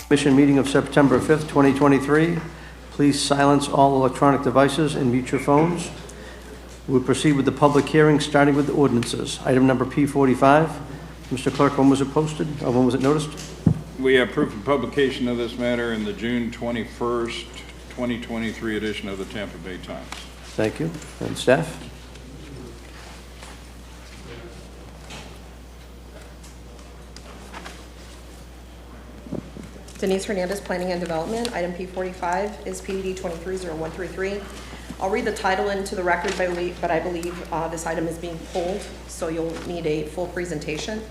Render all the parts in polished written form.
Commission meeting of September 5th, 2023. Please silence all electronic devices and mute your phones. We'll proceed with the public hearing, starting with the ordinances. Item number P45. Mr. Clerk, when was it posted, or when was it noticed? We have proof of publication of this matter in the June 21st, 2023 edition of the Tampa Bay Times. Thank you. And staff? Denise Hernandez, Planning and Development. Item P45 is PDD 230133. I'll read the title into the record, but I believe this item is being pulled, so you'll need a full presentation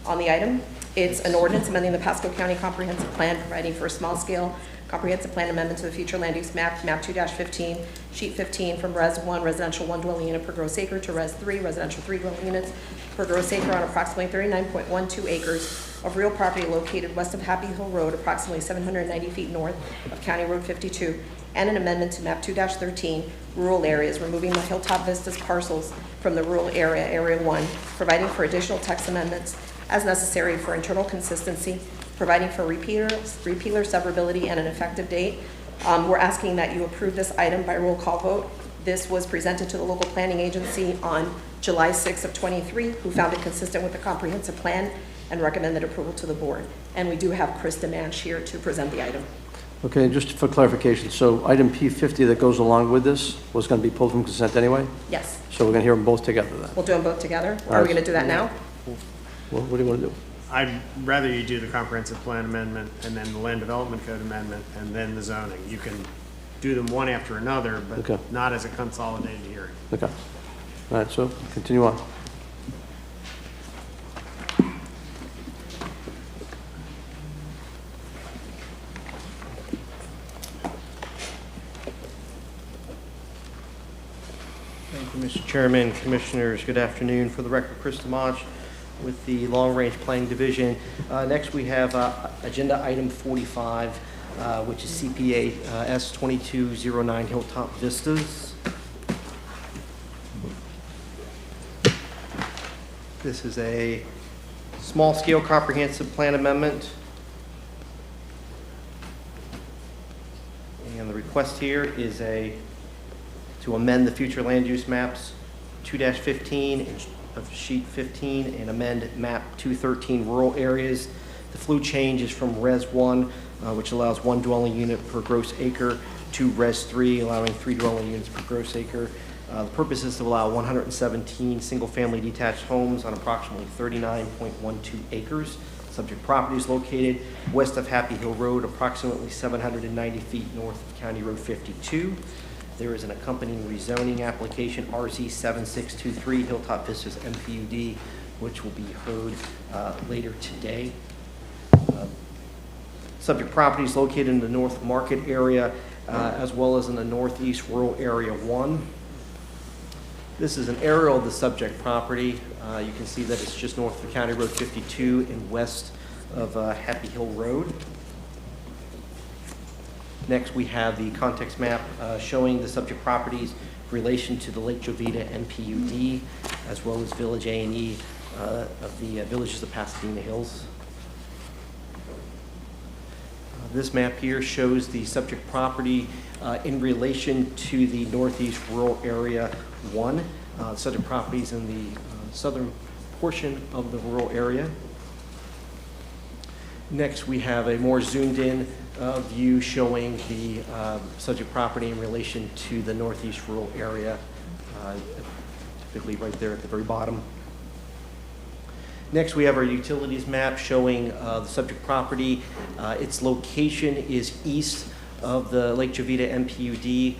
on the item. It's an ordinance amending the Pasco County Comprehensive Plan, providing for a small-scale comprehensive plan amendment to the future land use map, map 2-15, sheet 15, from Res 1, residential 1 dwelling unit per gross acre, to Res 3, residential 3 dwelling units per gross acre on approximately 39.12 acres of real property located west of Happy Hill Road, approximately 790 feet north of County Road 52, and an amendment to map 2-13, rural areas, removing the Hilltop Vistas parcels from the rural area, Area 1, providing for additional text amendments as necessary for internal consistency, providing for repealer severability and an effective date. We're asking that you approve this item by roll call vote. This was presented to the local planning agency on July 6th of 23, who found it consistent with the comprehensive plan and recommended approval to the board. And we do have Chris DeManch here to present the item. Okay, just for clarification, so item P50 that goes along with this was going to be pulled from consent anyway? Yes. So we're going to hear them both together then? We'll do them both together. All Are we right. going to do that now? What do you want to do? I'd rather you do the comprehensive plan amendment and then the land development code amendment and then the zoning. You can do them one after another, but Okay. not as a consolidated hearing. Okay. All right, so continue on. Thank you, Mr. Chairman, Commissioners. Good afternoon. For the record, Chris DeManch with the Long Range Planning Division. Next, we have agenda item 45, which is CPA S2209 Hilltop Vistas. This is a small-scale comprehensive plan amendment. And the request here is to amend the future land use maps 2-15 of sheet 15 and amend map 213 rural areas. The flu change is from Res 1, which allows 1 dwelling unit per gross acre, to Res 3, allowing 3 dwelling units per gross acre. The purpose is to allow 117 single-family detached homes on approximately 39.12 acres. Subject property is located west of Happy Hill Road, approximately 790 feet north of County Road 52. There is an accompanying rezoning application, RZ 7623 Hilltop Vistas MPUD, which will be heard later today. Subject property is located in the North Market area, as well as in the Northeast Rural Area 1. This is an aerial of the subject property. You can see that it's just north of County Road 52 and west of Happy Hill Road. Next, we have the context map showing the subject properties in relation to the Lake Jovita MPUD, as well as Village A&E of the villages of Pasadena Hills. This map here shows the subject property in relation to the Northeast Rural Area 1. Subject properties in the southern portion of the rural area. Next, we have a more zoomed-in view showing the subject property in relation to the Northeast Rural Area, typically right there at the very bottom. Next, we have our utilities map showing the subject property. Its location is east of the Lake Jovita MPUD.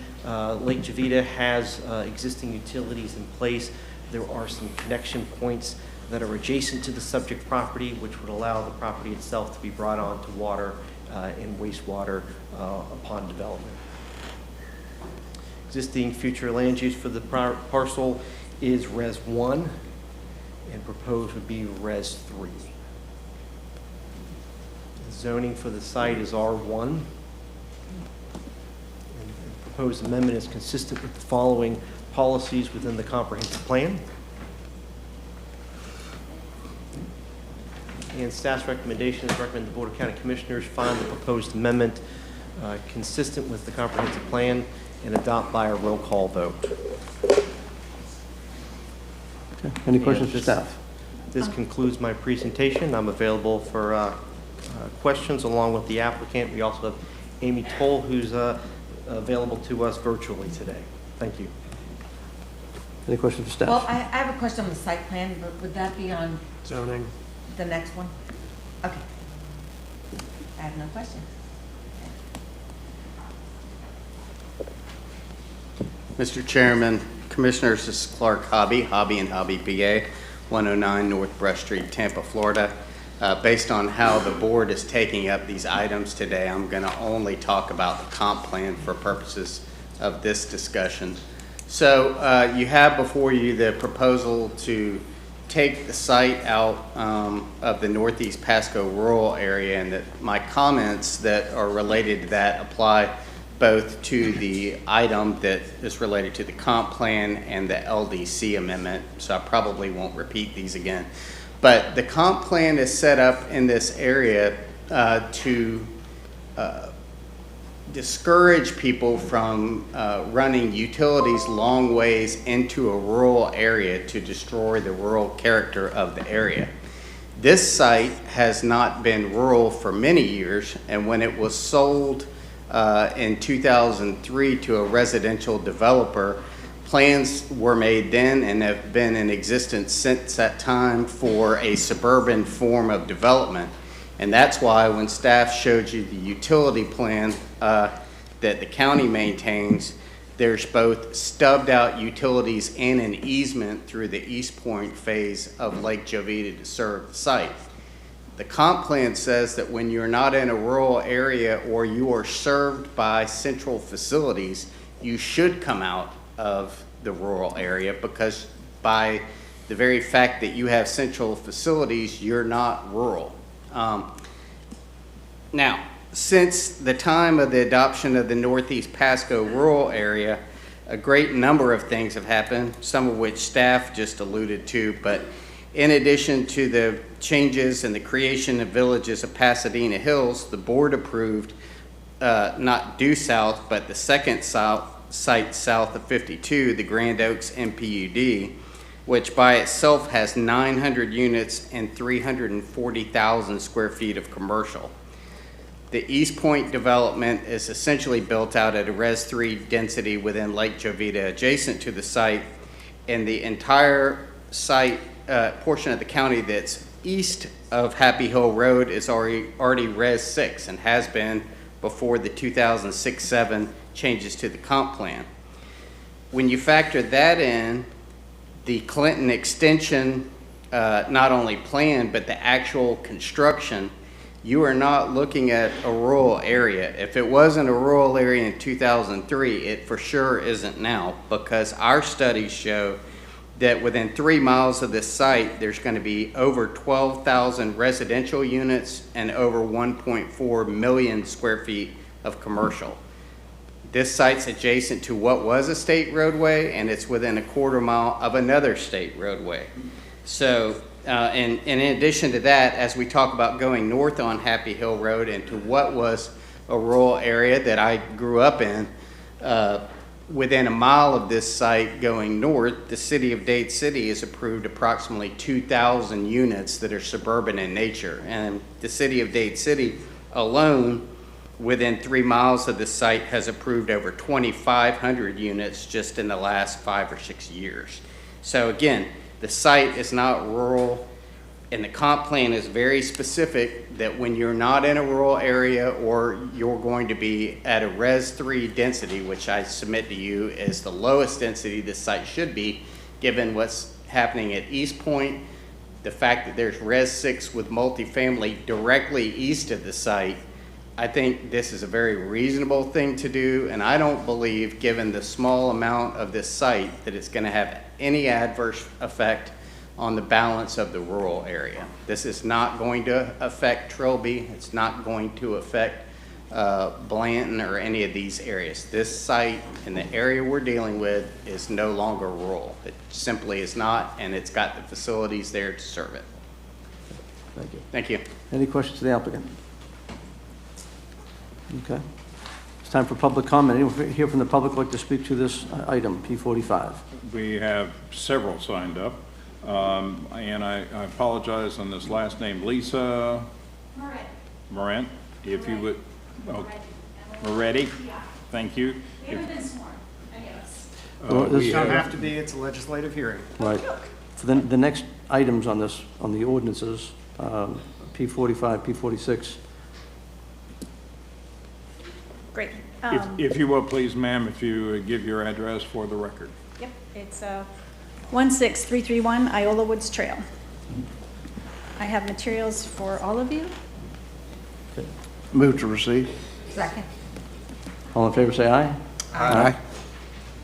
Lake Jovita has existing utilities in place. There are some connection points that are adjacent to the subject property, which would allow the property itself to be brought on to water and wastewater upon development. Existing future land use for the parcel is Res 1, and proposed would be Res 3. The zoning for the site is R1. And the proposed amendment is consistent with the following policies within the comprehensive plan. And And staff's recommendation is recommend the Board of County Commissioners find the proposed amendment consistent with the comprehensive plan and adopt by a roll call vote. Okay. Any questions for this- staff? This concludes my presentation. I'm available for questions along with the applicant. We also have Amy Toll, who's available to us virtually today. Thank you. Any questions for staff? Well, I have a question on the site plan, but would that be on Zoning. the next one? Okay. I have no questions. Mr. Chairman, Commissioners, this is Clark Hobby and Hobby PA, 109 North Brush Street, Tampa, Florida. Based on how the board is taking up these items today, I'm going to only talk about the comp plan for purposes of this discussion. So you have before you the proposal to take the site out of the Northeast Pasco rural area, and that my comments that are related to that apply both to the item that is related to the comp plan and the LDC amendment, so I probably won't repeat these again. But the comp plan is set up in this area to discourage people from running utilities long ways into a rural area to destroy the rural character of the area. This site has not been rural for many years, and when it was sold in 2003 to a residential developer, plans were made then and have been in existence since that time for a suburban form of development. And that's why when staff showed you the utility plan that the county maintains, there's both stubbed out utilities and an easement through the East Point phase of Lake Jovita to serve the site. The comp plan says that when you're not in a rural area or you are served by central facilities, you should come out of the rural area, because by the very fact that you have central facilities, you're not rural. Now, since the time of the adoption of the Northeast Pasco rural area, a great number of things have happened, some of which staff just alluded to, but in addition to the changes and the creation of villages of Pasadena Hills, the board approved not due south, but the second site south of 52, the Grand Oaks MPUD, which by itself has 900 units and 340,000 square feet of commercial. The East Point development is essentially built out at a Res 3 density within Lake Jovita adjacent to the site, and the entire site portion of the county that's east of Happy Hill Road is already Res 6 and has been before the 2006-07 changes to the comp plan. When you factor that in, the Clinton extension, not only planned, but the actual construction, you are not looking at a rural area. If it wasn't a rural area in 2003, it for sure isn't now, because our studies show that within 3 miles of this site, there's going to be over 12,000 residential units and over 1.4 million square feet of commercial. This site's adjacent to what was a state roadway, and it's within a quarter mile of another state roadway. So, and in addition to that, as we talk about going north on Happy Hill Road into what was a rural area that I grew up in, within a mile of this site going north, the city of Dade City has approved approximately 2,000 units that are suburban in nature. And the city of Dade City alone, within 3 miles of the site, has approved over 2,500 units just in the last 5 or 6 years. So again, the site is not rural, and the comp plan is very specific that when you're not in a rural area or you're going to be at a Res 3 density, which I submit to you is the lowest density this site should be, given what's happening at East Point, the fact that there's Res 6 with multifamily directly east of the site, I think this is a very reasonable thing to do, and I don't believe, given the small amount of this site, that it's going to have any adverse effect on the balance of the rural area. This is not going to affect Trilby. It's not going to affect Blanton or any of these areas. This site and the area we're dealing with is no longer rural. It simply is not, and it's got the facilities there to serve it. Thank you. Thank you. Any questions to the applicant? Okay. It's time for public comment. Anyone here from the public like to speak to this item, P45? We have several signed up. And I apologize on this last name, Lisa Morant, if you would. Okay. Moretti, thank you. We haven't been sworn, any of us. Well, this- We It don't have- have to be, it's a legislative hearing. Right. For the next items on this, on the ordinances, P45, P46. Great. If you will, please, ma'am, if you give your address for the record. Yep, it's 16331 Iola Woods Trail. I have materials for all of you. Move to receive. Second. All in favor, say aye. Aye.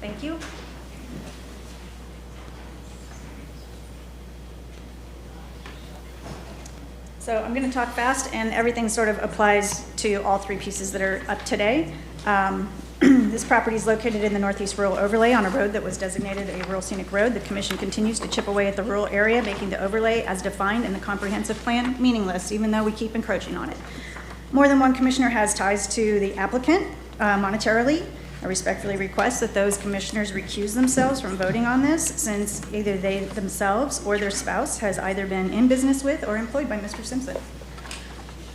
Thank you. So I'm going to talk fast, and everything sort of applies to all three pieces that are up today. This property is located in the Northeast Rural Overlay on a road that was designated a rural scenic road. The commission continues to chip away at the rural area, making the overlay as defined in the comprehensive plan meaningless, even though we keep encroaching on it. More than one commissioner has ties to the applicant monetarily. I respectfully request that those commissioners recuse themselves from voting on this, since either they themselves or their spouse has either been in business with or employed by Mr. Simpson.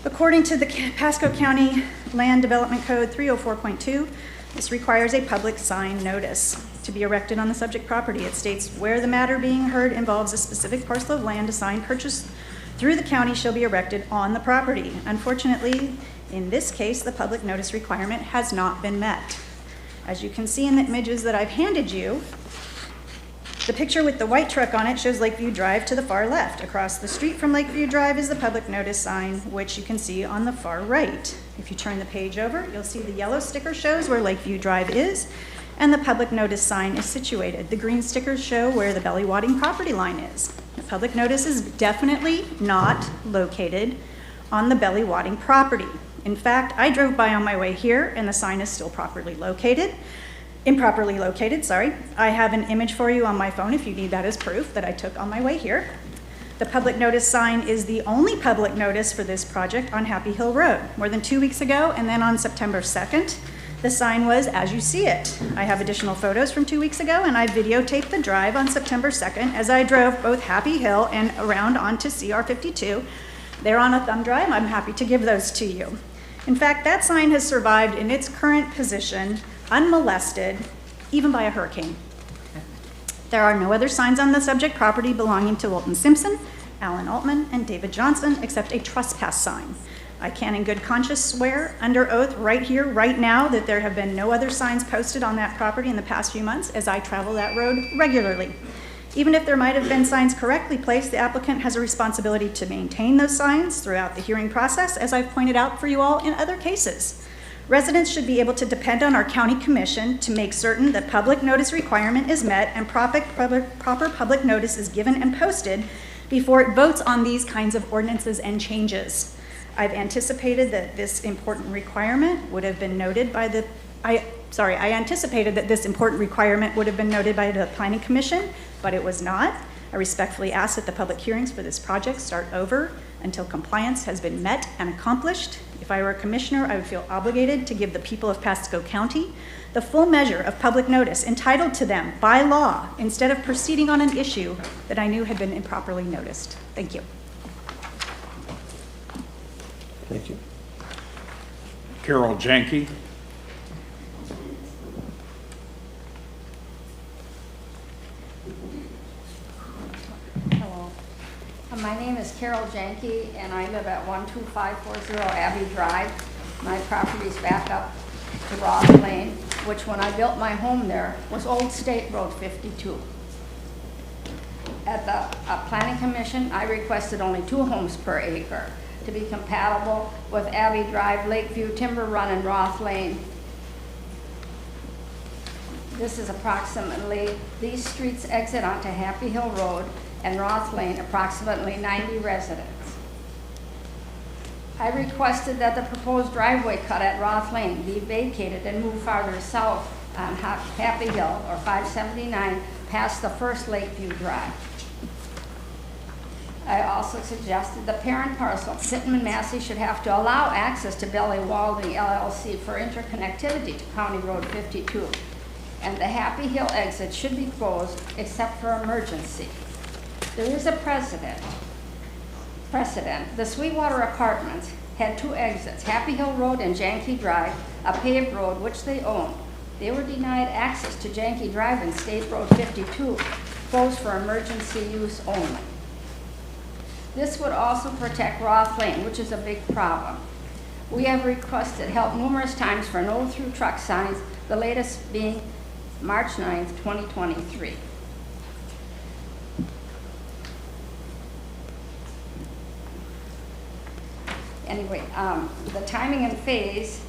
According to the Pasco County Land Development Code 304.2, this requires a public sign notice to be erected on the subject property. It states where the matter being heard involves a specific parcel of land, a sign purchased through the county shall be erected on the property. Unfortunately, in this case, the public notice requirement has not been met. As you can see in the images that I've handed you, the picture with the white truck on it shows Lakeview Drive to the far left. Across the street from Lakeview Drive is the public notice sign, which you can see on the far right. If you turn the page over, you'll see the yellow sticker shows where Lakeview Drive is, and the public notice sign is situated. The green stickers show where the Belly Wadding property line is. The public notice is definitely not located on the Belly Wadding property. In fact, I drove by on my way here, and the sign is still improperly located. I have an image for you on my phone if you need that as proof that I took on my way here. The public notice sign is the only public notice for this project on Happy Hill Road. More than 2 weeks ago, and then on September 2nd, the sign was as you see it. I have additional photos from 2 weeks ago, and I videotaped the drive on September 2nd as I drove both Happy Hill and around onto CR 52. They're on a thumb drive. I'm happy to give those to you. In fact, that sign has survived in its current position, unmolested, even by a hurricane. There are no other signs on the subject property belonging to Wilton Simpson, Alan Altman, and David Johnson, except a trespass sign. I can in good conscience swear under oath right here, right now, that there have been no other signs posted on that property in the past few months, as I travel that road regularly. Even if there might have been signs correctly placed, the applicant has a responsibility to maintain those signs throughout the hearing process, as I've pointed out for you all in other cases. Residents should be able to depend on our county commission to make certain that public notice requirement is met and proper public notice is given and posted before it votes on these kinds of ordinances and changes. I've anticipated that this important requirement would have been noted by the, I anticipated that this important requirement would have been noted by the Planning Commission, but it was not. I respectfully ask that the public hearings for this project start over until compliance has been met and accomplished. If I were a commissioner, I would feel obligated to give the people of Pasco County the full measure of public notice entitled to them by law, instead of proceeding on an issue that I knew had been improperly noticed. Thank you. Thank you. Carol Janke. Hello. My name is Carol Janke, and I live at 12540 Abbey Drive. My property's back up to Ross Lane, which when I built my home there was Old State Road 52. At the Planning Commission, I requested only 2 homes per acre to be compatible with Abbey Drive, Lakeview, Timber Run, and Roth Lane. This is approximately, these streets exit onto Happy Hill Road and Roth Lane, approximately 90 residents. I requested that the proposed driveway cut at Roth Lane be vacated and move farther south on Happy Hill, or 579, past the first Lakeview Drive. I also suggested the parent parcel, Pittman Massey, should have to allow access to Belly Walding LLC for interconnectivity to County Road 52. And the Happy Hill exit should be closed except for emergency. There is a precedent. The Sweetwater Apartments had 2 exits, Happy Hill Road and Yankee Drive, a paved road which they owned. They were denied access to Yankee Drive and State Road 52, closed for emergency use only. This would also protect Roth Lane, which is a big problem. We have requested help numerous times for no through truck signs, the latest being March 9th, 2023. Anyway, the timing and phase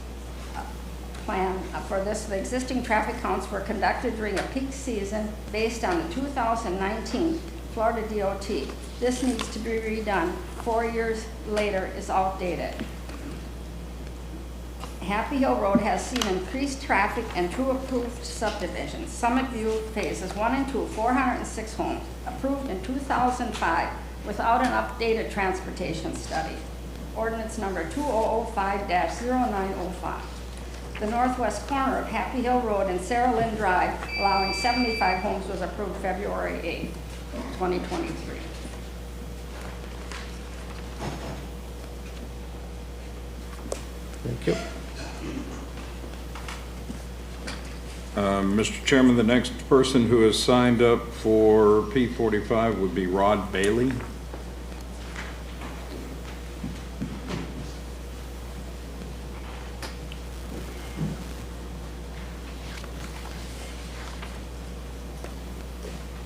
plan for this, the existing traffic counts were conducted during a peak season based on the 2019 Florida DOT. This needs to be redone. 4 years later is outdated. Happy Hill Road has seen increased traffic and 2 approved subdivisions. Summit View Phases 1 and 2, 406 homes, approved in 2005 without an updated transportation study. Ordinance number 2005-0905. The northwest corner of Happy Hill Road and Sarah Lynn Drive, allowing 75 homes, was approved February 8, 2023. Thank you. Mr. Chairman, the next person who has signed up for P45 would be Rod Bailey.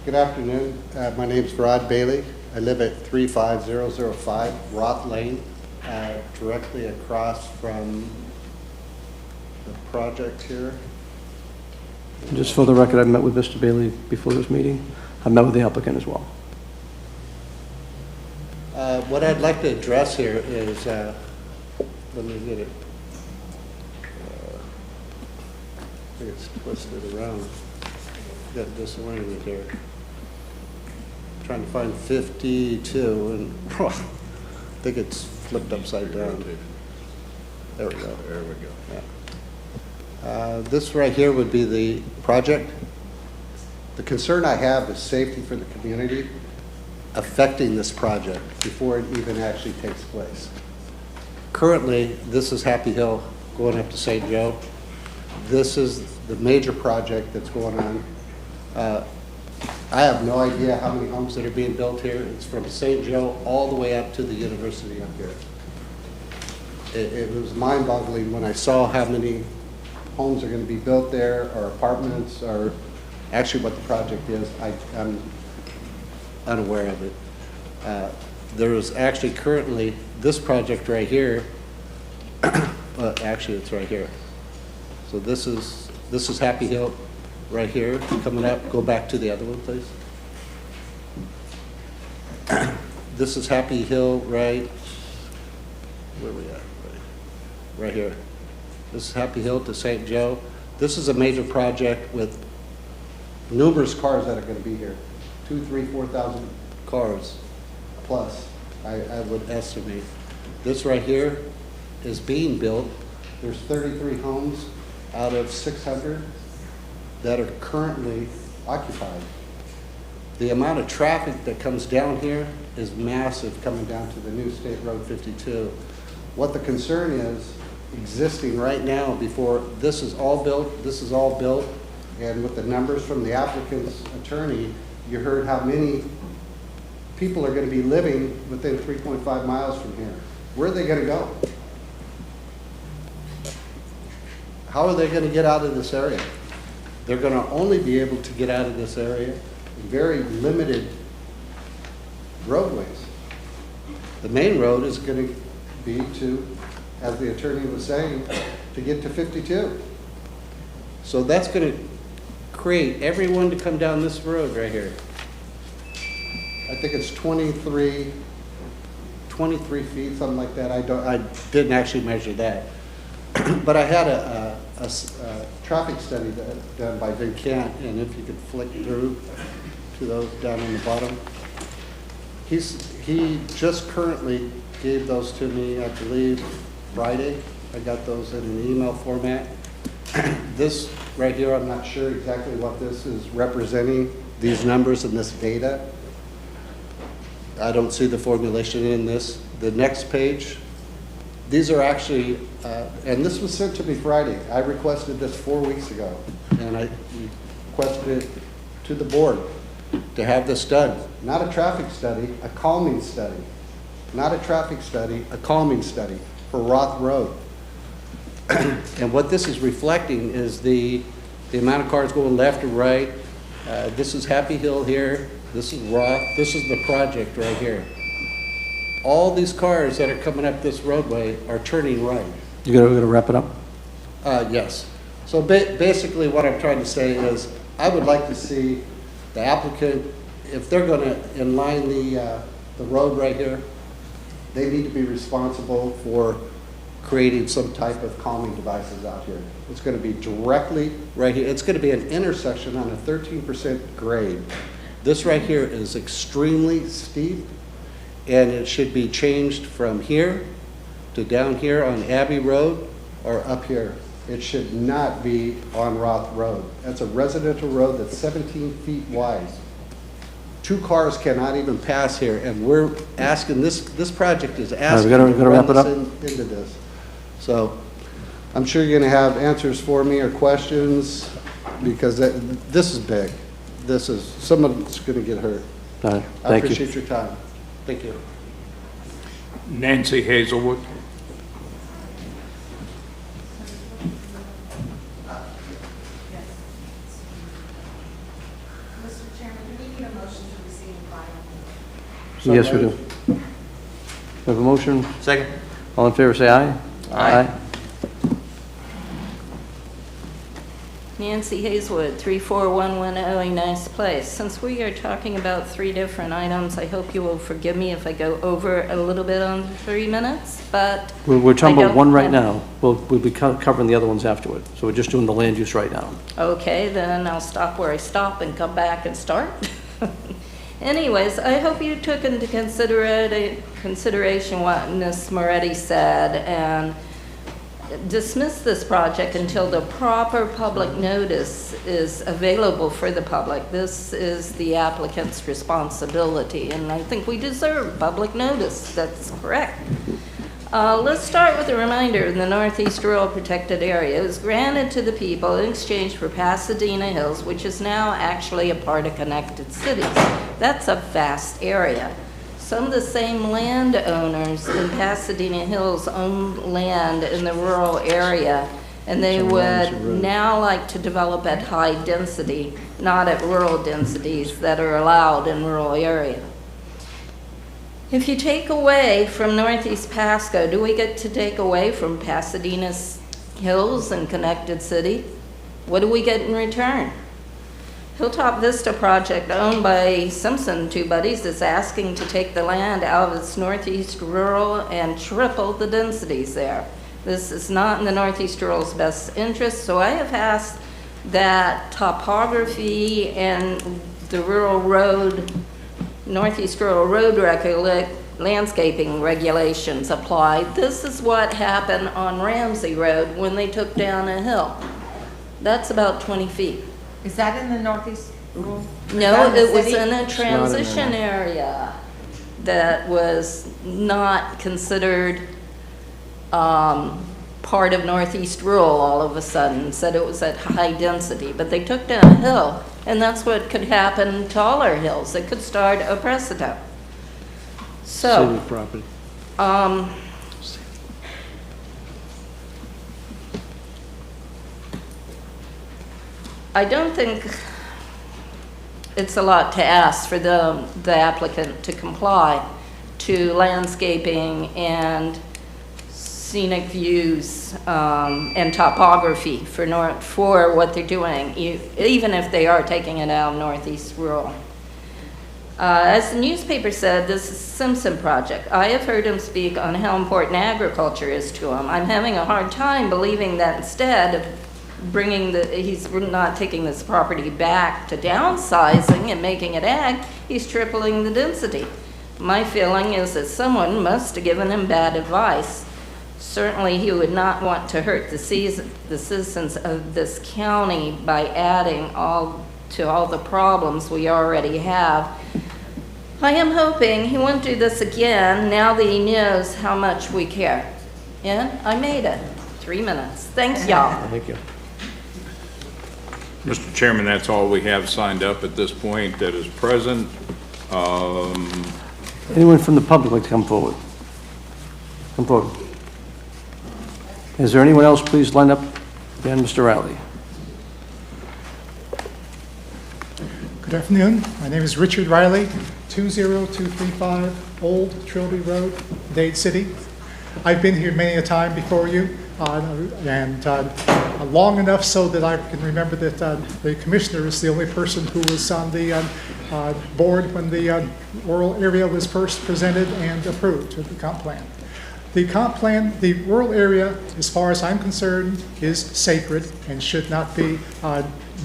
Good afternoon. My name's Rod Bailey. I live at 35005 Roth Lane, directly across from the project here. Just for the record, I met with Mr. Bailey before this meeting. I met with the applicant as well. What I'd like to address here is, let me get it. I think it's twisted around. Got disoriented here. Trying to find 52, and I think it's flipped upside down. There we go. There we go. Yeah. This right here would be the project. The concern I have is safety for the community affecting this project before it even actually takes place. Currently, this is Happy Hill going up to St. Joe. This is the major project that's going on. I have no idea how many homes that are being built here. It's from St. Joe all the way up to the university up here. It was mind-boggling when I saw how many homes are going to be built there, or apartments, or actually what the project is. I'm unaware of it. There is actually currently this project right here. Well, actually, it's right here. So this is Happy Hill right here coming up. Go back to the other one, please. This is Happy Hill right. Where are we at? Right here. This is Happy Hill to St. Joe. This is a major project with numerous cars that are going to be here. 2,000, 3,000, 4,000 cars plus, I would estimate. This right here is being built. There's 33 homes out of 600 that are currently occupied. The amount of traffic that comes down here is massive coming down to the new State Road 52. What the concern is, existing right now before this is all built, and with the numbers from the applicant's attorney, you heard how many people are going to be living within 3.5 miles from here. Where are they going to go? How are they going to get out of this area? They're going to only be able to get out of this area in very limited roadways. The main road is going to be to, as the attorney was saying, to get to 52. So that's going to create everyone to come down this road right here. I think it's 23 feet, something like that. I didn't actually measure that. But I had a traffic study done by Applicant, and if you could flick through to those down on the bottom. He just currently gave those to me, I believe, Friday. I got those in an email format. This right here, I'm not sure exactly what this is representing, these numbers and this data. I don't see the formulation in this. The next page, these are actually, and this was sent to me Friday. I requested this 4 weeks ago, and I requested it to the board to have this done. Not a traffic study, a calming study. Not a traffic study, a calming study for Roth Road. And what this is reflecting is the amount of cars going left or right. This is Happy Hill here. This is Roth. This is the project right here. All these cars that are coming up this roadway are turning right. You're gonna wrap it up? Yes. So basically what I'm trying to say is I would like to see the applicant, if they're going to inline the road right here, they need to be responsible for creating some type of calming devices out here. It's going to be directly right here. It's going to be an intersection on a 13% grade. This right here is extremely steep, and it should be changed from here to down here on Abbey Road or up here. It should not be on Roth Road. That's a residential road that's 17 feet wide. 2 cars cannot even pass here, and we're asking, this project is asking we gotta to wrap run it up. into this. So I'm sure you're gonna have answers for me or questions, because this is big. Someone's gonna get hurt. All right, I thank you. appreciate your time. Thank you. Nancy Hazelwood. Mr. Chairman, do we need a motion to receive and file? Yes, we do. We have a motion? Second. All in favor, say aye. Aye. Nancy Hazelwood, 34110 Nice Place. Since we are talking about 3 different items, I hope you will forgive me if I go over a little bit on 3 minutes, but We're talking I about don't one right have- now. We'll be covering the other ones afterward. So we're just doing the land use right now. Okay, then I'll stop where I stop and come back and start. Anyways, I hope you took into consideration what Ms. Moretti said and dismiss this project until the proper public notice is available for the public. This is the applicant's responsibility, and I think we deserve public notice. That's correct. Let's start with a reminder. The Northeast Rural Protected Area was granted to the people in exchange for Pasadena Hills, which is now actually a part of connected cities. That's a vast area. Some of the same landowners in Pasadena Hills own land in the rural area, and they would now like to develop at high density, not at rural densities that are allowed in rural area. If you take away from Northeast Pasco, do we get to take away from Pasadena Hills and connected city? What do we get in return? Hilltop Vista project owned by Simpson Two Buddies is asking to take the land out of its northeast rural and triple the densities there. This is not in the Northeast Rural's best interest, so I have asked that topography and the rural road, Northeast Rural Road landscaping regulations apply. This is what happened on Ramsey Road when they took down a hill. That's about 20 feet. Is that in the Northeast Rural? No, Is that in the it was city? in a transition area that was not considered part of Northeast Rural all of a sudden, said it was at high density, but they took down a hill, and that's what could happen to all our hills. It could start a precedent. So, City property. I don't think it's a lot to ask for the applicant to comply to landscaping and scenic views and topography for what they're doing, even if they are taking it out of Northeast Rural. As the newspaper said, this is Simpson project. I have heard him speak on how important agriculture is to him. I'm having a hard time believing that instead of he's not taking this property back to downsizing and making it ag, he's tripling the density. My feeling is that someone must have given him bad advice. Certainly, he would not want to hurt the citizens of this county by adding to all the problems we already have. I am hoping he won't do this again now that he knows how much we care. And I made it. 3 minutes. Thanks, y'all. Thank you. Mr. Chairman, that's all we have signed up at this point that is present. Anyone from the public like to come forward? Come forward. Is there anyone else? Please line up behind Mr. Riley. Good afternoon. My name is Richard Riley, 20235 Old Trilby Road, Dade City. I've been here many a time before you, and long enough so that I can remember that the commissioner is the only person who was on the board when the rural area was first presented and approved to the comp plan. The comp plan, the rural area, as far as I'm concerned, is sacred and should not be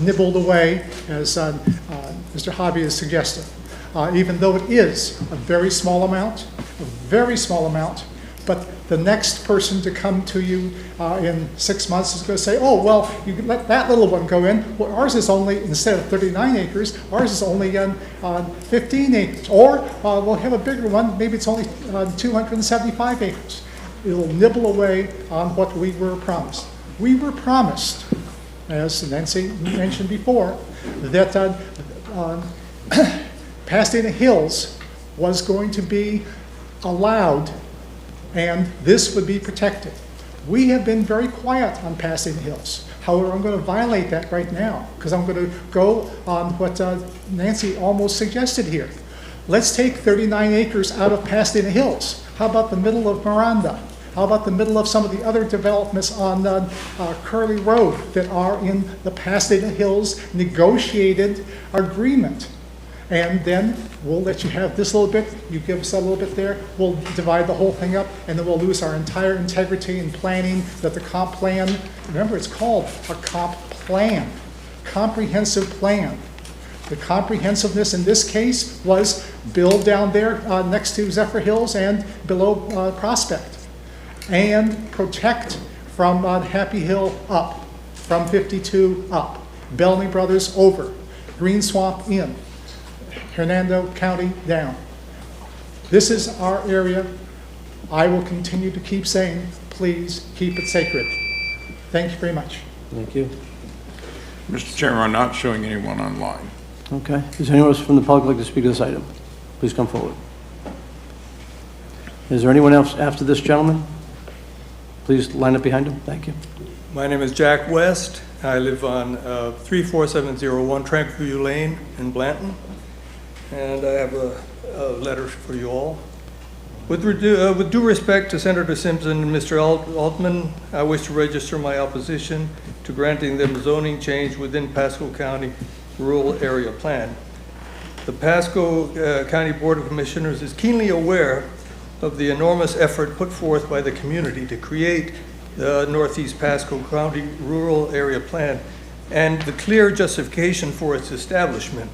nibbled away, as Mr. Hobby has suggested. Even though it is a very small amount, but the next person to come to you in 6 months is going to say, oh, well, you can let that little one go in. Well, ours is only, instead of 39 acres, ours is only 15 acres. Or we'll have a bigger one, maybe it's only 275 acres. It'll nibble away on what we were promised. We were promised, as Nancy mentioned before, that Pasadena Hills was going to be allowed and this would be protected. We have been very quiet on Pasadena Hills. However, I'm going to violate that right now because I'm going to go on what Nancy almost suggested here. Let's take 39 acres out of Pasadena Hills. How about the middle of Miranda? How about the middle of some of the other developments on Curly Road that are in the Pasadena Hills negotiated agreement? And then we'll let you have this little bit, you give us a little bit there, we'll divide the whole thing up, and then we'll lose our entire integrity in planning that the comp plan, remember it's called a comp plan, comprehensive plan. The comprehensiveness in this case was build down there next to Zephyr Hills and below Prospect, and protect from Happy Hill up, from 52 up, Bellamy Brothers over, Green Swamp in, Hernando County down. This is our area. I will continue to keep saying, please keep it sacred. Thank you very much. Thank you. Mr. Chairman, I'm not showing anyone online. Okay. Is there anyone else from the public like to speak to this item? Please come forward. Is there anyone else after this gentleman? Please line up behind him. Thank you. My name is Jack West. I live on 34701 Tranquilview Lane in Blanton. And I have a letter for you all. With due respect to Senator Simpson and Mr. Altman, I wish to register my opposition to granting them zoning change within Pasco County Rural Area Plan. The Pasco County Board of Commissioners is keenly aware of the enormous effort put forth by the community to create the Northeast Pasco County Rural Area Plan and the clear justification for its establishment.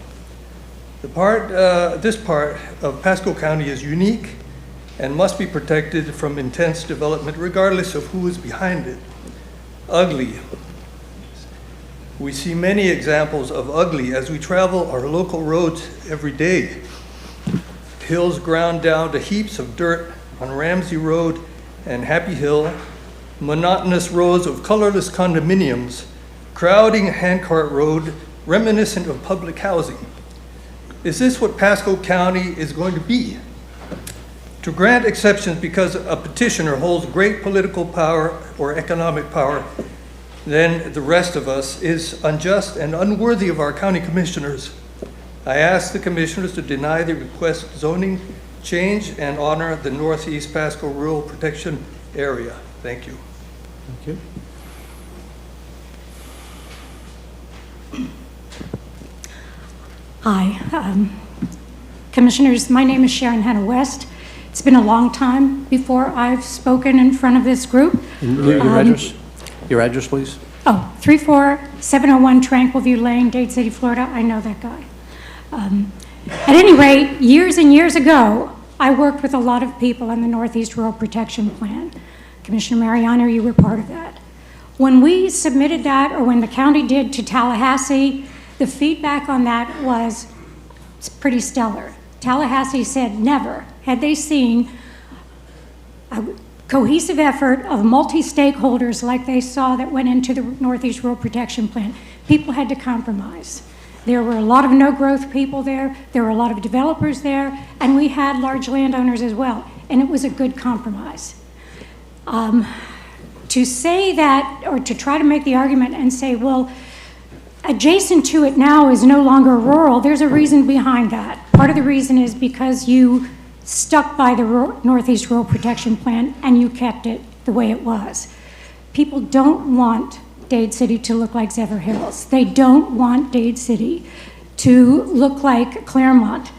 This part of Pasco County is unique and must be protected from intense development regardless of who is behind it. Ugly. We see many examples of ugly as we travel our local roads every day. Hills ground down to heaps of dirt on Ramsey Road and Happy Hill, monotonous rows of colorless condominiums, crowding Handcart Road, reminiscent of public housing. Is this what Pasco County is going to be? To grant exceptions because a petitioner holds great political power or economic power, then the rest of us is unjust and unworthy of our county commissioners. I ask the commissioners to deny the request zoning change and honor the Northeast Pasco Rural Protection Area. Thank you. Thank you. Hi, Commissioners. My name is Sharon Hannah West. It's been a long time before I've spoken in front of this group. Your address? Your address, please. Oh, 34701 Tranquilview Lane, Dade City, Florida. I know that guy. At any rate, years and years ago, I worked with a lot of people on the Northeast Rural Protection Plan. Commissioner Mariano, you were part of that. When we submitted that, or when the county did to Tallahassee, the feedback on that was pretty stellar. Tallahassee said never had they seen a cohesive effort of multi-stakeholders like they saw that went into the Northeast Rural Protection Plan. People had to compromise. There were a lot of no-growth people there, there were a lot of developers there, and we had large landowners as well, and it was a good compromise. To say that, or to try to make the argument and say, well, adjacent to it now is no longer rural, there's a reason behind that. Part of the reason is because you stuck by the Northeast Rural Protection Plan and you kept it the way it was. People don't want Dade City to look like Zephyr Hills. They don't want Dade City to look like Claremont.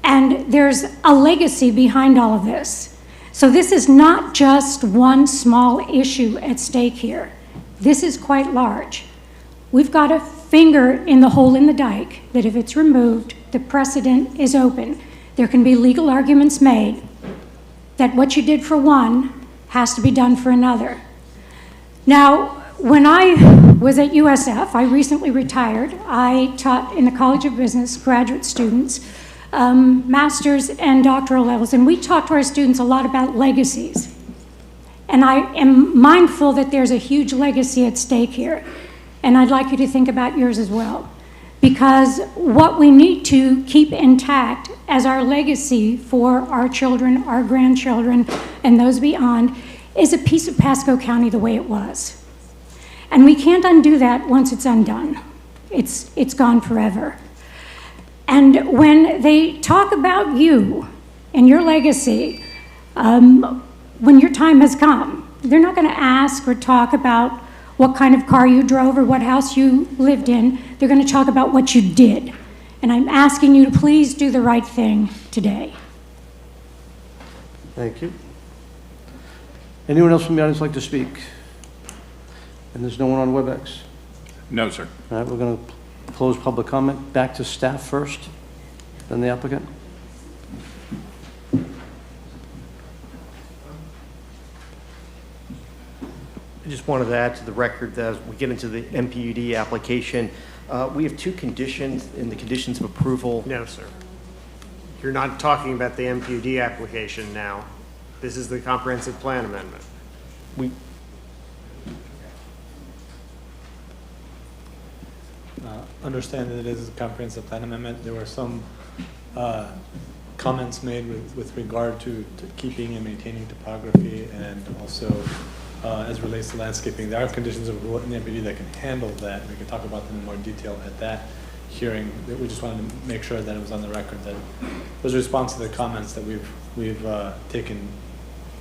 And there's a legacy behind all of this. So this is not just one small issue at stake here. This is quite large. We've got a finger in the hole in the dike that if it's removed, the precedent is open. There can be legal arguments made that what you did for one has to be done for another. Now, when I was at USF, I recently retired. I taught in the College of Business graduate students, master's and doctoral levels, and we talked to our students a lot about legacies. And I am mindful that there's a huge legacy at stake here, and I'd like you to think about yours as well. Because what we need to keep intact as our legacy for our children, our grandchildren, and those beyond is a piece of Pasco County the way it was. And we can't undo that once it's undone. It's gone forever. And when they talk about you and your legacy, when your time has come, they're not going to ask or talk about what kind of car you drove or what house you lived in. They're going to talk about what you did. And I'm asking you to please do the right thing today. Thank you. Anyone else from the audience like to speak? And there's no one on WebEx? No, sir. All right, we're going to close public comment. Back to staff first, then the applicant. I just wanted to add to the record that as we get into the MPUD application, we have two conditions in the conditions of approval. No, sir. You're not talking about the MPUD application now. This is the comprehensive plan amendment. We understand that it is a comprehensive plan amendment. There were some comments made with regard to keeping and maintaining topography, and also as relates to landscaping. There are conditions of approval in the MPD that can handle that. We can talk about them in more detail at that hearing. We just wanted to make sure that it was on the record that it was a response to the comments that we've taken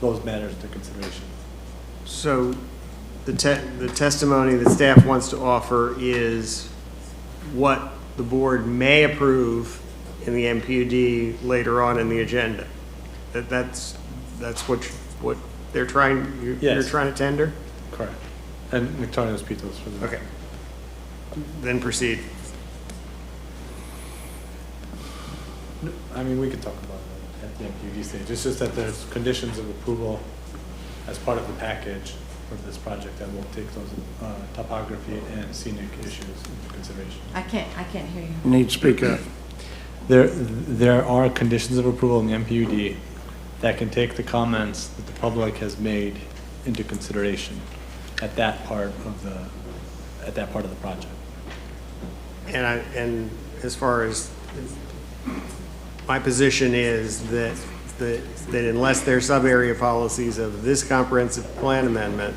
those matters into consideration. So the testimony that staff wants to offer is what the board may approve in the MPUD later on in the agenda. That's what they're trying. You're trying to tender. Correct. And Victoria's Pitos for the. Okay. Then proceed. I mean, we can talk about it at the MPUD stage. It's just that there's conditions of approval as part of the package for this project that will take those topography and scenic issues into consideration. I can't hear you. Need speaker. There are conditions of approval in the MPUD that can take the comments that the public has made into consideration at that part of the project. And as far as my position is that unless there are sub-area policies of this comprehensive plan amendment,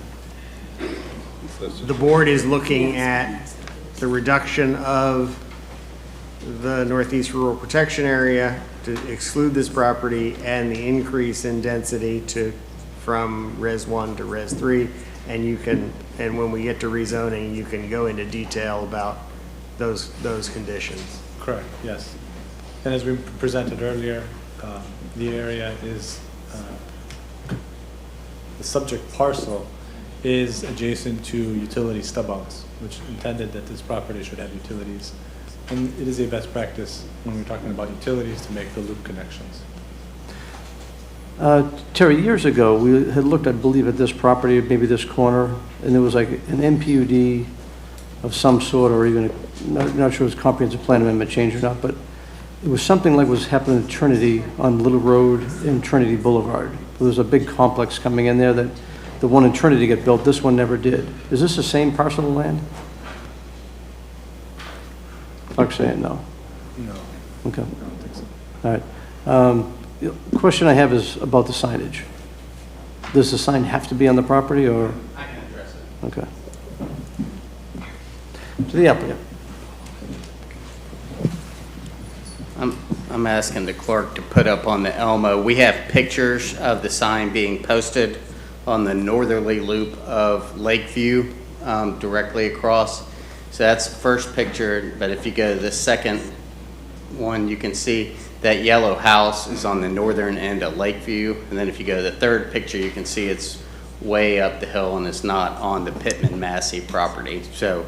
the board is looking at the reduction of the Northeast Rural Protection Area to exclude this property and the increase in density from Res 1 to Res 3. And when we get to rezoning, you can go into detail about those conditions. Correct, yes. And as we presented earlier, the area is, the subject parcel is adjacent to utility stub-outs, which intended that this property should have utilities. And it is a best practice when we're talking about utilities to make the loop connections. Terry, years ago, we had looked, I believe, at this property, maybe this corner, and there was like an MPUD of some sort, or even, not sure it was a comprehensive plan amendment change or not, but it was something like what was happening at Trinity on Little Road and Trinity Boulevard. There was a big complex coming in there that the one in Trinity got built, this one never did. Is this the same parcel of land? Clark's saying no. No. Okay. I don't think so. All right. The question I have is about the signage. Does the sign have to be on the property, or? I can address it. Okay. To the applicant. I'm asking the clerk to put up on the Elmo. We have pictures of the sign being posted on the northerly loop of Lakeview, directly across. So that's the first picture, but if you go to the second one, you can see that yellow house is on the northern end of Lakeview. And then if you go to the third picture, you can see it's way up the hill and it's not on the Pittman Massey property. So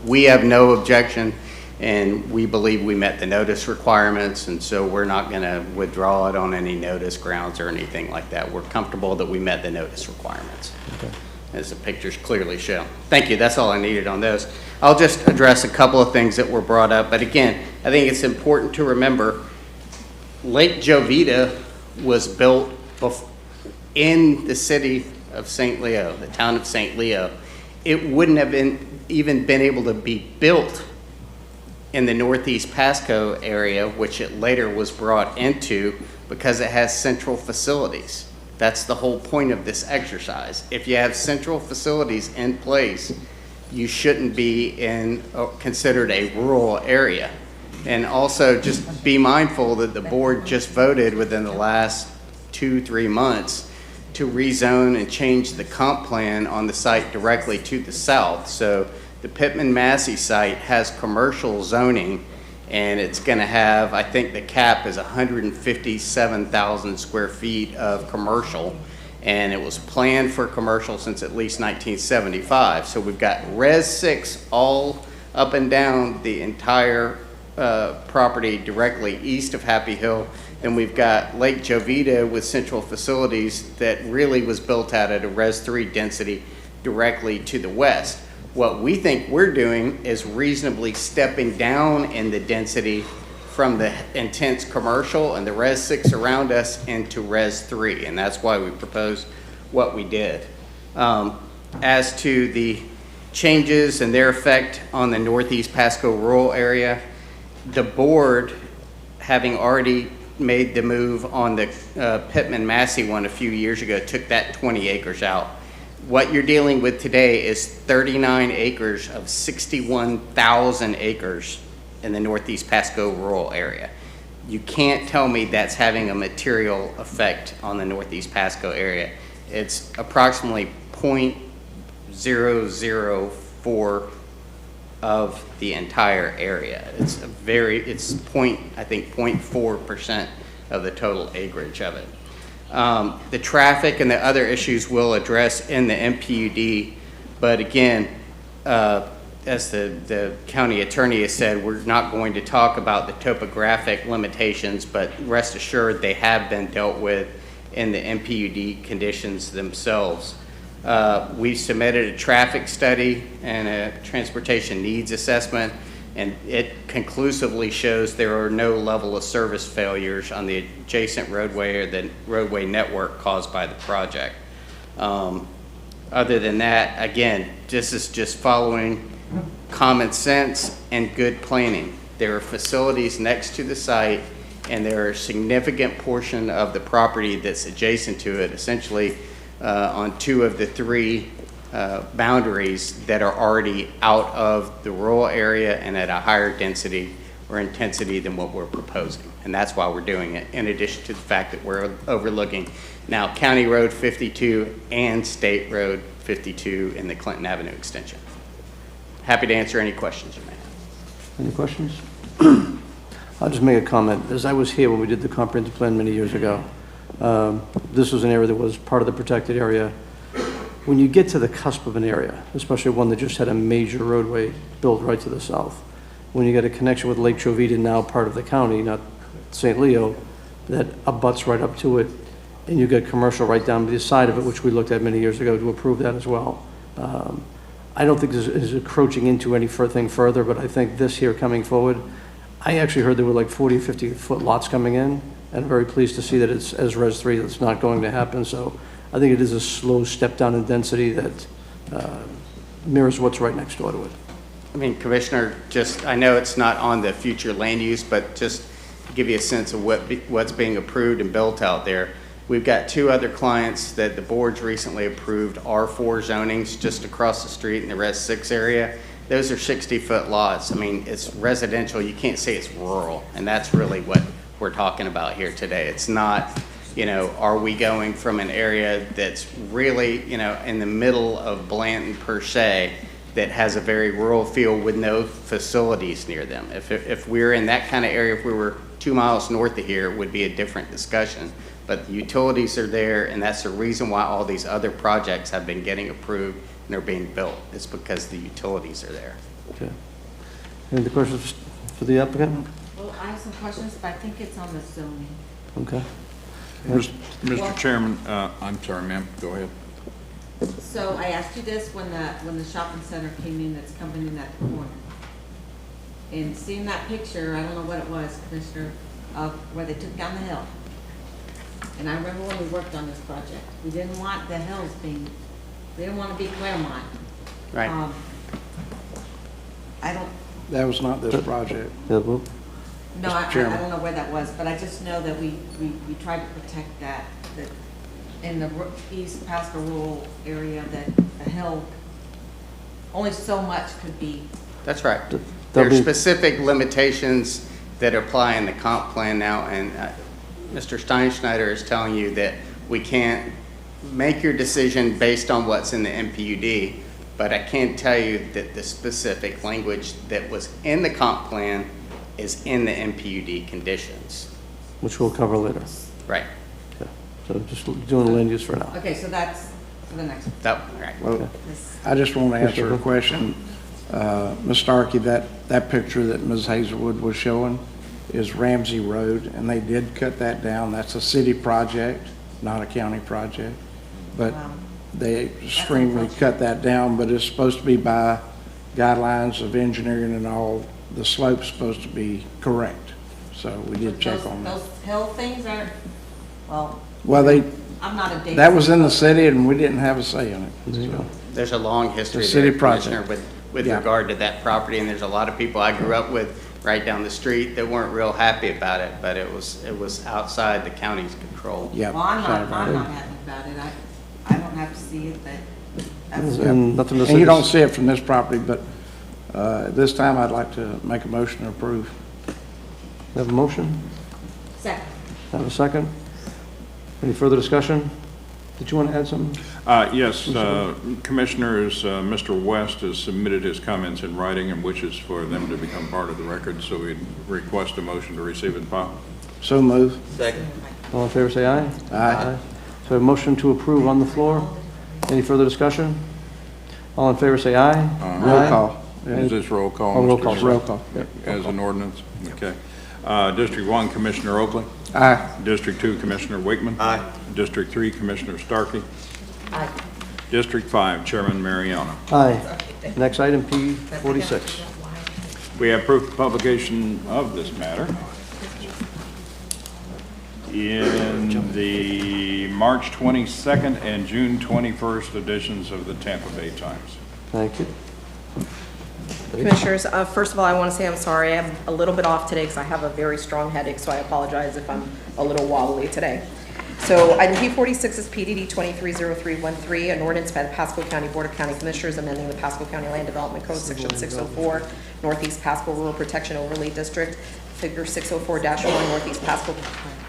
we have no objection, and we believe we met the notice requirements, and so we're not going to withdraw it on any notice grounds or anything like that. We're comfortable that we met the notice requirements, as the pictures clearly show. Thank you. That's all I needed on those. I'll just address a couple of things that were brought up, but again, I think it's important to remember Lake Jovita was built in the city of St. Leo, the town of St. Leo. It wouldn't have even been able to be built in the Northeast Pasco area, which it later was brought into, because it has central facilities. That's the whole point of this exercise. If you have central facilities in place, you shouldn't be considered a rural area. And also just be mindful that the board just voted within the last 2-3 months to rezone and change the comp plan on the site directly to the south. So the Pittman Massey site has commercial zoning, and it's going to have, I think the cap is 157,000 square feet of commercial, and it was planned for commercial since at least 1975. So we've got Res 6 all up and down the entire property directly east of Happy Hill, and we've got Lake Jovita with central facilities that really was built out at a Res 3 density directly to the west. What we think we're doing is reasonably stepping down in the density from the intense commercial and the Res 6 around us into Res 3, and that's why we proposed what we did. As to the changes and their effect on the Northeast Pasco rural area, the board, having already made the move on the Pittman Massey one a few years ago, took that 20 acres out. What you're dealing with today is 39 acres of 61,000 acres in the Northeast Pasco rural area. You can't tell me that's having a material effect on the Northeast Pasco area. It's approximately 0.004 of the entire area. It's I think 0.4% of the total acreage of it. The traffic and the other issues we'll address in the MPUD, but again, as the county attorney has said, we're not going to talk about the topographic limitations, but rest assured they have been dealt with in the MPUD conditions themselves. We submitted a traffic study and a transportation needs assessment, and it conclusively shows there are no level of service failures on the adjacent roadway or the roadway network caused by the project. Other than that, again, this is just following common sense and good planning. There are facilities next to the site, and there are a significant portion of the property that's adjacent to it, essentially on 2 of the 3 boundaries that are already out of the rural area and at a higher density or intensity than what we're proposing. And that's why we're doing it, in addition to the fact that we're overlooking now County Road 52 and State Road 52 in the Clinton Avenue extension. Happy to answer any questions you may have. Any questions? I'll just make a comment. As I was here when we did the comprehensive plan many years ago, this was an area that was part of the protected area. When you get to the cusp of an area, especially one that just had a major roadway built right to the south, when you get a connection with Lake Jovita, now part of the county, not St. Leo, that abuts right up to it, and you get commercial right down the side of it, which we looked at many years ago to approve that as well. I don't think this is encroaching into anything further, but I think this here coming forward, I actually heard there were like 40, 50-foot lots coming in, and I'm very pleased to see that it's, as Res 3, that's not going to happen. So I think it is a slow step down in density that mirrors what's right next door to it. I mean, Commissioner, just, I know it's not on the future land use, but just to give you a sense of what's being approved and built out there. We've got 2 other clients that the board's recently approved R4 zonings just across the street in the Res 6 area. Those are 60-foot lots. I mean, it's residential. You can't say it's rural, and that's really what we're talking about here today. It's not, you know, are we going from an area that's really, you know, in the middle of Blanton per se, that has a very rural feel with no facilities near them. If we're in that kind of area, if we were 2 miles north of here, it would be a different discussion. But the utilities are there, and that's the reason why all these other projects have been getting approved and they're being built. It's because the utilities are there. Okay. Any other questions for the applicant? Well, I have some questions, but I think it's on the zoning. Okay. Mr. Chairman, I'm sorry, ma'am, go ahead. So I asked you this when the shopping center came in, that's coming in that corner. And seeing that picture, I don't know what it was, Commissioner, of where they took down the hill. And I remember when we worked on this project, we didn't want the hills being, we didn't want to be Claremont. Right. I don't, That was not this project. Yeah, well, no, I don't know where that was, but I just know that we tried to protect that in the East Pasco rural area, that the hill, only so much could be. That's right. There are specific limitations that apply in the comp plan now, and Mr. Steinschneider is telling you that we can't make your decision based on what's in the MPUD, but I can tell you that the specific language that was in the comp plan is in the MPUD conditions. which we'll cover later. Right. Okay. So just doing land use for now. Okay, so that's for the next one. That, right. Well, I just want to answer a question. Ms. Starkey, that picture that Ms. Hazelwood was showing is Ramsey Road, and they did cut that down. That's a city project, not a county project. But they extremely cut that down, but it's supposed to be by guidelines of engineering and all. The slope's supposed to be correct. So we did check on that. Those hill things are, well, Well, I'm not a data. that was in the city, and we didn't have a say in it. So, There's a long history The city there, Commissioner, project. with regard to that property, and there's a lot of people I grew up with right down the street that weren't real happy about it, but it was outside the county's control. yeah. Well, I'm sorry not about that. happy about it. I don't have to see it, but that's. And nothing to say. And you don't see it from this property, but this time I'd like to make a motion to approve. Have a motion? Second. Have a second? Any further discussion? Did you want to add something? Yes, Commissioners, Mr. West has submitted his comments in writing and wishes for them to become part of the record, so we'd request a motion to receive and file. So move. Second. All in favor, say aye. Aye. So a motion to approve on the floor. Any further discussion? All in favor, say aye. Roll call. Is this roll call? Oh, roll Mr. call. Chairman? Roll call. Yep. As an ordinance? Okay. District 1, Commissioner Oakley. Aye. District 2, Commissioner Wakeman. Aye. District 3, Commissioner Starkey. Aye. District 5, Chairman Mariano. Aye. Next item, P 46. We have proof of publication of this matter in the March 22nd and June 21st editions of the Tampa Bay Times. Thank you. Commissioners, first of all, I want to say I'm sorry. I'm a little bit off today because I have a very strong headache, so I apologize if I'm a little wobbly today. So item P46 is PDD 230313, an ordinance by the Pasco County Board of County Commissioners amending the Pasco County Land Development Code, Section 604, Northeast Pasco Rural Protection Overlay District, Figure 604-1, Northeast Pasco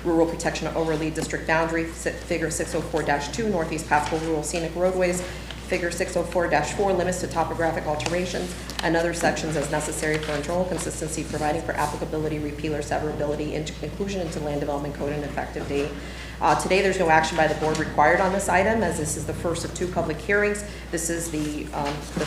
Rural Protection Overlay District Boundary, Figure 604-2, Northeast Pasco Rural Scenic Roadways, Figure 604-4, limits to topographic alterations, and other sections as necessary for internal consistency, providing for applicability, repeal, or severability into conclusion into Land Development Code and effective date. Today, there's no action by the board required on this item, as this is the first of 2 public hearings. This is the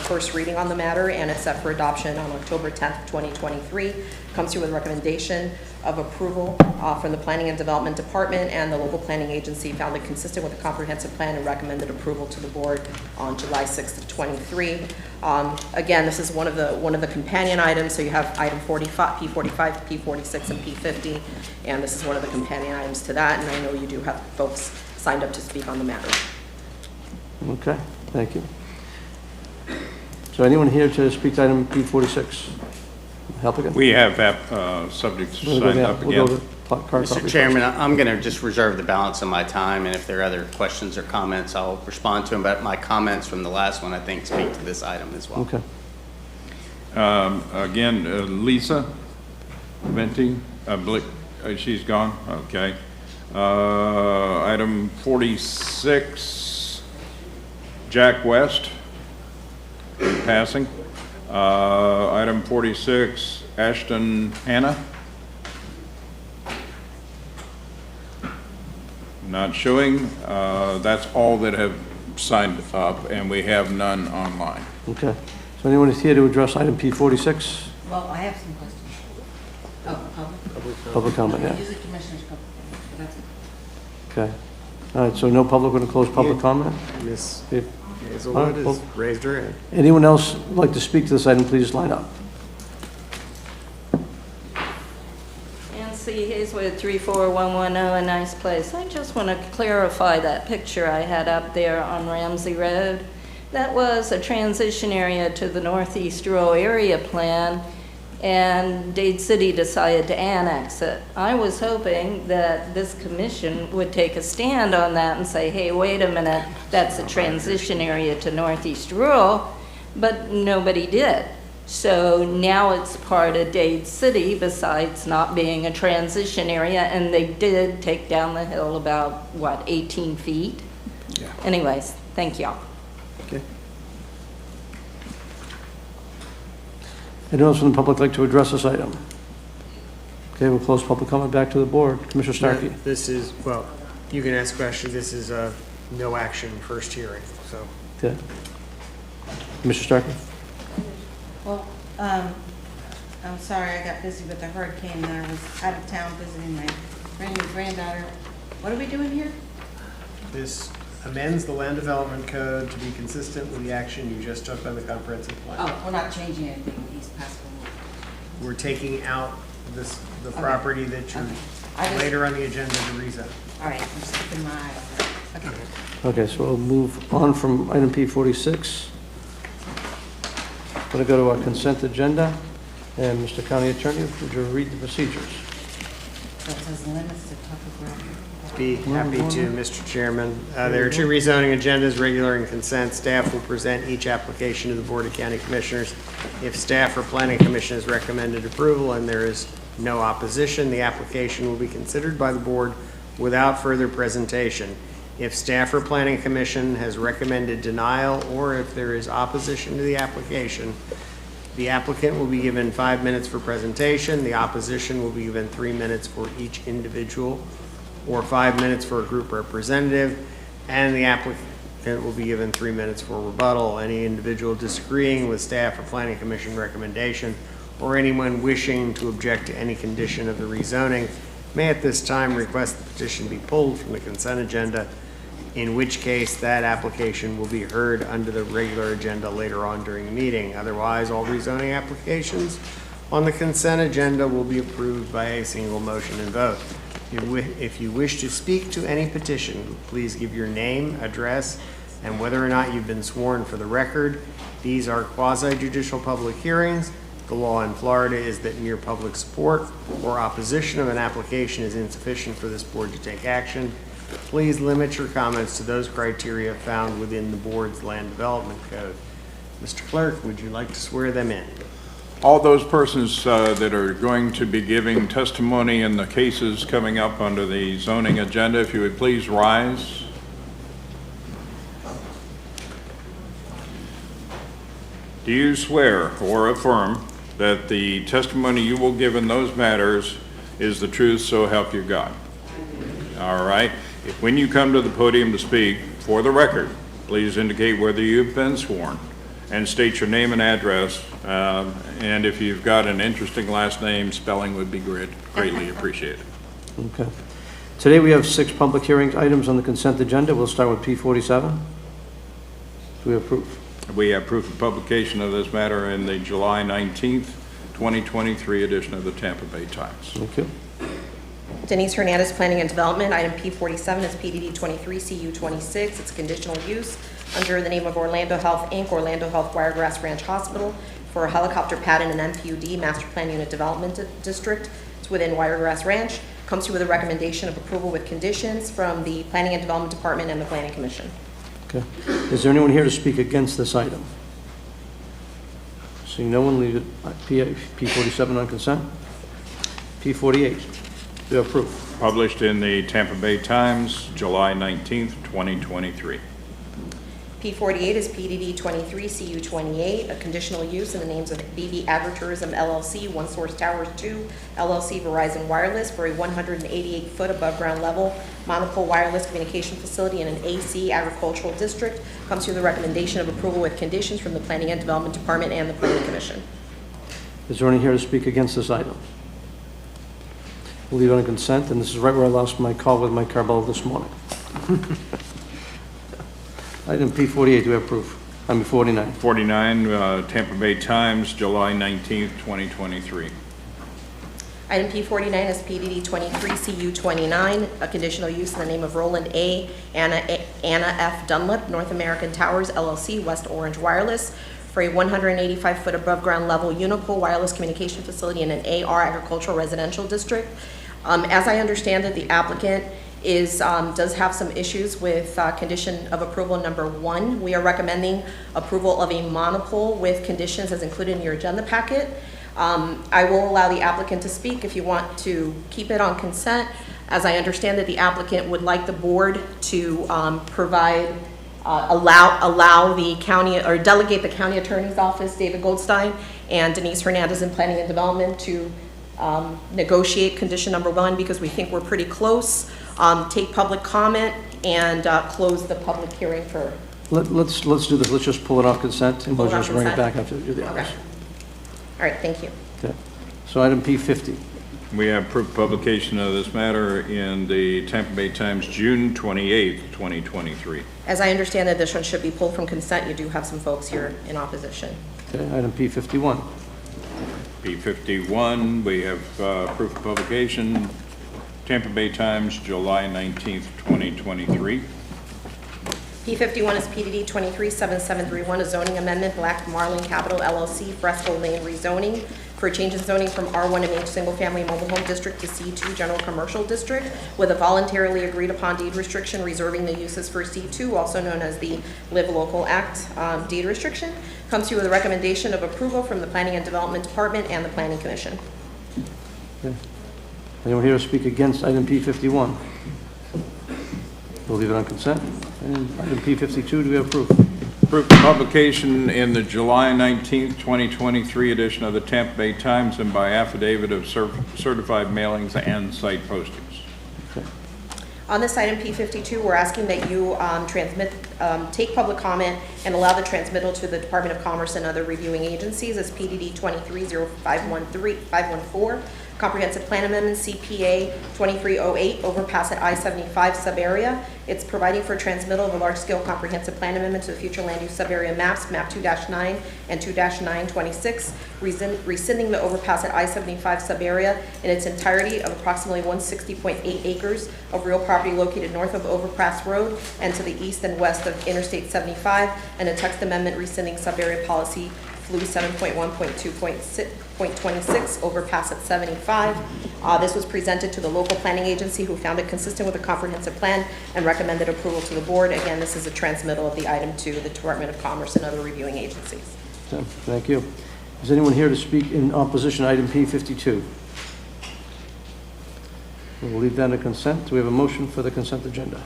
first reading on the matter, and it's set for adoption on October 10th, 2023. Comes to you with a recommendation of approval from the Planning and Development Department, and the local planning agency found it consistent with the comprehensive plan and recommended approval to the board on July 6th of 23. Again, this is one of the companion items, so you have item 45, P45, P46, and P50, and this is one of the companion items to that, and I know you do have folks signed up to speak on the matter. Okay, thank you. So anyone here to speak to item P46? Applicant? We have subjects signed up again. Mr. Chairman, I'm going to just reserve the balance of my time, and if there are other questions or comments, I'll respond to them. But my comments from the last one, I think, speak to this item as well. Okay. Again, Lisa Venti, she's gone, okay. Item 46, Jack West, passing. Item 46, Ashton Hannah. Not showing. That's all that have signed up, and we have none online. Okay. So anyone is here to address item P46? Well, I have some questions. Oh, public? Public comment, yeah. Usually commissioners public, but that's it. Okay. All right, so no public, going to close public comment? Miss All right, Hazelwood well, has raised her hand. anyone else like to speak to this item, please line up. Nancy Hazelwood, 34110, a nice place. I just want to clarify that picture I had up there on Ramsey Road. That was a transition area to the Northeast Rural Area Plan, and Dade City decided to annex it. I was hoping that this commission would take a stand on that and say, hey, wait a minute, that's a transition area to Northeast Rural, but nobody did. So now it's part of Dade City, besides not being a transition area, and they did take down the hill about, what, 18 feet? Yeah. Anyways, thank y'all. Okay. Anyone else from the public like to address this item? Okay, we'll close public comment, back to the board. Commissioner Starkey. This is, well, you can ask questions. This is a no action first hearing, so. Okay. Commissioner Starkey. Well, I'm sorry, I got busy with the hurricane, and I was out of town visiting my brand new granddaughter. What are we doing here? This amends the land development code to be consistent with the action you just took on the comprehensive plan. Oh, we're not changing anything with East Pasco. We're taking out the property that you're later on the agenda to rezone. All right, I'm just keeping my eye on that. Okay. Okay, so we'll move on from item P46. Going to go to our consent agenda. And Mr. County Attorney, would you read the procedures? So it says limits to topographic. Be happy to, Mr. Chairman. There are 2 rezoning agendas, regular and consent. Staff will present each application to the Board of County Commissioners. If staff or Planning Commission has recommended approval and there is no opposition, the application will be considered by the board without further presentation. If staff or Planning Commission has recommended denial, or if there is opposition to the application, the applicant will be given 5 minutes for presentation. The opposition will be given 3 minutes for each individual, or 5 minutes for a group representative, and the applicant will be given 3 minutes for rebuttal. Any individual disagreeing with staff or Planning Commission recommendation, or anyone wishing to object to any condition of the rezoning, may at this time request the petition be pulled from the consent agenda, in which case that application will be heard under the regular agenda later on during the meeting. Otherwise, all rezoning applications on the consent agenda will be approved by a single motion and vote. If you wish to speak to any petition, please give your name, address, and whether or not you've been sworn for the record. These are quasi-judicial public hearings. The law in Florida is that mere public support or opposition of an application is insufficient for this board to take action. Please limit your comments to those criteria found within the board's land development code. Mr. Clerk, would you like to swear them in? All those persons that are going to be giving testimony in the cases coming up under the zoning agenda, if you would please rise. Do you swear or affirm that the testimony you will give in those matters is the truth, so help you God? All right. When you come to the podium to speak, for the record, please indicate whether you've been sworn and state your name and address. And if you've got an interesting last name, spelling would be greatly appreciated. Okay. Today we have 6 public hearing items on the consent agenda. We'll start with P47. Do we have proof? We have proof of publication of this matter in the July 19th, 2023 edition of the Tampa Bay Times. Thank you. Denise Hernandez, Planning and Development. Item P47 is PDD 23 CU 26. It's conditional use under the name of Orlando Health, Inc., Orlando Health Wiregrass Ranch Hospital for a helicopter pad in an MPUD, Master Plan Unit Development District. It's within Wiregrass Ranch. Comes to you with a recommendation of approval with conditions from the Planning and Development Department and the Planning Commission. Okay. Is there anyone here to speak against this item? Seeing no one, leave it P47 on consent. P48. Do you have proof? Published in the Tampa Bay Times, July 19th, 2023. P48 is PDD 23 CU 28, a conditional use in the names of BB Agritourism LLC, One Source Towers 2 LLC, Verizon Wireless for a 188-foot above ground level monopole wireless communication facility in an AC agricultural district. Comes through the recommendation of approval with conditions from the Planning and Development Department and the Planning Commission. Is there anyone here to speak against this item? We'll leave it on consent, and this is right where I lost my call with Mike Carbell this morning. Item P48, do we have proof? I mean 49. 49, Tampa Bay Times, July 19th, 2023. Item P49 is PDD 23 CU 29, a conditional use in the name of Roland A. Anna F. Dunlap, North American Towers LLC, West Orange Wireless, for a 185-foot above ground level unipole wireless communication facility in an AR agricultural residential district. As I understand it, the applicant does have some issues with condition of approval number 1. We are recommending approval of a monopole with conditions as included in your agenda packet. I will allow the applicant to speak if you want to keep it on consent. As I understand that the applicant would like the board to allow the county, or delegate the county attorney's office, David Goldstein, and Denise Hernandez in Planning and Development to negotiate condition number 1, because we think we're pretty close. Take public comment and close the public hearing for. Let's do this. Let's just pull it off consent, and we'll just bring it back after we do the others. Okay. All right, thank you. Okay. So item P50. We have proof of publication of this matter in the Tampa Bay Times, June 28th, 2023. As I understand that this one should be pulled from consent, you do have some folks here in opposition. Okay. Item P51. P51, we have proof of publication, Tampa Bay Times, July 19th, 2023. P51 is PDD 237731, a zoning amendment, Black Marlin Capital LLC, Fresco Lane rezoning for a change in zoning from R1 MH Single Family Mobile Home District to C2 General Commercial District with a voluntarily agreed upon deed restriction reserving the uses for C2, also known as the Live Local Act deed restriction. Comes to you with a recommendation of approval from the Planning and Development Department and the Planning Commission. Okay. Anyone here to speak against item P51? We'll leave it on consent. And item P52, do we have proof? Proof of publication in the July 19th, 2023 edition of the Tampa Bay Times and by affidavit of certified mailings and site postings. Okay. On this item P52, we're asking that you take public comment and allow the transmittal to the Department of Commerce and other reviewing agencies as PDD 230514. Comprehensive Plan Amendment CPA 2308, overpass at I-75 sub-area. It's providing for transmittal of a large-scale comprehensive plan amendment to the future land use sub-area maps, map 2-9 and 2-926, rescinding the overpass at I-75 sub-area in its entirety of approximately 160.8 acres of real property located north of Overpass Road and to the east and west of Interstate 75, and a text amendment rescinding sub-area policy Flu 7.1.2.26, overpass at 75. This was presented to the local planning agency, who found it consistent with the comprehensive plan and recommended approval to the board. Again, this is a transmittal of the item to the Department of Commerce and other reviewing agencies. Okay. Thank you. Is anyone here to speak in opposition to item P52? We'll leave that to consent. Do we have a motion for the consent agenda?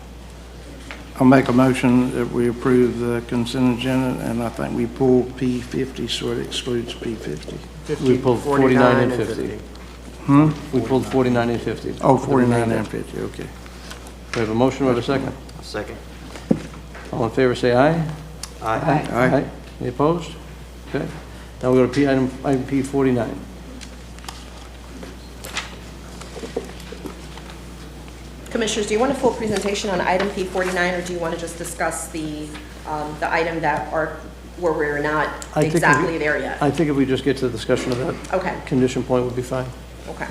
I'll make a motion that we approve the consent agenda, and I think we pulled P50, so it excludes P50. We pulled 49 and 50. We pulled 49 and 50. Oh, 49 and 50, okay. We have a motion, we have a second. Second. All in favor, say aye. Aye. Aye. Any opposed? Okay. Now we go to item P49. Commissioners, do you want a full presentation on item P49, or do you want to just discuss the item that are, where we're not exactly there yet? I think if we just get to the discussion of that. Okay. Condition point would be fine. Okay.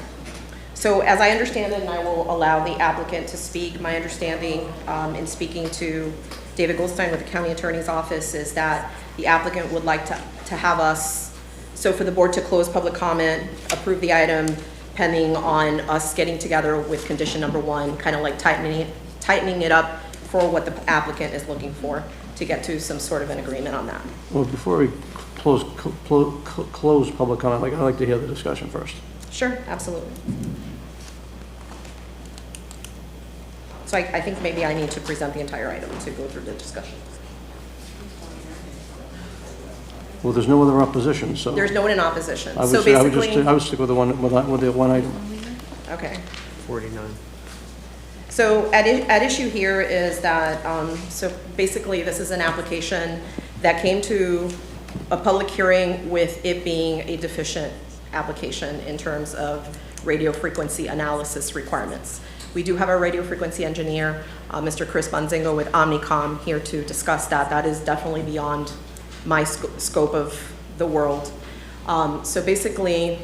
So as I understand it, and I will allow the applicant to speak, my understanding in speaking to David Goldstein with the county attorney's office is that the applicant would like to have us, so for the board to close public comment, approve the item pending on us getting together with condition number 1, kind of like tightening it up for what the applicant is looking for to get to some sort of an agreement on that. Well, before we close public comment, I'd like to hear the discussion first. Sure, absolutely. So I think maybe I need to present the entire item to go through the discussion. Well, there's no other opposition, so. There's no one in opposition. I would So say- basically, I would stick with the one item. okay. 49. So at issue here is that, so basically this is an application that came to a public hearing with it being a deficient application in terms of radio frequency analysis requirements. We do have our radio frequency engineer, Mr. Chris Bonzingo with Omnicom, here to discuss that. That is definitely beyond my scope of the world. So basically,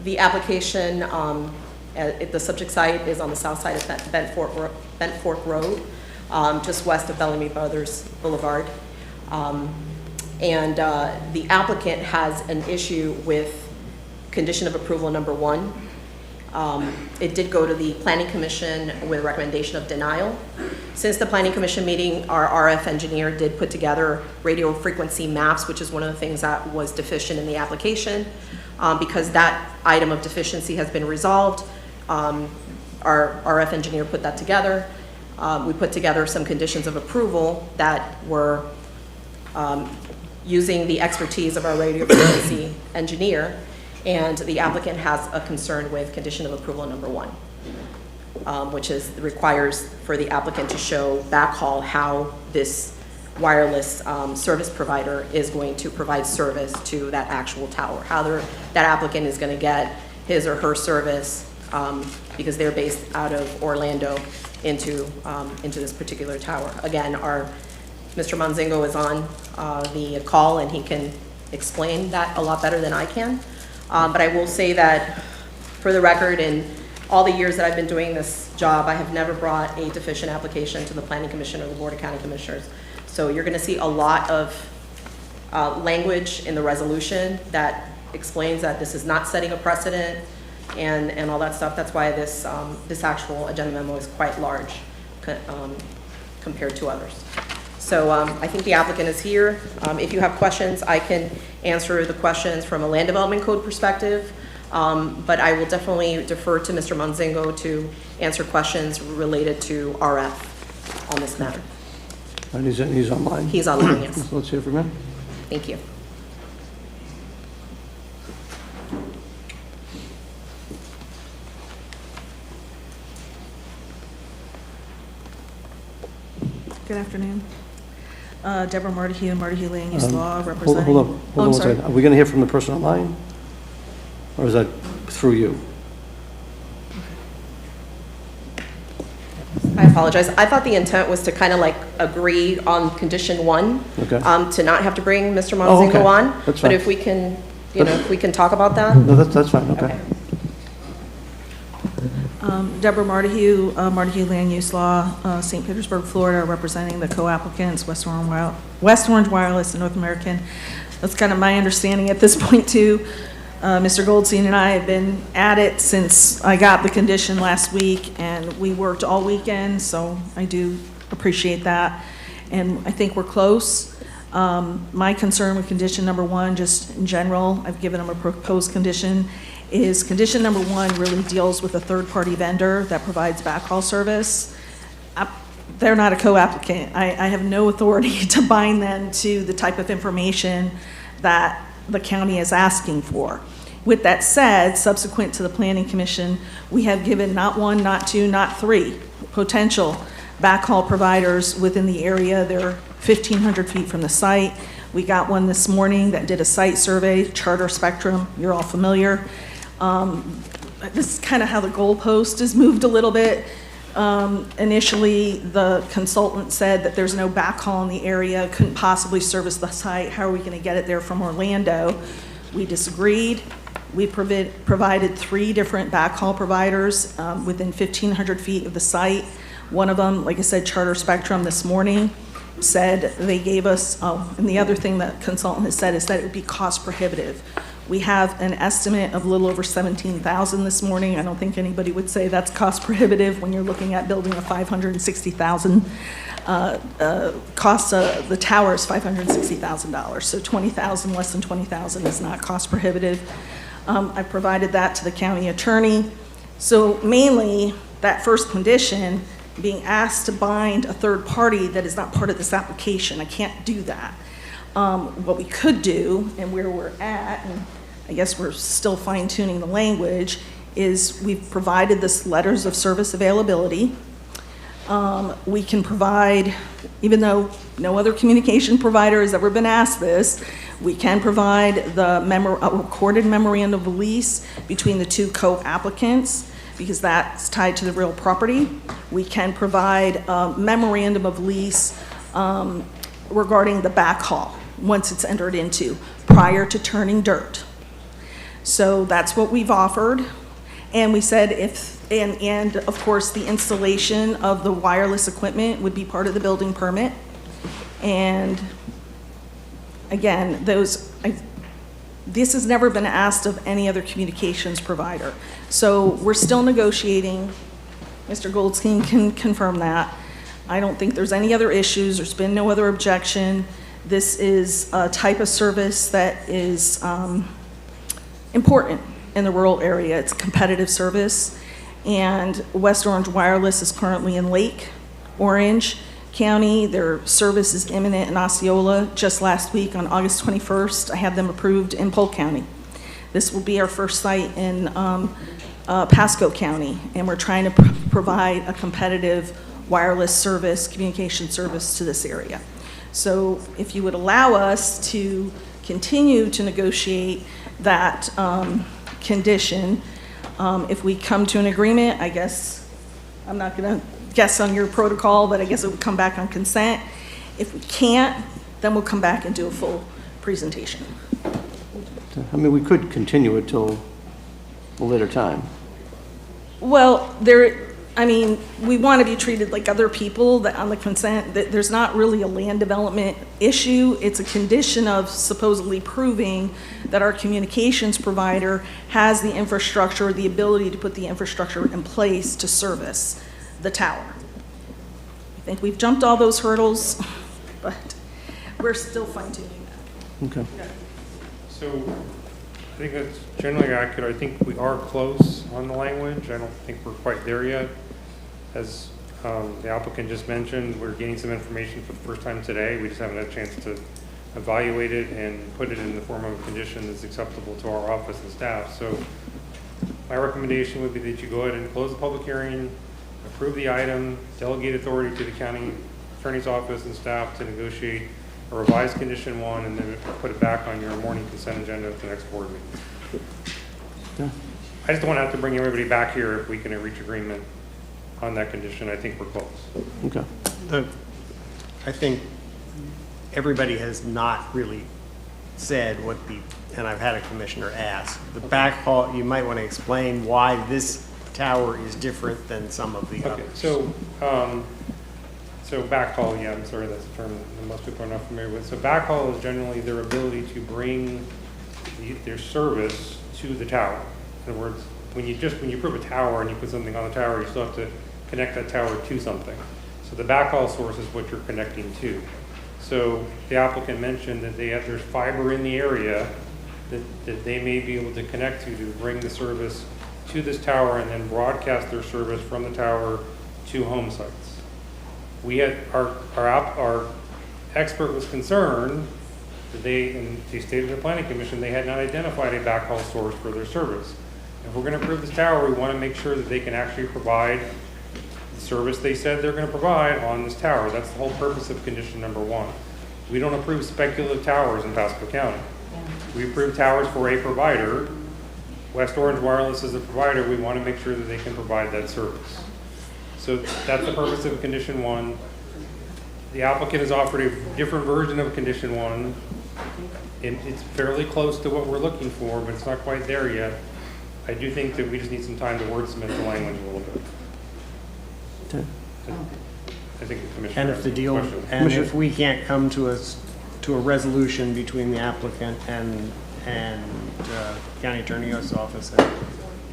the application, the subject site is on the south side of Bent Fork Road, just west of Bellamy Brothers Boulevard. And the applicant has an issue with condition of approval number 1. It did go to the Planning Commission with a recommendation of denial. Since the Planning Commission meeting, our RF engineer did put together radio frequency maps, which is one of the things that was deficient in the application. Because that item of deficiency has been resolved, our RF engineer put that together. We put together some conditions of approval that were using the expertise of our radio frequency engineer, and the applicant has a concern with condition of approval number 1, which requires for the applicant to show backhaul how this wireless service provider is going to provide service to that actual tower, how that applicant is going to get his or her service, because they're based out of Orlando, into this particular tower. Again, Mr. Monzingo is on the call, and he can explain that a lot better than I can. But I will say that, for the record, in all the years that I've been doing this job, I have never brought a deficient application to the Planning Commission or the Board of County Commissioners. So you're going to see a lot of language in the resolution that explains that this is not setting a precedent and all that stuff. That's why this actual agenda memo is quite large compared to others. So I think the applicant is here. If you have questions, I can answer the questions from a land development code perspective, but I will definitely defer to Mr. Monzingo to answer questions related to RF on this matter. And he's online? He's online, yes. Let's hear from him. Thank you. Good afternoon. Deborah Martyhue, Martyhue Land Use Law, representing... Hold on one second. Are we going to hear from the person online? Or is that through you? I apologize. I thought the intent was to kind of like agree on condition 1, Okay. to not have to bring Mr. Oh, Monzingo okay. on. That's But fine. if we can, if we can talk about that. No, that's fine, okay. Deborah Martyhue, Martyhue Land Use Law, St. Petersburg, Florida, representing the co-applicants, West Orange Wireless and North American. That's kind of my understanding at this point too. Mr. Goldstein and I have been at it since I got the condition last week, and we worked all weekend, so I do appreciate that. And I think we're close. My concern with condition number 1, just in general, I've given them a proposed condition, is condition number 1 really deals with a third-party vendor that provides backhaul service. They're not a co-applicant. I have no authority to bind them to the type of information that the county is asking for. With that said, subsequent to the Planning Commission, we have given not one, not two, not three potential backhaul providers within the area. They're 1,500 feet from the site. We got one this morning that did a site survey, Charter Spectrum, you're all familiar. This is kind of how the goalpost is moved a little bit. Initially, the consultant said that there's no backhaul in the area, couldn't possibly service the site. How are we going to get it there from Orlando? We disagreed. We provided 3 different backhaul providers within 1,500 feet of the site. One of them, like I said, Charter Spectrum this morning, said they gave us, and the other thing that consultant has said is that it would be cost prohibitive. We have an estimate of a little over $17,000 this morning. I don't think anybody would say that's cost prohibitive when you're looking at building a $560,000 cost. The tower is $560,000, so $20,000, less than $20,000 is not cost prohibitive. I provided that to the county attorney. So mainly, that first condition, being asked to bind a third party that is not part of this application, I can't do that. What we could do, and where we're at, and I guess we're still fine-tuning the language, is we've provided this letters of service availability. We can provide, even though no other communication provider has ever been asked this, we can provide the recorded memorandum of lease between the 2 co-applicants, because that's tied to the real property. We can provide a memorandum of lease regarding the backhaul once it's entered into, prior to turning dirt. So that's what we've offered. And we said and of course the installation of the wireless equipment would be part of the building permit. And again, this has never been asked of any other communications provider. So we're still negotiating. Mr. Goldstein can confirm that. I don't think there's any other issues. There's been no other objection. This is a type of service that is important in the rural area. It's a competitive service. And West Orange Wireless is currently in Lake Orange County. Their service is imminent in Osceola. Just last week on August 21st, I had them approved in Polk County. This will be our first site in Pasco County, and we're trying to provide a competitive wireless service, communication service to this area. So if you would allow us to continue to negotiate that condition, if we come to an agreement, I guess, I'm not going to guess on your protocol, but I guess it would come back on consent. If we can't, then we'll come back and do a full presentation. I mean, we could continue it till a later time. Well, we want to be treated like other people that on the consent, that there's not really a land development issue. It's a condition of supposedly proving that our communications provider has the infrastructure, the ability to put the infrastructure in place to service the tower. I think we've jumped all those hurdles, but we're still fine-tuning that. Okay. So I think that's generally accurate. I think we are close on the language. I don't think we're quite there yet. As the applicant just mentioned, we're getting some information for the first time today. We just haven't had a chance to evaluate it and put it in the form of a condition that's acceptable to our office and staff. So my recommendation would be that you go ahead and close the public hearing, approve the item, delegate authority to the county attorney's office and staff to negotiate a revised condition 1, and then put it back on your morning consent agenda at the next board meeting. Yeah. I just don't want to have to bring everybody back here if we can reach agreement on that condition. I think we're close. Okay. I think everybody has not really said what and I've had a commissioner ask, the backhaul, you might want to explain why this tower is different than some of the others. So backhaul, yeah, I'm sorry, that's a term that most people are not familiar with. So backhaul is generally their ability to bring their service to the tower. In other words, when you prove a tower and you put something on the tower, you still have to connect that tower to something. So the backhaul source is what you're connecting to. So the applicant mentioned that there's fiber in the area that they may be able to connect to bring the service to this tower and then broadcast their service from the tower to home sites. We had our expert was concerned and they stated to the planning commission, they had not identified a backhaul source for their service. If we're gonna approve this tower, we wanna make sure that they can actually provide the service they said they're gonna provide on this tower. That's the whole purpose of condition number 1. We don't approve speculative towers in Pasco County. We approve towers for a provider. West Orange Wireless is a provider. We want to make sure that they can provide that service. So that's the purpose of condition 1. The applicant has offered a different version of condition 1. It's fairly close to what we're looking for, but it's not quite there yet. I do think that we just need some time to wordsmith the language a little bit. Okay. I think the commissioner And has if the a deal, question. and if we can't come to a resolution between the applicant and county attorney's office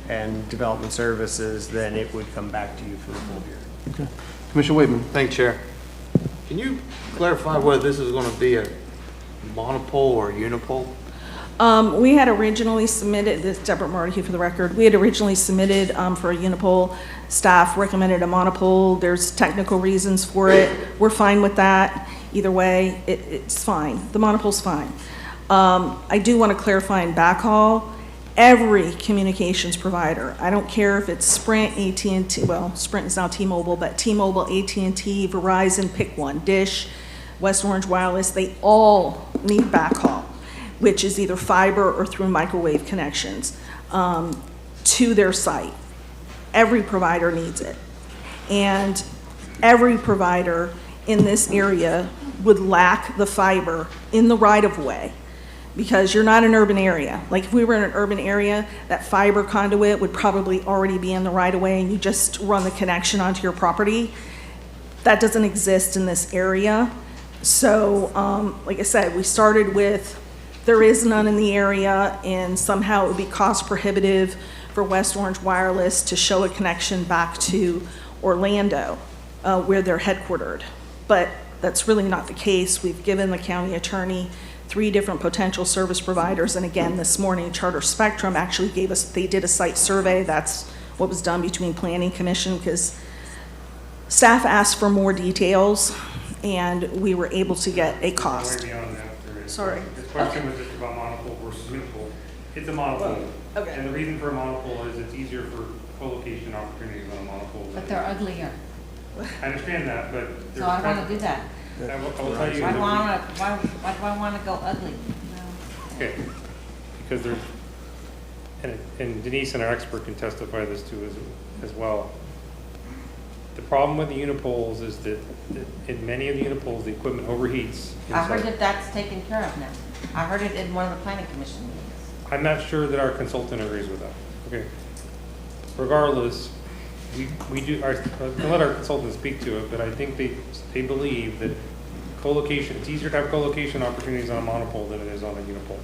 and development services, then it would come back to you for the full hearing. Okay. Commissioner Waitman. Thank you, Chair. Can you clarify whether this is going to be a monopole or a unipole? We had originally submitted, this Deborah Marty for the record, we had originally submitted for a unipole. Staff recommended a monopole. There's technical reasons for it. We're fine with that. Either way, it's fine. The monopole's fine. I do want to clarify in backhaul, every communications provider, I don't care if it's Sprint, AT&T, well, Sprint is now T-Mobile, but T-Mobile, AT&T, Verizon, pick one, Dish, West Orange Wireless, they all need backhaul, which is either fiber or through microwave connections to their site. Every provider needs it. And every provider in this area would lack the fiber in the right-of-way because you're not an urban area. Like if we were in an urban area, that fiber conduit would probably already be in the right-of-way and you just run the connection onto your property. That doesn't exist in this area. So, like I said, we started with there is none in the area and somehow it would be cost prohibitive for West Orange Wireless to show a connection back to Orlando, where they're headquartered. But that's really not the case. We've given the county attorney 3 different potential service providers. And again, this morning, Charter Spectrum actually gave us, they did a site survey. That's what was done between Planning Commission because staff asked for more details and we were able to get a cost. Sorry. This question was just about monopole versus unipole. It's a monopole. Okay. And the reason for a monopole is it's easier for co-location opportunities on a monopole. But they're uglier. I understand that, but. So I don't want to do that. I will tell you. Why do I want to go ugly? Okay, because there's, and Denise and our expert can testify this too as well. The problem with the unipoles is that in many of the unipoles, the equipment overheats. I heard inside. that that's taken care of now. I heard it in one of the planning commission meetings. I'm not sure that our consultant agrees with that. Okay. Regardless, we do, I'll let our consultant speak to it, but I think they believe that co-location, it's easier to have co-location opportunities on a monopole than it is on a unipole.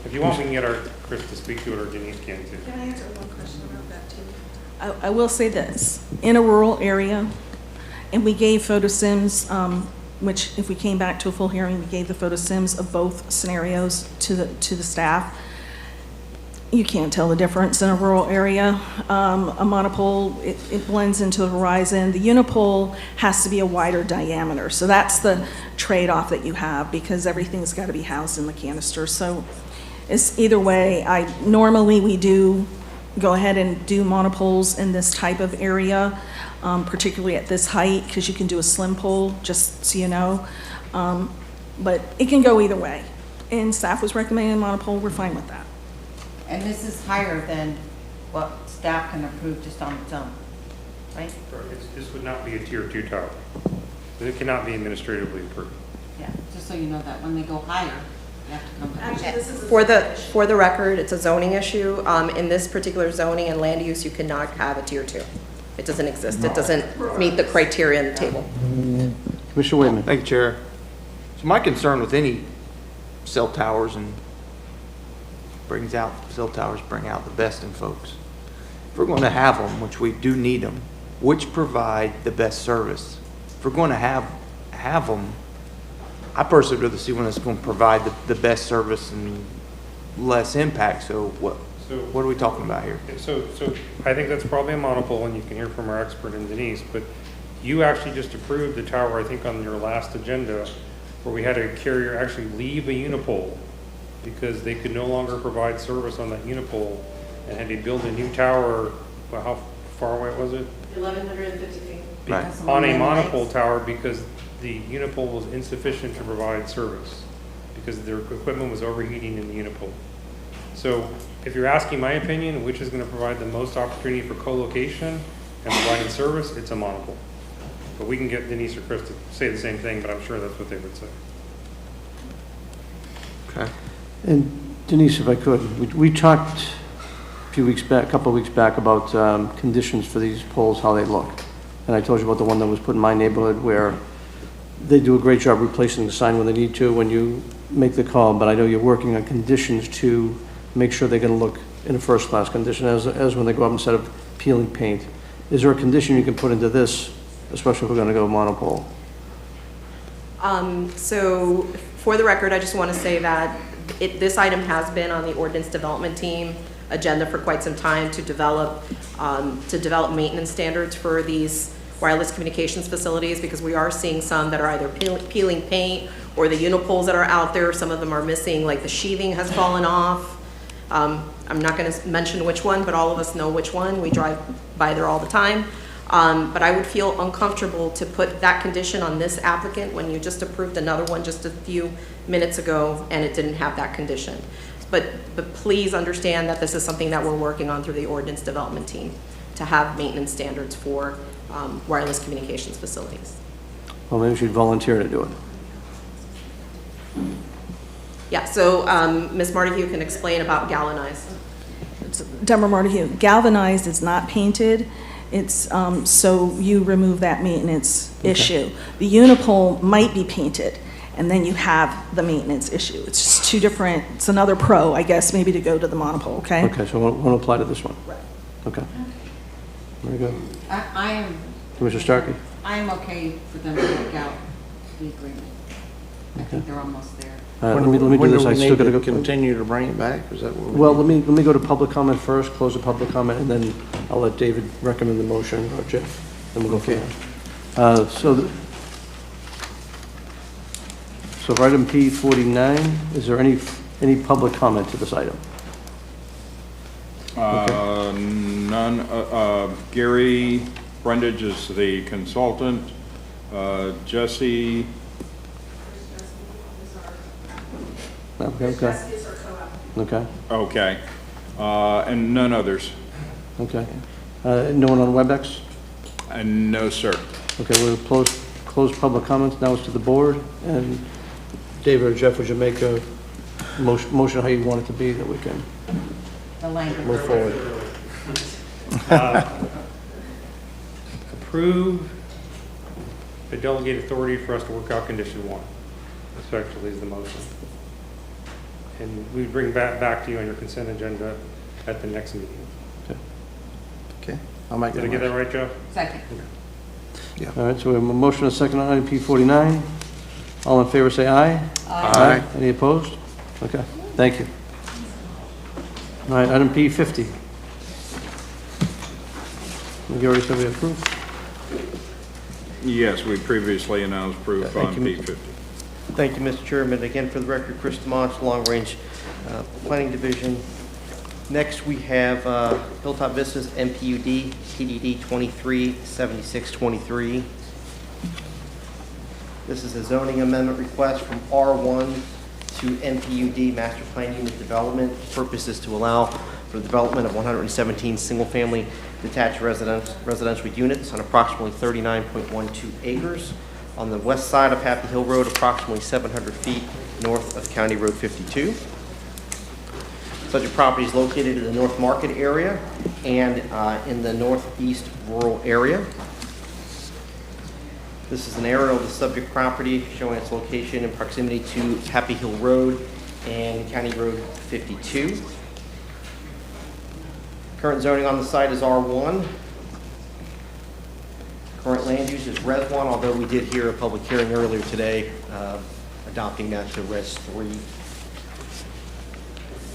If you want, we can get our Chris to speak to it, or Denise can too. Can I answer one question about that too? I will say this, in a rural area, and we gave photo sims, which if we came back to a full hearing, we gave the photo sims of both scenarios to the staff. You can't tell the difference in a rural area. A monopole, it blends into the horizon. The unipole has to be a wider diameter. So that's the trade-off that you have because everything's got to be housed in the canister. So it's either way. Normally we do go ahead and do monopoles in this type of area, particularly at this height because you can do a slim pole, just so you know. But it can go either way. And staff was recommending a monopole. We're fine with that. And this is higher than what staff can approve just on its own, right? This would not be a tier 2 tower. It cannot be administratively approved. Yeah, just so you know that when they go higher, you have to come to. Actually, this is for the record, it's a zoning issue. In this particular zoning and land use, you cannot have a tier 2. It doesn't exist. It doesn't meet the criteria in the table. Commissioner Waitman. Thank you, Chair. So my concern with any cell towers and cell towers bring out the best in folks. If we're going to have them, which we do need them, which provide the best service. If we're going to have them, I personally would rather see one that's going to provide the best service and less impact. So what are we talking about here? So I think that's probably a monopole, and you can hear from our expert in Denise, but you actually just approved the tower, I think, on your last agenda where we had a carrier actually leave a unipole because they could no longer provide service on that unipole and had to build a new tower. Well, how far away was it? 1,150 feet. Right. On a monopole tower because the unipole was insufficient to provide service because their equipment was overheating in the unipole. So if you're asking my opinion, which is going to provide the most opportunity for co-location and providing service, it's a monopole. But we can get Denise or Chris to say the same thing, but I'm sure that's what they would say. Okay. And Denise, if I could, we talked a couple of weeks back about conditions for these poles, how they look. And I told you about the one that was put in my neighborhood where they do a great job replacing the sign when they need to when you make the call, but I know you're working on conditions to make sure they're going to look in a first-class condition as when they go up instead of peeling paint. Is there a condition you can put into this, especially if we're going to go monopole? So for the record, I just want to say that this item has been on the ordinance development team agenda for quite some time to develop maintenance standards for these wireless communications facilities, because we are seeing some that are either peeling paint or the unipoles that are out there. Some of them are missing, like the sheathing has fallen off. I'm not going to mention which one, but all of us know which one. We drive by there all the time. But I would feel uncomfortable to put that condition on this applicant when you just approved another one just a few minutes ago and it didn't have that condition. But please understand that this is something that we're working on through the ordinance development team to have maintenance standards for wireless communications facilities. Well, maybe we should volunteer to do it. Yeah, so Ms. Martyhue can explain about galvanized. Deborah Martyhue, galvanized is not painted. It's so you remove that maintenance issue. The unipole might be painted, and then you have the maintenance issue. It's just two different, it's another pro, I guess, maybe to go to the monopole, okay? Okay, so we'll apply to this one. Right. Okay. Very good. I am, Commissioner Starkey? I am okay for them to work out the agreement. I think they're almost there. Let me do this. I still gotta go. Continue to bring it back? Is that what we Well, need? let me go to public comment first, close the public comment, and then I'll let David recommend the motion, or Jeff, then we'll go from there. So for item P49, is there any public comment to this item? None. Gary Brundage is the consultant. Jesse. Okay. Okay. Okay. And none others. Okay. No one on WebEx? No, sir. Okay, we'll close public comments. Now it's to the board. And David or Jeff, would you make a motion how you want it to be that we can The language. move forward? Approve the delegated authority for us to work out condition 1. Respectfully is the motion. And we bring back to you on your consent agenda at the next meeting. Okay. I'll make that Did I get that motion. right, Joe? Second. Yeah. All right, so we have a motion and a second on item P49. All in favor, say aye. Aye. Any opposed? Okay, thank you. All right, item P50. You already said we approved? Yes, we previously announced proof Thank on you. P50. Thank you, Mr. Chairman. Again, for the record, Chris DeMonch, Long Range Planning Division. Next, we have Hilltop Vistas MPUD PDD 237623. This is a zoning amendment request from R1 to MPUD Master Plan Unit Development. The purpose is to allow for the development of 117 single-family detached residential units on approximately 39.12 acres on the west side of Happy Hill Road, approximately 700 feet north of County Road 52. Such a property is located in the North Market area and in the northeast rural area. This is an aerial of the subject property showing its location in proximity to Happy Hill Road and County Road 52. Current zoning on the site is R1. Current land use is Res 1, although we did hear a public hearing earlier today adopting that to Res 3.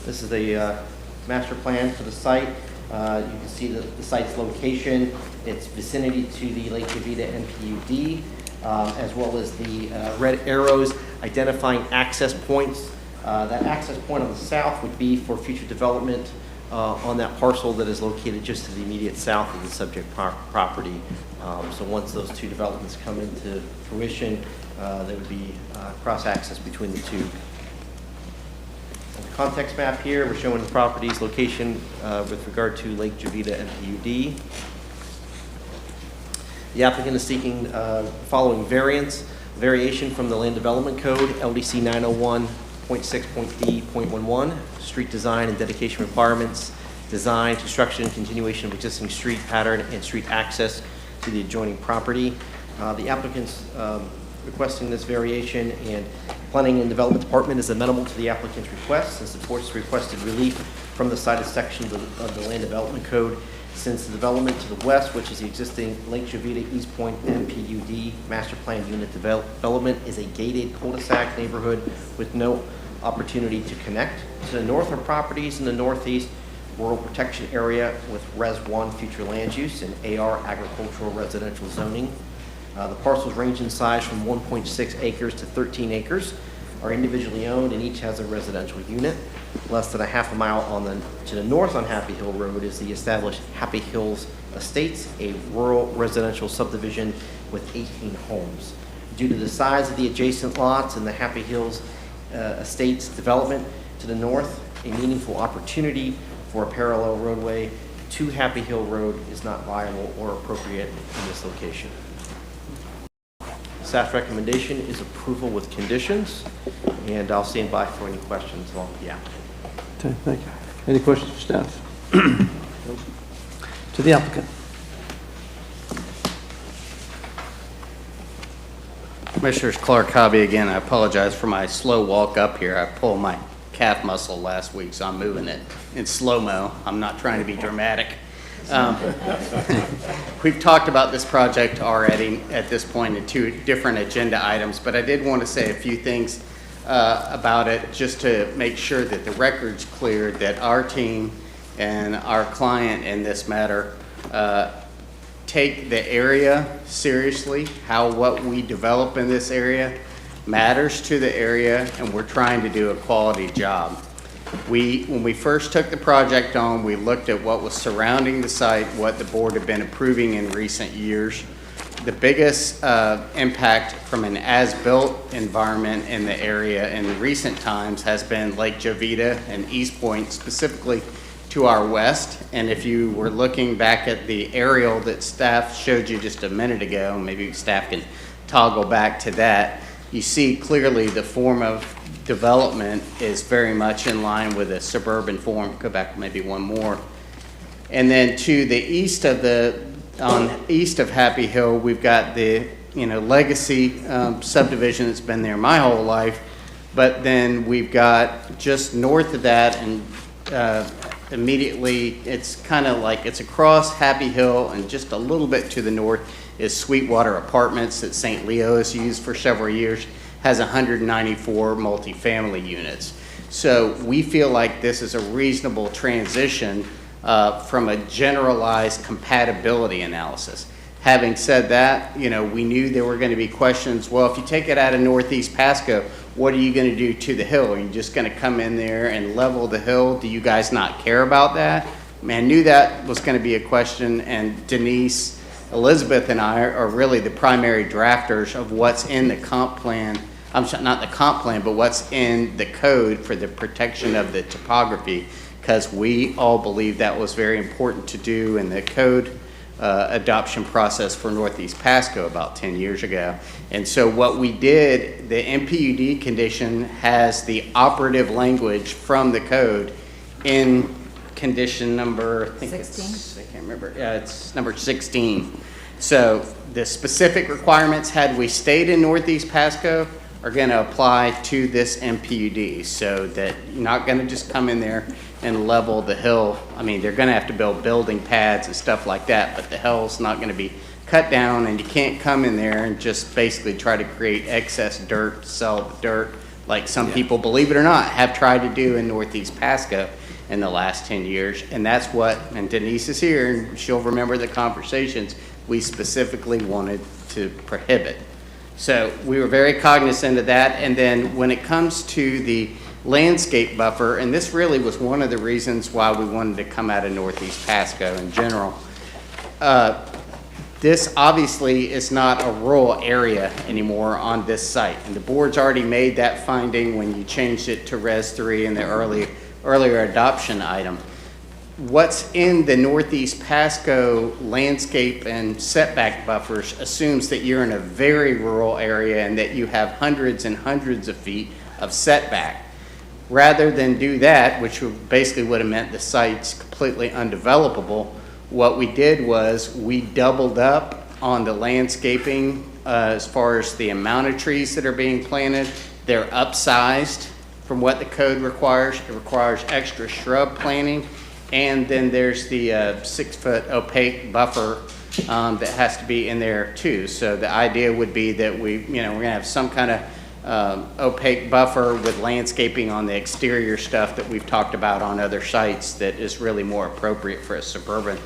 This is a master plan for the site. You can see the site's location, its vicinity to the Lake Jovita MPUD, as well as the red arrows identifying access points. That access point on the south would be for future development on that parcel that is located just to the immediate south of the subject property. So once those two developments come into fruition, there would be cross-access between the two. On the context map here, we're showing the property's location with regard to Lake Jovita and PUD. The applicant is seeking following variation from the Land Development Code, LDC 901.6.D.11, street design and dedication requirements, design, construction, and continuation of existing street pattern and street access to the adjoining property. The applicant's requesting this variation, and Planning and Development Department is amenable to the applicant's request and supports requested relief from the cited section of the Land Development Code, since the development to the west, which is the existing Lake Jovita East Point MPUD Master Plan Unit development, is a gated cul-de-sac neighborhood with no opportunity to connect. To the north are properties in the northeast rural protection area with Res 1 future land use and AR agricultural residential zoning. The parcels range in size from 1.6 acres to 13 acres, are individually owned, and each has a residential unit. Less than a half a mile to the north on Happy Hill Road is the established Happy Hills Estates, a rural residential subdivision with 18 homes. Due to the size of the adjacent lots and the Happy Hills Estates development to the north, a meaningful opportunity for a parallel roadway to Happy Hill Road is not viable or appropriate in this location. Staff recommendation is approval with conditions, and I'll stand by for any questions along the applicant. Okay, thank you. Any questions for staff? To the applicant. Commissioners, Clark Hobby again. I apologize for my slow walk up here. I pulled my calf muscle last week, so I'm moving it in slow-mo. I'm not trying to be dramatic. We've talked about this project already at this point in 2 different agenda items, but I did want to say a few things about it just to make sure that the record's clear that our team and our client in this matter take the area seriously, how what we develop in this area matters to the area, and we're trying to do a quality job. When we first took the project on, we looked at what was surrounding the site, what the board had been approving in recent years. The biggest impact from an as-built environment in the area in recent times has been Lake Jovita and East Point, specifically to our west. And if you were looking back at the aerial that staff showed you just a minute ago, maybe staff can toggle back to that, you see clearly the form of development is very much in line with a suburban form. Go back maybe one more. And then to the east of east of Happy Hill, we've got the legacy subdivision that's been there my whole life. But then we've got just north of that, and immediately it's kind of like it's across Happy Hill, and just a little bit to the north is Sweetwater Apartments that St. Leo has used for several years. Has 194 multifamily units. So we feel like this is a reasonable transition from a generalized compatibility analysis. Having said that, we knew there were going to be questions. Well, if you take it out of Northeast Pasco, what are you going to do to the hill? Are you just going to come in there and level the hill? Do you guys not care about that? I knew that was going to be a question, and Denise, Elizabeth, and I are really the primary drafters of what's in the comp plan. Not the comp plan, but what's in the code for the protection of the topography, because we all believe that was very important to do in the code adoption process for Northeast Pasco about 10 years ago. And so what we did, the MPUD condition has the operative language from the code in condition number, I think 16? I can't remember. Yeah, it's number 16. So the specific requirements, had we stayed in Northeast Pasco, are going to apply to this MPUD, so that you're not going to just come in there and level the hill. They're going to have to build building pads and stuff like that, but the hill's not going to be cut down, and you can't come in there and just basically try to create excess dirt, sell the dirt, like some people, believe it or not, have tried to do in Northeast Pasco in the last 10 years. And that's what, and Denise is here, and she'll remember the conversations, we specifically wanted to prohibit. So we were very cognizant of that. And then when it comes to the landscape buffer, and this really was one of the reasons why we wanted to come out of Northeast Pasco in general, this obviously is not a rural area anymore on this site. And the board's already made that finding when you changed it to Res 3 in the earlier adoption item. What's in the Northeast Pasco landscape and setback buffers assumes that you're in a very rural area and that you have hundreds and hundreds of feet of setback. Rather than do that, which basically would have meant the site's completely undevelopable, what we did was we doubled up on the landscaping as far as the amount of trees that are being planted. They're upsized from what the code requires. It requires extra shrub planting. And then there's the 6-foot opaque buffer that has to be in there too. So the idea would be that we're gonna have some kind of opaque buffer with landscaping on the exterior stuff that we've talked about on other sites that is really more appropriate for a suburban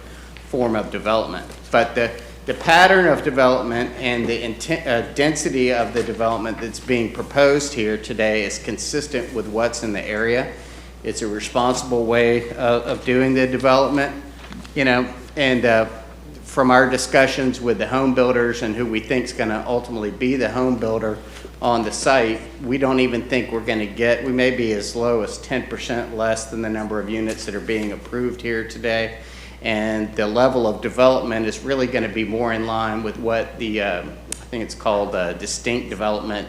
form of development. But the pattern of development and the density of the development that's being proposed here today is consistent with what's in the area. It's a responsible way of doing the development, and from our discussions with the home builders and who we think is going to ultimately be the home builder on the site, we don't even think we're going to we may be as low as 10% less than the number of units that are being approved here today. And the level of development is really going to be more in line with what the, I think it's called distinct development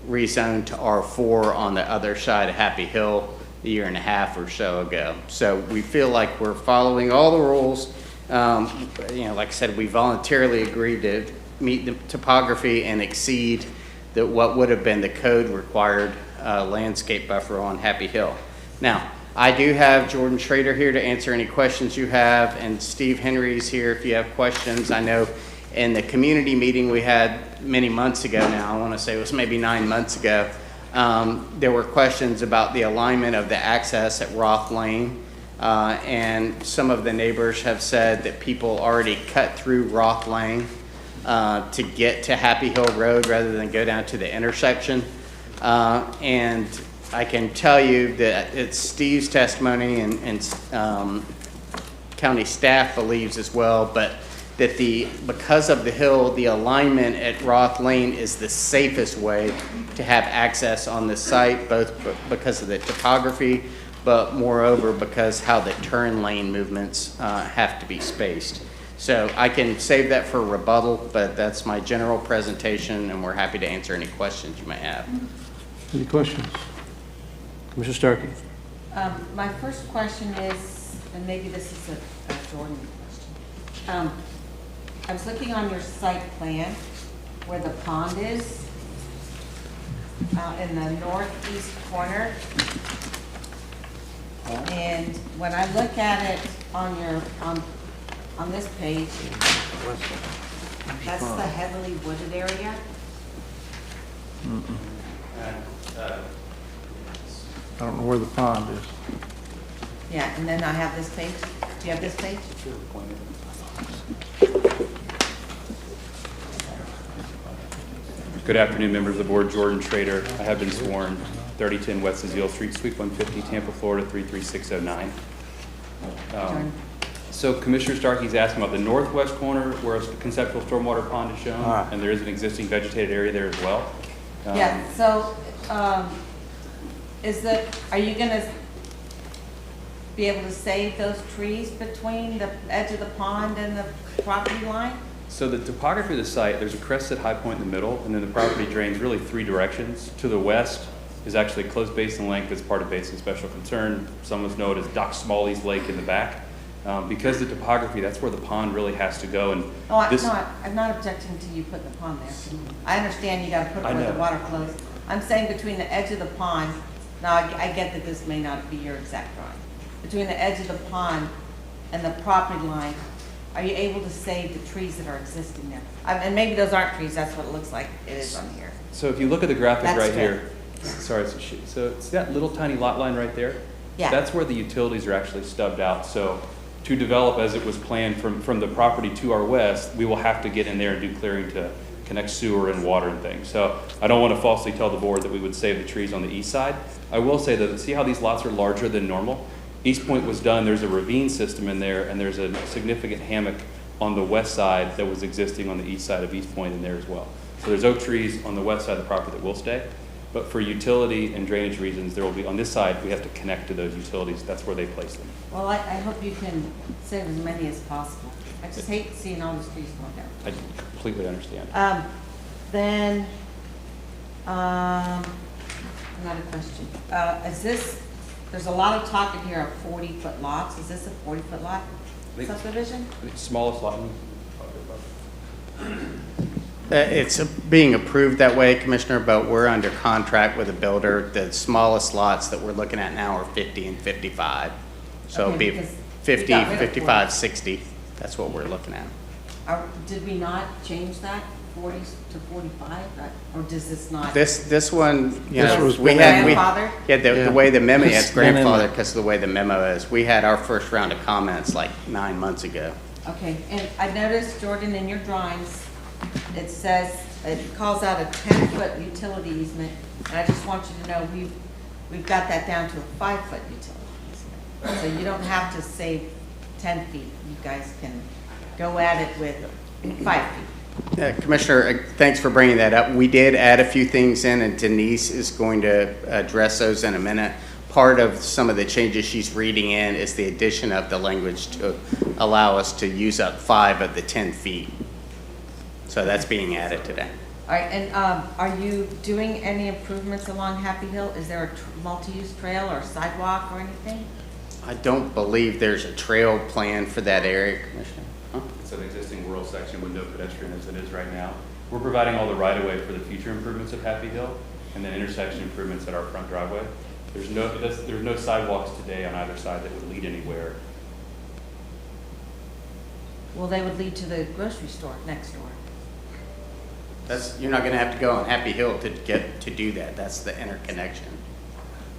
rezoned to R4 on the other side of Happy Hill a year and a half or so ago. So we feel like we're following all the rules. Like I said, we voluntarily agreed to meet the topography and exceed what would have been the code required landscape buffer on Happy Hill. Now, I do have Jordan Schrader here to answer any questions you have, and Steve Henry's here if you have questions. I know in the community meeting we had many months ago now, I want to say it was maybe 9 months ago, there were questions about the alignment of the access at Roth Lane, and some of the neighbors have said that people already cut through Roth Lane to get to Happy Hill Road rather than go down to the intersection. And I can tell you that it's Steve's testimony and county staff believes as well, but that because of the hill, the alignment at Roth Lane is the safest way to have access on the site, both because of the topography, but moreover because how the turn lane movements have to be spaced. So I can save that for rebuttal, but that's my general presentation, and we're happy to answer any questions you may have. Any questions? Commissioner Starkey. My first question is, and maybe this is a Jordan question. I was looking on your site plan where the pond is in the northeast corner. And when I look at it on this page, that's the heavily wooded area. I don't know where the pond is. Yeah, and then I have this page. Do you have this page? Good afternoon, members of the board. Jordan Schrader. I have been sworn. 3010 West Azeel Street, Suite 150, Tampa, Florida 33609. So Commissioner Starkey's asking about the northwest corner where a conceptual stormwater pond is shown, and there is an existing vegetated area there as well. Yeah. So, are you going to be able to save those trees between the edge of the pond and the property line? So the topography of the site, there's a crested high point in the middle, and then the property drains really 3 directions. To the west is actually a closed basin lake that's part of basin special concern. Some of us know it as Doc Smalley's Lake in the back. Because the topography, that's where the pond really has to go. And I'm not objecting to you putting the pond there. I understand you got to put it where the water flows. I'm saying between the edge of the pond. Now I get that this may not be your exact drawing. Between the edge of the pond and the property line, are you able to save the trees that are existing there? And maybe those aren't trees. That's what it looks like it is on here. So if you look at the graphic right here, sorry, so it's that little tiny lot line right there. Yeah. That's where the utilities are actually stubbed out. So to develop as it was planned from the property to our west, we will have to get in there and do clearing to connect sewer and water and things. So I don't want to falsely tell the board that we would save the trees on the east side. I will say that, see how these lots are larger than normal? East Point was done, there's a ravine system in there, and there's a significant hammock on the west side that was existing on the east side of East Point in there as well. So there's oak trees on the west side of the property that will stay, but for utility and drainage reasons, there will be, on this side, we have to connect to those utilities. That's where they place them. Well, I hope you can save as many as possible. I just hate seeing all these trees going down. I completely understand. Then, another question. Is this, there's a lot of talk in here of 40-foot lots. Is this a 40-foot lot subdivision? The smallest lot. It's being approved that way, Commissioner, but we're under contract with a builder. The smallest lots that we're looking at now are 50 and 55. So Okay, it'd be because 50, we got rid of 55, 60. That's what we're looking at. Did we not change that 40 to 45? Or does this not? This one, you This know, was we had, grandfathered? the way the memo, It's it's grandfather memo. because of the way the memo is. We had our first round of comments like 9 months ago. Okay, and I noticed, Jordan, in your drawings, it says, it calls out a 10-foot utility easement, and I just want you to know, we've got that down to a 5-foot utility easement. So you don't have to save 10 feet. You guys can go at it with 5 feet. Commissioner, thanks for bringing that up. We did add a few things in, and Denise is going to address those in a minute. Part of some of the changes she's reading in is the addition of the language to allow us to use up 5 of the 10 feet. So that's being added today. All right, and are you doing any improvements along Happy Hill? Is there a multi-use trail or sidewalk or anything? I don't believe there's a trail plan for that area, Commissioner. Huh? It's an existing rural section with no pedestrian as it is right now. We're providing all the right-of-way for the future improvements at Happy Hill and then intersection improvements at our front driveway. There's no sidewalks today on either side that would lead anywhere. Well, they would lead to the grocery store next door. You're not going to have to go on Happy Hill to do that. That's the interconnection.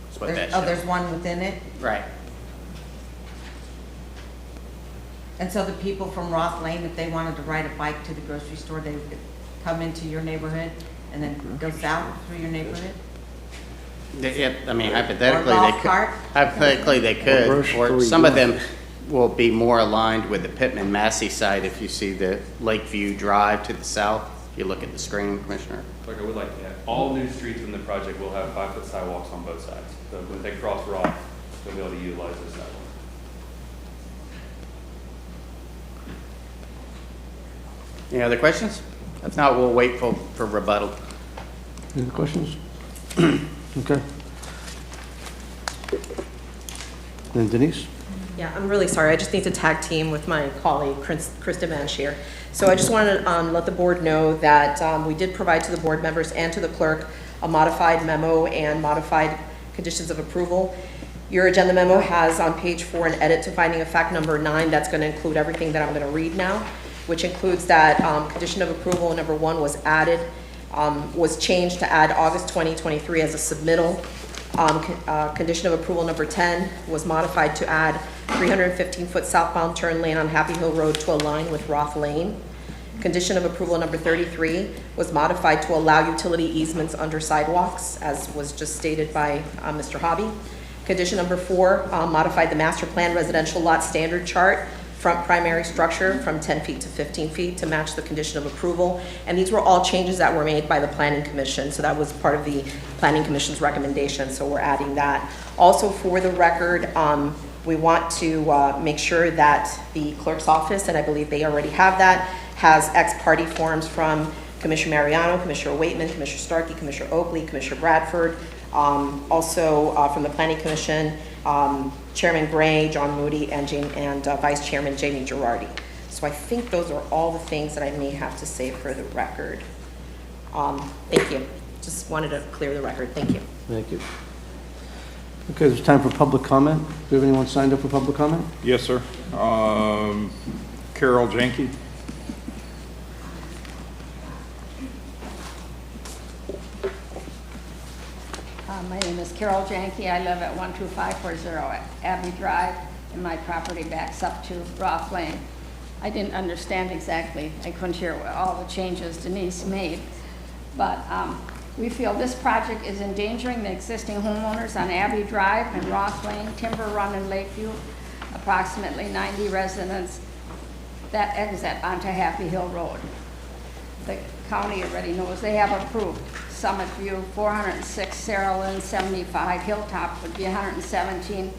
That's what that shows. There's one within it? Right. And so the people from Roth Lane, if they wanted to ride a bike to the grocery store, they would come into your neighborhood and then go south through your neighborhood? I mean, hypothetically, Or golf they could. cart? Hypothetically, they could. grocery Or store some of you them will be more aligned with the Pittman-Massey site if you see the Lakeview Drive to the south. If you look at the screen, Commissioner. Like I would like to add, all new streets in the project will have 5-foot sidewalks on both sides. So when they cross Roth, they'll be able to utilize those sidewalks. Any other questions? If not, we'll wait for rebuttal. Any other questions? Okay. Then Denise? Yeah, I'm really sorry. I just need to tag team with my colleague, Krista Manshire. So I just wanted to let the board know that we did provide to the board members and to the clerk a modified memo and modified conditions of approval. Your agenda memo has on page 4 an edit to finding of fact number 9. That's going to include everything that I'm going to read now, which includes that condition of approval number 1 was added, was changed to add August 2023 as a submittal. Condition of approval number 10 was modified to add 315-foot southbound turn lane on Happy Hill Road to align with Roth Lane. Condition of approval number 33 was modified to allow utility easements under sidewalks, as was just stated by Mr. Hobby. Condition number 4 modified the master plan residential lot standard chart front primary structure from 10 feet to 15 feet to match the condition of approval. And these were all changes that were made by the Planning Commission. So that was part of the Planning Commission's recommendation. So we're adding that. Also for the record, we want to make sure that the clerk's office, and I believe they already have that, has ex-parte forms from Commissioner Mariano, Commissioner Waitman, Commissioner Starkey, Commissioner Oakley, Commissioner Bradford, also from the Planning Commission, Chairman Gray, John Moody, and Vice Chairman Jamie Girardi. So I think those are all the things that I may have to say for the record. Thank you. Just wanted to clear the record. Thank you. Thank you. Okay, there's time for public comment. Do we have anyone signed up for public comment? Yes, sir. Carol Janke. My name is Carol Janke. I live at 12540 Abbey Drive, and my property backs up to Roth Lane. I didn't understand exactly. I couldn't hear all the changes Denise made. But we feel this project is endangering the existing homeowners on Abbey Drive and Roth Lane, Timber Run, and Lakeview, approximately 90 residents that exit onto Happy Hill Road. The county already knows they have approved Summit View, 406, Sarah Lynn, 75, Hilltop would be 117,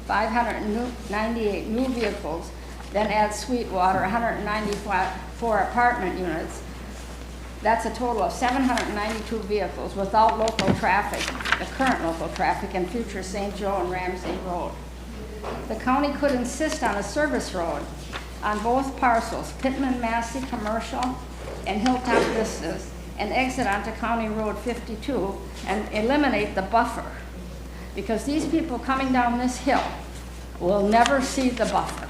598 new vehicles, then add Sweetwater, 194 apartment units. That's a total of 792 vehicles without local traffic, the current local traffic, and future St. Joe and Ramsey Road. The county could insist on a service road on both parcels, Pittman Massey Commercial and Hilltop Vistas, and exit onto County Road 52 and eliminate the buffer. Because these people coming down this hill will never see the buffer.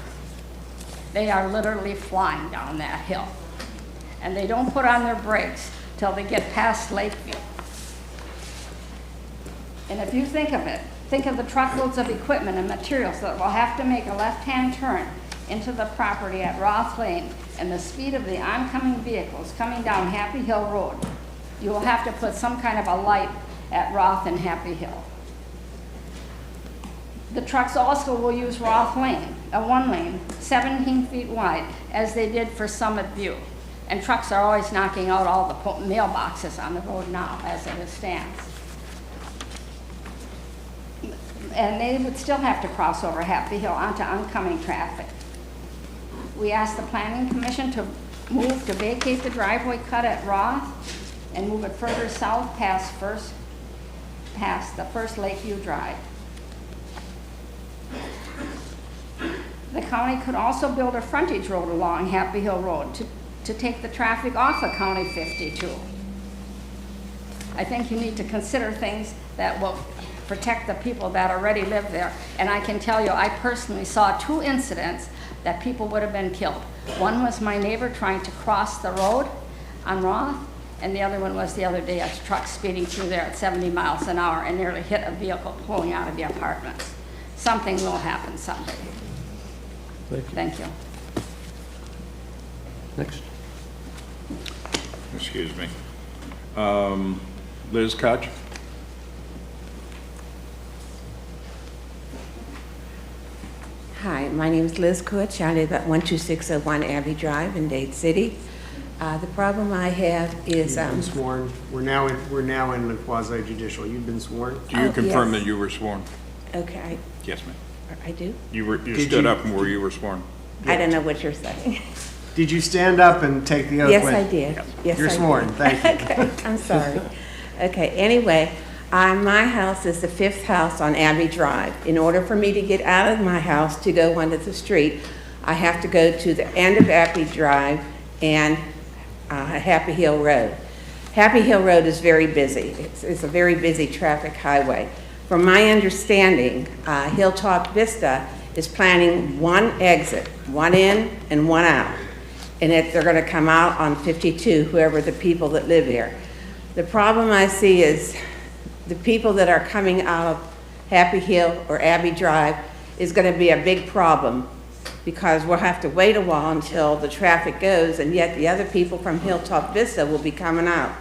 They are literally flying down that hill. And they don't put on their brakes till they get past Lakeview. And if you think of it, think of the truckloads of equipment and materials that will have to make a left-hand turn into the property at Roth Lane and the speed of the oncoming vehicles coming down Happy Hill Road. You will have to put some kind of a light at Roth and Happy Hill. The trucks also will use Roth Lane, a one lane, 17 feet wide, as they did for Summit View. And trucks are always knocking out all the mailboxes on the road now as it stands. And they would still have to cross over Happy Hill onto oncoming traffic. We asked the Planning Commission to move to vacate the driveway cut at Roth and move it further south past the first Lakeview Drive. The county could also build a frontage road along Happy Hill Road to take the traffic off of County 52. I think you need to consider things that will protect the people that already live there. And I can tell you, I personally saw 2 incidents that people would have been killed. One was my neighbor trying to cross the road on Roth, and the other one was the other day, a truck speeding through there at 70 miles an hour and nearly hit a vehicle pulling out of the apartments. Something will happen someday. Thank you. Next. Excuse me. Liz Kutch? Hi, my name is Liz Kutch. I live at 12601 Abbey Drive in Dade City. The problem I have is... You've been sworn. We're now in the quasi-judicial. You've been sworn? Do you confirm that you were sworn? Okay. Yes, ma'am. I do? You stood up and you were sworn. I don't know what you're saying. Did you stand up and take the oath? Yes, I did. Yes, You're sworn. Thank you. Okay, I'm sorry. Okay, anyway, my house is the 5th house on Abbey Drive. In order for me to get out of my house to go onto the street, I have to go to the end of Abbey Drive and Happy Hill Road. Happy Hill Road is very busy. It's a very busy traffic highway. From my understanding, Hilltop Vista is planning one exit, one in and one out. And they're going to come out on 52, whoever the people that live here. The problem I see is the people that are coming out of Happy Hill or Abbey Drive is going to be a big problem because we'll have to wait a while until the traffic goes, and yet the other people from Hilltop Vista will be coming out.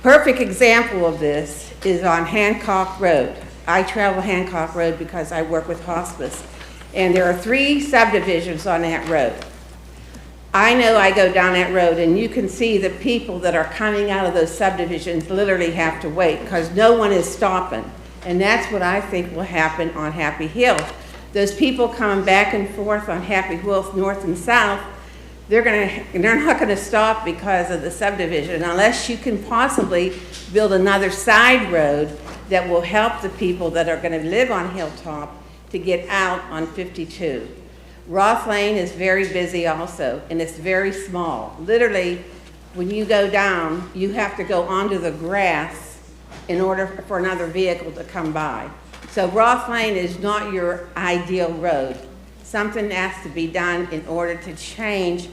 Perfect example of this is on Hancock Road. I travel Hancock Road because I work with hospice, and there are 3 subdivisions on that road. I know I go down that road and you can see the people that are coming out of those subdivisions literally have to wait because no one is stopping. And that's what I think will happen on Happy Hill. Those people coming back and forth on Happy Hill north and south, they're not going to stop because of the subdivision unless you can possibly build another side road that will help the people that are going to live on Hilltop to get out on 52. Roth Lane is very busy also, and it's very small. Literally, when you go down, you have to go onto the grass in order for another vehicle to come by. So Roth Lane is not your ideal road. Something has to be done in order to change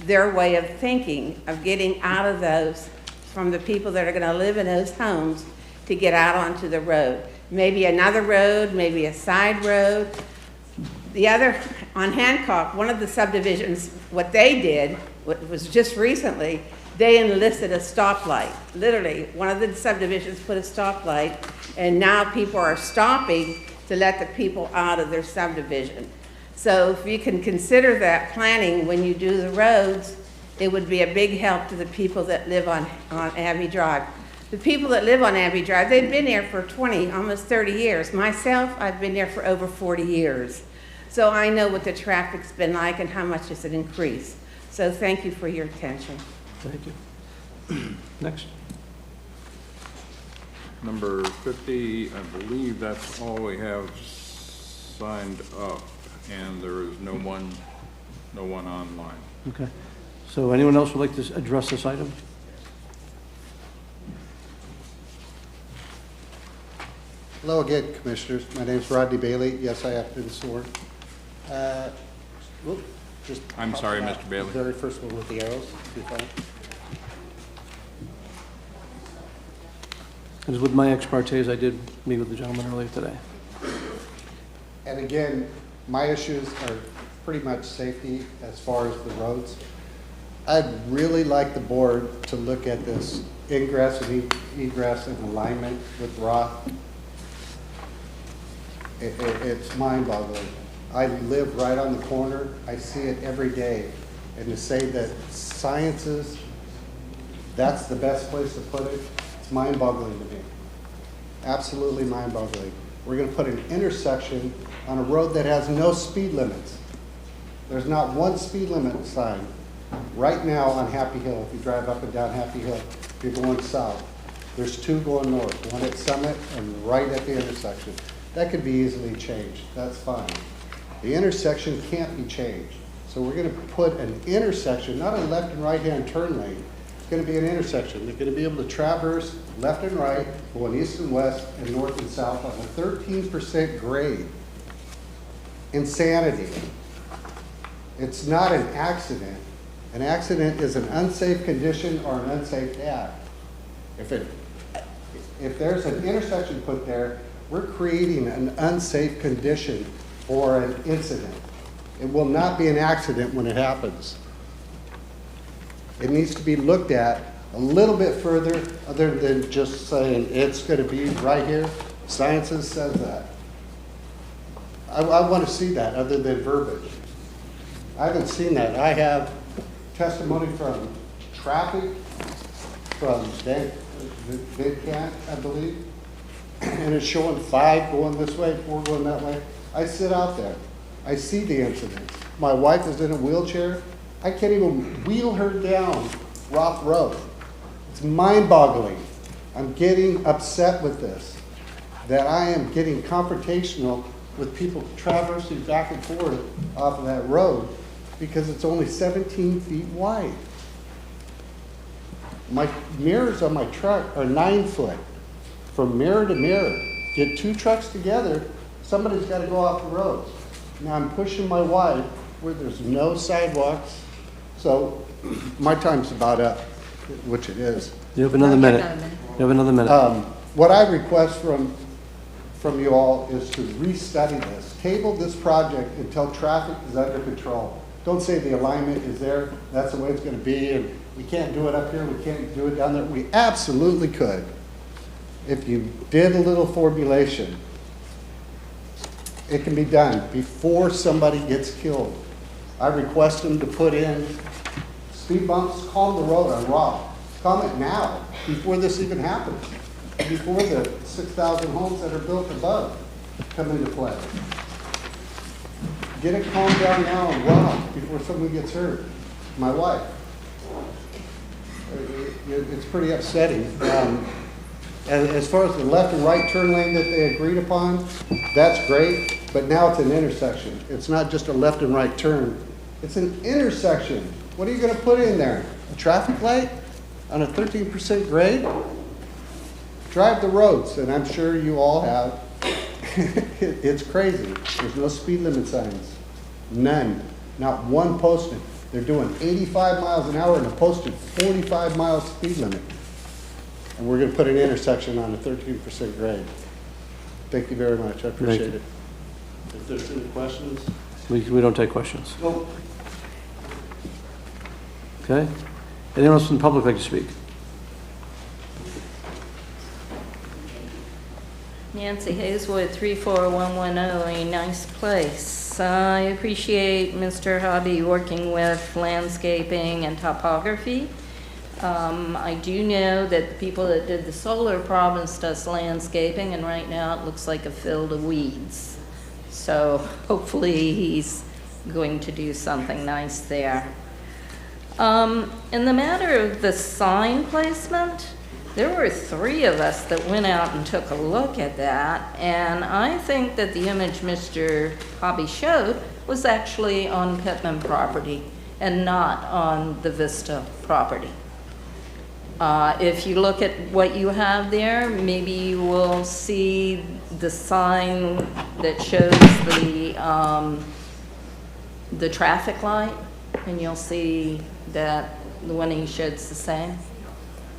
their way of thinking, of getting out of those, from the people that are going to live in those homes, to get out onto the road. Maybe another road, maybe a side road. The other, on Hancock, one of the subdivisions, what they did, what was just recently, they enlisted a stoplight. Literally, one of the subdivisions put a stoplight, and now people are stopping to let the people out of their subdivision. So if you can consider that planning when you do the roads, it would be a big help to the people that live on Abbey Drive. The people that live on Abbey Drive, they've been there for 20, almost 30 years. Myself, I've been there for over 40 years. So I know what the traffic's been like and how much has it increased. So thank you for your attention. Thank you. Next. Number 50, I believe that's all we have signed up, and there is no one online. Okay. So anyone else would like to address this item? Hello again, Commissioners. My name is Rodney Bailey. Yes, I have been sworn. Just I'm sorry, Mr. Bailey. The very first one with the arrows. Be fine. As with my expertise, I did meet with the gentleman earlier today. And again, my issues are pretty much safety as far as the roads. I'd really like the board to look at this ingress and egress in alignment with Roth. It's mind-boggling. I live right on the corner. I see it every day. And to say that sciences, that's the best place to put it, it's mind-boggling to me. Absolutely mind-boggling. We're going to put an intersection on a road that has no speed limits. There's not one speed limit sign right now on Happy Hill. If you drive up and down Happy Hill, you're going south. There's two going north, one at Summit and right at the intersection. That could be easily changed. That's fine. The intersection can't be changed. So we're going to put an intersection, not a left and right-hand turn lane. It's going to be an intersection. They're going to be able to traverse left and right, going east and west, and north and south on a 13% grade. Insanity. It's not an accident. An accident is an unsafe condition or an unsafe act. If there's an intersection put there, we're creating an unsafe condition or an incident. It will not be an accident when it happens. It needs to be looked at a little bit further other than just saying it's going to be right here. Sciences says that. I want to see that other than verbiage. I haven't seen that. I have testimony from traffic, from Applicant, I believe, and it's showing 5 going this way, 4 going that way. I sit out there. I see the incidents. My wife is in a wheelchair. I can't even wheel her down Rock Road. It's mind-boggling. I'm getting upset with this, that I am getting confrontational with people traversing back and forth off of that road because it's only 17 feet wide. My mirrors on my truck are 9 foot. From mirror to mirror. Get 2 trucks together, somebody's got to go off the road. Now I'm pushing my wife where there's no sidewalks. So my time's about up, which it is. You have another minute. You have another minute. What I request from you all is to restudy this. Table this project until traffic is under control. Don't say the alignment is there, that's the way it's going to be, and we can't do it up here, we can't do it down there. We absolutely could. If you did a little formulation, it can be done before somebody gets killed. I request them to put in speed bumps, calm the road on Rock. Calm it now, before this even happens, before the 6,000 homes that are built above come into play. Get it calmed down now on Rock before someone gets hurt. My wife. It's pretty upsetting. As far as the left and right turn lane that they agreed upon, that's great, but now it's an intersection. It's not just a left and right turn. It's an intersection. What are you going to put in there? A traffic light on a 13% grade? Drive the roads, and I'm sure you all have. It's crazy. There's no speed limit signs. None. Not one posted. They're doing 85 miles an hour and a posted 45 miles speed limit. And we're going to put an intersection on a 13% grade. Thank you very much. I appreciate it. If there's any questions? We don't take questions. Okay. Anyone else from the public like to speak? Nancy Hayeswood, 34110, a nice place. I appreciate Mr. Hobby working with landscaping and topography. I do know that the people that did the solar promised us landscaping, and right now it looks like a field of weeds. So hopefully he's going to do something nice there. In the matter of the sign placement, there were 3 of us that went out and took a look at that, and I think that the image Mr. Hobby showed was actually on Pittman property and not on the Vista property. If you look at what you have there, maybe you will see the sign that shows the traffic light, and you'll see that the one he showed's the same.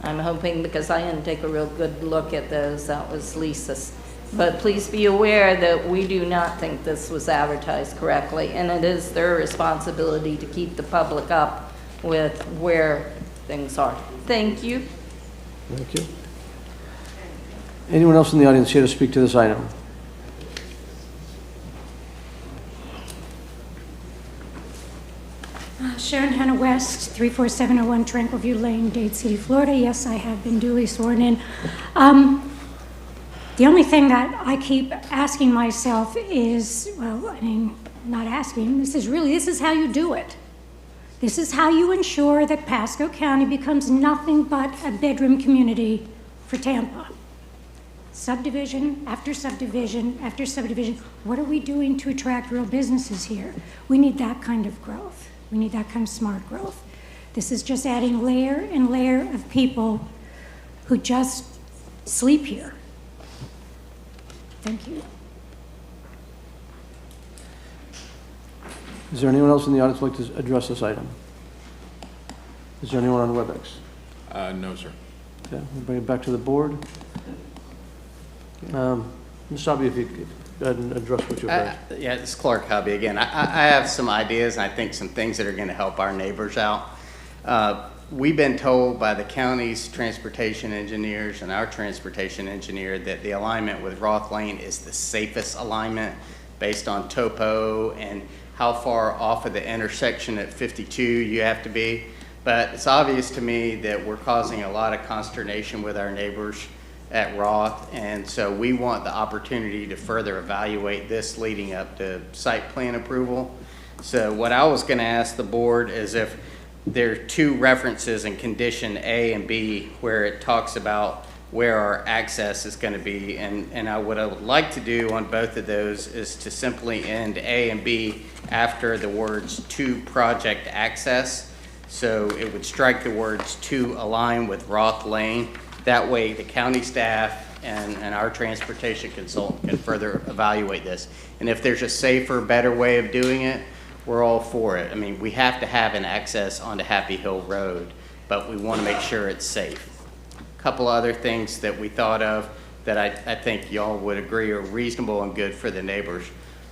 I'm hoping, because I didn't take a real good look at those, that was Lisa's. But please be aware that we do not think this was advertised correctly, and it is their responsibility to keep the public up with where things are. Thank you. Thank you. Anyone else in the audience here to speak to this item? Sharon Hannah West, 34701 Tranquil View Lane, Dade City, Florida. Yes, I have been duly sworn in. The only thing that I keep asking myself is, well, I mean, not asking, this is how you do it. This is how you ensure that Pasco County becomes nothing but a bedroom community for Tampa. Subdivision after subdivision after subdivision. What are we doing to attract real businesses here? We need that kind of growth. We need that kind of smart growth. This is just adding layer and layer of people who just sleep here. Thank you. Is there anyone else in the audience who would like to address this item? Is there anyone on WebEx? No, sir. Okay, we'll bring it back to the board. Ms. Hobby, if you could go ahead and address what you've heard. Yeah, it's Clark Hobby again. I have some ideas, and I think some things that are going to help our neighbors out. We've been told by the county's transportation engineers and our transportation engineer that the alignment with Roth Lane is the safest alignment based on topo and how far off of the intersection at 52 you have to be. But it's obvious to me that we're causing a lot of consternation with our neighbors at Roth, and so we want the opportunity to further evaluate this leading up to site plan approval. So what I was going to ask the board is if there are 2 references in condition A and B where it talks about where our access is going to be, and what I would like to do on both of those is to simply end A and B after the words "to project access." So it would strike the words "to align with Roth Lane." That way the county staff and our transportation consultant can further evaluate this. And if there's a safer, better way of doing it, we're all for it. I mean, we have to have an access onto Happy Hill Road, but we want to make sure it's safe. A couple other things that we thought of that I think y'all would agree are reasonable and good for the neighbors.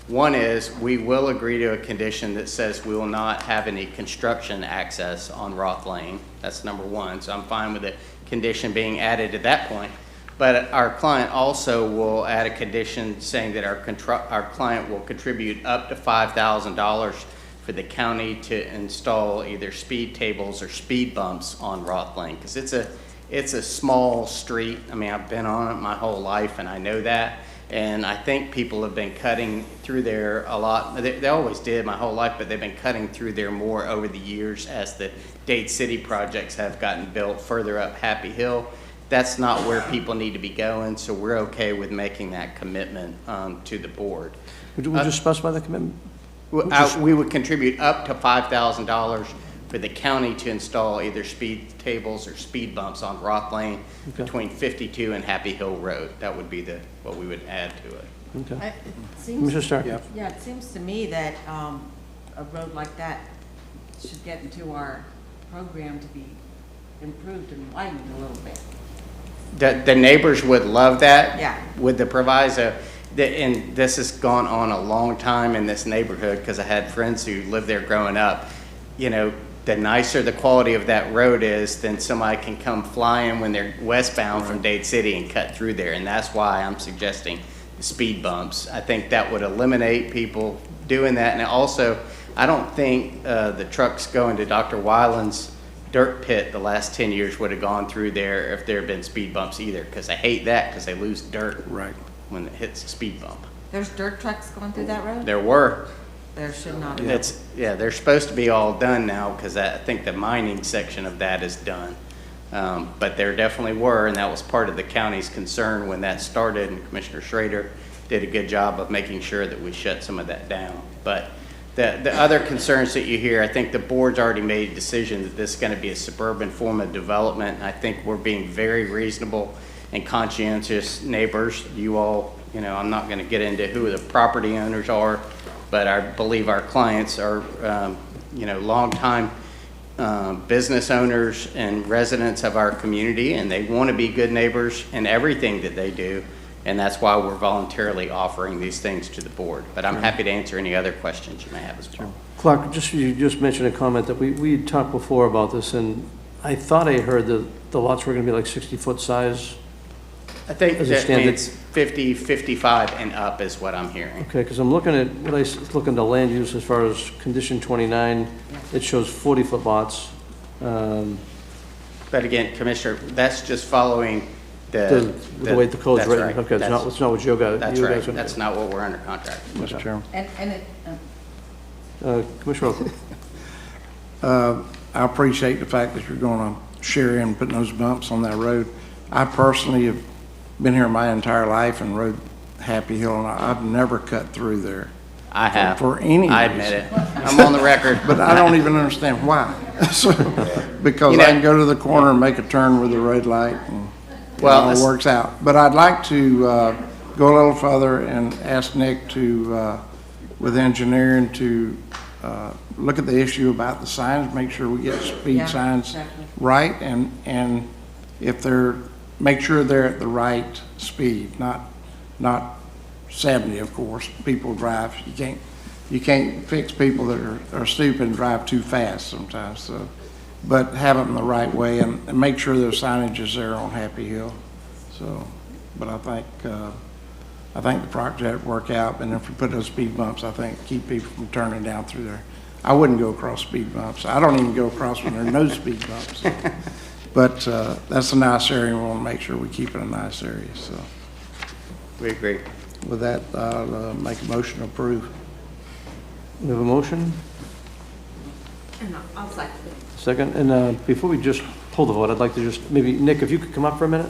One is we will agree to a condition that says we will not have any construction access on Roth Lane. That's number 1, so I'm fine with the condition being added at that point. But our client also will add a condition saying that our client will contribute up to $5,000 for the county to install either speed tables or speed bumps on Roth Lane, because it's a small street. I mean, I've been on it my whole life, and I know that. And I think people have been cutting through there a lot. They always did my whole life, but they've been cutting through there more over the years as the Dade City projects have gotten built further up Happy Hill. That's not where people need to be going, so we're okay with making that commitment to the board. Would you specify the commitment? We would contribute up to $5,000 for the county to install either speed tables or speed bumps on Roth Lane between 52 and Happy Hill Road. That would be what we would add to it. Okay. Mr. Stark. Yeah, it seems to me that a road like that should get into our program to be improved and widened a little bit. The neighbors would love that. Yeah. With the proviso. and this has gone on a long time in this neighborhood because I had friends who lived there growing up. You know, the nicer the quality of that road is, then somebody can come flying when they're westbound from Dade City and cut through there. And that's why I'm suggesting the speed bumps. I think that would eliminate people doing that. And also, I don't think the trucks going to Dr. Weiland's dirt pit the last 10 years would have gone through there if there had been speed bumps either, because I hate that because they lose dirt when it hits a speed bump. There's dirt trucks going through that road? There were. There should not be. Yeah, they're supposed to be all done now because I think the mining section of that is done. But there definitely were, and that was part of the county's concern when that started, and Commissioner Schrader did a good job of making sure that we shut some of that down. But the other concerns that you hear, I think the board's already made a decision that this is going to be a suburban form of development. I think we're being very reasonable and conscientious neighbors. You all, you know, I'm not going to get into who the property owners are, but I believe our clients are, you know, longtime business owners and residents of our community, and they want to be good neighbors in everything that they do. And that's why we're voluntarily offering these things to the board. But I'm happy to answer any other questions you may have as well. Clark, you just mentioned a comment that we had talked before about this, and I thought I heard that the lots were going to be like 60-foot size. I think that means 50, 55 and up is what I'm hearing. Okay, because I'm looking at, when I look into land use as far as condition 29, it shows 40-foot lots. But again, Commissioner, that's just following the way the code's written. Right. Okay, it's not what you got. That's right. That's not what we're under contract. Mr. Chairman. And it, Commissioner Oakley. I appreciate the fact that you're going to share in putting those bumps on that road. I personally have been here my entire life and rode Happy Hill, and I've never cut through there. I have. For any reason. I admit it. I'm on the record. But I don't even understand why. Because I can go to the corner and make a turn with the red light, and it all works out. But I'd like to go a little further and ask Nick to, with engineering, to look at the issue about the signs, make sure we get speed signs right, and if they're, make sure they're at the right speed, not 70, of course. People drive. You can't fix people that are stupid and drive too fast sometimes. So, but have them the right way, and make sure there's signage is there on Happy Hill. So, but I think the project will work out, and if we put those speed bumps, I think keep people from turning down through there. I wouldn't go across speed bumps. I don't even go across when there are no speed bumps. But that's a nice area, and we want to make sure we keep it a nice area. So we agree. With that, I'll make a motion to approve. We have a motion? I'll second it. Second, and before we just pull the vote, I'd like to just, maybe, Nick, if you could come up for a minute?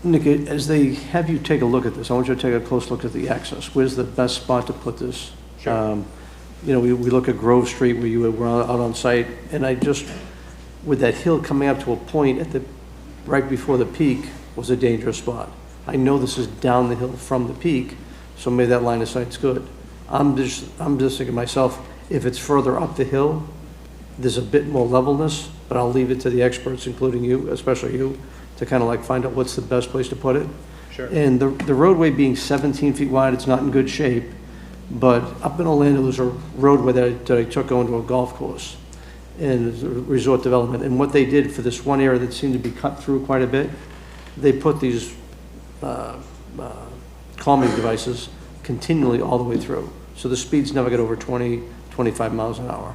Nick, as they have you take a look at this, I want you to take a close look at the access. Where's the best spot to put this? Sure. You know, we look at Grove Street where you were out on site, and I just, with that hill coming up to a point at the, right before the peak was a dangerous spot. I know this is down the hill from the peak, so maybe that line of sight's good. I'm just thinking myself, if it's further up the hill, there's a bit more levelness, but I'll leave it to the experts, including you, especially you, to kind of like find out what's the best place to put it. Sure. And the roadway being 17 feet wide, it's not in good shape, but up in Orlando, there's a roadway that I took going to a golf course and resort development. And what they did for this one area that seemed to be cut through quite a bit, they put these calming devices continually all the way through. So the speeds never get over 20, 25 miles an hour.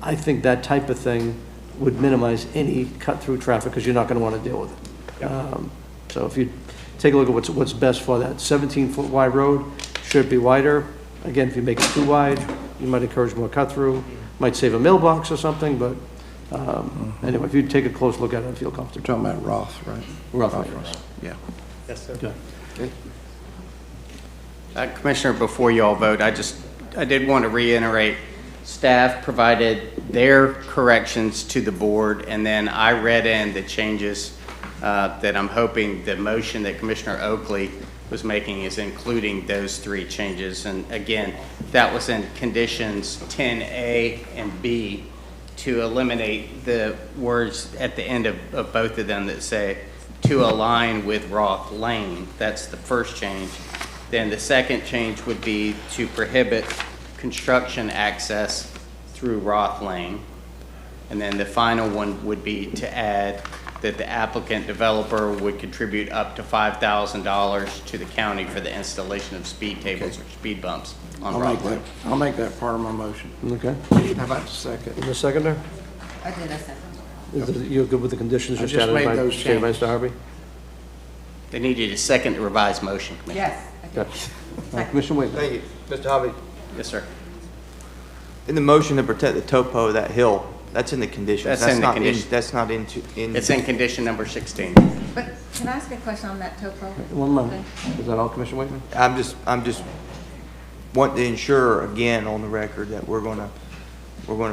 I think that type of thing would minimize any cut-through traffic because you're not going to want to deal with it. Yep. So if you take a look at what's best for that 17-foot wide road, should it be wider? Again, if you make it too wide, you might encourage more cut-through, might save a mailbox or something, but anyway, if you take a close look at it, I feel comfortable. You're talking about Roth, right? Roth. Yeah. Yes, sir. Okay. Commissioner, before you all vote, I did want to reiterate, staff provided their corrections to the board, and then I read in the changes that I'm hoping the motion that Commissioner Oakley was making is including those three changes. And again, that was in conditions 10A and B to eliminate the words at the end of both of them that say to align with Roth Lane. That's the first change. Then the second change would be to prohibit construction access through Roth Lane. And then the final one would be to add that the applicant developer would contribute up to $5,000 to the county for the installation of speed tables or speed bumps on Roth Lane. I'll make that part of my motion. Okay. How about the second? And the seconder? I did a second. You're good with the conditions I just just added made by those stated by changes. Mr. Harvey? They need you to second the revised motion, Commissioner. Yes, I did. Okay. Commissioner Waitman? Thank you. Mr. Hobby? Yes, sir. In the motion to protect the topo of that hill, that's in the conditions. That's in the not condition. That's not in. It's in condition number 16. But can I ask a question on that topo? One moment. Is that all, Commissioner Waitman? I'm just wanting to ensure again on the record that we're gonna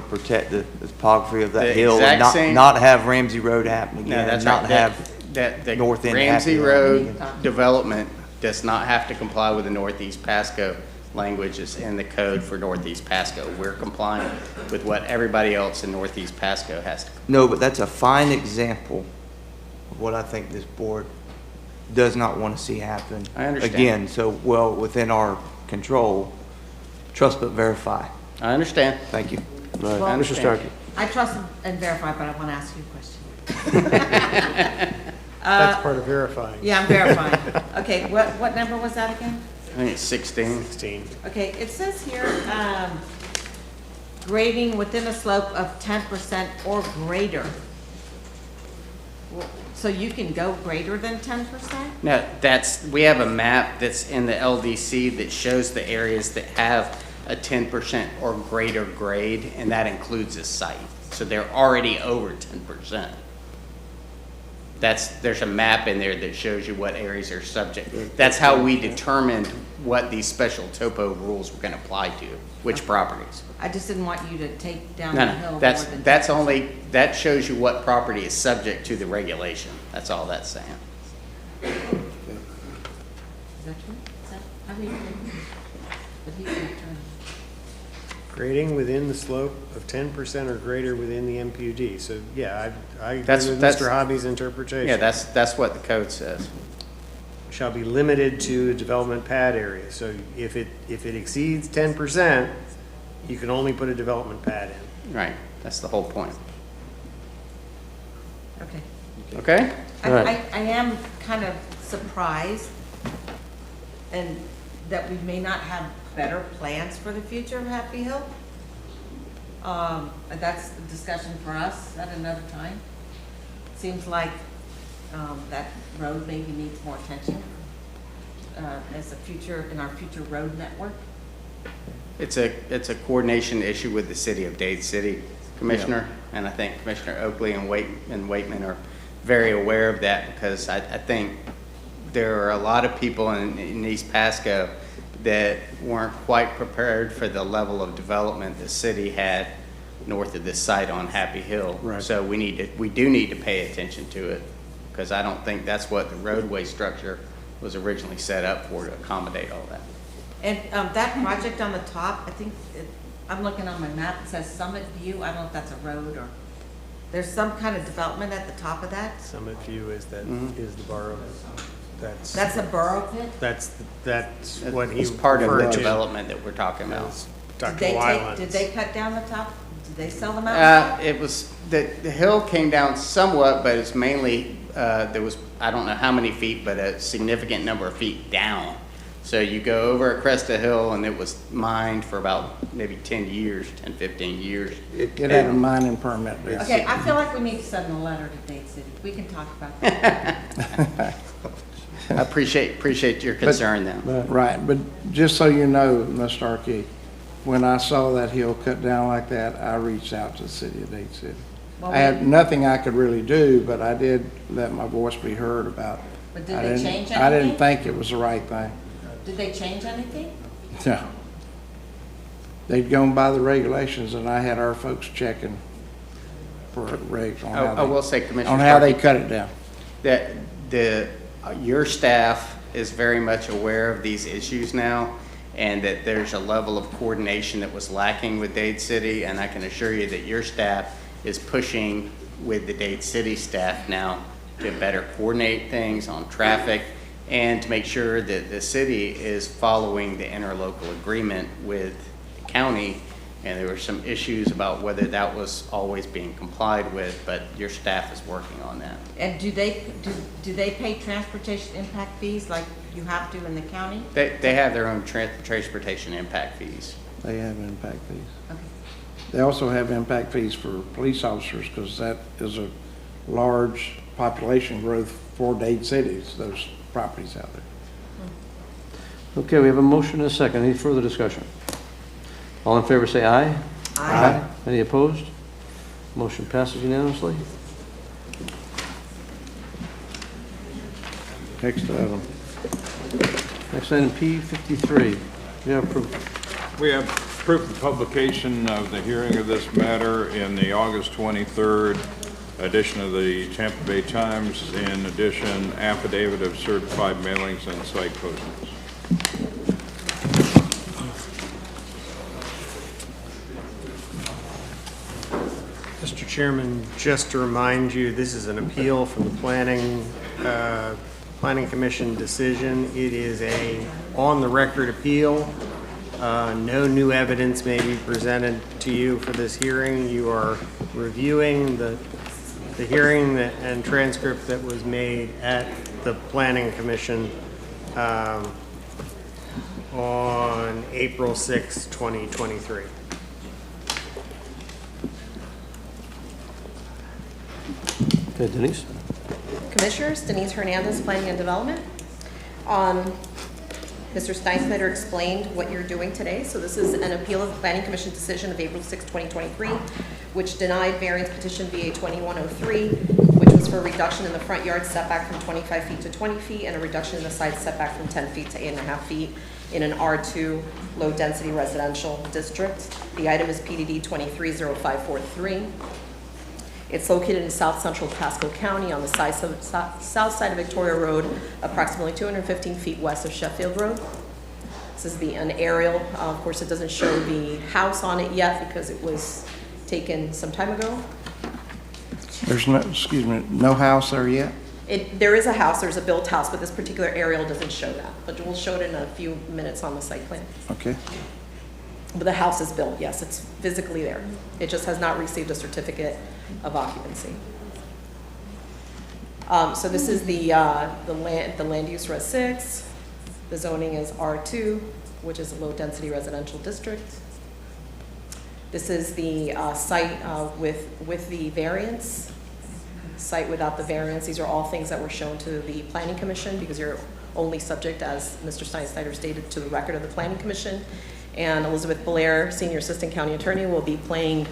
protect the topography of that The hill exact and same- not have Ramsey Road happen again. No, that's and not right. have That North End Ramsey happen. Road development does not have to comply with the Northeast Pasco language is in the code for Northeast Pasco. We're complying with what everybody else in Northeast Pasco has to. No, but that's a fine example of what I think this board does not want to see happen. I understand. Again, so well within our control, trust but verify. I understand. Thank you. All right, Well, Mr. Starkey? I trust and verify, but I want to ask you a question. That's part of verifying. Yeah, I'm verifying. Okay, what number was that again? I think it's 16. 16. Okay, it says here, grading within a slope of 10% or greater. So you can go greater than 10%? No, we have a map that's in the LDC that shows the areas that have a 10% or greater grade, and that includes a site. So they're already over 10%. There's a map in there that shows you what areas are subject. That's how we determined what these special topo rules were gonna apply to, which properties. I just didn't want you to take down No, the hill no, more than that's 10%. only, that shows you what property is subject to the regulation. That's all that's saying. Is that true? Is that, how do you, but he's an attorney. Grading within the slope of 10% or greater within the MPUD. So, yeah, I agree That's- with that's- Mr. Hobby's interpretation. Yeah, that's what the code says. Shall be limited to development pad area. So if it exceeds 10%, you can only put a development pad in. Right, that's the whole point. Okay. Okay? I am kind of surprised and that we may not have better plans for the future of Happy Hill. That's a discussion for us at another time. Seems like that road maybe needs more attention as a future, in our future road network. It's a coordination issue with the city of Dade City, Commissioner, and I think Commissioner Oakley and Waitman are very aware of that, because I think there are a lot of people in East Pasco that weren't quite prepared for the level of development the city had north of this site on Happy Hill. Right. So we do need to pay attention to it, because I don't think that's what the roadway structure was originally set up for, to accommodate all that. And that project on the top, I think, I'm looking on my map, it says Summit View. I don't know if that's a road or, there's some kind of development at the top of that. Summit View is the borough. That's a borough pit? That's what he It's part of the referred to. development that we're talking about. Did they cut down the top? Did they sell them out? It was, the hill came down somewhat, but it's mainly, there was, I don't know how many feet, but a significant number of feet down. So you go over a crest of hill, and it was mined for about maybe 10 years, 10, 15 years. It had a mining permit there. Okay, I feel like we need to send a letter to Dade City. We can talk about that. I appreciate your concern then. Right, but just so you know, Ms. Starkey, when I saw that hill cut down like that, I reached out to the city of Dade City. Well, I had nothing I could really do, but I did let my voice be heard about it. But did they change I didn't anything? think it was the right thing. Did they change anything? No. They'd gone by the regulations, and I had our folks checking for regs on how I will say, Commissioner on how they Starkey, cut it down. that your staff is very much aware of these issues now, and that there's a level of coordination that was lacking with Dade City, and I can assure you that your staff is pushing with the Dade City staff now to better coordinate things on traffic and to make sure that the city is following the interlocal agreement with the county. And there were some issues about whether that was always being complied with, but your staff is working on that. And do they pay transportation impact fees like you have to in the county? They have their own transportation impact fees. They have impact fees. Okay. They also have impact fees for police officers because that is a large population growth for Dade cities, those properties out there. Okay, we have a motion and a second. Any further discussion? All in favor say aye. Aye. Any opposed? Motion passes unanimously. Next item. Next item, P53. We have proof. We have proof of publication of the hearing of this matter in the August 23rd edition of the Tampa Bay Times. In addition, affidavit of certified mailings and site postings. Mr. Chairman, just to remind you, this is an appeal from the Planning Commission decision. It is a on-the-record appeal. No new evidence may be presented to you for this hearing. You are reviewing the hearing and transcript that was made at the Planning Commission on April 6, 2023. Okay, Denise. Commissioners, Denise Hernandez, Planning and Development. Mr. Steinsnyder explained what you're doing today. So this is an appeal of the Planning Commission decision of April 6, 2023, which denied variance petition VA 2103, which was for a reduction in the front yard setback from 25 feet to 20 feet and a reduction in the side setback from 10 feet to 8.5 feet in an R2 low-density residential district. The item is PDD 230543. It's located in south central Pasco County on the south side of Victoria Road, approximately 215 feet west of Sheffield Road. This is an aerial. Of course, it doesn't show the house on it yet because it was taken some time ago. There's no, excuse me, no house there yet? There is a house, there's a built house, but this particular aerial doesn't show that. But we'll show it in a few minutes on the site plan. Okay. But the house is built, yes, it's physically there. It just has not received a certificate of occupancy. So this is the land use Res 6. The zoning is R2, which is a low density residential district. This is the site with the variance, site without the variance. These are all things that were shown to the Planning Commission because you're only subject, as Mr. Steinsnyder stated, to the record of the Planning Commission. And Elizabeth Blair, Senior Assistant County Attorney, will be playing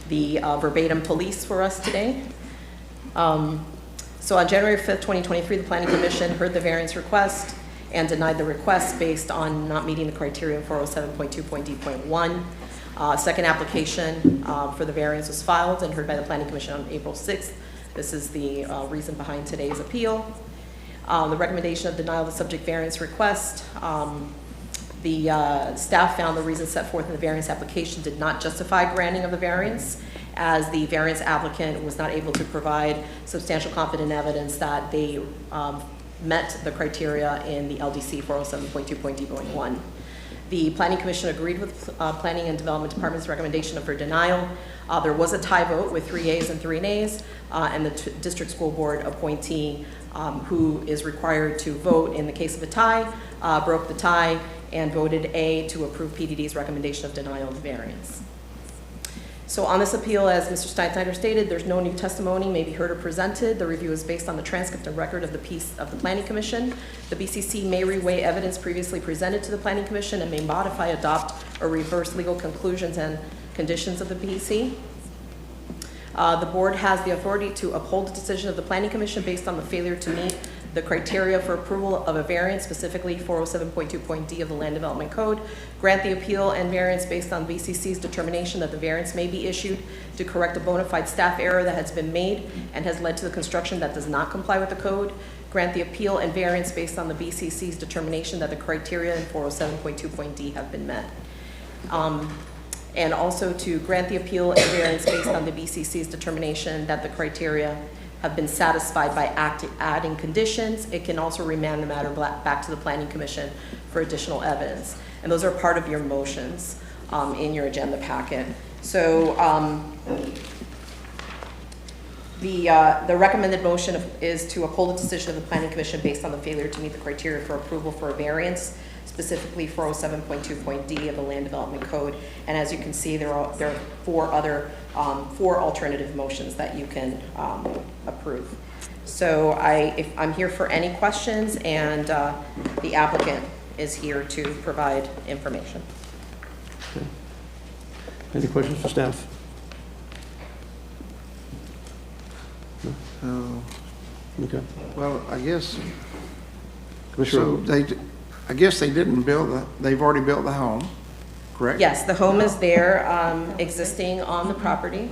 the verbatim police for us today. So on January 5th, 2023, the Planning Commission heard the variance request and denied the request based on not meeting the criteria in 407.2.d.1. Second application for the variance was filed and heard by the Planning Commission on April 6th. This is the reason behind today's appeal. The recommendation of denial of the subject variance request. The staff found the reasons set forth in the variance application did not justify granting of the variance, as the variance applicant was not able to provide substantial competent evidence that they met the criteria in the LDC 407.2.d.1. The Planning Commission agreed with Planning and Development Department's recommendation for denial. There was a tie vote with 3 yeas and 3 nays, and the district school board appointee who is required to vote in the case of a tie broke the tie and voted A to approve PDD's recommendation of denial of the variance. So on this appeal, as Mr. Steinsnyder stated, there's no new testimony may be heard or presented. The review is based on the transcript and record of the piece of the Planning Commission. The BCC may reweigh evidence previously presented to the Planning Commission and may modify, adopt, or reverse legal conclusions and conditions of the PC. The board has the authority to uphold the decision of the Planning Commission based on the failure to meet the criteria for approval of a variance, specifically 407.2.d of the Land Development Code, grant the appeal and variance based on BCC's determination that the variance may be issued to correct a bona fide staff error that has been made and has led to the construction that does not comply with the code, grant the appeal and variance based on the BCC's determination that the criteria in 407.2.d have been met. And also to grant the appeal and variance based on the BCC's determination that the criteria have been satisfied by adding conditions. It can also remand the matter back to the Planning Commission for additional evidence. And those are part of your motions in your agenda packet. So the recommended motion is to uphold the decision of the Planning Commission based on the failure to meet the criteria for approval for a variance, specifically 407.2.d of the Land Development Code. And as you can see, there are 4 alternative motions that you can approve. So I'm here for any questions, and the applicant is here to provide information. Okay. Any questions for staff? No? Okay. Well, I guess, Commissioner, so I guess they didn't build they've already built the home, correct? Yes, the home is there, existing on the property,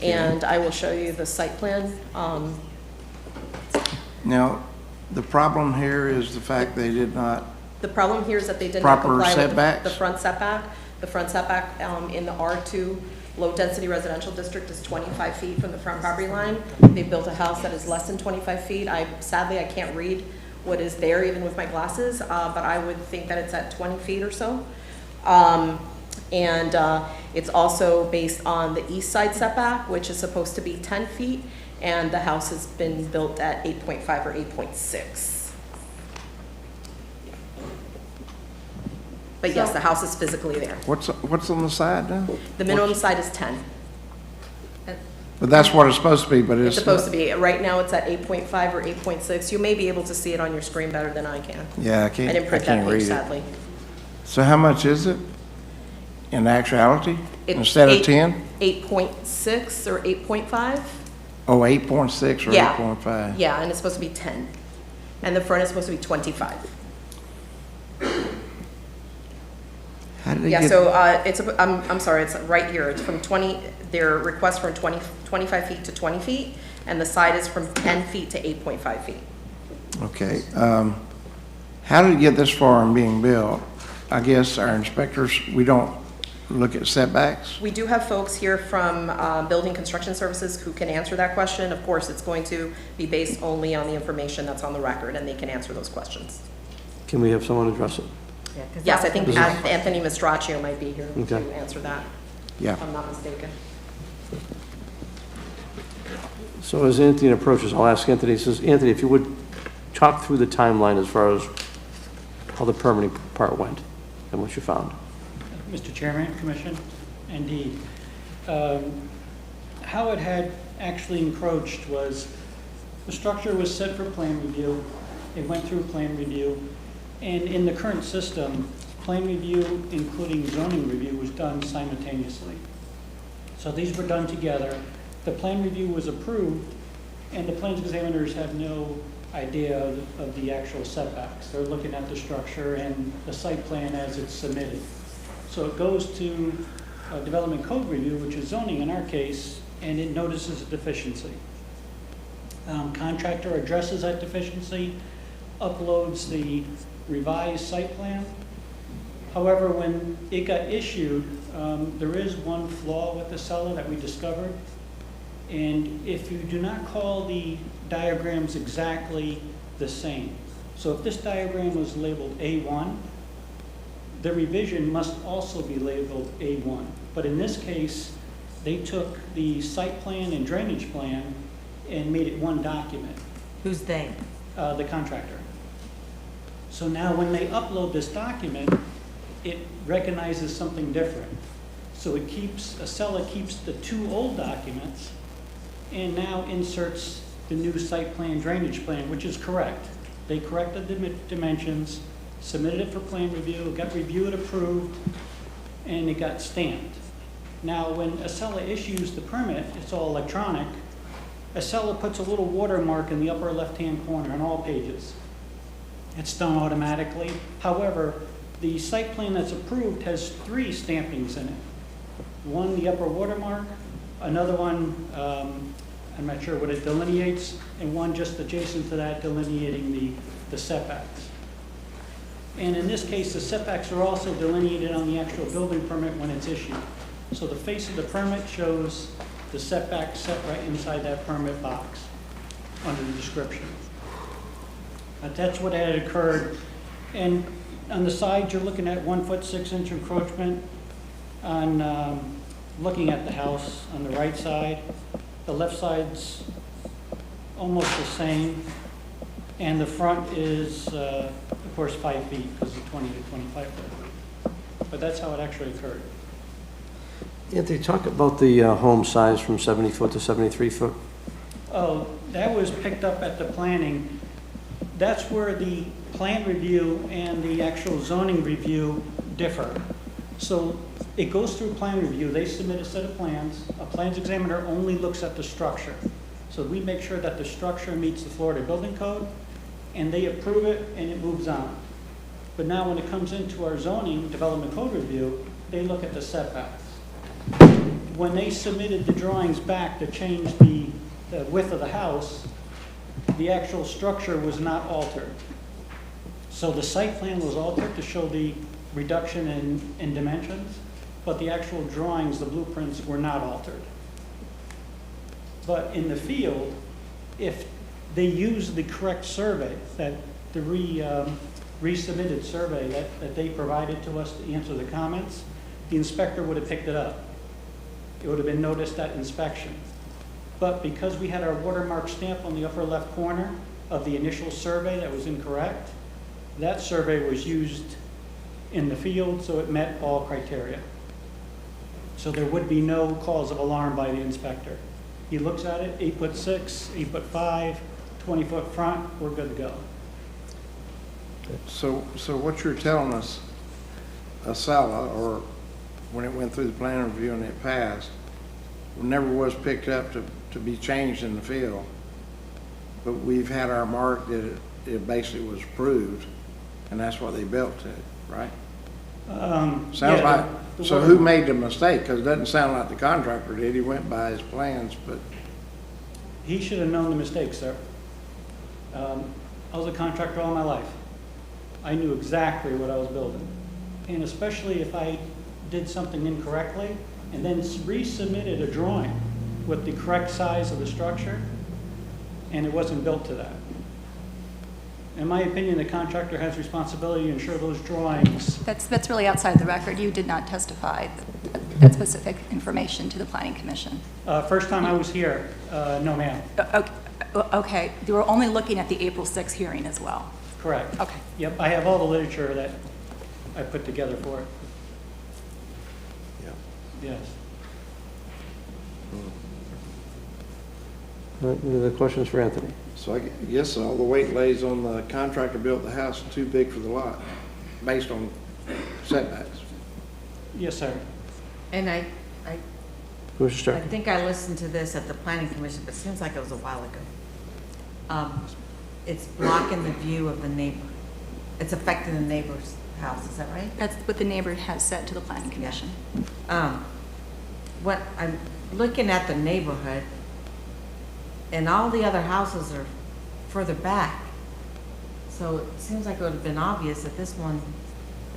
and I will show you the site plan. Now, the problem here is the fact they did not. The problem here is that they did not Proper comply with setbacks? the front setback. The front setback in the R2 low-density residential district is 25 feet from the front property line. They built a house that is less than 25 feet. Sadly, I can't read what is there even with my glasses, but I would think that it's at 20 feet or so. It's also based on the east side setback, which is supposed to be 10 feet, and the house has been built at 8.5 or 8.6. But yes, the house is physically there. What's on the side now? The minimum side is 10. But that's what it's supposed to be, but It's supposed to be. Right now, it's at 8.5 or 8.6. You may be able to see it on your screen better than I can. Yeah, I can't. I didn't print that page, sadly. So how much is it in actuality instead of 10? 8.6 or 8.5. Oh, 8.6 or Yeah. 8.5. Yeah, and it's supposed to be 10. And the front is supposed to be 25. How did they Yeah, get? so I'm sorry, it's right here. It's from 20, their request from 25 feet to 20 feet, and the side is from 10 feet to 8.5 feet. Okay. How did it get this far in being built? I guess our inspectors, we don't look at setbacks? We do have folks here from Building Construction Services who can answer that question. Of course, it's going to be based only on the information that's on the record, and they can answer those questions. can we have someone address it? Yes, I think Anthony Mastraccio might be here Okay. to answer that, Yeah. if I'm not mistaken. So as Anthony approaches, I'll ask Anthony, he says, Anthony, if you would talk through the timeline as far as how the permitting part went and what you found. Mr. Chairman, Commission, indeed. How it had actually encroached was the structure was set for plan review. It went through plan review. And in the current system, plan review, including zoning review, was done simultaneously. So these were done together. The plan review was approved, and the plans examiners have no idea of the actual setbacks. They're looking at the structure and the site plan as it's submitted. So it goes to a development code review, which is zoning in our case, and it notices a deficiency. Contractor addresses that deficiency, uploads the revised site plan. However, when it got issued, there is one flaw with the seller that we discovered. And if you do not call the diagrams exactly the same, so if this diagram was labeled A1, the revision must also be labeled A1. But in this case, they took the site plan and drainage plan and made it one document. Who's they? The contractor. So now when they upload this document, it recognizes something different. So it keeps, a seller keeps the two old documents and now inserts the new site plan drainage plan, which is correct. They corrected the dimensions, submitted it for plan review, it got reviewed, approved, and it got stamped. Now, when a seller issues the permit, it's all electronic. A seller puts a little watermark in the upper left-hand corner on all pages. It's done automatically. However, the site plan that's approved has 3 stampings in it. One, the upper watermark, another one, I'm not sure what it delineates, and one just adjacent to that delineating the setbacks. And in this case, the setbacks are also delineated on the actual building permit when it's issued. So the face of the permit shows the setback set right inside that permit box under the description. That's what had occurred. And on the side, you're looking at 1 foot 6 inch encroachment on looking at the house on the right side. The left side's almost the same. And the front is, of course, 5 feet because of 20 to 25 foot. But that's how it actually occurred. Anthony, talk about the home size from 70 foot to 73 foot. Oh, that was picked up at the planning. That's where the plan review and the actual zoning review differ. So it goes through plan review. They submit a set of plans. A plans examiner only looks at the structure. So we make sure that the structure meets the Florida Building Code, and they approve it, and it moves on. But now when it comes into our zoning development code review, they look at the setbacks. When they submitted the drawings back to change the width of the house, the actual structure was not altered. So the site plan was altered to show the reduction in dimensions, but the actual drawings, the blueprints, were not altered. But in the field, if they use the correct survey, that the resubmitted survey that they provided to us to answer the comments, the inspector would have picked it up. It would have been noticed at inspection. But because we had our watermark stamp on the upper left corner of the initial survey that was incorrect, that survey was used in the field, so it met all criteria. So there would be no cause of alarm by the inspector. He looks at it, 8 foot 6, 8 foot 5, 20 foot front, we're good to go. So what you're telling us, Acela, or when it went through the plan review and it passed, never was picked up to be changed in the field, but we've had our mark that it basically was approved, and that's what they built to, right? Sounds like, so who made the mistake? Because it doesn't sound like the contractor did. He went by his plans, but. He should have known the mistake, sir. I was a contractor all my life. I knew exactly what I was building. And especially if I did something incorrectly and then resubmitted a drawing with the correct size of the structure, and it wasn't built to that. In my opinion, the contractor has responsibility to ensure those drawings. That's really outside the record. You did not testify that specific information to the Planning Commission. First time I was here, no ma'am. Okay, you were only looking at the April 6th hearing as well. Correct. Okay. Yep, I have all the literature that I put together for it. Yeah. Yes. All right, any other questions for Anthony? So I guess all the weight lays on the contractor built the house too big for the lot, based on setbacks. Yes, sir. And I think I listened to this at the Planning Commission, but it seems like it was a while ago. It's blocking the view of the neighbor. It's affecting the neighbor's house, is that right? That's what the neighbor has said to the Planning Commission. Yeah. What I'm looking at the neighborhood, and all the other houses are further back. So it seems like it would have been obvious that this one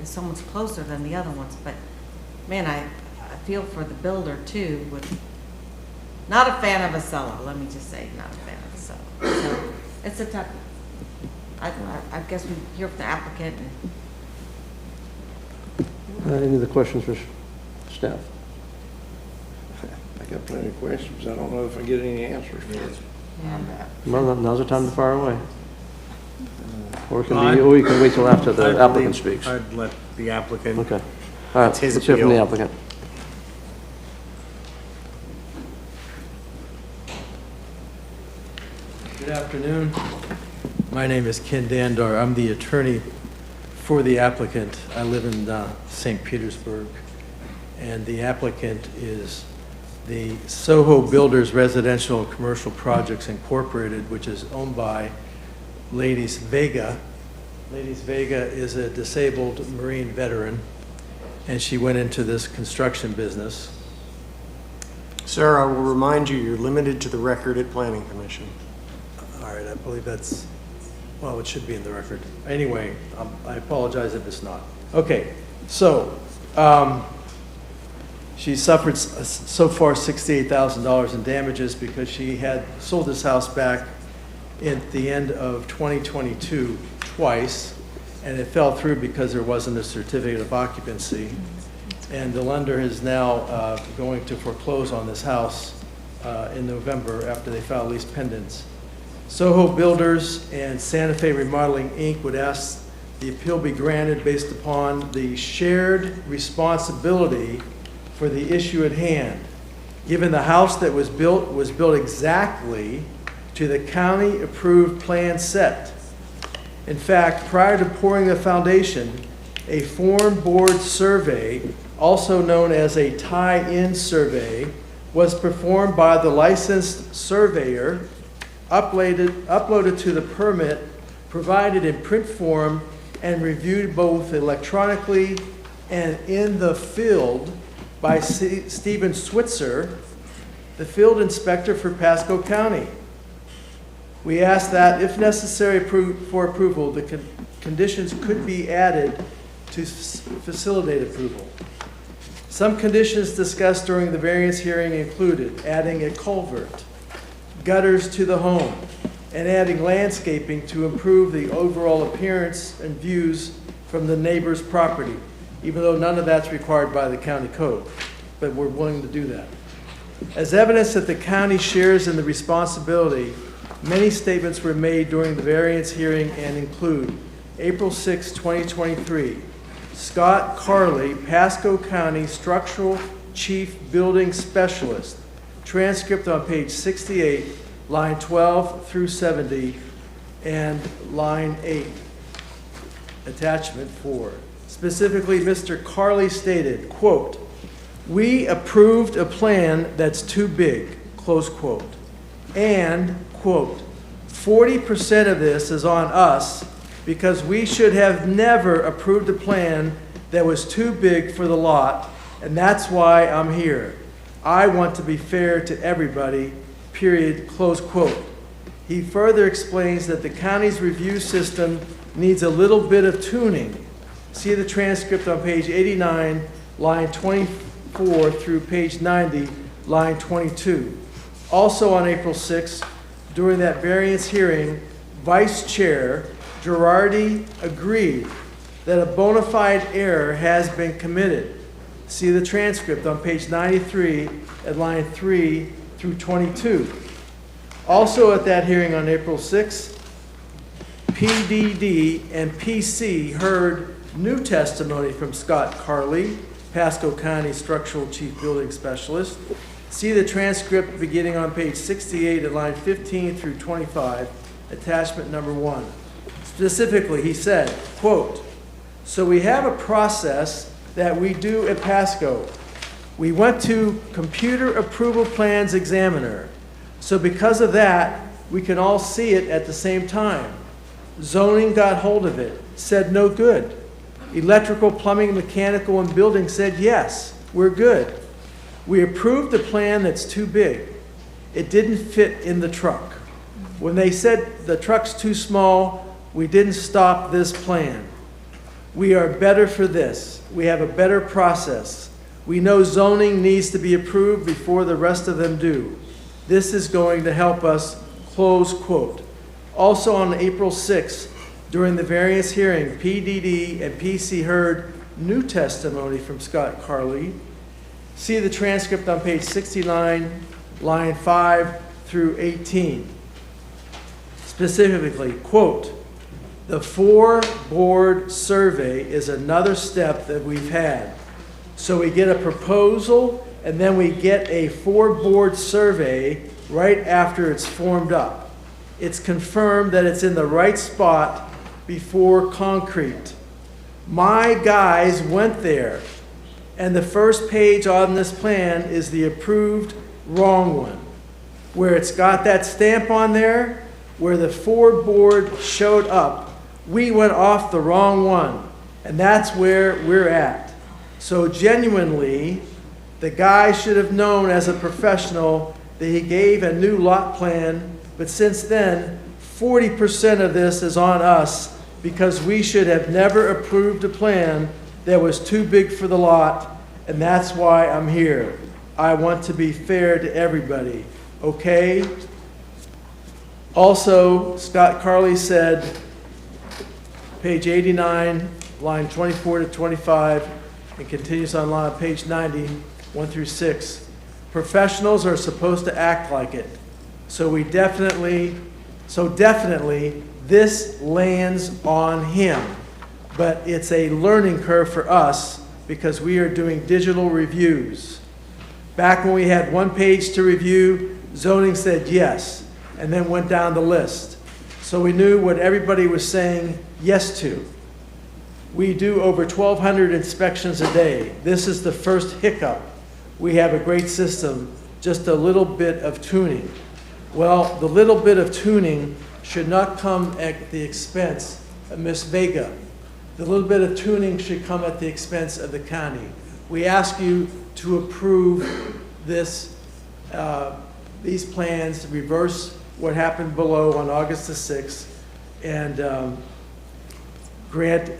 is so much closer than the other ones. But man, I feel for the builder too. Not a fan of Acela, let me just say, not a fan of Acela. So it's a tough. I guess we hear from the applicant. Any other questions for staff? I got plenty of questions. I don't know if I get any answers on that. Well, now's the time to fire away. Or you can wait till after the applicant speaks. I'd let the applicant. Okay. All right, let's hear from the applicant. Good afternoon. My name is Ken Dandar. I'm the attorney for the applicant. I live in St. Petersburg, and the applicant is the Soho Builders Residential and Commercial Projects Incorporated, which is owned by Ladies Vega. Ladies Vega is a disabled Marine veteran, and she went into this construction business. Sir, I will remind you, you're limited to the record at Planning Commission. All right, I believe that's, well, it should be in the record. Anyway, I apologize if it's not. Okay, so she suffered so far $68,000 in damages because she had sold this house back at the end of 2022 twice, and it fell through because there wasn't a certificate of occupancy. And the lender is now going to foreclose on this house in November after they file lease pendants. Soho Builders and Santa Fe Remodeling, Inc. would ask the appeal be granted based upon the shared responsibility for the issue at hand. Given the house that was built exactly to the county-approved plan set. In fact, prior to pouring the foundation, a form board survey, also known as a tie-in survey, was performed by the licensed surveyor, uploaded to the permit, provided in print form, and reviewed both electronically and in the field by Stephen Switzer, the field inspector for Pasco County. We ask that, if necessary for approval, the conditions could be added to facilitate approval. Some conditions discussed during the variance hearing included adding a culvert, gutters to the home, and adding landscaping to improve the overall appearance and views from the neighbor's property, even though none of that's required by the county code, but we're willing to do that. As evidence that the county shares in the responsibility, many statements were made during the variance hearing and include April 6, 2023, Scott Carley, Pasco County Structural Chief Building Specialist, transcript on page 68, line 12 through 70, and line 8, attachment 4. Specifically, Mr. Carley stated, quote, "We approved a plan that's too big," close quote, and, quote, "40% of this is on us because we should have never approved a plan that was too big for the lot, and that's why I'm here. I want to be fair to everybody, period," close quote. He further explains that the county's review system needs a little bit of tuning. See the transcript on page 89, line 24 through page 90, line 22. Also on April 6th, during that variance hearing, Vice Chair Girardi agreed that a bona fide error has been committed. See the transcript on page 93 at line 3 through 22. Also at that hearing on April 6th, PDD and PC heard new testimony from Scott Carley, Pasco County Structural Chief Building Specialist. See the transcript beginning on page 68 at line 15 through 25, attachment number 1. Specifically, he said, quote, "So we have a process that we do at Pasco. We went to computer approval plans examiner. So because of that, we can all see it at the same time. Zoning got hold of it, said no good. Electrical, plumbing, mechanical, and building said yes, we're good. We approved the plan that's too big. It didn't fit in the truck. When they said the truck's too small, we didn't stop this plan. We are better for this. We have a better process. We know zoning needs to be approved before the rest of them do. This is going to help us," close quote. Also on April 6th, during the variance hearing, PDD and PC heard new testimony from Scott Carley. See the transcript on page 69, line 5 through 18. Specifically, quote, "The four-board survey is another step that we've had. So we get a proposal, and then we get a four-board survey right after it's formed up. It's confirmed that it's in the right spot before concrete. My guys went there, and the first page on this plan is the approved wrong one, where it's got that stamp on there, where the four-board showed up. We went off the wrong one, and that's where we're at. So genuinely, The guy should have known as a professional that he gave a new lot plan, but since then, 40% of this is on us because we should have never approved a plan that was too big for the lot, and that's why I'm here. I want to be fair to everybody, okay? Also, Scott Carley said, page 89, line 24 to 25, and continues on line page 90, 1 through 6. Professionals are supposed to act like it. So definitely, this lands on him. But it's a learning curve for us because we are doing digital reviews. Back when we had one page to review, zoning said yes, and then went down the list. So we knew what everybody was saying yes to. We do over 1,200 inspections a day. This is the first hiccup. We have a great system, just a little bit of tuning. Well, the little bit of tuning should not come at the expense of Ms. Vega. The little bit of tuning should come at the expense of the county. We ask you to approve this, these plans to reverse what happened below on August the 6th and grant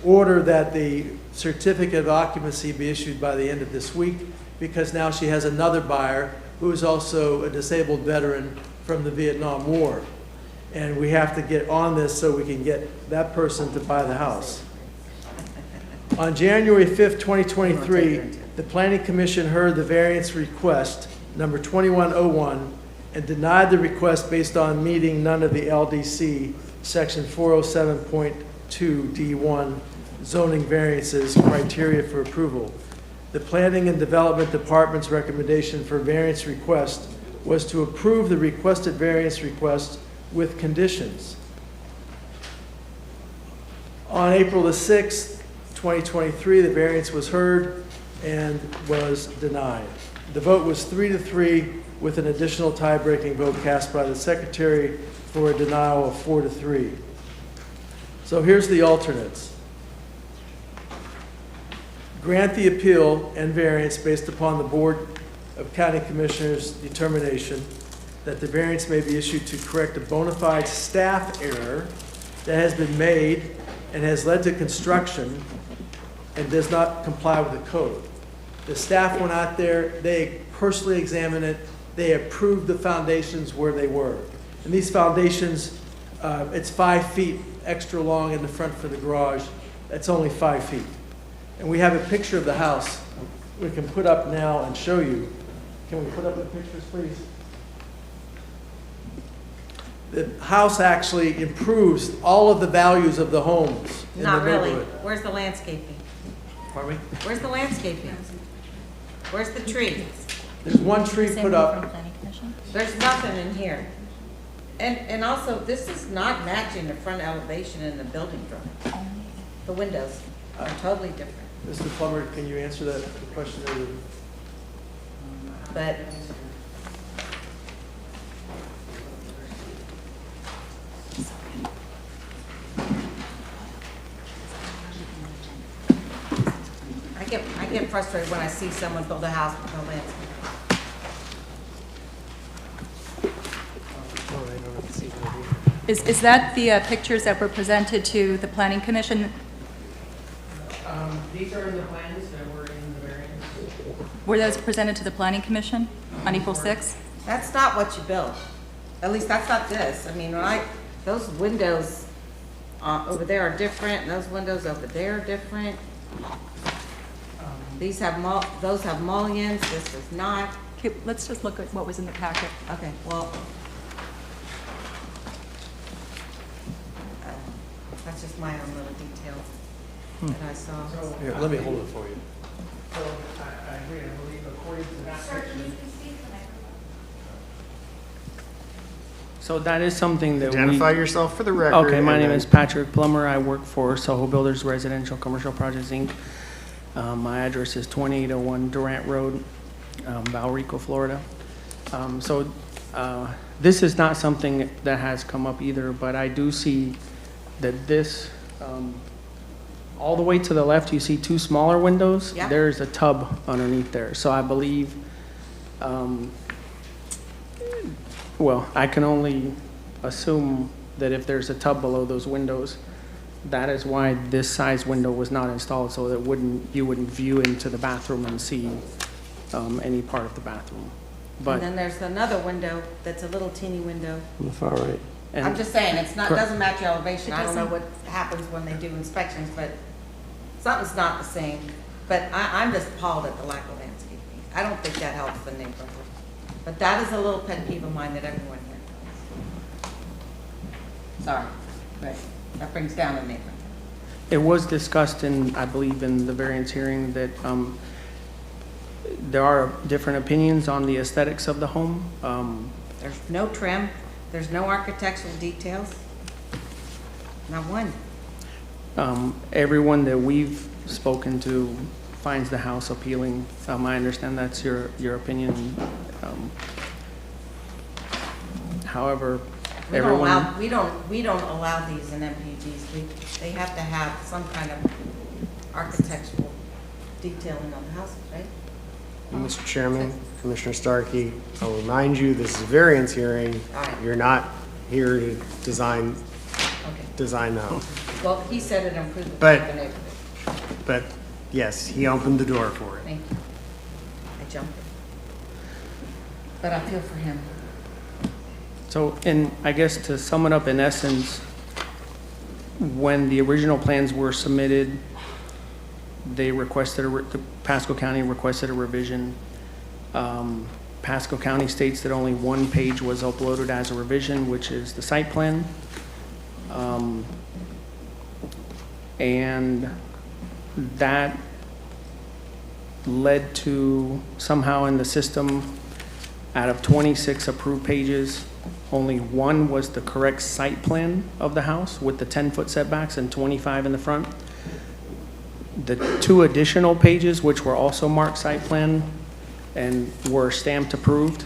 order that the certificate of occupancy be issued by the end of this week, because now she has another buyer who is also a disabled veteran from the Vietnam War. And we have to get on this so we can get that person to buy the house. On January 5th, 2023, the Planning Commission heard the variance request, number 2101, and denied the request based on meeting none of the LDC, section 407.2 D1, zoning variances criteria for approval. The Planning and Development Department's recommendation for variance request was to approve the requested variance request with conditions. On April the 6th, 2023, the variance was heard and was denied. The vote was 3-3 with an additional tie-breaking vote cast by the Secretary for a denial of 4-3. So here's the alternates. Grant the appeal and variance based upon the Board of County Commissioners' determination that the variance may be issued to correct a bona fide staff error that has been made and has led to construction and does not comply with the code. The staff went out there, they personally examined it, they approved the foundations where they were. And these foundations, it's 5 feet extra long in the front for the garage. That's only 5 feet. And we have a picture of the house we can put up now and show you. Can we put up the pictures, please? The house actually improves all of the values of the homes in the Not really. neighborhood. Where's the landscaping? Pardon me? Where's the landscaping? Where's the tree? There's one tree put up. There's nothing in here. And also, this is not matching the front elevation in the building drawing. The windows are totally different. Mr. Plummer, can you answer that question? But I get frustrated when I see someone build a house with no landscape. Is that the pictures that were presented to the Planning Commission? These are in the plans that were in the variance. Were those presented to the Planning Commission on April 6th? That's not what you built. At least that's not this. I mean, those windows over there are different, and those windows over there are different. These have those have mullions. This does not. Okay, let's just look at what was in the packet. Okay, well, that's just my own little detail that I saw. Here, let me hold it for you. So I agree, I believe according to that section. So that is something that Identify yourself for the record. Okay, my and name then- is Patrick Plummer. I work for Soho Builders Residential Commercial Projects, Inc. My address is 2801 Durant Road, Valrico, Florida. This is not something that has come up either, but I do see that this All the way to the left, you see two smaller windows. Yeah. There's a tub underneath there. So I believe, well, I can only assume that if there's a tub below those windows, that is why this size window was not installed, so that you wouldn't view into the bathroom and see any part of the bathroom. But And then there's another window that's a little teeny window. On the far right. I'm just saying, it's not, Correct. doesn't match your elevation. It I don't know doesn't. what happens when they do inspections, but something's not the same. But I'm just appalled at the lack of landscaping. I don't think that helps the neighborhood. But that is a little pet peeve of mine that everyone here knows. Sorry, but that brings down the neighborhood. it was discussed in, I believe, in the variance hearing that there are different opinions on the aesthetics of the home. There's no trim, there's no architectural details. Not one. Everyone that we've spoken to finds the house appealing. I understand that's your opinion. However, We everyone. don't allow these in MPGs. They have to have some kind of architectural detailing on the houses, right? Mr. Chairman, Commissioner Starkey, I'll remind you, this is a variance hearing. All right. You're not here to design the house. Well, he said it improved the But- neighborhood. But yes, he opened the door for it. Thank you. I jumped in. But I feel for him. So, and I guess to sum it up in essence, when the original plans were submitted, they requested, the Pasco County requested a revision. Pasco County states that only one page was uploaded as a revision, which is the site plan. And that led to somehow in the system, out of 26 approved pages, only one was the correct site plan of the house with the 10-foot setbacks and 25 in the front. The two additional pages, which were also marked site plan and were stamped approved,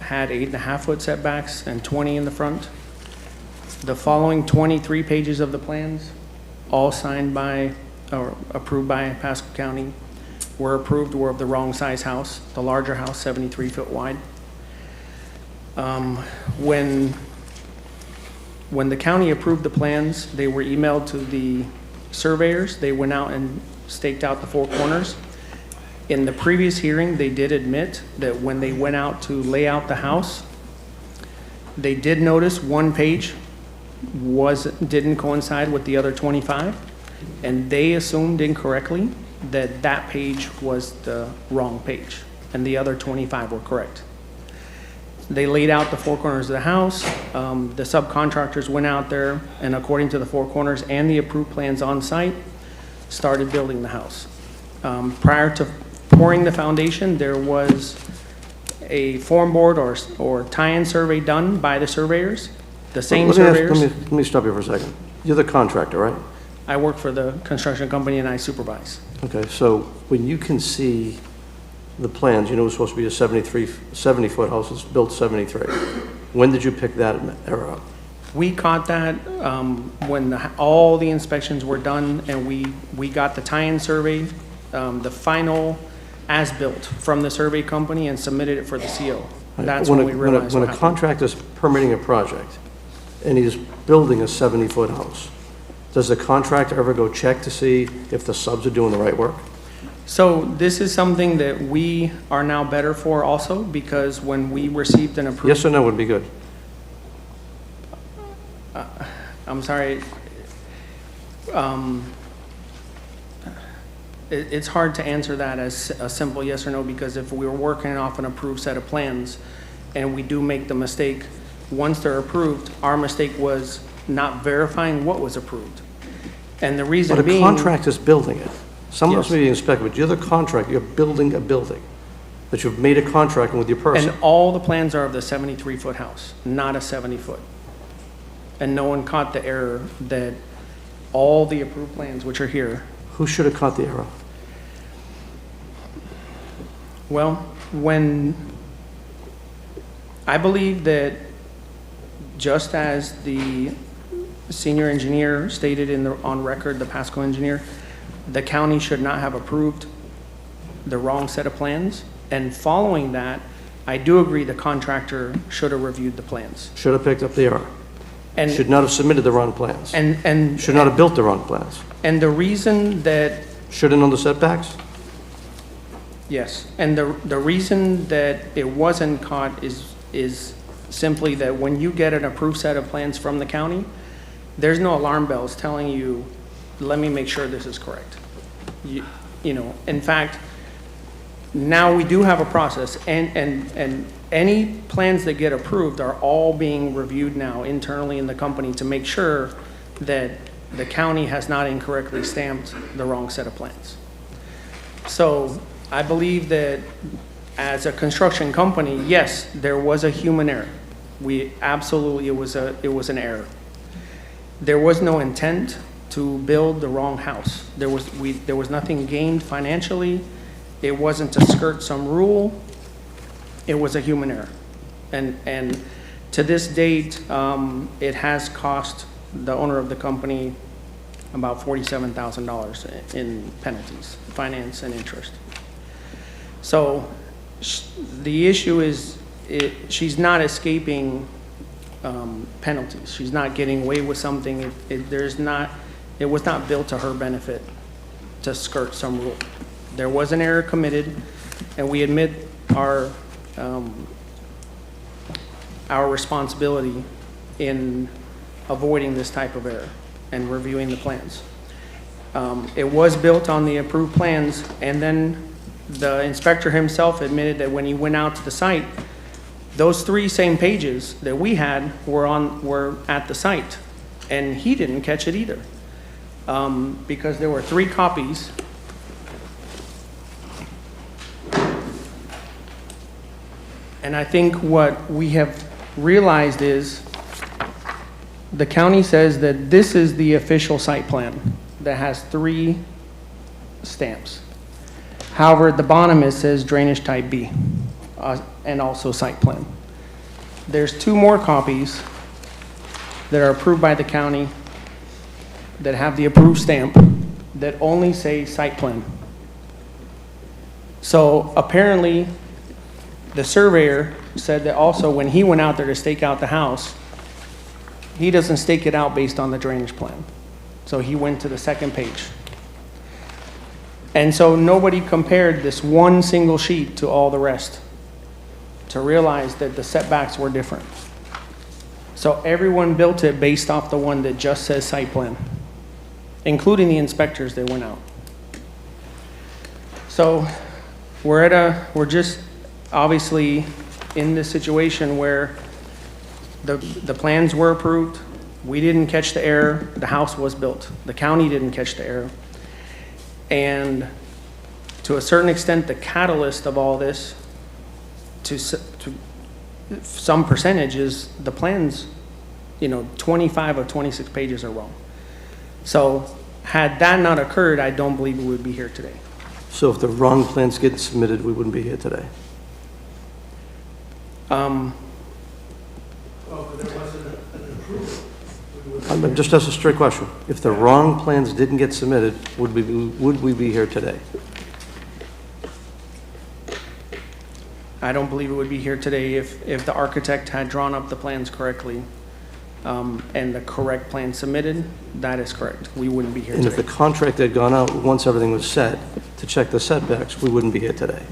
had 8.5-foot setbacks and 20 in the front. The following 23 pages of the plans, all signed by or approved by Pasco County, were of the wrong size house, the larger house, 73 foot wide. When the county approved the plans, they were emailed to the surveyors. They went out and staked out the four corners. In the previous hearing, they did admit that when they went out to lay out the house, they did notice one page didn't coincide with the other 25, and they assumed incorrectly that that page was the wrong page, and the other 25 were correct. They laid out the four corners of the house. The subcontractors went out there, and according to the four corners and the approved plans on site, started building the house. Prior to pouring the foundation, there was a form board or tie-in survey done by the surveyors, the same surveyors. Let me stop you for a second. You're the contractor, right? I work for the construction company and I supervise. Okay, so when you can see the plans, you know it's supposed to be a 70-foot house, it's built 73. When did you pick that error up? We caught that when all the inspections were done and we got the tie-in survey, the final as-built from the survey company and submitted it for the CO. That's when we realized When what a happened. contractor's permitting a project and he's building a 70-foot house, does the contractor ever go check to see if the subs are doing the right work? So this is something that we are now better for also, because when we received an approval. Yes or no would be good. I'm sorry. It's hard to answer that as a simple yes or no, because if we were working off an approved set of plans and we do make the mistake, once they're approved, our mistake was not verifying what was approved. And the reason being. But a contractor's building it. Someone else Yes. may be inspecting, but you're the contractor, you're building a building, that you've made a contract with your person. And all the plans are of the 73-foot house, not a 70-foot. And no one caught the error that all the approved plans, which are here. Who should have caught the error? Well, when I believe that just as the senior engineer stated on record, the Pasco engineer, the county should not have approved the wrong set of plans. And following that, I do agree the contractor should have reviewed the plans. Should have picked up the error. And should not have submitted the wrong plans. And should not have built the wrong plans. And the reason that... Should have known the setbacks? Yes. And the reason that it wasn't caught is simply that when you get an approved set of plans from the county, there's no alarm bells telling you, let me make sure this is correct. You know, in fact, now we do have a process, and any plans that get approved are all being reviewed now internally in the company to make sure that the county has not incorrectly stamped the wrong set of plans. So I believe that as a construction company, yes, there was a human error. We absolutely, it was an error. There was no intent to build the wrong house. There was nothing gained financially. It wasn't to skirt some rule. It was a human error. And to this date, it has cost the owner of the company about $47,000 in penalties, finance and interest. So the issue is she's not escaping penalties. She's not getting away with something. It was not built to her benefit to skirt some rule. There was an error committed, and we admit our responsibility in avoiding this type of error and reviewing the plans. It was built on the approved plans, and then the inspector himself admitted that when he went out to the site, those 3 same pages that we had were at the site, and he didn't catch it either, because there were 3 copies. And I think what we have realized is the county says that this is the official site plan that has 3 stamps. However, at the bottom it says drainage type B and also site plan. There's 2 more copies that are approved by the county that have the approved stamp that only say site plan. So apparently the surveyor said that also when he went out there to stake out the house, he doesn't stake it out based on the drainage plan. So he went to the 2nd page. And so nobody compared this one single sheet to all the rest to realize that the setbacks were different. So everyone built it based off the one that just says site plan, including the inspectors that went out. So we're just obviously in this situation where the plans were approved, we didn't catch the error, the house was built. The county didn't catch the error. And to a certain extent, the catalyst of all this, to some percentage, is the plans, 25 of 26 pages are wrong. So had that not occurred, I don't believe we would be here today. So if the wrong plans get submitted, we wouldn't be here today? Just as a straight question. If the wrong plans didn't get submitted, would we be here today? I don't believe it would be here today if the architect had drawn up the plans correctly and the correct plan submitted. That is correct. We wouldn't be here And today. if the contract had gone out once everything was set to check the setbacks, we wouldn't be here today.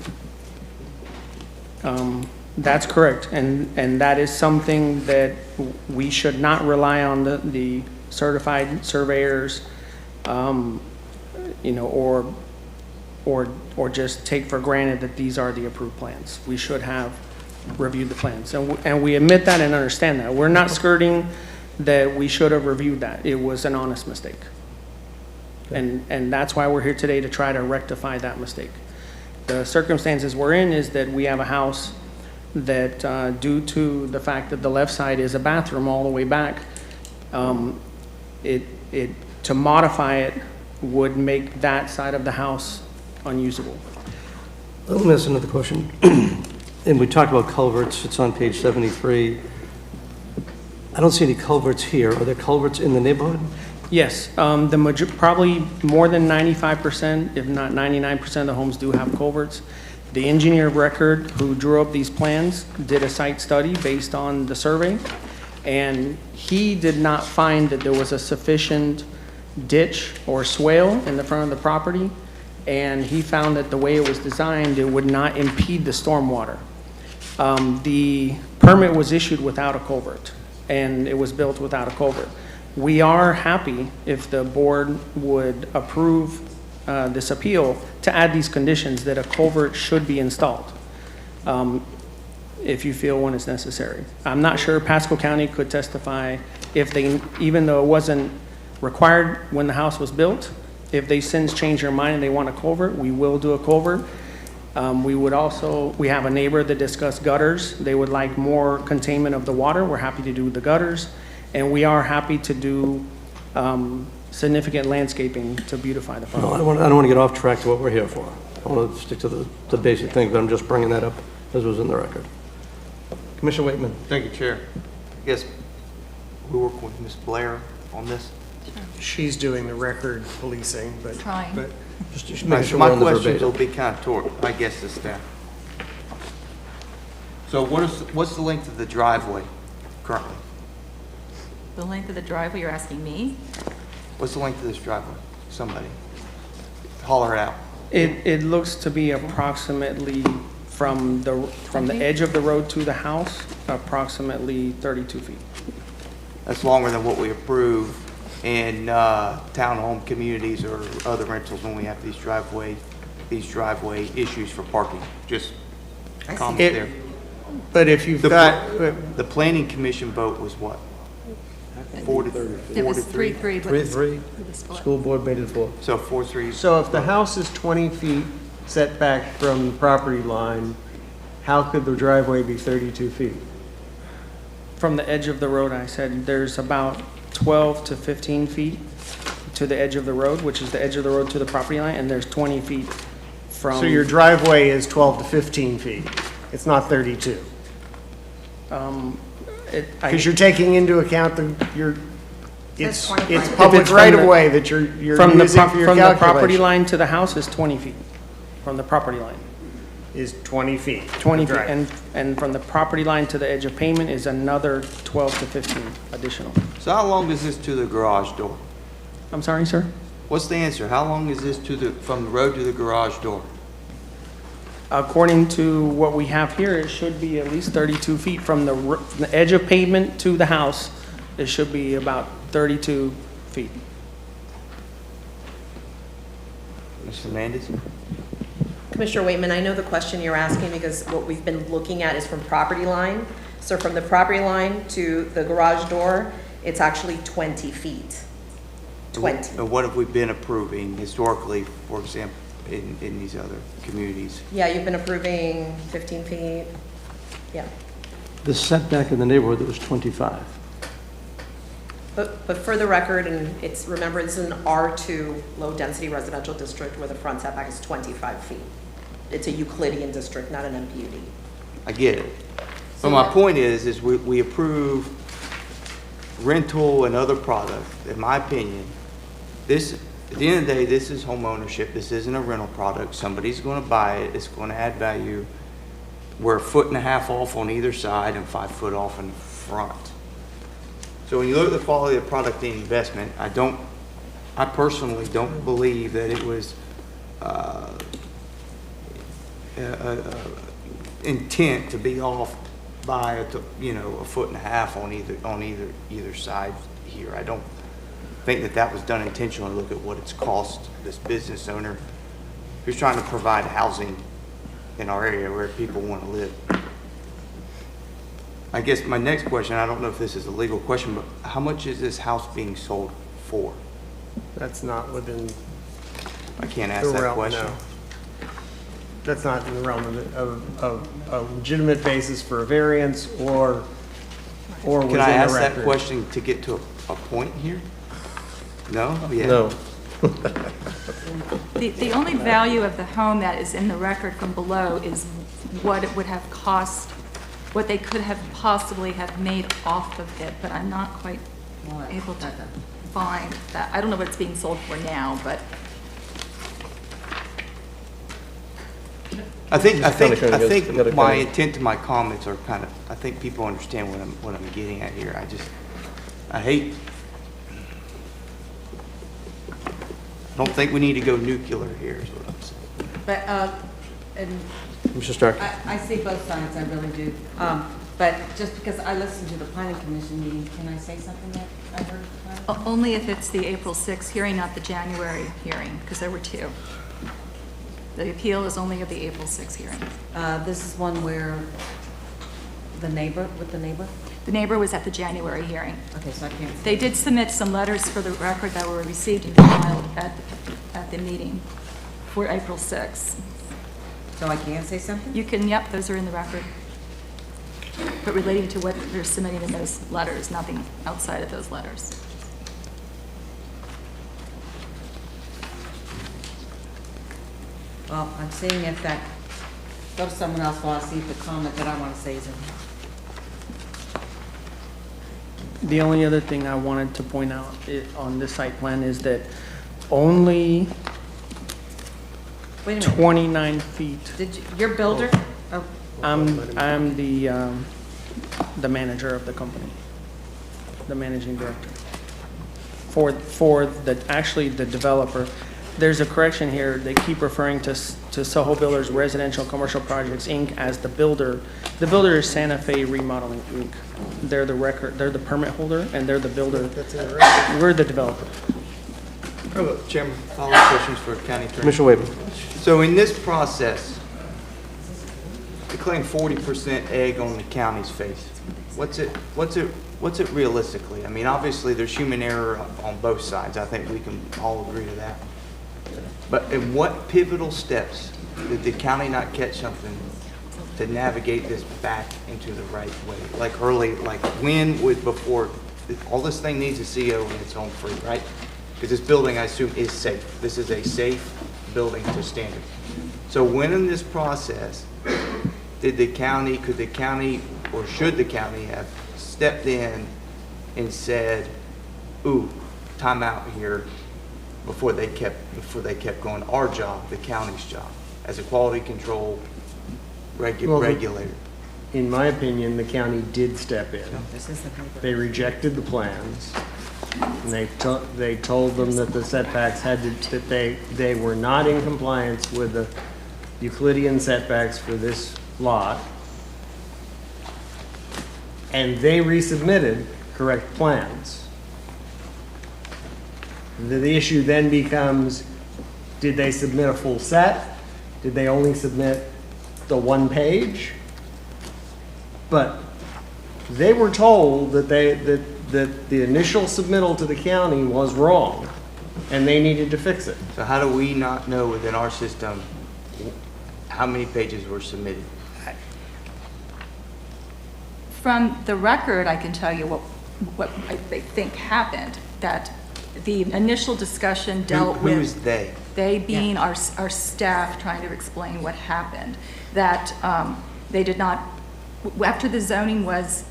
That's correct, and that is something that we should not rely on the certified surveyors, or just take for granted that these are the approved plans. We should have reviewed the plans, and we admit that and understand that. We're not skirting that we should have reviewed that. It was an honest mistake, and that's why we're here today, to try to rectify that mistake. The circumstances we're in is that we have a house that due to the fact that the left side is a bathroom all the way back, to modify it would make that side of the house unusable. Let me ask another question. And we talked about culverts. It's on page 73. I don't see any culverts here. Are there culverts in the neighborhood? Yes, probably more than 95%, if not 99% of the homes do have culverts. The engineer of record who drew up these plans did a site study based on the survey, and he did not find that there was a sufficient ditch or swale in the front of the property, and he found that the way it was designed, it would not impede the stormwater. The permit was issued without a culvert, and it was built without a culvert. We are happy if the board would approve this appeal to add these conditions that a culvert should be installed, if you feel one is necessary. I'm not sure Pasco County could testify if they, even though it wasn't required when the house was built, if they since change their mind and they want a culvert, we will do a culvert. We have a neighbor that discussed gutters. They would like more containment of the water. We're happy to do the gutters. And we are happy to do significant landscaping to beautify the property. No, I don't want to get off track to what we're here for. I want to stick to the basic things, but I'm just bringing that up as was in the record. Commissioner Waitman. Thank you, Chair. I guess we work with Ms. Blair on this. She's doing the record policing, but. Trying. But just my make sure we're on the questions will verbatim. be kind of toward, I guess, the staff. So what's the length of the driveway currently? The length of the driveway, you're asking me? What's the length of this driveway? Somebody holler it out. It looks to be approximately from the edge of the road to the house, approximately 32 feet. That's longer than what we approve in townhome communities or other rentals when we have these driveway issues for parking. Just comment there. But if you've got. The planning commission vote was what? 4 to 3? It was 3-3. 3-3. School board made it 4. So 4-3. So if the house is 20 feet setback from the property line, how could the driveway be 32 feet? From the edge of the road, I said there's about 12 to 15 feet to the edge of the road, which is the edge of the road to the property line, and there's 20 feet from. So your driveway is 12 to 15 feet. It's not 32. Because you're taking into account it's public right of way that you're using for your calculation. From the property line to the house is 20 feet. From the property line. Is 20 feet. 20 feet, and from the property line to the edge of pavement is another 12 to 15 additional. So how long is this to the garage door? I'm sorry, sir? What's the answer? How long is this from the road to the garage door? According to what we have here, it should be at least 32 feet from the edge of pavement to the house. It should be about 32 feet. Mr. Hernandez? Commissioner Waitman, I know the question you're asking because what we've been looking at is from property line. So from the property line to the garage door, it's actually 20 feet. 20. And what have we been approving historically, for example, in these other communities? Yeah, you've been approving 15 feet. Yeah. The setback in the neighborhood was 25. But for the record, and remember, this is an R2 low-density residential district where the front setback is 25 feet. It's a Euclidean district, not an MPUD. I get it. But my point is we approve rental and other products. In my opinion, at the end of the day, this is home ownership. This isn't a rental product. Somebody's going to buy it. It's going to add value. We're 1.5 feet off on either side and 5 foot off in the front. So when you look at the quality of the product and investment, I personally don't believe that it was intent to be off by a 1.5 foot on either side here. I don't think that was done intentionally. Look at what it's cost this business owner who's trying to provide housing in our area where people want to live. I guess my next question, I don't know if this is a legal question, but how much is this house being sold for? That's not within. I can't ask that question. No. That's not in the realm of a legitimate basis for a variance or within the record. Can I ask that question to get to a point here? No? Yeah. No. The only value of the home that is in the record from below is what it would have cost what they could have possibly have made off of it, but I'm not quite able to find that. I don't know what it's being sold for now, but I think my intent to my comments are kind of, I think people understand what I'm getting at here. I don't think we need to go nuclear here is what I'm saying. But, and Mr. Stark. I see both sides, I really do. But just because I listened to the planning commission meeting, can I say something that I heard? only if it's the April 6th hearing, not the January hearing, because there were two. The appeal is only of the April 6th hearing. This is one where the neighbor, with the neighbor? The neighbor was at the January hearing. Okay, so I can't. They did submit some letters for the record that were received and filed at the meeting for April 6th. So I can say something? You can, yep, those are in the record. But relating to what they're submitting in those letters, nothing outside of those letters. Well, I'm seeing if that, go to someone else while I see if the comment that I want to say is in here. The only other thing I wanted to point out on this site plan is that only Wait a minute. 29 feet. Did you, your builder? Oh. I'm the manager of the company, the managing director. For actually the developer, there's a correction here. They keep referring to Soho Builders Residential Commercial Projects, Inc. as the builder. The builder is Santa Fe Remodeling, Inc. They're the permit holder, and they're the builder. We're the developer. Chairman, follow-up questions for County Attorney. Commissioner Wade. So in this process, they claim 40% egg on the county's face. What's it realistically? I mean, obviously, there's human error on both sides. I think we can all agree to that. But in what pivotal steps did the county not catch something to navigate this back into the right way? Like when would, before, all this thing needs a CO and it's home free, right? Because this building, I assume, is safe. This is a safe building to standard. So when in this process could the county, or should the county have stepped in and said, ooh, time out here, before they kept going, our job, the county's job, as a quality control regulator? In my opinion, the county did step in. They rejected the plans. And they told them that the setbacks that they were not in compliance with the Euclidean setbacks for this lot. And they resubmitted correct plans. The issue then becomes, did they submit a full set? Did they only submit the one page? But they were told that that the initial submittal to the county was wrong, and they needed to fix it. So how do we not know within our system how many pages were submitted? From the record, I can tell you what I think happened, that the initial discussion dealt with... Who's they? They being our staff trying to explain what happened. That they did not, after the zoning was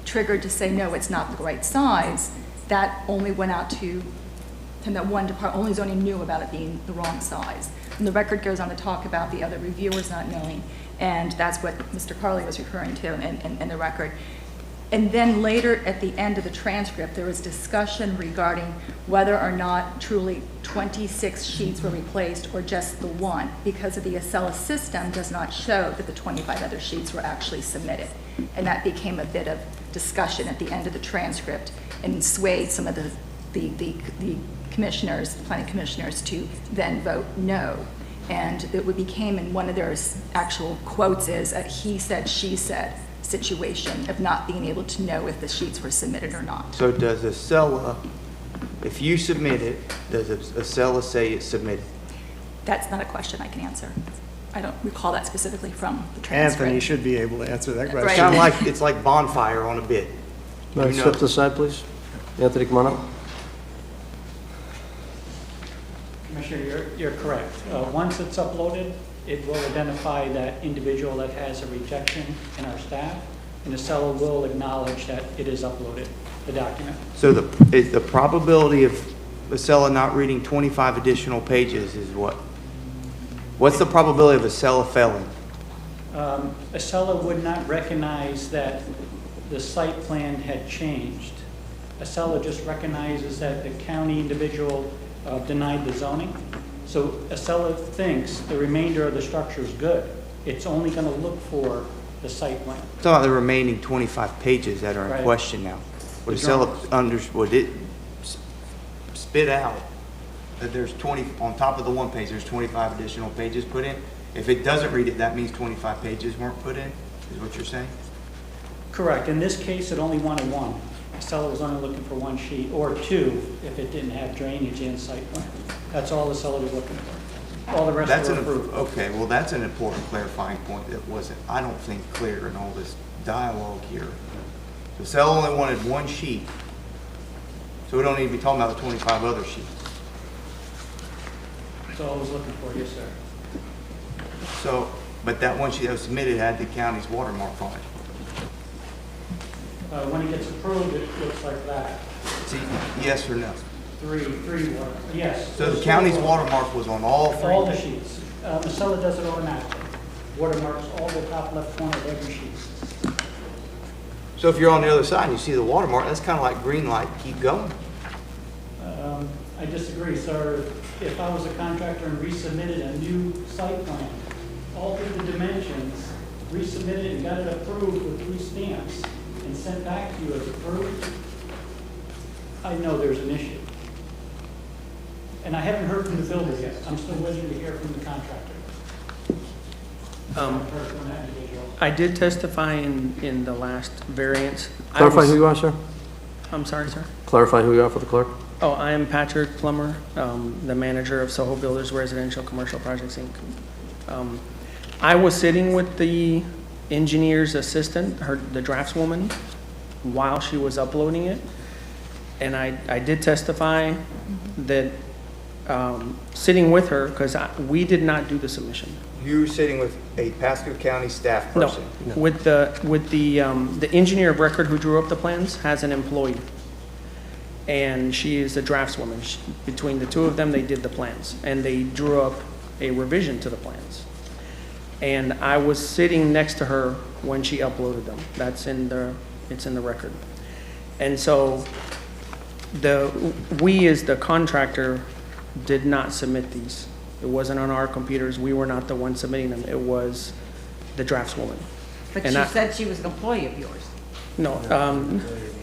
triggered to say, no, it's not the right size, that only went out to, and that one department, only zoning knew about it being the wrong size. And the record goes on to talk about the other reviewers not knowing, and that's what Mr. Carley was referring to in the record. And then later at the end of the transcript, there was discussion regarding whether or not truly 26 sheets were replaced or just the one, because of the Acela system does not show that the 25 other sheets were actually submitted. And that became a bit of discussion at the end of the transcript and swayed some of the commissioners, the planning commissioners, to then vote no. And it became, in one of their actual quotes, is a he said, she said situation of not being able to know if the sheets were submitted or not. So does Acela, if you submit it, does Acela say it's submitted? That's not a question I can answer. I don't recall that specifically from the transcript. Anthony should be able to answer that question. It's kind of like, it's like bonfire on a bid. Step to the side, please. Anthony, come on up. Commissioner, you're correct. Once it's uploaded, it will identify that individual that has a rejection in our staff, and the seller will acknowledge that it is uploaded, the document. So is the probability of the seller not reading 25 additional pages is what? What's the probability of a seller failing? A seller would not recognize that the site plan had changed. A seller just recognizes that the county individual denied the zoning. So a seller thinks the remainder of the structure is good. It's only going to look for the site plan. Talking about the remaining 25 pages that are in Right. question now. Would the seller would it spit out that there's 20, on top of the one page, there's 25 additional pages put in? If it doesn't read it, that means 25 pages weren't put in, is what you're saying? Correct. In this case, it only wanted one. The seller was only looking for one sheet, or two, if it didn't have drainage and site plan. That's all the seller was looking for. All the rest were approved. Okay, well, that's an important clarifying point that wasn't, I don't think, clear in all this dialogue here. The seller only wanted one sheet, so we don't need to be talking about the 25 other sheets. That's all I was looking for, yes, sir. So, but that one sheet that was submitted had the county's watermark on it. When it gets approved, it looks like that. See, yes or no? Three water, yes. So the county's watermark was on all three? All the sheets. The seller does it automatically. Watermarks all the top left corner of every sheet. So if you're on the other side and you see the watermark, that's kind of like green light, keep going. I disagree, sir. If I was a contractor and resubmitted a new site plan, altered the dimensions, resubmitted and got it approved with 3 stamps, and sent back to you as approved, I know there's an issue. And I haven't heard from the builder yet. I'm still waiting to hear from the contractor. I did testify in the last variance. Clarify who you are, sir? I'm sorry, sir? Clarify who you are for the clerk. Oh, I am Patrick Plummer, the manager of Soho Builders Residential Commercial Projects, Inc. I was sitting with the engineer's assistant, the draftswoman, while she was uploading it. And I did testify that sitting with her, because we did not do the submission. You were sitting with a Pasco County staff person? No, with the engineer of record who drew up the plans has an employee. And she is a draftswoman. Between the two of them, they did the plans. And they drew up a revision to the plans. And I was sitting next to her when she uploaded them. It's in the record. And so we as the contractor did not submit these. It wasn't on our computers. We were not the ones submitting them. It was the draftswoman. But she said she was an employee of yours. No,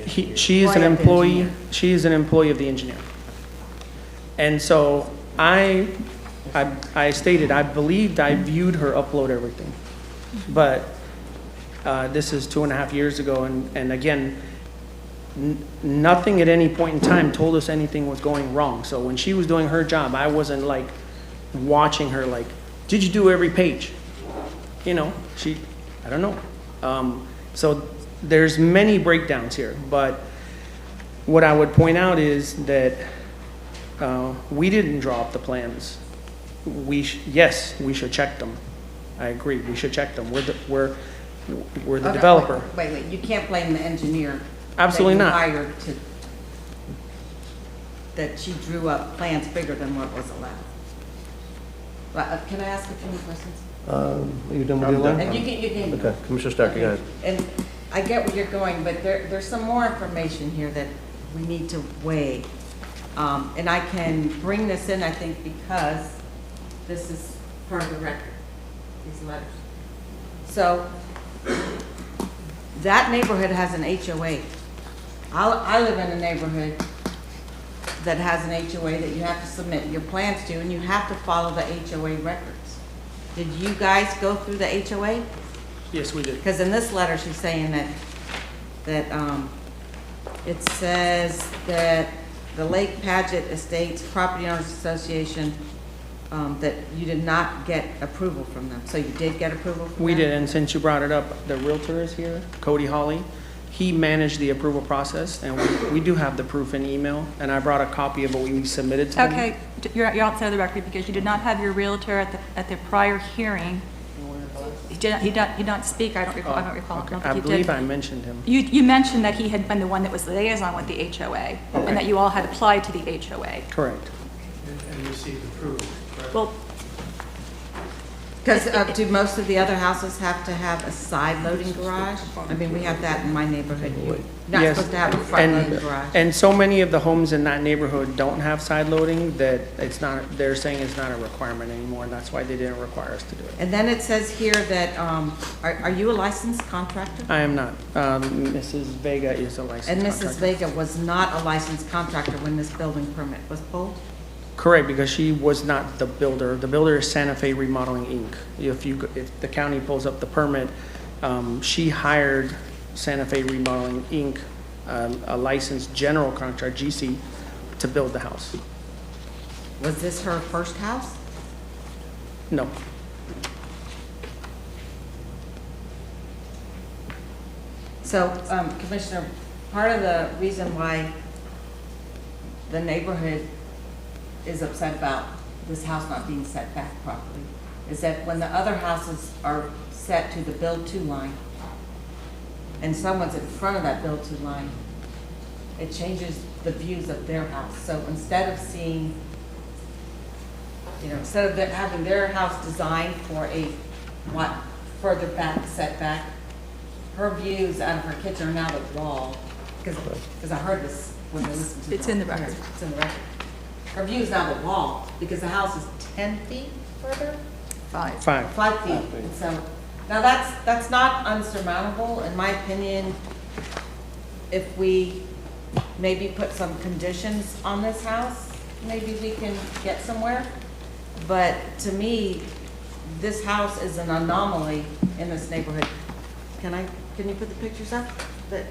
she is an employee. She is an employee of the engineer. And so I stated I believed I viewed her upload everything, but this is 2.5 years ago, and again, nothing at any point in time told us anything was going wrong. So when she was doing her job, I wasn't like watching her like, did you do every page? You know, I don't know. So there's many breakdowns here, but what I would point out is that we didn't draw up the plans. Yes, we should check them. I agree, we should check them. We're the developer. Wait, you can't blame the engineer. Absolutely not. That you hired that she drew up plans bigger than what was allowed. Can I ask a few more questions? Are you done with your line? And you can. Okay, Commissioner Starkey, go ahead. And I get where you're going, but there's some more information here that we need to weigh. And I can bring this in, I think, because this is part of the record, these letters. So that neighborhood has an HOA. I live in a neighborhood that has an HOA that you have to submit your plans to, and you have to follow the HOA records. Did you guys go through the HOA? Yes, we did. Because in this letter, she's saying that it says that the Lake Paget Estates Property Owners Association, that you did not get approval from them. So you did get approval from them? We did, and since you brought it up, the realtor is here, Cody Hawley. He managed the approval process, and we do have the proof in email, and I brought a copy of what we submitted to him. Okay, you're outside of the record because you did not have your realtor at the prior hearing. He did not speak, I don't recall. Okay. don't think I you believe did. I mentioned him. You mentioned that he had been the one that was liaison with the HOA, Okay. and that you all had applied to the HOA. Correct. And received approval. Well, Because do most of the other houses have to have a side loading garage? I mean, we have that in my neighborhood. You're not Yes, supposed to have a front loading garage. and so many of the homes in that neighborhood don't have side loading that it's not, they're saying it's not a requirement anymore, and that's why they didn't require us to do it. And then it says here that, are you a licensed contractor? I am not. Mrs. Vega is a licensed And contractor. Mrs. Vega was not a licensed contractor when this building permit was pulled? Correct, because she was not the builder. The builder is Santa Fe Remodeling, Inc. If the county pulls up the permit, she hired Santa Fe Remodeling, Inc., a licensed general contractor, GC, to build the house. Was this her first house? No. So, Commissioner, part of the reason why the neighborhood is upset about this house not being set back properly is that when the other houses are set to the build-to line and someone's in front of that build-to line, it changes the views of their house. So instead of seeing, instead of having their house designed for a further back setback, her views out of her kitchen are now the wall, because I heard this when they listened to It's in the record. It's in the record. Her view is now the wall, because the house is 10 feet further? 5. 5 feet. And so, now that's not unsurmountable, in my opinion. If we maybe put some conditions on this house, maybe we can get somewhere. But to me, this house is an anomaly in this neighborhood. Can you put the pictures up? That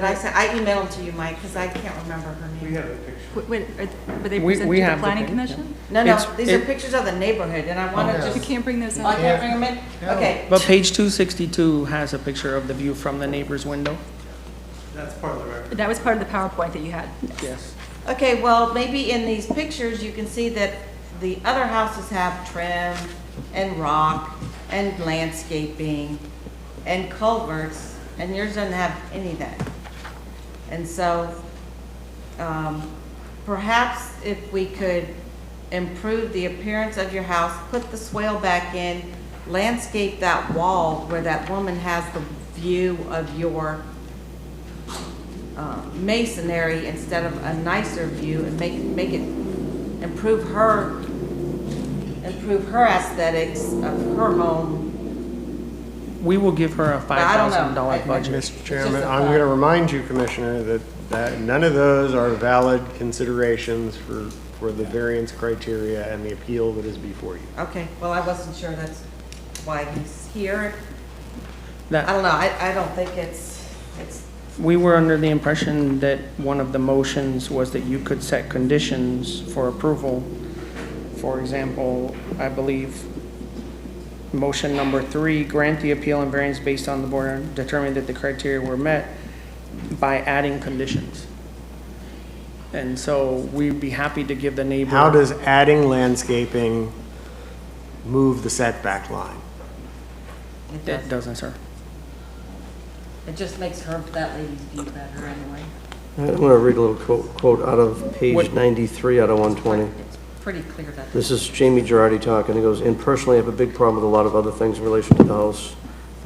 I sent, I emailed them to you, Mike, because I can't remember her name. We have a picture. Wait, were they We presented to the have the planning pic- commission? No, these are pictures of the neighborhood, and I want to You just. can't bring those Oh, I up? can't bring them in? Okay. But page 262 has a picture of the view from the neighbor's window. That's part of the record. That was part of the PowerPoint that you had. Yes. Okay, well, maybe in these pictures, you can see that the other houses have trim and rock and landscaping and culverts, and yours doesn't have any of that. And so, perhaps if we could improve the appearance of your house, put the swale back in, landscape that wall where that woman has the view of your masonry instead of a nicer view, and make it improve her aesthetics of her home. We will give her a I don't know. $5,000 budget. Mr. Chairman, just a I'm thought. going to remind you, Commissioner, that none of those are valid considerations for the variance criteria and the appeal that is before you. Okay, well, I wasn't sure that's why he's here. That- I don't know, I don't think it's, We were under the impression that one of the motions was that you could set conditions for approval. For example, I believe motion number 3, grant the appeal and variance based on the board determining that the criteria were met by adding conditions. And so we'd be happy to give the neighbor. How does adding landscaping move the setback line? It doesn't, sir. it just makes that lady's view better anyway. I'm going to read a little quote out of page 93 out of 120. It's pretty clear that. This is Jamie Girardi talking. He goes, and personally, I have a big problem with a lot of other things in relation to the house.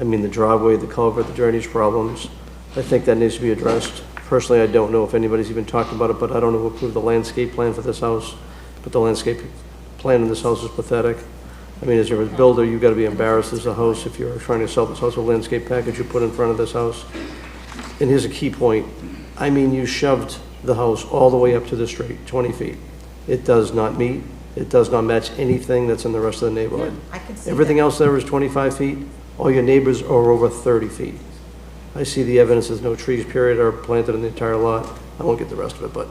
I mean, the driveway, the culvert, the drainage problems. I think that needs to be addressed. Personally, I don't know if anybody's even talked about it, but I don't know who approved the landscape plan for this house. But the landscape plan in this house is pathetic. I mean, as you're a builder, you've got to be embarrassed as a house if you're trying to sell this house with a landscape package you put in front of this house. And here's a key point. I mean, you shoved the house all the way up to the street, 20 feet. It does not meet, it does not match anything that's in the rest of the neighborhood. I can see Everything that. else there is 25 feet. All your neighbors are over 30 feet. I see the evidence, there's no trees, period, are planted in the entire lot. I won't get the rest of it, but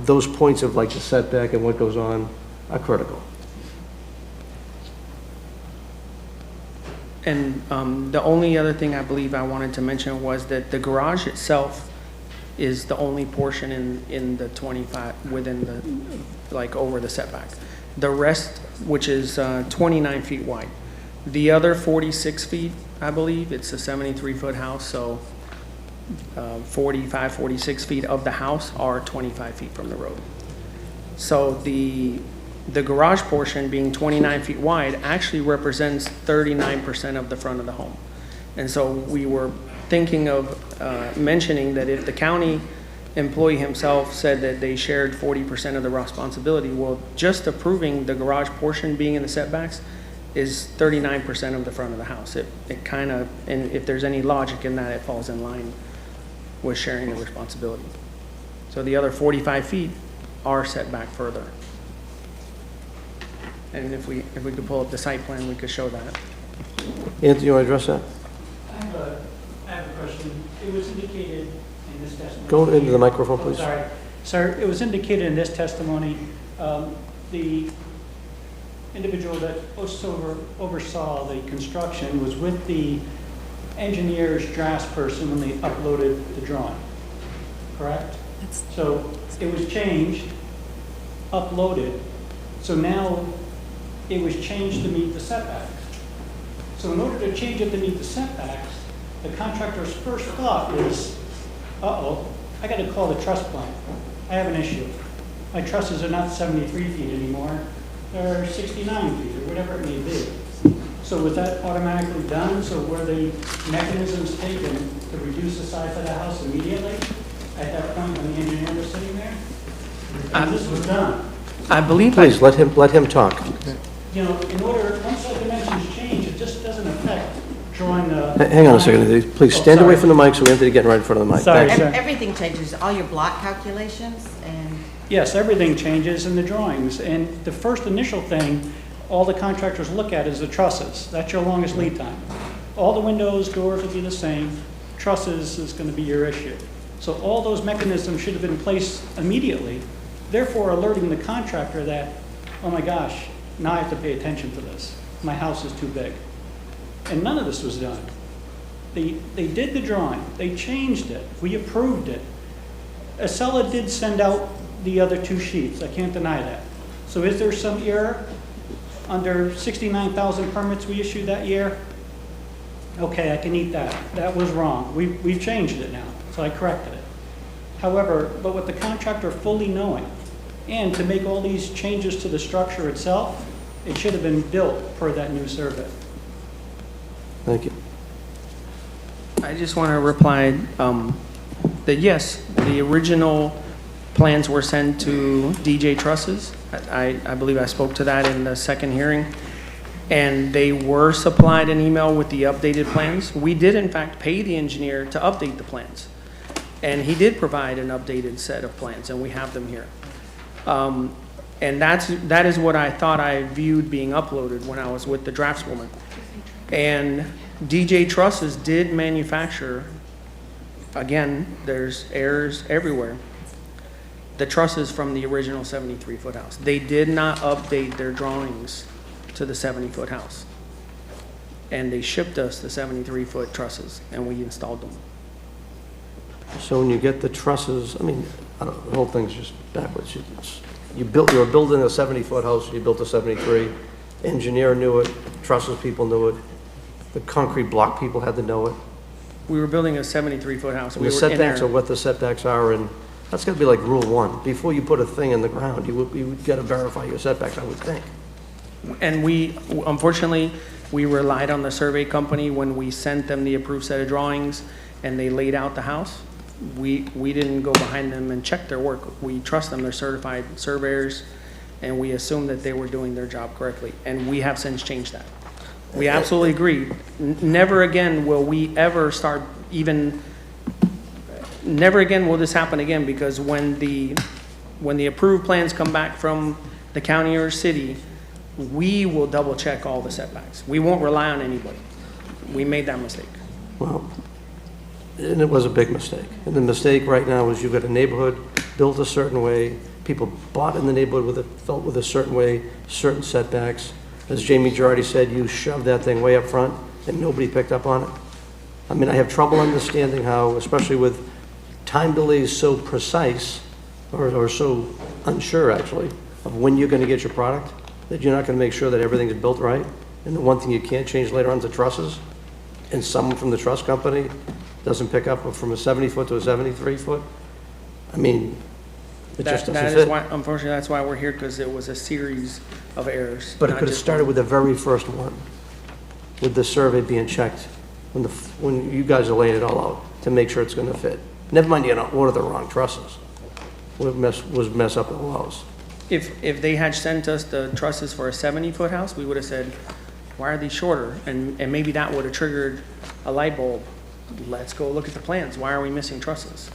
those points of like the setback and what goes on are critical. And the only other thing I believe I wanted to mention was that the garage itself is the only portion in the 25, within the, like over the setback. The rest, which is 29 feet wide. The other 46 feet, I believe, it's a 73-foot house, so 45, 46 feet of the house are 25 feet from the road. So the garage portion being 29 feet wide actually represents 39% of the front of the home. And so we were thinking of mentioning that if the county employee himself said that they shared 40% of the responsibility, well, just approving the garage portion being in the setbacks is 39% of the front of the house. It kind of, and if there's any logic in that, it falls in line with sharing the responsibility. So the other 45 feet are set back further. And if we could pull up the site plan, we could show that. Anthony, you want to address that? I have a question. It was indicated in this testimony. Go into the microphone, please. Oh, sorry. Sir, it was indicated in this testimony, the individual that oversaw the construction was with the engineer's draftsperson when they uploaded the drawing, correct? So it was changed, uploaded, so now it was changed to meet the setbacks. So in order to change it to meet the setbacks, the contractor's first thought was, uh-oh, I got to call the truss plant. I have an issue. My trusses are not 73 feet anymore. They're 69 feet, or whatever it may be. So was that automatically done? So were the mechanisms taken to reduce the size of the house immediately at that point when the engineer was sitting there? And this was done. I believe. Please, let him talk. You know, in order, once the dimensions change, it just doesn't affect drawing the... Hang on a second, Anthony. Please stand away from the mic so Anthony getting right in front of the mic. Sorry, Thanks. sir. Everything changes, all your block calculations and... Yes, everything changes in the drawings. And the first initial thing all the contractors look at is the trusses. That's your longest lead time. All the windows, doors will be the same. Trusses is going to be your issue. So all those mechanisms should have been in place immediately, therefore alerting the contractor that, oh my gosh, now I have to pay attention to this. My house is too big. And none of this was done. They did the drawing. They changed it. We approved it. Acela did send out the other two sheets. I can't deny that. So is there some error under 69,000 permits we issued that year? Okay, I can eat that. That was wrong. We've changed it now, so I corrected it. However, but with the contractor fully knowing, and to make all these changes to the structure itself, it should have been built per that new survey. Thank you. I just want to reply that yes, the original plans were sent to DJ Trusses. I believe I spoke to that in the second hearing. And they were supplied an email with the updated plans. We did in fact pay the engineer to update the plans. And he did provide an updated set of plans, and we have them here. And that is what I thought I viewed being uploaded when I was with the draftswoman. And DJ Trusses did manufacture, again, there's errors everywhere, the trusses from the original 73-foot house. They did not update their drawings to the 70-foot house. And they shipped us the 73-foot trusses, and we installed them. So when you get the trusses, I mean, I don't, the whole thing's just backwards. You were building a 70-foot house, you built a 73. Engineer knew it, trusses people knew it, the concrete block people had to know it. We were building a 73-foot house. And the setbacks are what the setbacks are, and that's got to be like rule one. Before you put a thing in the ground, you would got to verify your setbacks, I would think. And we, unfortunately, we relied on the survey company when we sent them the approved set of drawings and they laid out the house. We didn't go behind them and check their work. We trust them, they're certified surveyors, and we assumed that they were doing their job correctly. And we have since changed that. We absolutely agree. Never again will we ever start even, never again will this happen again, because when the approved plans come back from the county or city, we will double check all the setbacks. We won't rely on anybody. We made that mistake. Well, and it was a big mistake. And the mistake right now is you've got a neighborhood built a certain way, people bought in the neighborhood felt with a certain way, certain setbacks. As Jamie Girardi said, you shoved that thing way up front. and nobody picked up on it? I mean, I have trouble understanding how, especially with time delays so precise, or so unsure, actually, of when you're gonna get your product, that you're not gonna make sure that everything's built right. And the one thing you can't change later on is the trusses, and someone from the truss company doesn't pick up from a 70-foot to a 73-foot. I mean, it just doesn't That fit. is why, unfortunately, that's why we're here, because it was a series of errors. But it not could have just started one. with the very first one, with the survey being checked, when you guys are laying it all out, to make sure it's gonna fit. Never mind, you know, order the wrong trusses. Would mess up the walls. If they had sent us the trusses for a 70-foot house, we would have said, why are these shorter? And maybe that would have triggered a light bulb. Let's go look at the plans. Why are we missing trusses?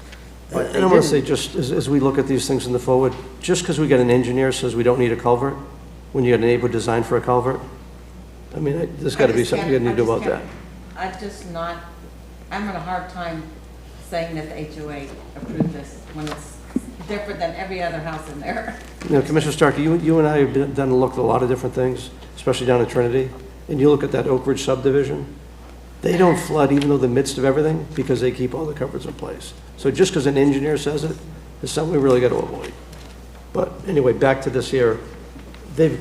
But And I want to say, just as we look at these things in the forward, just because we got an engineer says we don't need a culvert, when you got a neighbor designed for a culvert, I mean, there's got to be something you need to do about that. I'm having a hard time saying that the HOA approved this when it's different than every other house in there. You know, Commissioner Starkey, you and I have done a look at a lot of different things, especially down in Trinity, and you look at that Oak Ridge subdivision, they don't flood even though the midst of everything, because they keep all the covers in place. So just because an engineer says it, is something we really got to avoid. But anyway, back to this here. The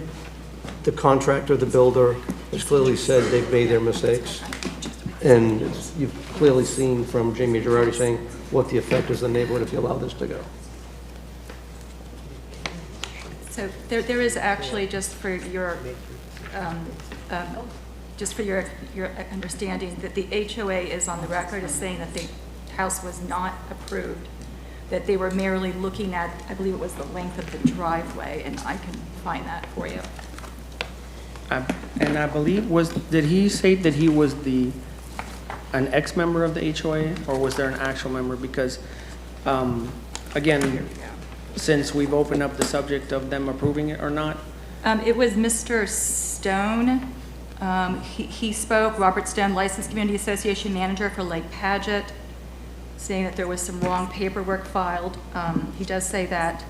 contractor, the builder, has clearly said they've made their mistakes. And you've clearly seen from Jamie Girardi saying what the effect is on the neighborhood if you allow this to go. So there is actually, just for your your understanding, that the HOA is on the record as saying that the house was not approved, that they were merely looking at, I believe it was the length of the driveway, and I can find that for you. And I believe, did he say that he was an ex-member of the HOA, or was there an actual member? Because, again, since we've opened up the subject of them approving it or not. It was Mr. Stone. He spoke, Robert Stone, Licensed Community Association Manager for Lake Paget, saying that there was some wrong paperwork filed. He does say that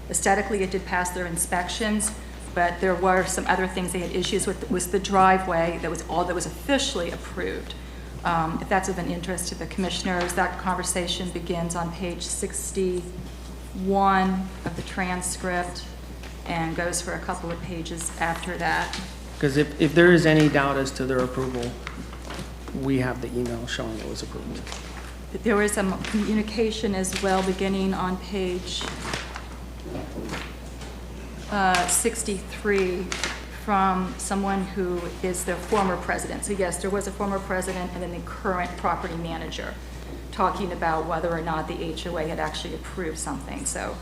aesthetically it did pass their inspections, but there were some other things they had issues with. Was the driveway, that was all that was officially approved. If that's of an interest to the commissioners, that conversation begins on page 61 of the transcript and goes for a couple of pages after that. Because if there is any doubt as to their approval, we have the email showing it was approved. There was some communication as well beginning on page 63 from someone who is the former president. So yes, there was a former president and then the current property manager talking about whether or not the HOA had actually approved something. So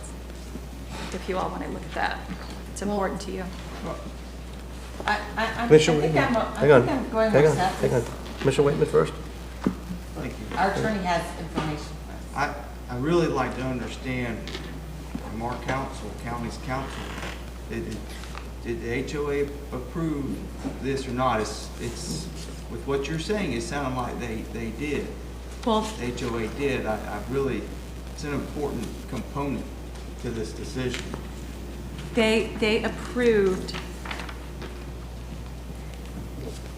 if you all want to look at that, it's important to you. I Commissioner think Waitman, I'm going to accept hang on. this. Commissioner Waitman first. Thank you. Our attorney has information. I really like to understand from our council, county's council, did the HOA approve this or not? It's with what you're saying, it sounded like they did. Well, the HOA did. It's an important component to this decision. They approved.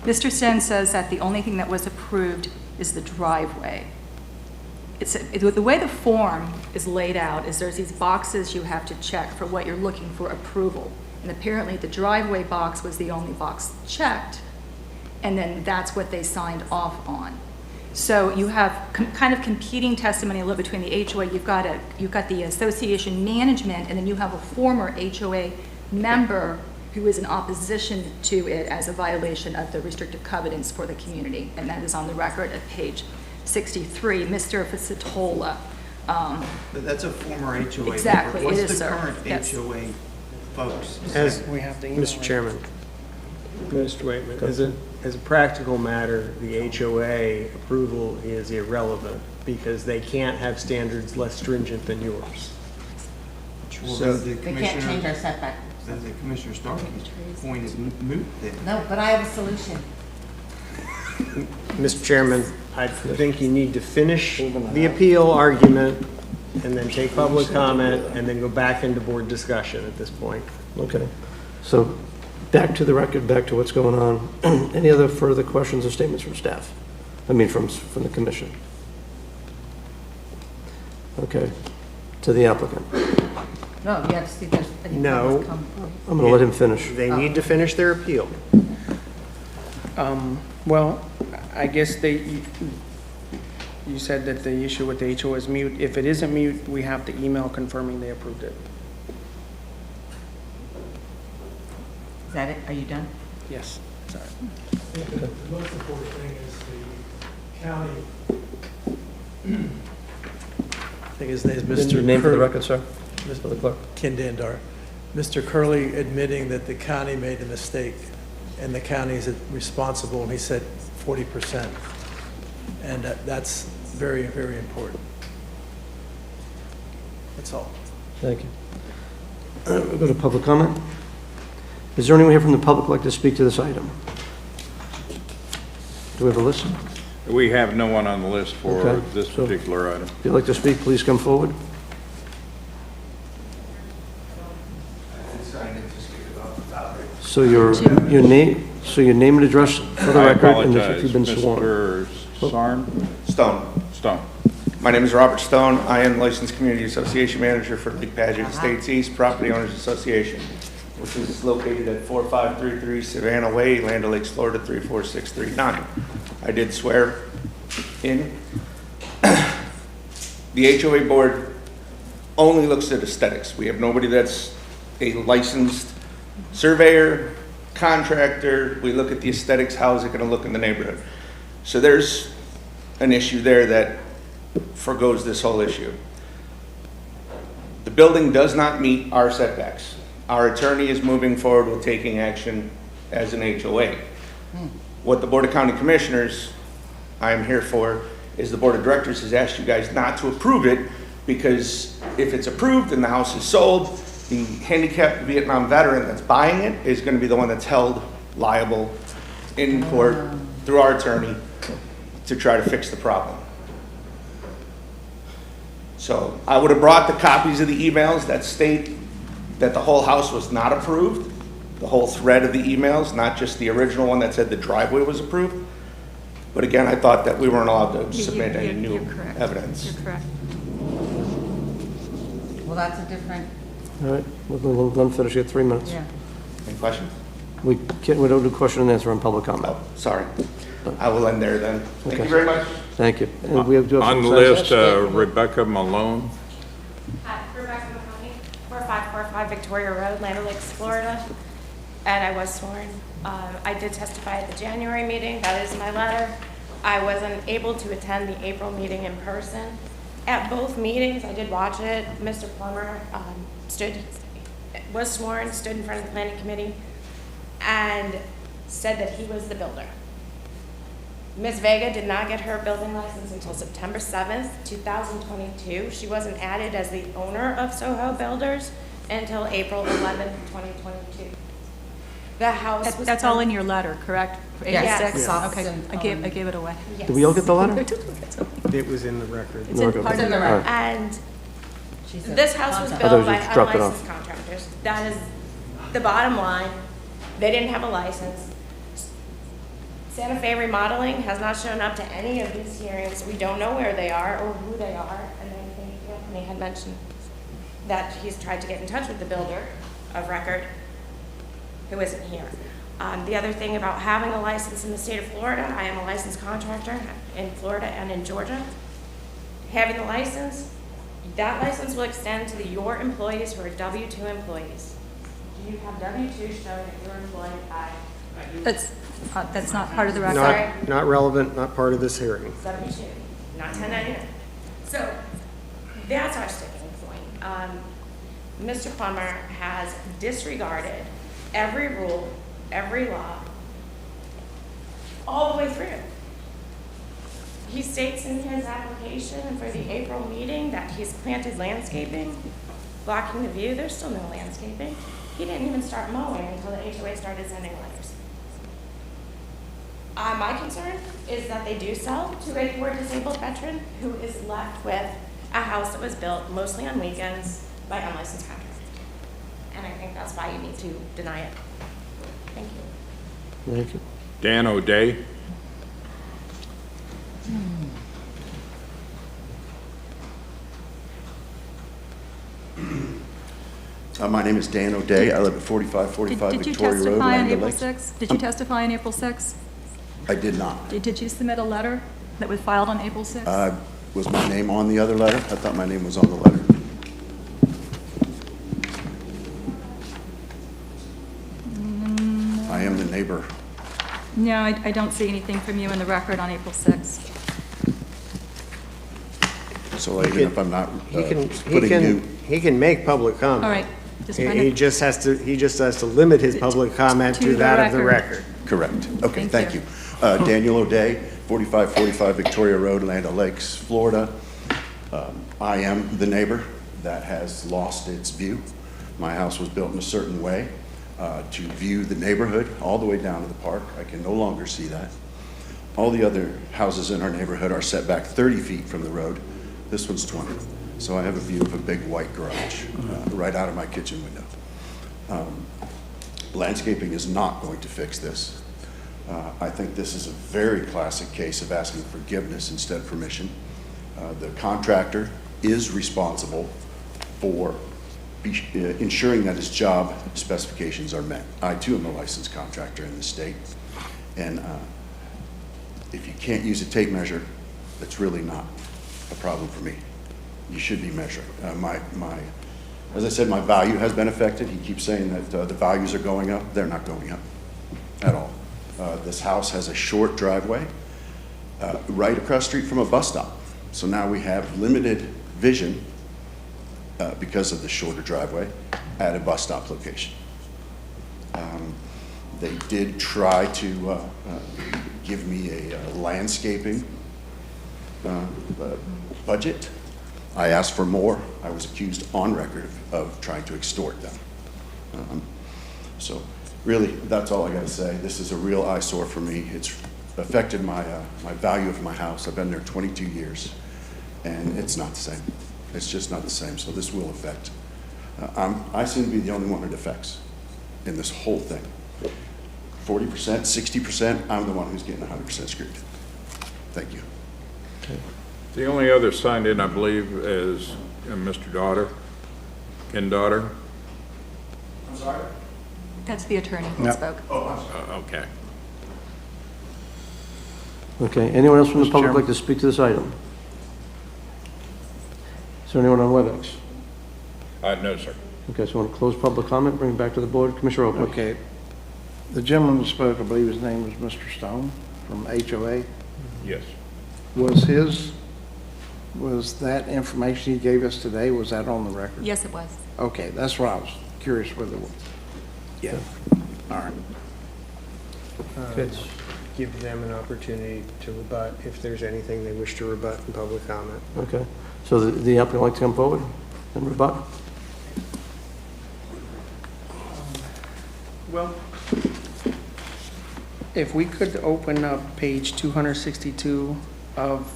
Mr. Stone says that the only thing that was approved is the driveway. The way the form is laid out is there's these boxes you have to check for what you're looking for approval. And apparently the driveway box was the only box checked, and then that's what they signed off on. So you have kind of competing testimony a little between the HOA. You've got the association management, and then you have a former HOA member who is in opposition to it as a violation of the restrictive covenants for the community, and that is on the record at page 63, Mr. Facitola. But that's a former HOA. Exactly, member. it What's is, the sir. current Yes. HOA folks? We have the email. Mr. Chairman, Mr. Waitman, as a practical matter, the HOA approval is irrelevant because they can't have standards less stringent than yours. So They can't change our setback. Then the Commissioner Starkey's point is moot then. No, but I have a solution. Mr. Chairman, I think you need to finish the appeal argument and then take public comment and then go back into board discussion at this point. Okay. So back to the record, back to what's going on. Any other further questions or statements from staff? I mean, from the commission? Okay, to the applicant. No, you have to see if there's any No. public comment. I'm going to let him finish. They need to finish their appeal. Well, I guess you said that the issue with the HOA is mute. If it isn't mute, we have to email confirming they approved it. Is that it? Are you done? Yes, sorry. The most important thing is the county, I think his name is Mr. Your name for the Curley. record, sir? For the clerk. Ken Dandar. Mr. Curley admitting that the county made a mistake and the county is responsible, and he said 40%. And that's very, very important. That's all. Thank you. We'll go to public comment. Is there anyone here from the public who'd like to speak to this item? Do we have a list? We have no one on the list for Okay, this so particular item. If you'd like to speak, please come forward. So your name and address for the I record, and apologize, if you've been sworn. Mr. Sarn? Stone. Stone. My name is Robert Stone. I am licensed Community Association Manager for Lake Paget Estates East Property Owners Association, which is located at 4533 Savannah Way, Land O'Lakes, Florida 34639. I did swear in. The HOA board only looks at aesthetics. We have nobody that's a licensed surveyor, contractor. We look at the aesthetics. How is it going to look in the neighborhood? So there's an issue there that forgoes this whole issue. The building does not meet our setbacks. Our attorney is moving forward with taking action as an HOA. What the Board of County Commissioners, I'm here for, is the Board of Directors has asked you guys not to approve it, because if it's approved and the house is sold, the handicapped Vietnam veteran that's buying it is going to be the one that's held liable in court through our attorney to try to fix the problem. So I would have brought the copies of the emails that state that the whole house was not approved, the whole thread of the emails, not just the original one that said the driveway was approved. But again, I thought that we weren't allowed to submit any new evidence. You're correct. Well, that's a different, All right, we'll let him finish. You have 3 minutes. yeah. Any questions? We don't do question and answer on public comment. Oh, sorry. I will end there then. Thank Okay. you very much. Thank you. And we do have On the some list, signs. Rebecca Malone. Hi, Rebecca Mahoney, 4545 Victoria Road, Land O'Lakes, Florida. And I was sworn. I did testify at the January meeting. That is my letter. I wasn't able to attend the April meeting in person. At both meetings, I did watch it. Mr. Plummer was sworn, stood in front of the planning committee, and said that he was the builder. Ms. Vega did not get her building license until September 7th, 2022. She wasn't added as the owner of Soho Builders until April 11th, 2022. The house was... That's all in your letter, correct? For Yes. 86? Yes. Okay, I gave it away. Yes. Did we all get the letter? It was in the record. It's in part of the record. And this house was I thought built you by just dropped it off. unlicensed contractors. That is the bottom line. They didn't have a license. Santa Fe Remodeling has not shown up to any of these hearings. We don't know where they are or who they are. And I think Anthony had mentioned that he's tried to get in touch with the builder of record, who isn't here. The other thing about having a license in the state of Florida, I am a licensed contractor in Florida and in Georgia. Having the license, that license will extend to your employees who are W-2 employees. Do you have W-2 showing that you're employed by? That's not part of the record. Not relevant, not part of this hearing. W-2, not 1099. So that's our sticking point. Mr. Plummer has disregarded every rule, every law, all the way through. He states in his application for the April meeting that he's planted landscaping, blocking the view. There's still no landscaping. He didn't even start mowing until the HOA started sending letters. My concern is that they do sell to a poor disabled veteran who is left with a house that was built mostly on weekends by unlicensed contractors. And I think that's why you need to deny it. Thank you. Thank you. Dan O'Day. My name is Dan O'Day. I live at 4545 Did you Victoria Road, testify on Land April O'Lakes. 6th? Did you testify on April 6th? I did not. Did you submit a letter that was filed on April 6th? Was my name on the other letter? I thought my name was on the letter. I am the neighbor. No, I don't see anything from you in the record on April 6th. So even if I'm not He can make public comment. All right. Just He kind of- just has to limit his public comment to to the that of the record. record. Correct. Okay, Thank thank you. Daniel O'Day, 4545 Victoria Road, Land O'Lakes, Florida. I am the neighbor that has lost its view. My house was built in a certain way to view the neighborhood all the way down to the park. I can no longer see that. All the other houses in our neighborhood are set back 30 feet from the road. This one's 20. So I have a view of a big white garage right out of my kitchen window. Landscaping is not going to fix this. I think this is a very classic case of asking forgiveness instead of permission. The contractor is responsible for ensuring that his job specifications are met. I too am a licensed contractor in the state, and if you can't use a tape measure, it's really not a problem for me. You should be measuring. As I said, my value has been affected. He keeps saying that the values are going up. They're not going up at all. This house has a short driveway right across the street from a bus stop. So now we have limited vision because of the shorter driveway at a bus stop location. They did try to give me a landscaping budget. I asked for more. I was accused on record of trying to extort them. So really, that's all I got to say. This is a real eyesore for me. It's affected my value of my house. I've been there 22 years, and it's not the same. It's just not the same. So this will affect. I seem to be the only one it affects in this whole thing. 40%, 60%, I'm the one who's getting 100% screwed. Thank you. Okay. The only other signed in, I believe, is Mr. Daughter, Ken Daughter. I'm sorry? That's the attorney who spoke. Oh, I'm sorry. Okay. Okay, anyone else from the Mr. public Chairman. like to speak to this item? Is there anyone on WebEx? No, sir. Okay, so I want to close public comment, bring it back to the board. Commissioner Opie. Okay. The gentleman who spoke, I believe his name was Mr. Stone from HOA. Yes. Was that information he gave us today, was that on the record? Yes, it was. Okay, that's what I was curious whether, yeah, all right. Okay. Give them an opportunity to rebut if there's anything they wish to rebut in public comment. Okay, so the applicant would like to come forward and rebut? Well, if we could open up page 262 of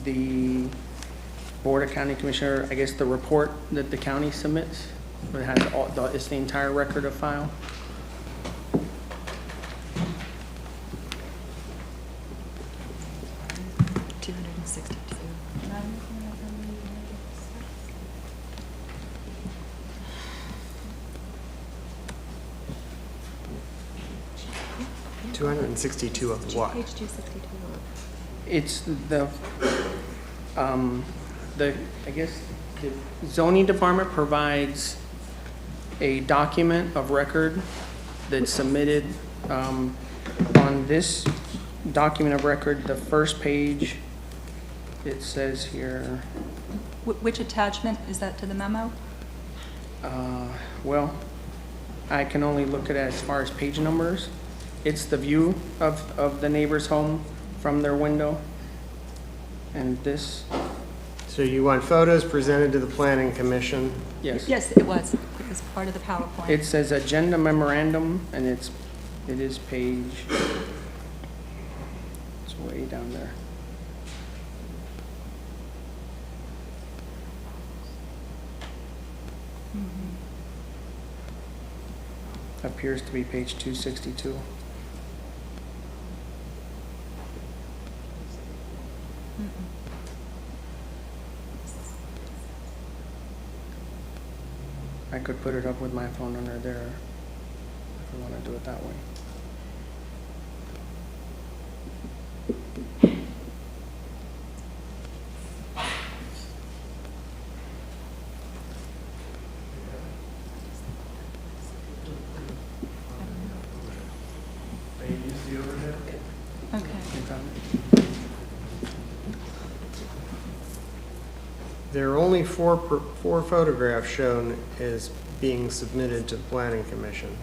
the Board of County Commissioner, I guess the report that the county submits, it has all, it's the entire record of file. $262 of what? Page 262. It's I guess, the zoning department provides a document of record that's submitted, on this document of record, the first page, it says here, Which attachment is that to the memo? well, I can only look at it as far as page numbers. It's the view of the neighbor's home from their window. And this, So you want photos presented to the planning commission? yes. Yes, it was. It was part of the PowerPoint. It says agenda memorandum, and it is page, it's way down there. Appears to be page 262. I could put it up with my phone under there if we want to do it that way. There are only four photographs shown as being submitted to the Planning Commission.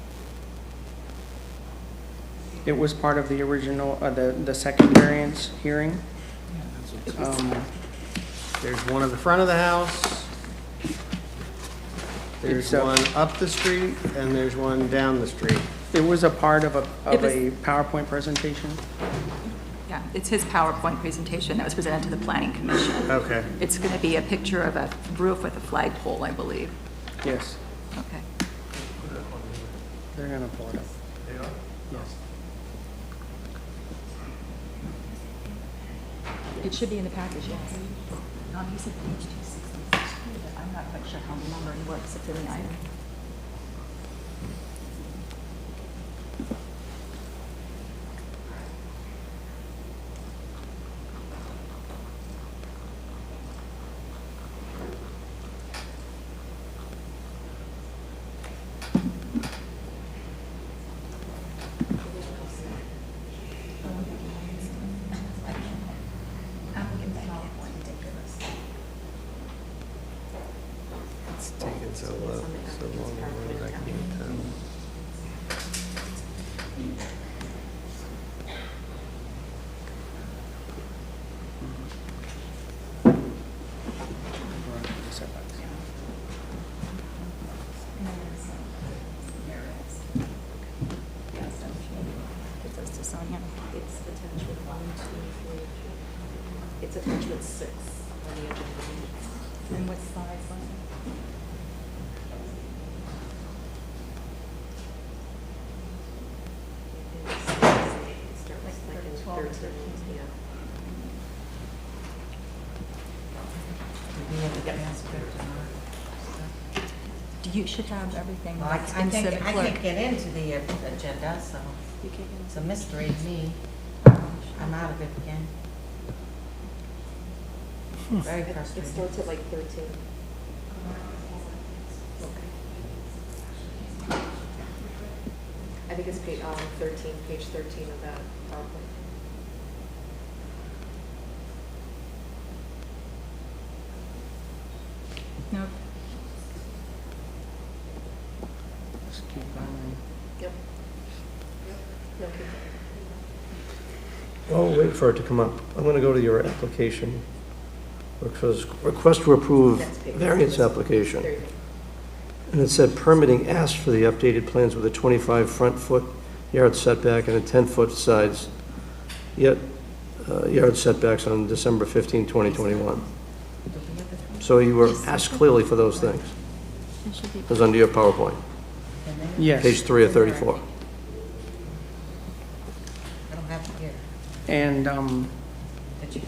It was part of the original, the second variance hearing. There's one at the front of the house, there's one up the street, and there's one down the street. It was a part of a PowerPoint presentation. Yeah, it's his PowerPoint presentation that was presented to the Planning Commission. Okay. It's going to be a picture of a roof with a flagpole, I believe. Yes. Okay. They're going to pull it up. They are? Yes. It should be in the package, yes. He said page 262, but I'm not quite sure how the numbering works. It's in the item. It's taken so long to get back in town. It's attachment 1, 2, 3. It's attachment 6 on the agenda. And what size was it? It starts like in 12 or 13, 13. yeah. You should have everything. Well, I that's in Civic can't Clerk. get into the agenda, so it's a mystery to me. I'm out of it again. Very It frustrating. starts at like 13. I think it's page 13, page 13 of that PowerPoint. No. Just keep going. Yep. No, keep Oh, wait for it to come up. I'm going to go to your application, which was request to approve variance application. There you go. And it said permitting asked for the updated plans with a 25 front foot yard setback and a 10-foot sides, yet yard setbacks on December 15, 2021. So you were asked clearly for those things. It was under your PowerPoint. Yes. Page 3 of 34. I don't have it here. And Did you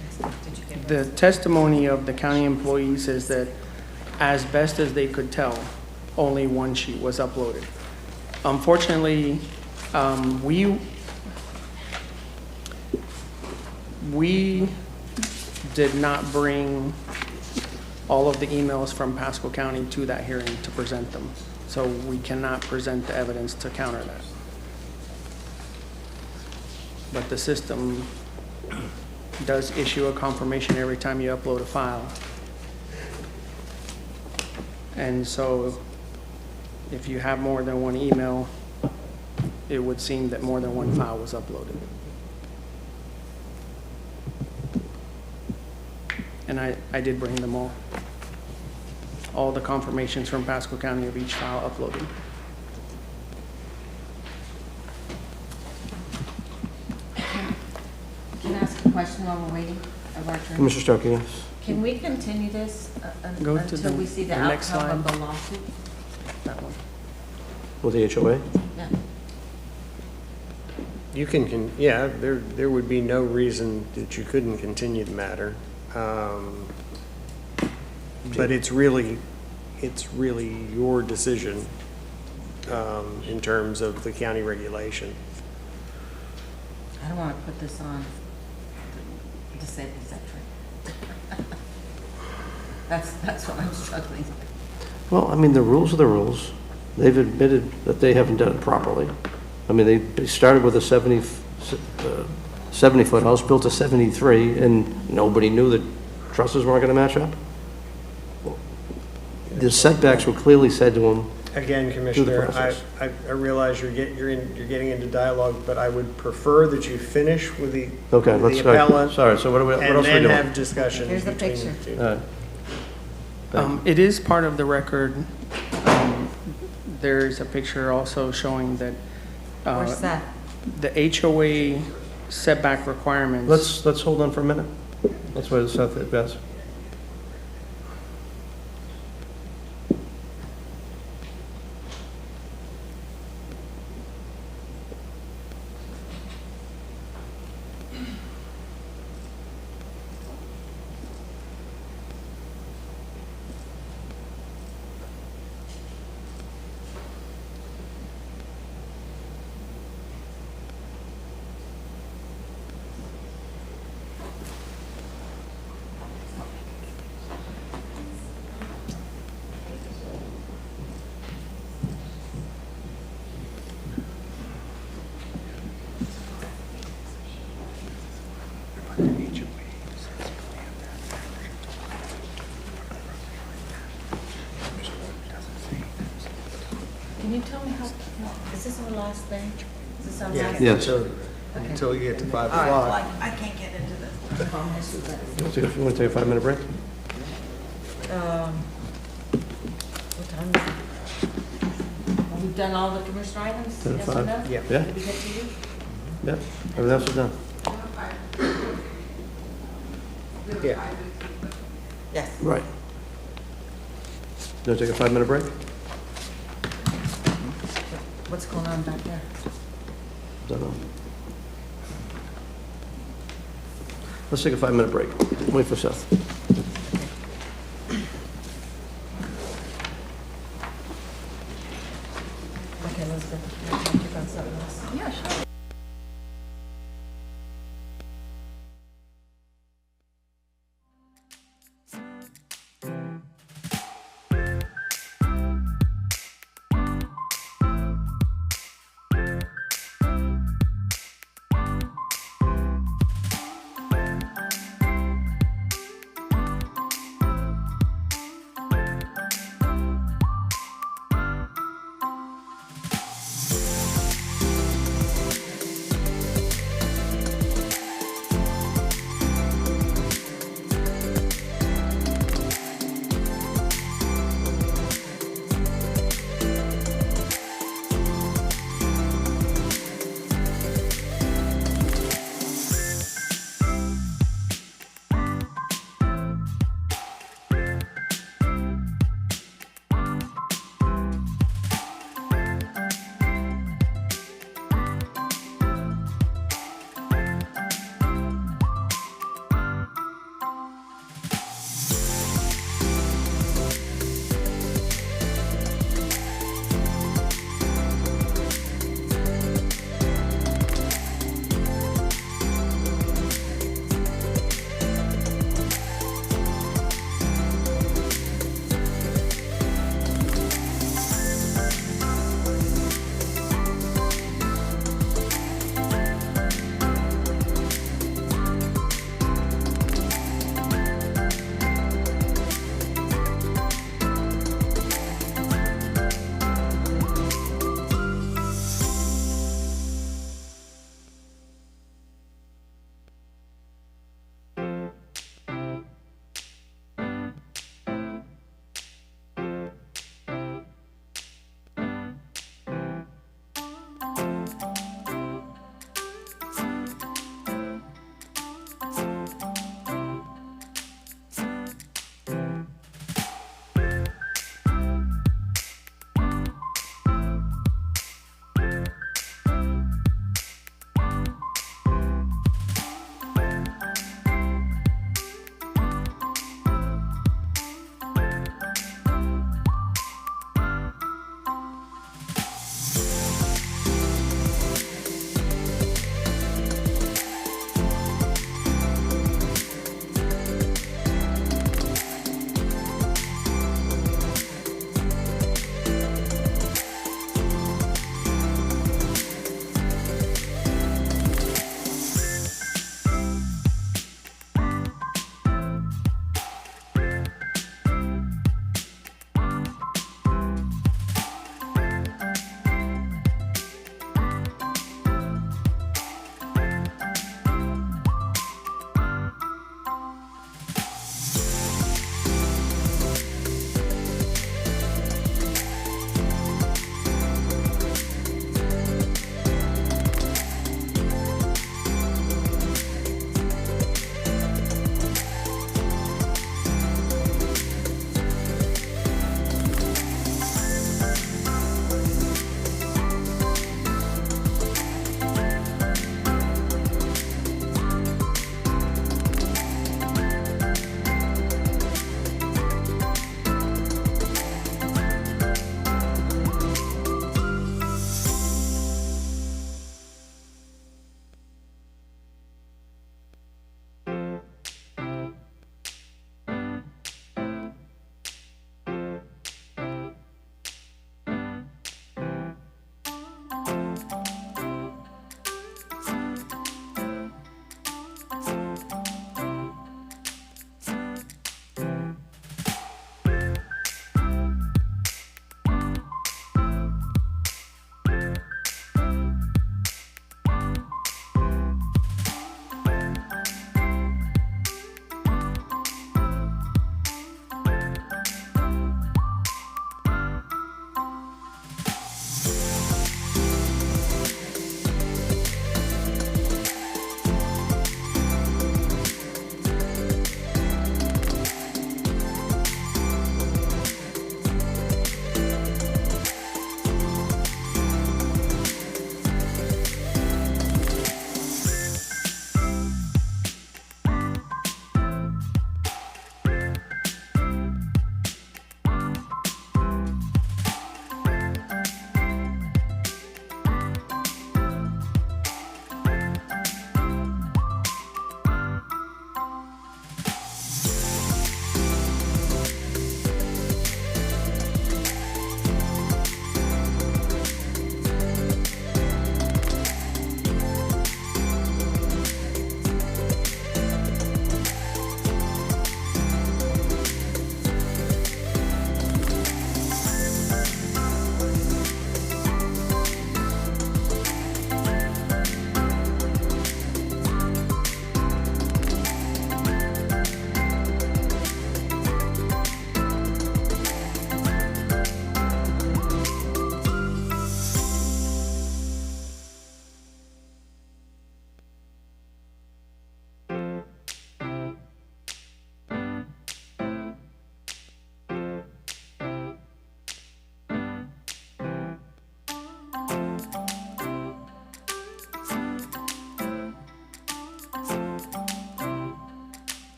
get the testimony of the county employees is that as best as they could tell, only one sheet was uploaded. Unfortunately, we did not bring all of the emails from Pasco County to that hearing to present them. So we cannot present the evidence to counter that. But the system does issue a confirmation every time you upload a file. And so if you have more than one email, it would seem that more than one file was uploaded. And I did bring them all the confirmations from Pasco County of each file uploaded. Can I ask a question while we're waiting? Of our turn? Commissioner Starkey, yes? Can we continue this Go to until we see the the next outcome of slide. the lawsuit? That one. With the HOA? Yeah. You yeah, there would be no reason that you couldn't continue the matter. But it's really your decision in terms of the county regulation. I don't want to put this on the disabled section. That's what I'm struggling with. Well, I mean, the rules are the rules. They've admitted that they haven't done it properly. I mean, they started with a 70-foot house, built a 73, and nobody knew that trusses weren't going to match up. The setbacks were clearly said to them. Again, through the Commissioner, process. I realize you're getting into dialogue, but I would prefer that you finish with the Okay, let's go. appellant. Sorry, so what else are we doing? And then have discussion Here's the between picture. the two. All right. Thank you. It is part of the record. There's a picture also showing that Where's that? the HOA setback requirements. Let's hold on for a minute. Let's wait a second, Beth. Can you tell me how, is this our last thing? Is this our last? Yes. Until you get to 5 All right, well, o'clock. I can't get into this. You want to take a 5-minute break? What time is it? We've done all the commissioner items? Ten to Yes or five. no? Yeah. Yeah. Did we get to you? Yep, everything else is done. Yeah. Yes. Right. You want to take a 5-minute break? What's going on back there? Don't know. Let's take a 5-minute break. Wait for Seth. Okay, Elizabeth, can I talk to you about something else? Yeah, sure.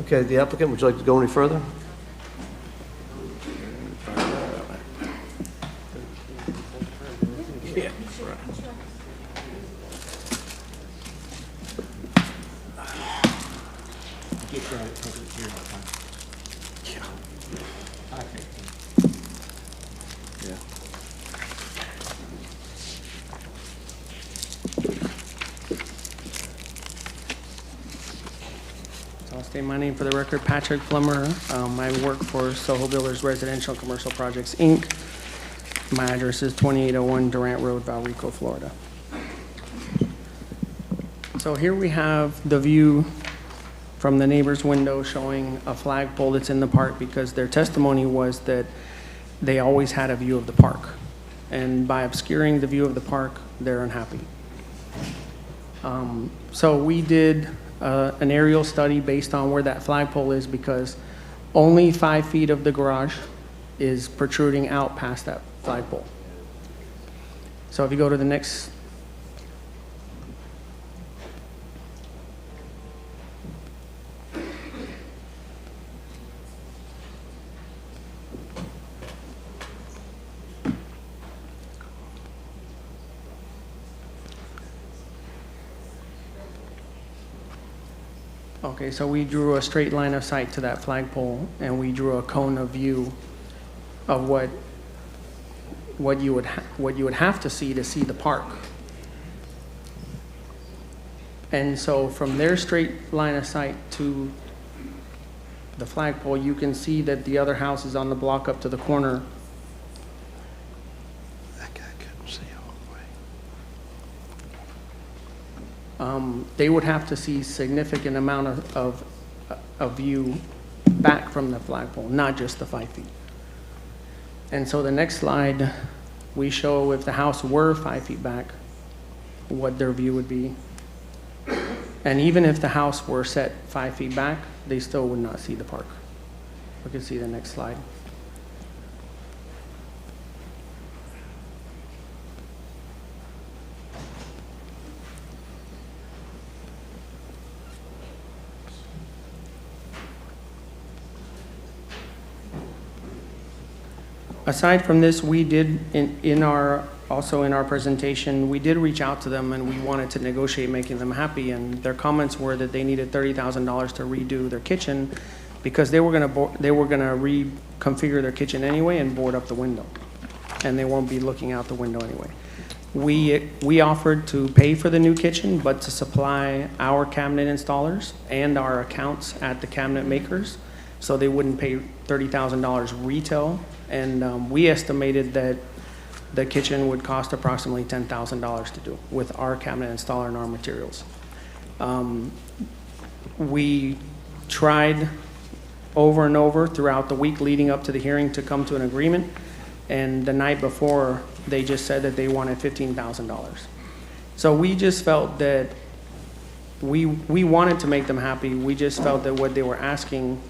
Okay, the applicant, would you like to go any further? Yeah. So I'll state my name for the record, Patrick Plummer. I work for Soho Builders Residential and Commercial Projects, Inc. My address is 2801 Durant Road, Valrico, Florida. So here we have the view from the neighbor's window showing a flagpole that's in the park because their testimony was that they always had a view of the park. And by obscuring the view of the park, they're unhappy. So we did an aerial study based on where that flagpole is because only 5 feet of the garage is protruding out past that flagpole. So if you go to the next. Okay, so we drew a straight line of sight to that flagpole, and we drew a cone of view of what you would have to see the park. And so from their straight line of sight to the flagpole, you can see that the other house is on the block up to the corner. That guy couldn't see all the way. They would have to see significant amount of view back from the flagpole, not just the 5 feet. And so the next slide, we show if the house were 5 feet back, what their view would be. And even if the house were set 5 feet back, they still would not see the park. We can see the next slide. Aside from this, we did, also in our presentation, we did reach out to them and we wanted to negotiate making them happy, and their comments were that they needed $30,000 to redo their kitchen because they were gonna reconfigure their kitchen anyway and board up the window, and they won't be looking out the window anyway. We offered to pay for the new kitchen, but to supply our cabinet installers and our accounts at the cabinet makers, so they wouldn't pay $30,000 retail. And we estimated that the kitchen would cost approximately $10,000 to do with our cabinet installer and our materials. We tried over and over throughout the week leading up to the hearing to come to an agreement, and the night before, they just said that they wanted $15,000. So we just felt that we wanted to make them happy. We just felt that what they were asking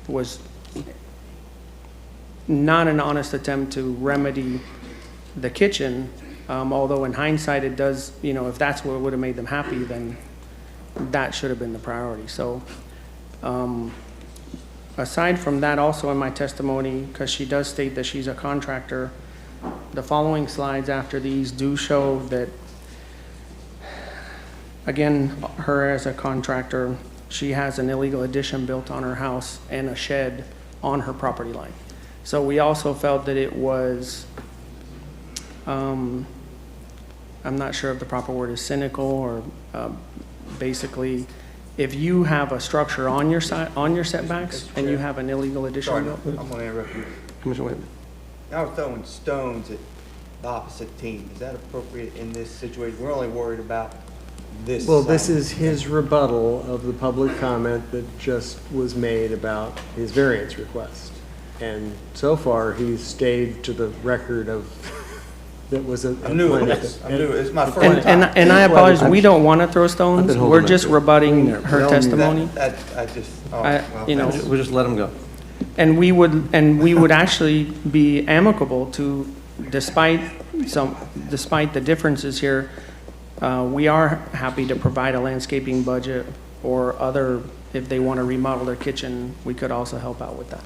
was not an honest attempt to remedy the kitchen, although in hindsight it does, if that's what would have made them happy, then that should have been the priority. So aside from that, also in my testimony, because she does state that she's a contractor, the following slides after these do show that, again, her as a contractor, she has an illegal addition built on her house and a shed on her property line. So we also felt that it was, I'm not sure if the proper word is cynical, or basically, if you have a structure on your side, on your setbacks, and you have an illegal addition built. I'm gonna interrupt you. Commissioner Whitman. Now we're throwing stones at the opposite team. Is that appropriate in this situation? We're only worried about this. Well, this side. is his rebuttal of the public comment that just was made about his variance request. And so far, he's stayed to the record of, that was a. I'm new at this. It's my first time. And I apologize, we don't want to throw stones. We're just rebutting her testimony. We'll just let him go. And we would actually be amicable to, despite the differences here, we are happy to provide a landscaping budget or other, if they want to remodel their kitchen, we could also help out with that.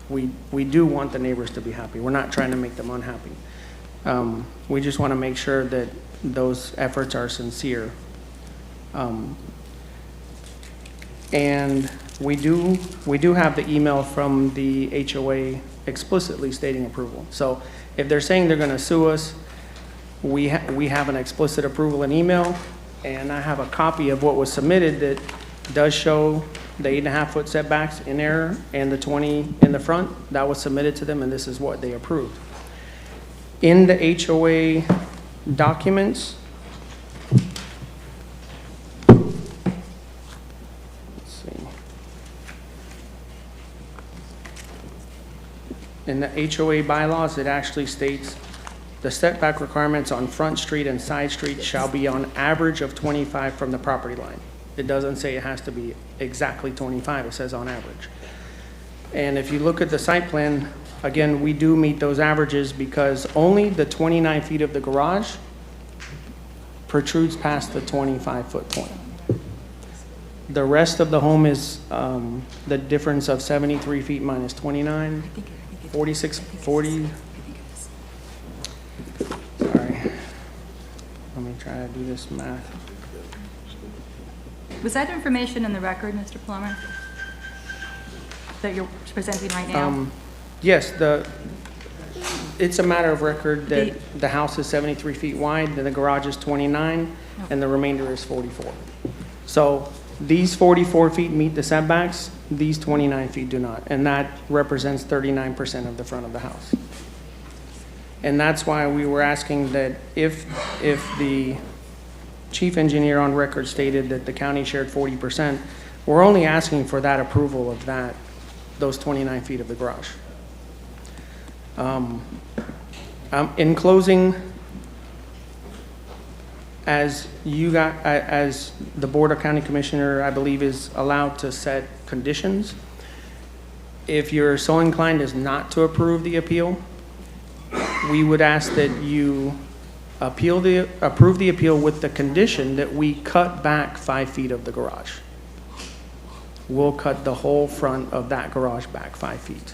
We do want the neighbors to be happy. We're not trying to make them unhappy. We just want to make sure that those efforts are sincere. And we do have the email from the HOA explicitly stating approval. So if they're saying they're going to sue us, we have an explicit approval in email, and I have a copy of what was submitted that does show the 8.5-foot setbacks in error and the 20 in the front. That was submitted to them, and this is what they approved. In the HOA documents, in the HOA bylaws, it actually states the setback requirements on Front Street and Side Street shall be on average of 25 from the property line. It doesn't say it has to be exactly 25, it says on average. And if you look at the site plan, again, we do meet those averages because only the 29 feet of the garage protrudes past the 25-foot point. The rest of the home is the difference of 73 feet minus 29. 46, 40, sorry, let me try to do this math. Was that information in the record, Mr. Plummer, that you're presenting right now? Yes, it's a matter of record that the house is 73 feet wide, then the garage is 29, and the remainder is 44. So these 44 feet meet the setbacks, these 29 feet do not, and that represents 39% of the front of the house. And that's why we were asking that if the chief engineer on record stated that the county shared 40%, we're only asking for that approval of those 29 feet of the garage. In closing, as the Board of County Commissioner, I believe, is allowed to set conditions. If you're so inclined as not to approve the appeal, we would ask that you approve the appeal with the condition that we cut back 5 feet of the garage. We'll cut the whole front of that garage back 5 feet.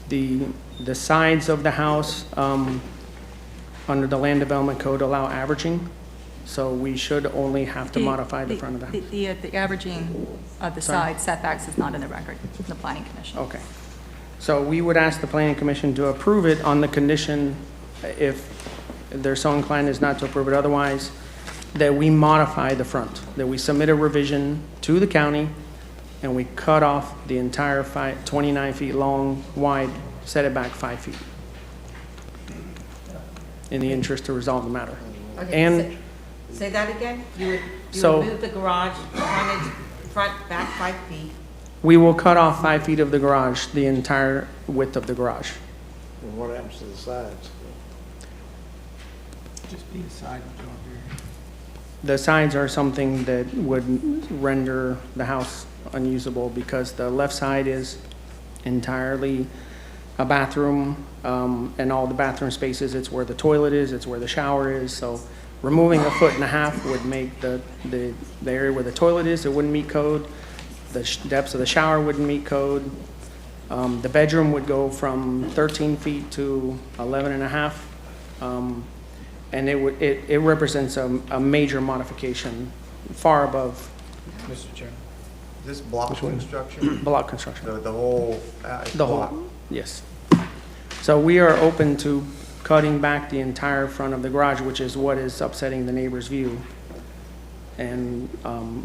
The sides of the house, under the Land Development Code, allow averaging, so we should only have to modify the front of the house. The averaging of the side setbacks is not in the record, in the Planning Commission. Okay. So we would ask the Planning Commission to approve it on the condition, if they're so inclined as not to approve it otherwise, that we modify the front, that we submit a revision to the county, and we cut off the entire 29 feet long, wide, set it back 5 feet, in the interest to resolve the matter. Okay, And say that again? You would So- move the garage front back 5 feet. we will cut off 5 feet of the garage, the entire width of the garage. And what happens to the sides? Just be a side job here. The sides are something that would render the house unusable because the left side is entirely a bathroom, and all the bathroom spaces, it's where the toilet is, it's where the shower is, so removing 1.5 feet would make the area where the toilet is, it wouldn't meet code. The depths of the shower wouldn't meet code. The bedroom would go from 13 feet to 11.5. And it represents a major modification, far above. Mr. Chairman, this block construction? Block construction. The whole The block? whole, yes. So we are open to cutting back the entire front of the garage, which is what is upsetting the neighbor's view. And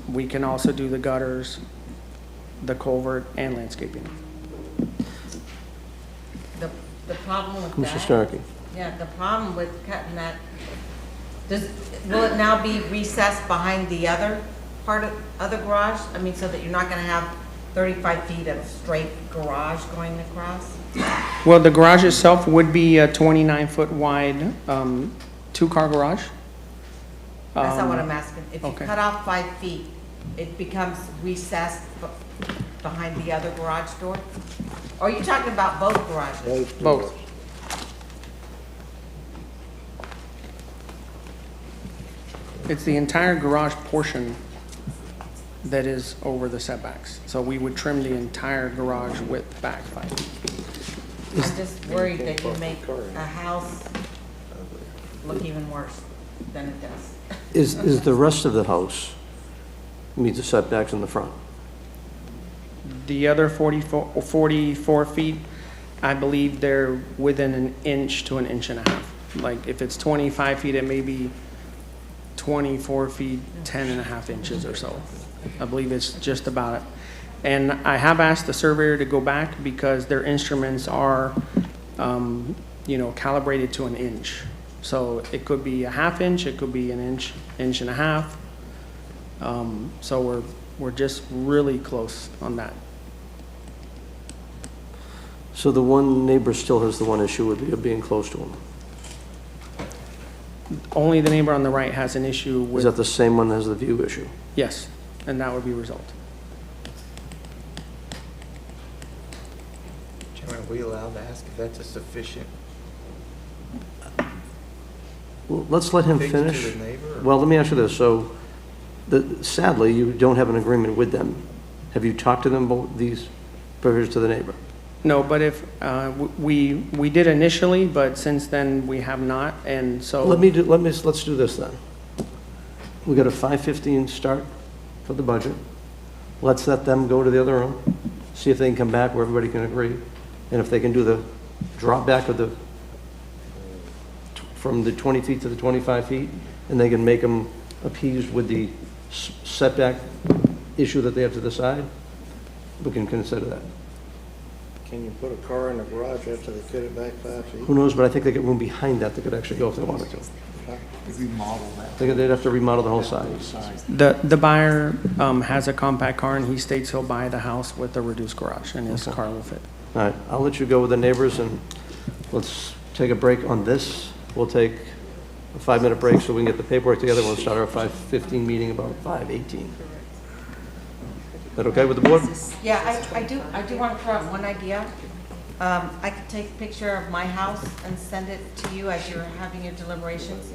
we can also do the gutters, the culvert, and landscaping. The problem with Mr. that. Starkey. Yeah, the problem with cutting that, will it now be recessed behind the other part of other garage? I mean, so that you're not gonna have 35 feet of straight garage going across? Well, the garage itself would be a 29-foot wide two-car garage. That's not what I'm asking. If you okay. cut off 5 feet, it becomes recessed behind the other garage door? Or are you talking about both garages? Both. It's the entire garage portion that is over the setbacks. So we would trim the entire garage width back 5 feet. I'm just worried that you make a house look even worse than it does. Is the rest of the house meet the setbacks in the front? The other 44 feet, I believe they're within an inch to an inch and a half. Like if it's 25 feet, it may be 24 feet, 10 and a half inches or so. I believe it's just about it. And I have asked the surveyor to go back because their instruments are, calibrated to an inch. So it could be a half inch, it could be an inch, inch and a half. So we're just really close on that. So the one neighbor still has the one issue with being close to him. Only the neighbor on the right has an issue with. Is that the same one that has the view issue? Yes, and that would be resolved. Chairman, are we allowed to ask if that's a sufficient? Well, let's let him fix to finish. the neighbor, or- Well, let me ask you this. So sadly, you don't have an agreement with them. Have you talked to them about these provisions to the neighbor? No, but if, we did initially, but since then we have not, and so. Let's do this then. We got a 5:15 start for the budget. Let's let them go to the other room, see if they can come back where everybody can agree. And if they can do the drop back of from the 20 feet to the 25 feet, and they can make them appeased with the setback issue that they have to decide, we can consider that. Can you put a car in the garage after they fit it back 5 feet? Who knows, but I think they get room behind that they could actually go if they wanted to. Remodel that. They'd have to remodel the whole side. The buyer has a compact car, and he states he'll buy the house with a reduced garage, and his car will fit. All right, I'll let you go with the neighbors, and let's take a break on this. We'll take a 5-minute break so we can get the paperwork together. We'll start our 5:15 meeting about 5:18. Is that okay with the board? Yeah, I do want to throw out one idea. I could take a picture of my house and send it to you as you're having your deliberations.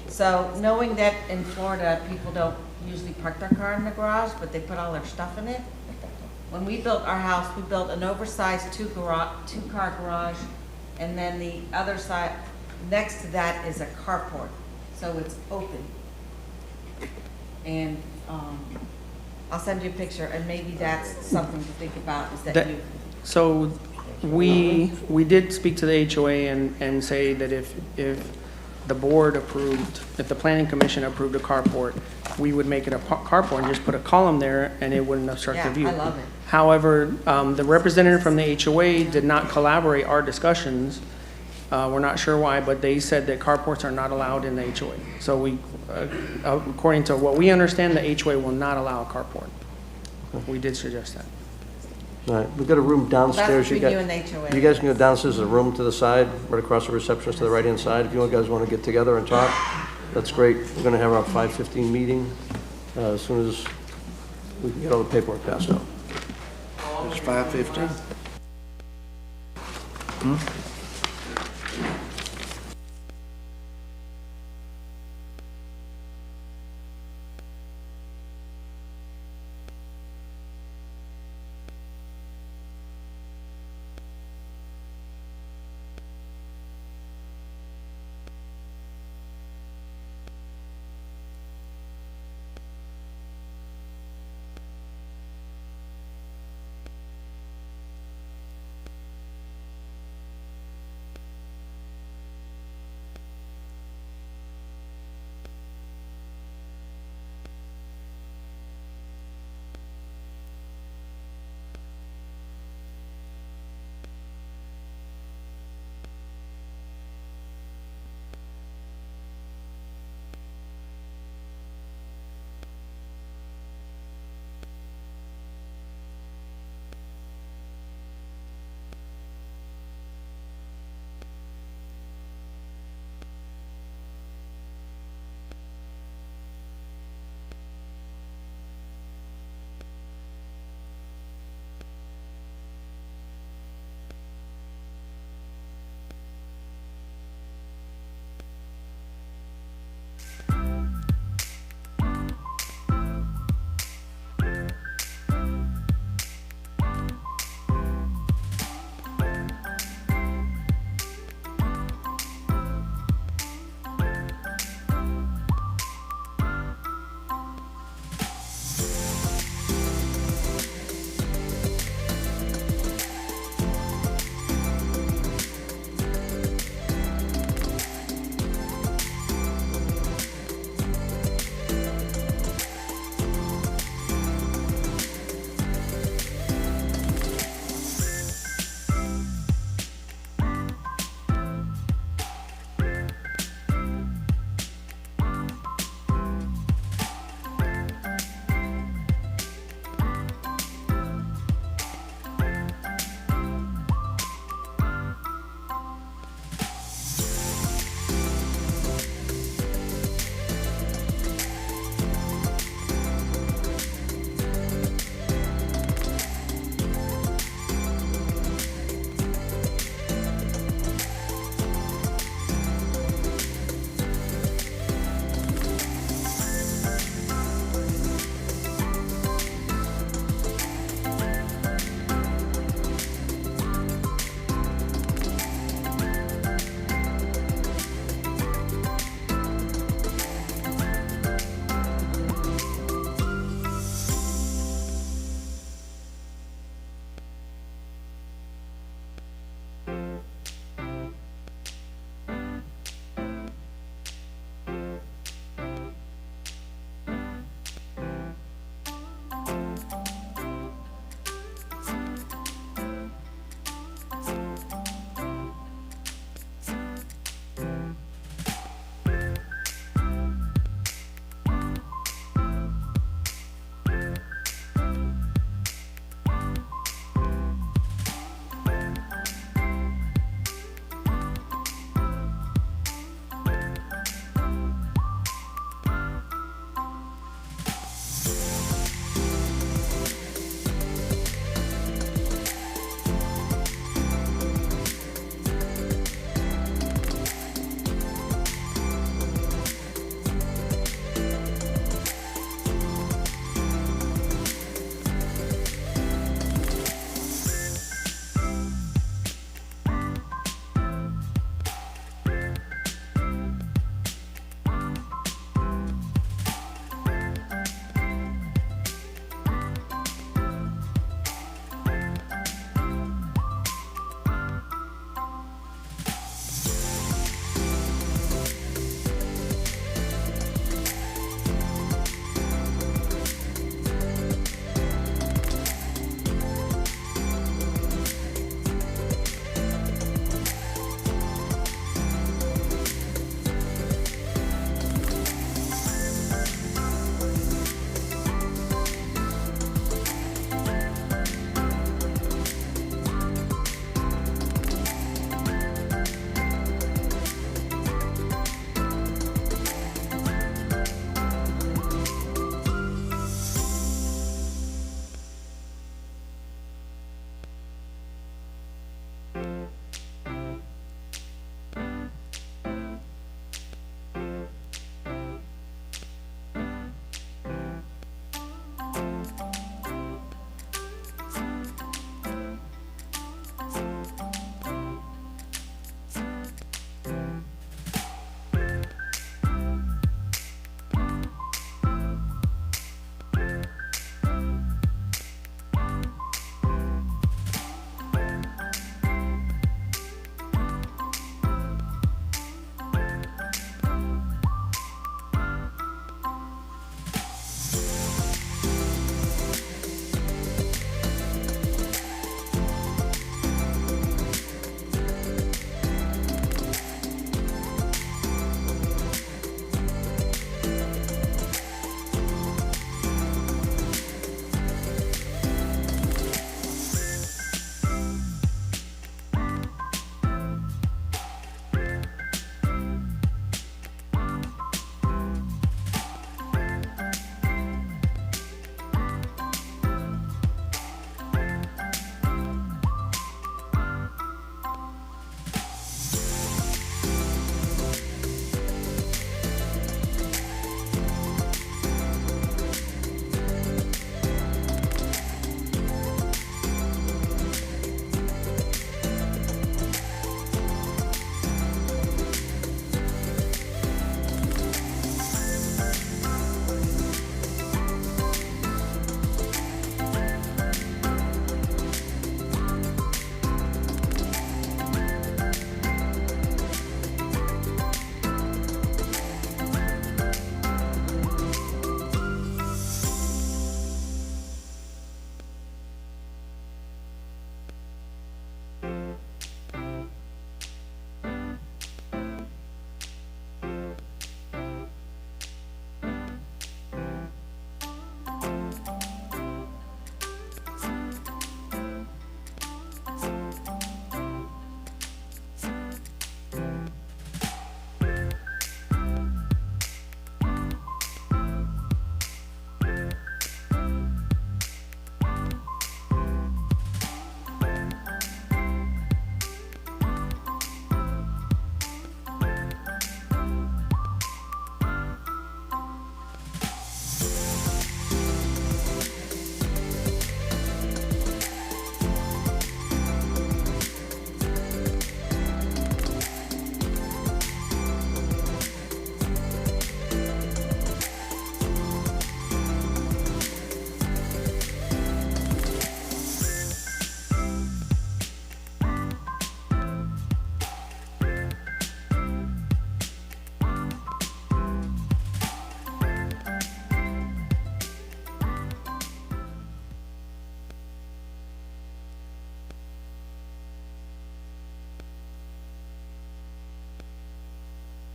So knowing that in Florida, people don't usually park their car in the garage, but they put all their stuff in it. When we built our house, we built an oversized two-car garage, and then the other side, next to that is a carport, so it's open. And I'll send you a picture, and maybe that's something to think about, is that you. So we did speak to the HOA and say that if the board approved, if the planning commission approved a carport, we would make it a carport and just put a column there, and it wouldn't obstruct the view. Yeah, I love it. However, the representative from the HOA did not collaborate our discussions. We're not sure why, but they said that carports are not allowed in the HOA. So we, according to what we understand, the HOA will not allow a carport. We did suggest that. All right, we've got a room downstairs. between you and HOA. You guys can go downstairs, there's a room to the side, right across the receptionist to the right-hand side. If you guys want to get together and talk, that's great. We're going to have our 5:15 meeting as soon as we can get all the paperwork passed out. It's 5:15?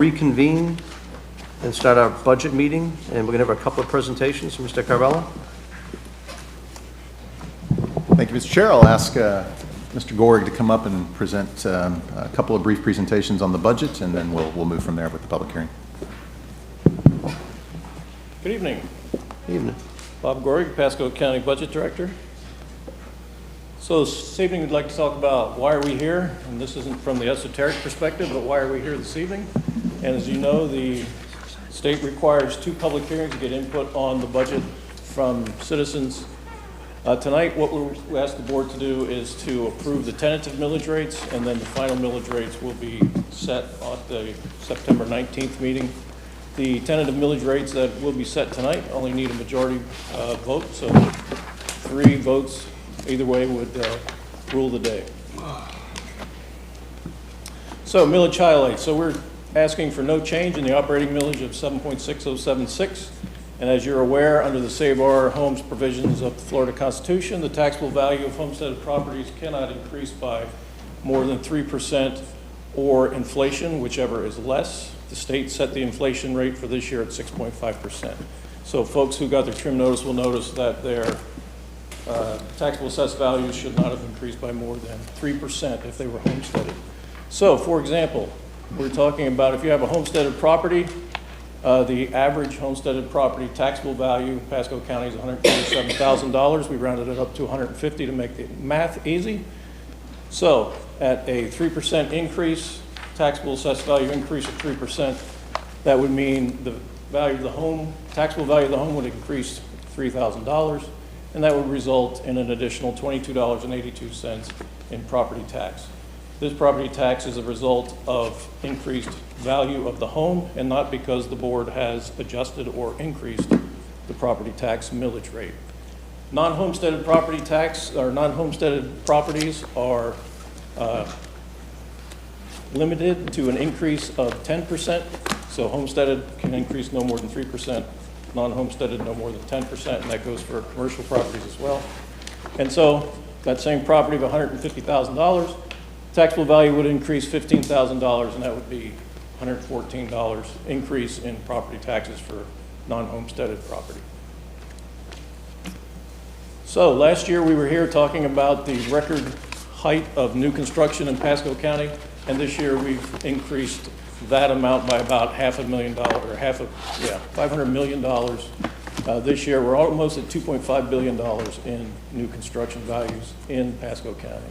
reconvene and start our budget meeting, and we're going to have a couple of presentations. Mr. Carvella? Thank you, Mr. Chair. I'll ask Mr. Gorg to come up and present a couple of brief presentations on the budget, and then we'll move from there with the public hearing. Good evening. Evening. Bob Gorg, Pasco County Budget Director. So this evening we'd like to talk about why are we here, and this isn't from the esoteric perspective, but why are we here this evening? And as you know, the state requires 2 public hearings to get input on the budget from citizens. Tonight, what we ask the board to do is to approve the tentative millage rates, and then the final millage rates will be set at the September 19th meeting. The tentative millage rates that will be set tonight only need a majority vote, so 3 votes either way would rule the day. So millage highlights. So we're asking for no change in the operating millage of 7.6076. And as you're aware, under the Save Our Homes provisions of the Florida Constitution, the taxable value of homesteaded properties cannot increase by more than 3% or inflation, whichever is less. The state set the inflation rate for this year at 6.5%. So folks who got their trim notice will notice that their taxable assessed values should not have increased by more than 3% if they were homesteaded. So, for example, we're talking about if you have a homesteaded property, the average homesteaded property taxable value in Pasco County is $147,000. We rounded it up to $150,000 to make the math easy. So, at a 3% increase, taxable assessed value increase of 3%, that would mean the value of the home, taxable value of the home would increase $3,000. And that would result in an additional $22.82 in property tax. This property tax is a result of increased value of the home and not because the board has adjusted or increased the property tax millage rate. Non-homesteaded property tax or non-homesteaded properties are limited to an increase of 10%. So homesteaded can increase no more than 3%. Non-homesteaded no more than 10%, and that goes for commercial properties as well. And so that same property of $150,000, taxable value would increase $15,000, and that would be $114 increase in property taxes for non-homesteaded property. So last year we were here talking about the record height of new construction in Pasco County, and this year we've increased that amount by about $500 million. This year, we're almost at $2.5 billion in new construction values in Pasco County.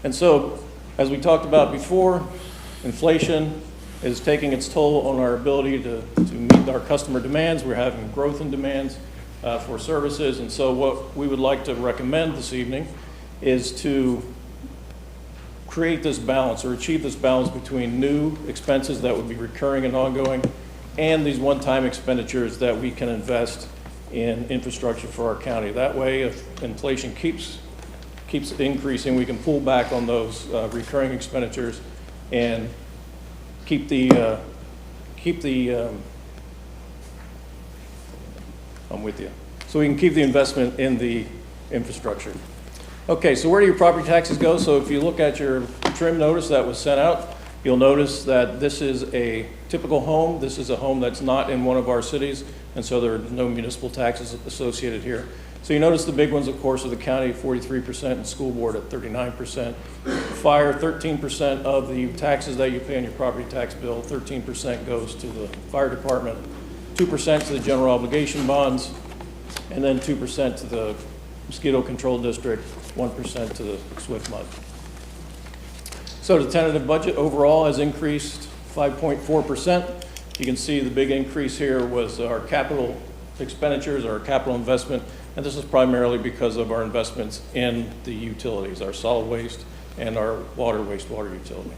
And so, as we talked about before, inflation is taking its toll on our ability to meet our customer demands. We're having growth in demands for services. And so what we would like to recommend this evening is to create this balance or achieve this balance between new expenses that would be recurring and ongoing and these one-time expenditures that we can invest in infrastructure for our county. That way, if inflation keeps increasing, we can pull back on those recurring expenditures and keep the I'm with you. So we can keep the investment in the infrastructure. Okay, so where do your property taxes go? So if you look at your trim notice that was sent out, you'll notice that this is a typical home. This is a home that's not in one of our cities, and so there are no municipal taxes associated here. So you notice the big ones, of course, are the county at 43% and school board at 39%. Fire, 13% of the taxes that you pay on your property tax bill, 13% goes to the fire department, 2% to the general obligation bonds, and then 2% to the mosquito control district, 1% to the SWIFT MUD. So the tentative budget overall has increased 5.4%. You can see the big increase here was our capital expenditures, our capital investment, and this is primarily because of our investments in the utilities, our solid waste and our wastewater utility.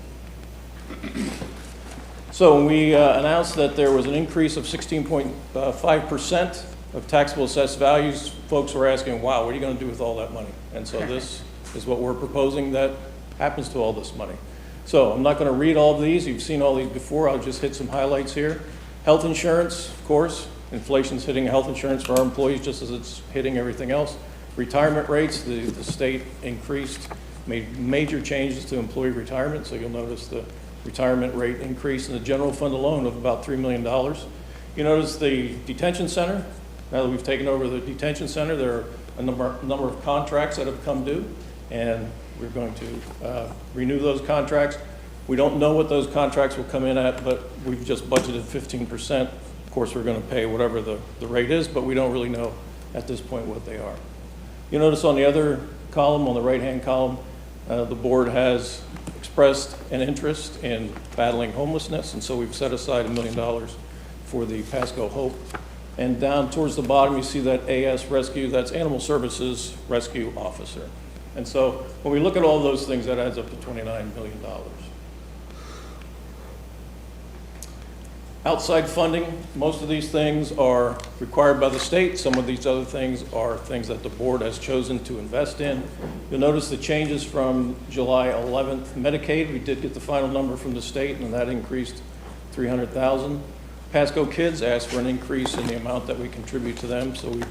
So when we announced that there was an increase of 16.5% of taxable assessed values, folks were asking, wow, what are you going to do with all that money? And so this is what we're proposing that happens to all this money. So I'm not going to read all of these. You've seen all these before. I'll just hit some highlights here. Health insurance, of course. Inflation's hitting health insurance for our employees just as it's hitting everything else. Retirement rates, the state increased, made major changes to employee retirement. So you'll notice the retirement rate increase in the general fund alone of about $3 million. You notice the detention center. Now that we've taken over the detention center, there are a number of contracts that have come due, and we're going to renew those contracts. We don't know what those contracts will come in at, but we've just budgeted 15%. Of course, we're going to pay whatever the rate is, but we don't really know at this point what they are. You notice on the other column, on the right-hand column, the board has expressed an interest in battling homelessness, and so we've set aside $1 million for the Pasco Hope. And down towards the bottom, you see that AS Rescue, that's Animal Services Rescue Officer. And so when we look at all those things, that adds up to $29 million. Outside funding, most of these things are required by the state. Some of these other things are things that the board has chosen to invest in. You'll notice the changes from July 11th. Medicaid, we did get the final number from the state, and that increased $300,000. Pasco Kids asked for an increase in the amount that we contribute to them, so we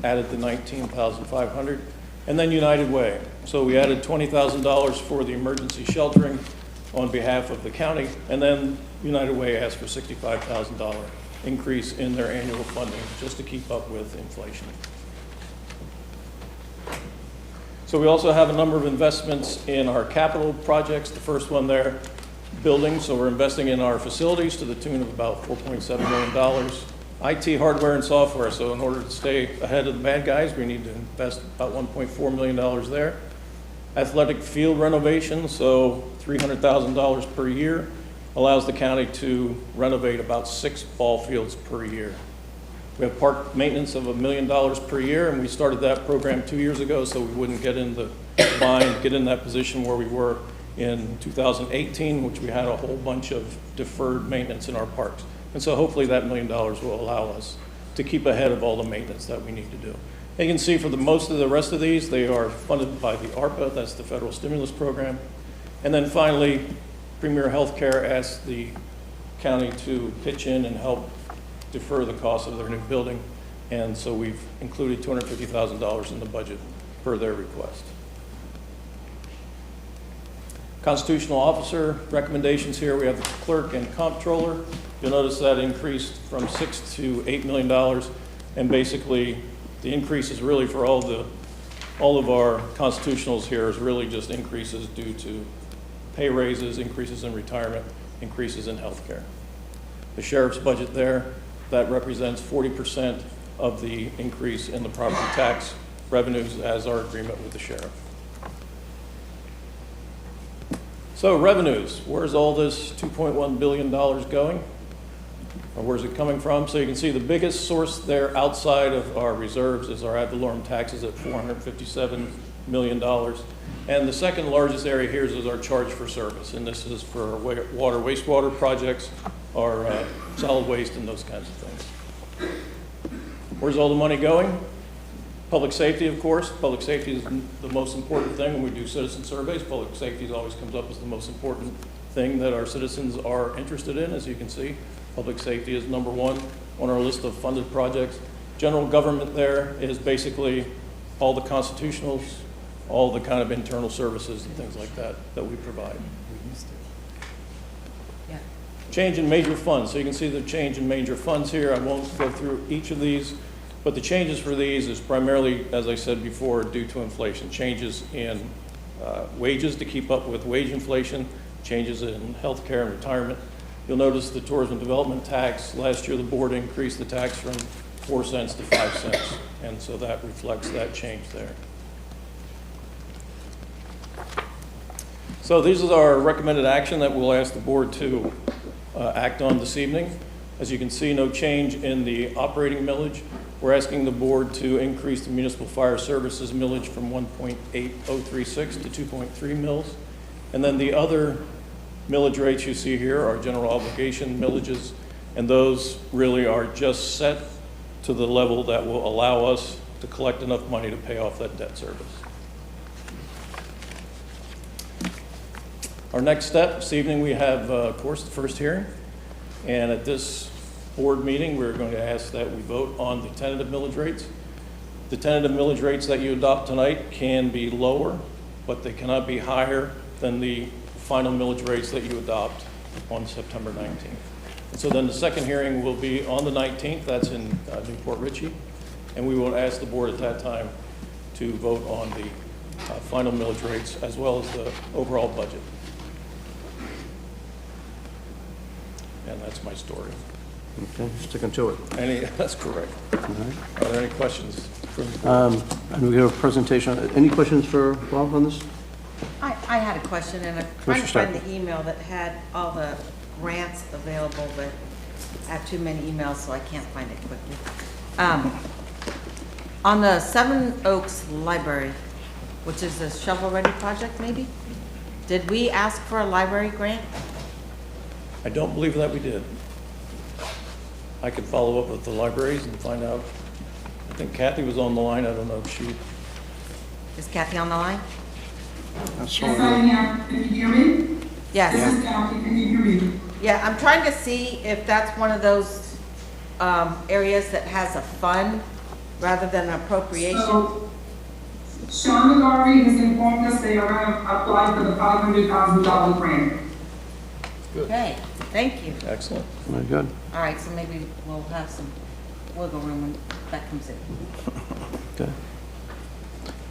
added the $19,500. And then United Way. So we added $20,000 for the emergency sheltering on behalf of the county, and then United Way asked for $65,000 increase in their annual funding just to keep up with inflation. So we also have a number of investments in our capital projects. The first one there, buildings. So we're investing in our facilities to the tune of about $4.7 million. IT hardware and software. So in order to stay ahead of the bad guys, we need to invest about $1.4 million there. Athletic field renovation, so $300,000 per year, allows the county to renovate about 6 ball fields per year. We have park maintenance of $1 million per year, and we started that program 2 years ago so we wouldn't get in the bind, get in that position where we were in 2018, which we had a whole bunch of deferred maintenance in our parks. And so hopefully that $1 million will allow us to keep ahead of all the maintenance that we need to do. And you can see for most of the rest of these, they are funded by the ARPA, that's the federal stimulus program. And then finally, Premier Healthcare asked the county to pitch in and help defer the cost of their new building. And so we've included $250,000 in the budget per their request. Constitutional officer recommendations here, we have the clerk and comptroller. You'll notice that increased from $6 to $8 million. And basically, the increase is really for all of our constitutionals here is really just increases due to pay raises, increases in retirement, increases in health care. The sheriff's budget there, that represents 40% of the increase in the property tax revenues as our agreement with the sheriff. So revenues, where's all this $2.1 billion going? Or where's it coming from? So you can see the biggest source there outside of our reserves is our ad valorem taxes at $457 million. And the second largest area here is our charge for service. And this is for water, wastewater projects, our solid waste and those kinds of things. Where's all the money going? Public safety, of course. Public safety is the most important thing when we do citizen surveys. Public safety always comes up as the most important thing that our citizens are interested in, as you can see. Public safety is number one on our list of funded projects. General government there is basically all the constitutionals, all the kind of internal services and things like that that we provide. Yeah. Change in major funds. So you can see the change in major funds here. I won't go through each of these, but the changes for these is primarily, as I said before, due to inflation. Changes in wages to keep up with wage inflation, changes in health care and retirement. You'll notice the tourism development tax. Last year, the board increased the tax from 4 cents to 5 cents, and so that reflects that change there. So these are our recommended action that we'll ask the board to act on this evening. As you can see, no change in the operating millage. We're asking the board to increase the municipal fire services millage from 1.8036 to 2.3 mils. And then the other millage rates you see here are general obligation millages, and those really are just set to the level that will allow us to collect enough money to pay off that debt service. Our next step this evening, we have, of course, the first hearing, and at this board meeting, we're going to ask that we vote on the tentative millage rates. The tentative millage rates that you adopt tonight can be lower, but they cannot be higher than the final millage rates that you adopt on September 19th. So then the second hearing will be on the 19th, that's in Newport Richey, and we will ask the board at that time to vote on the final millage rates as well as the overall budget. And that's my story. Okay, sticking to it. That's correct. All right. Are there any questions from the board? And we have a presentation. Any questions for Bob on this? I had a question, and I'm trying to find the email that had all the grants available, but I have too many emails, so I can't find it quickly. On the Seven Oaks Library, which is a shovel-ready project, maybe? Did we ask for a library grant? I don't believe that we did. I could follow up with the libraries and find out. I think Kathy was on the line. I don't know if she... Is Kathy on the line? Yes, I am. Can you hear me? Yes. This is Kathy. Can you hear me? Yeah, I'm trying to see if that's one of those areas that has a fund rather than an appropriation. So, Sean McGarvey has informed us they are going to apply for the $500,000 grant. Good. Okay, thank you. Excellent. Very good. All right, so maybe we'll have some wiggle room when that comes in. Okay.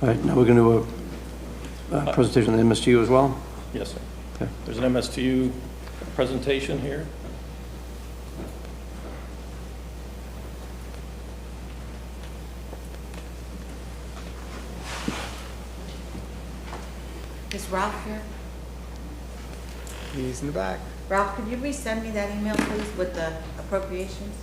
All right, now we're going to do a presentation on the MSTU as well? Yes, sir. Okay. There's an MSTU presentation here. Is Ralph here? He's in the back. Ralph, could you resend me that email, please, with the appropriations?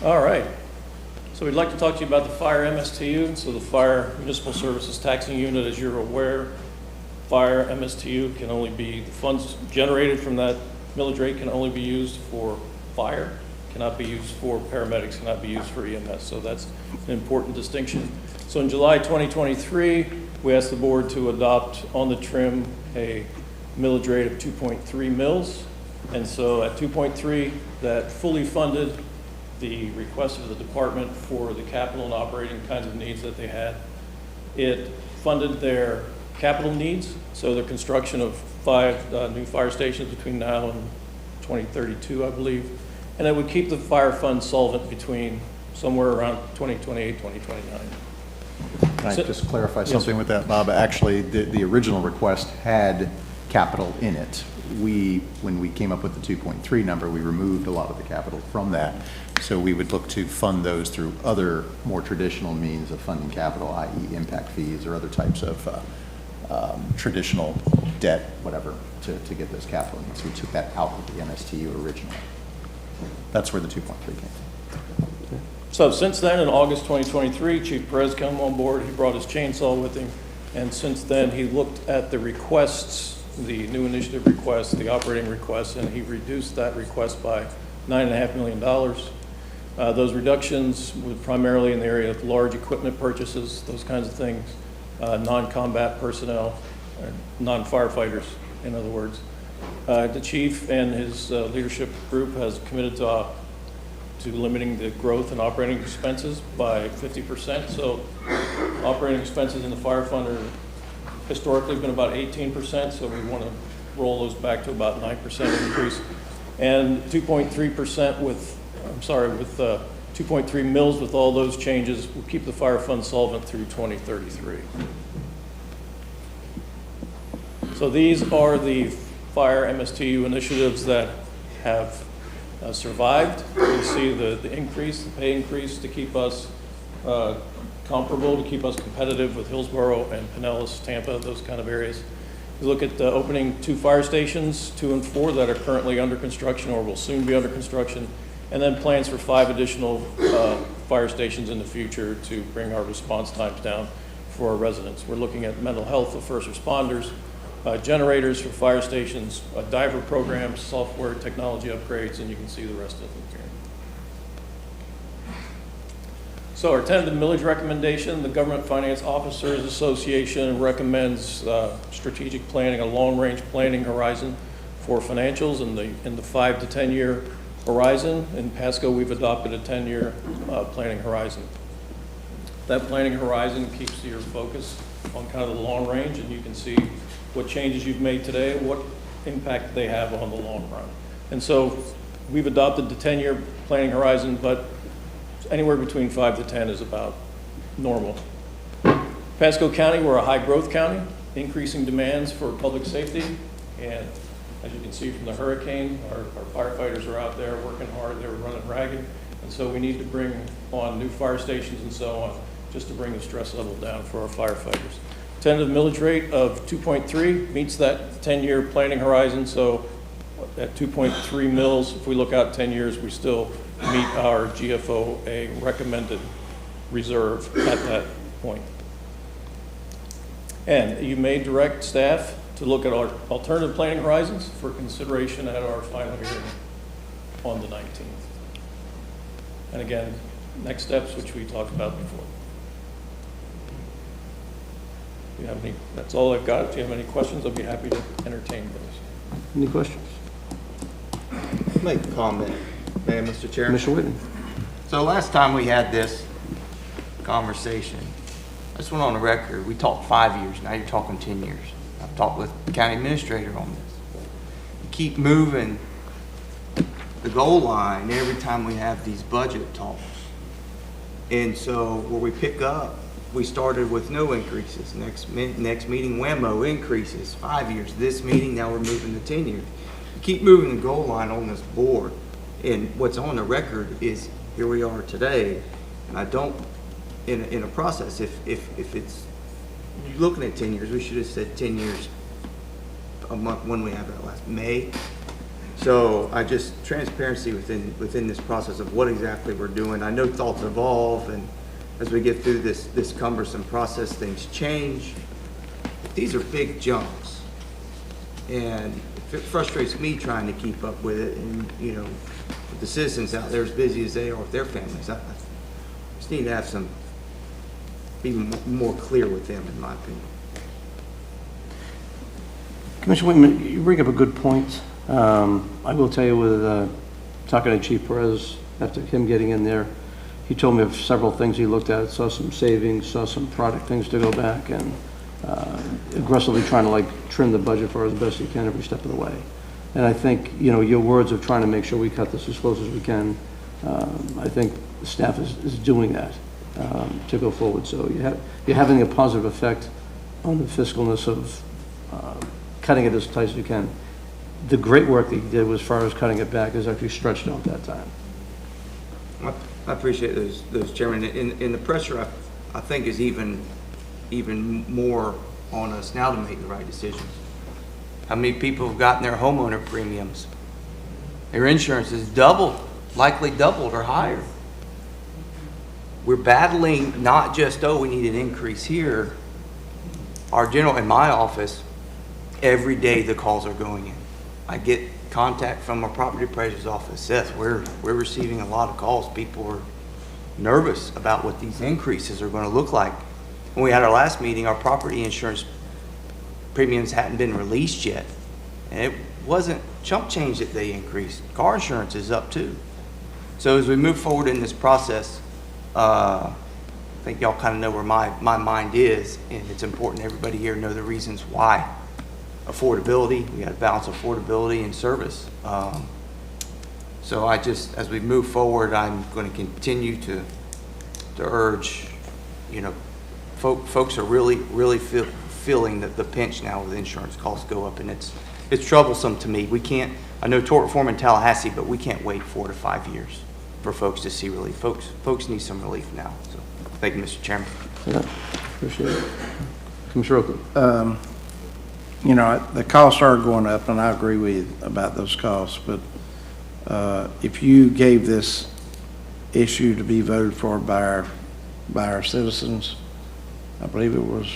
All right. So we'd like to talk to you about the fire MSTU. So the Fire Municipal Services Taxing Unit, as you're aware, fire MSTU can only be, the funds generated from that millage rate can only be used for fire, cannot be used for paramedics, cannot be used for EMS. So that's an important distinction. So in July 2023, we asked the board to adopt on the trim a millage rate of 2.3 mils. And so at 2.3, that fully funded the request of the department for the capital and operating kinds of needs that they had. It funded their capital needs, so the construction of 5 new fire stations between now and 2032, I believe. And it would keep the fire fund solvent between somewhere around 2028, 2029. Can I just clarify something with that, Bob? Actually, the original request had capital in it. When we came up with the 2.3 number, we removed a lot of the capital from that. So we would look to fund those through other more traditional means of funding capital, i.e. impact fees or other types of traditional debt, whatever, to get those capital needs. So we took that out of the MSTU originally. That's where the 2.3 came from. So since then, in August 2023, Chief Perez came on board. He brought his chainsaw with him. And since then, he looked at the requests, the new initiative requests, the operating requests, and he reduced that request by $9.5 million. Those reductions were primarily in the area of large equipment purchases, those kinds of things, non-combat personnel, non-firefighters, in other words. The chief and his leadership group has committed to limiting the growth in operating expenses by 50%. So operating expenses in the fire fund are historically been about 18%, so we want to roll those back to about 9% increase. And 2.3% with 2.3 mils with all those changes will keep the fire fund solvent through 2033. So these are the fire MSTU initiatives that have survived. You see the increase, the pay increase to keep us comparable, to keep us competitive with Hillsborough and Pinellas, Tampa, those kind of areas. You look at opening 2 fire stations, 2 and 4 that are currently under construction or will soon be under construction, and then plans for 5 additional fire stations in the future to bring our response times down for our residents. We're looking at mental health of first responders, generators for fire stations, diver programs, software, technology upgrades, and you can see the rest of them here. So our tentative millage recommendation, the Government Finance Officers Association recommends strategic planning, a long-range planning horizon for financials in the 5 to 10 year horizon. In Pasco, we've adopted a 10-year planning horizon. That planning horizon keeps your focus on kind of the long range, and you can see what changes you've made today, what impact they have on the long run. And so we've adopted the 10-year planning horizon, but anywhere between 5 to 10 is about normal. Pasco County, we're a high growth county, increasing demands for public safety. And as you can see from the hurricane, our firefighters are out there working hard, they're running ragged. And so we need to bring on new fire stations and so on, just to bring the stress level down for our firefighters. Tentative millage rate of 2.3 meets that 10-year planning horizon. So at 2.3 mils, if we look out 10 years, we still meet our GFOA recommended reserve at that point. And you may direct staff to look at our alternative planning horizons for consideration at our final hearing on the 19th. And again, next steps, which we talked about before. Do you have any? That's all I've got. If you have any questions, I'll be happy to entertain those. Any questions? Make a comment, may I, Mr. Chairman? Commissioner Whitten. So last time we had this conversation, I just went on the record, we talked 5 years, now you're talking 10 years. I've talked with the county administrator on this. You keep moving the goal line every time we have these budget talks. And so where we pick up, we started with no increases. Next meeting, whammo, increases, 5 years. This meeting, now we're moving to 10 years. You keep moving the goal line on this board. And what's on the record is here we are today. And I don't, in a process, if it's you're looking at 10 years, we should have said 10 years a month when we have that last May. So I just, transparency within this process of what exactly we're doing. I know thoughts evolve, and as we get through this cumbersome process, things change. These are big jumps. And it frustrates me trying to keep up with it, and with the citizens out there as busy as they are with their families. I just need to have be more clear with them, in my opinion. Commissioner Whitman, you bring up a good point. I will tell you, with talking to Chief Perez, after him getting in there, he told me of several things he looked at, saw some savings, saw some product things to go back, and aggressively trying to trim the budget for as best he can every step of the way. And I think, your words of trying to make sure we cut this as close as we can, I think the staff is doing that to go forward. So you're having a positive effect on the fiscalness of cutting it as tight as you can. The great work that you did as far as cutting it back is actually stretched out that time. I appreciate those, Chairman. And the pressure, I think, is even more on us now to make the right decisions. How many people have gotten their homeowner premiums? Their insurance is doubled, likely doubled or higher. We're battling not just, we need an increase here. Our general, in my office, every day the calls are going in. I get contact from our property appraiser's office. Seth, we're receiving a lot of calls. People are nervous about what these increases are going to look like. When we had our last meeting, our property insurance premiums hadn't been released yet. And it wasn't chump change that they increased. Car insurance is up too. So as we move forward in this process, I think y'all kind of know where my mind is, and it's important everybody here know the reasons why. Affordability, we got to balance affordability and service. So as we move forward, I'm going to continue to urge, folks are really feeling the pinch now with insurance costs go up, and it's troublesome to me. We can't, I know tort reform in Tallahassee, but we can't wait 4 to 5 years for folks to see relief. Folks need some relief now. So thank you, Mr. Chairman. Yeah, appreciate it. Commissioner Oakley. The costs are going up, and I agree with you about those costs, but if you gave this issue to be voted for by our citizens, I believe it was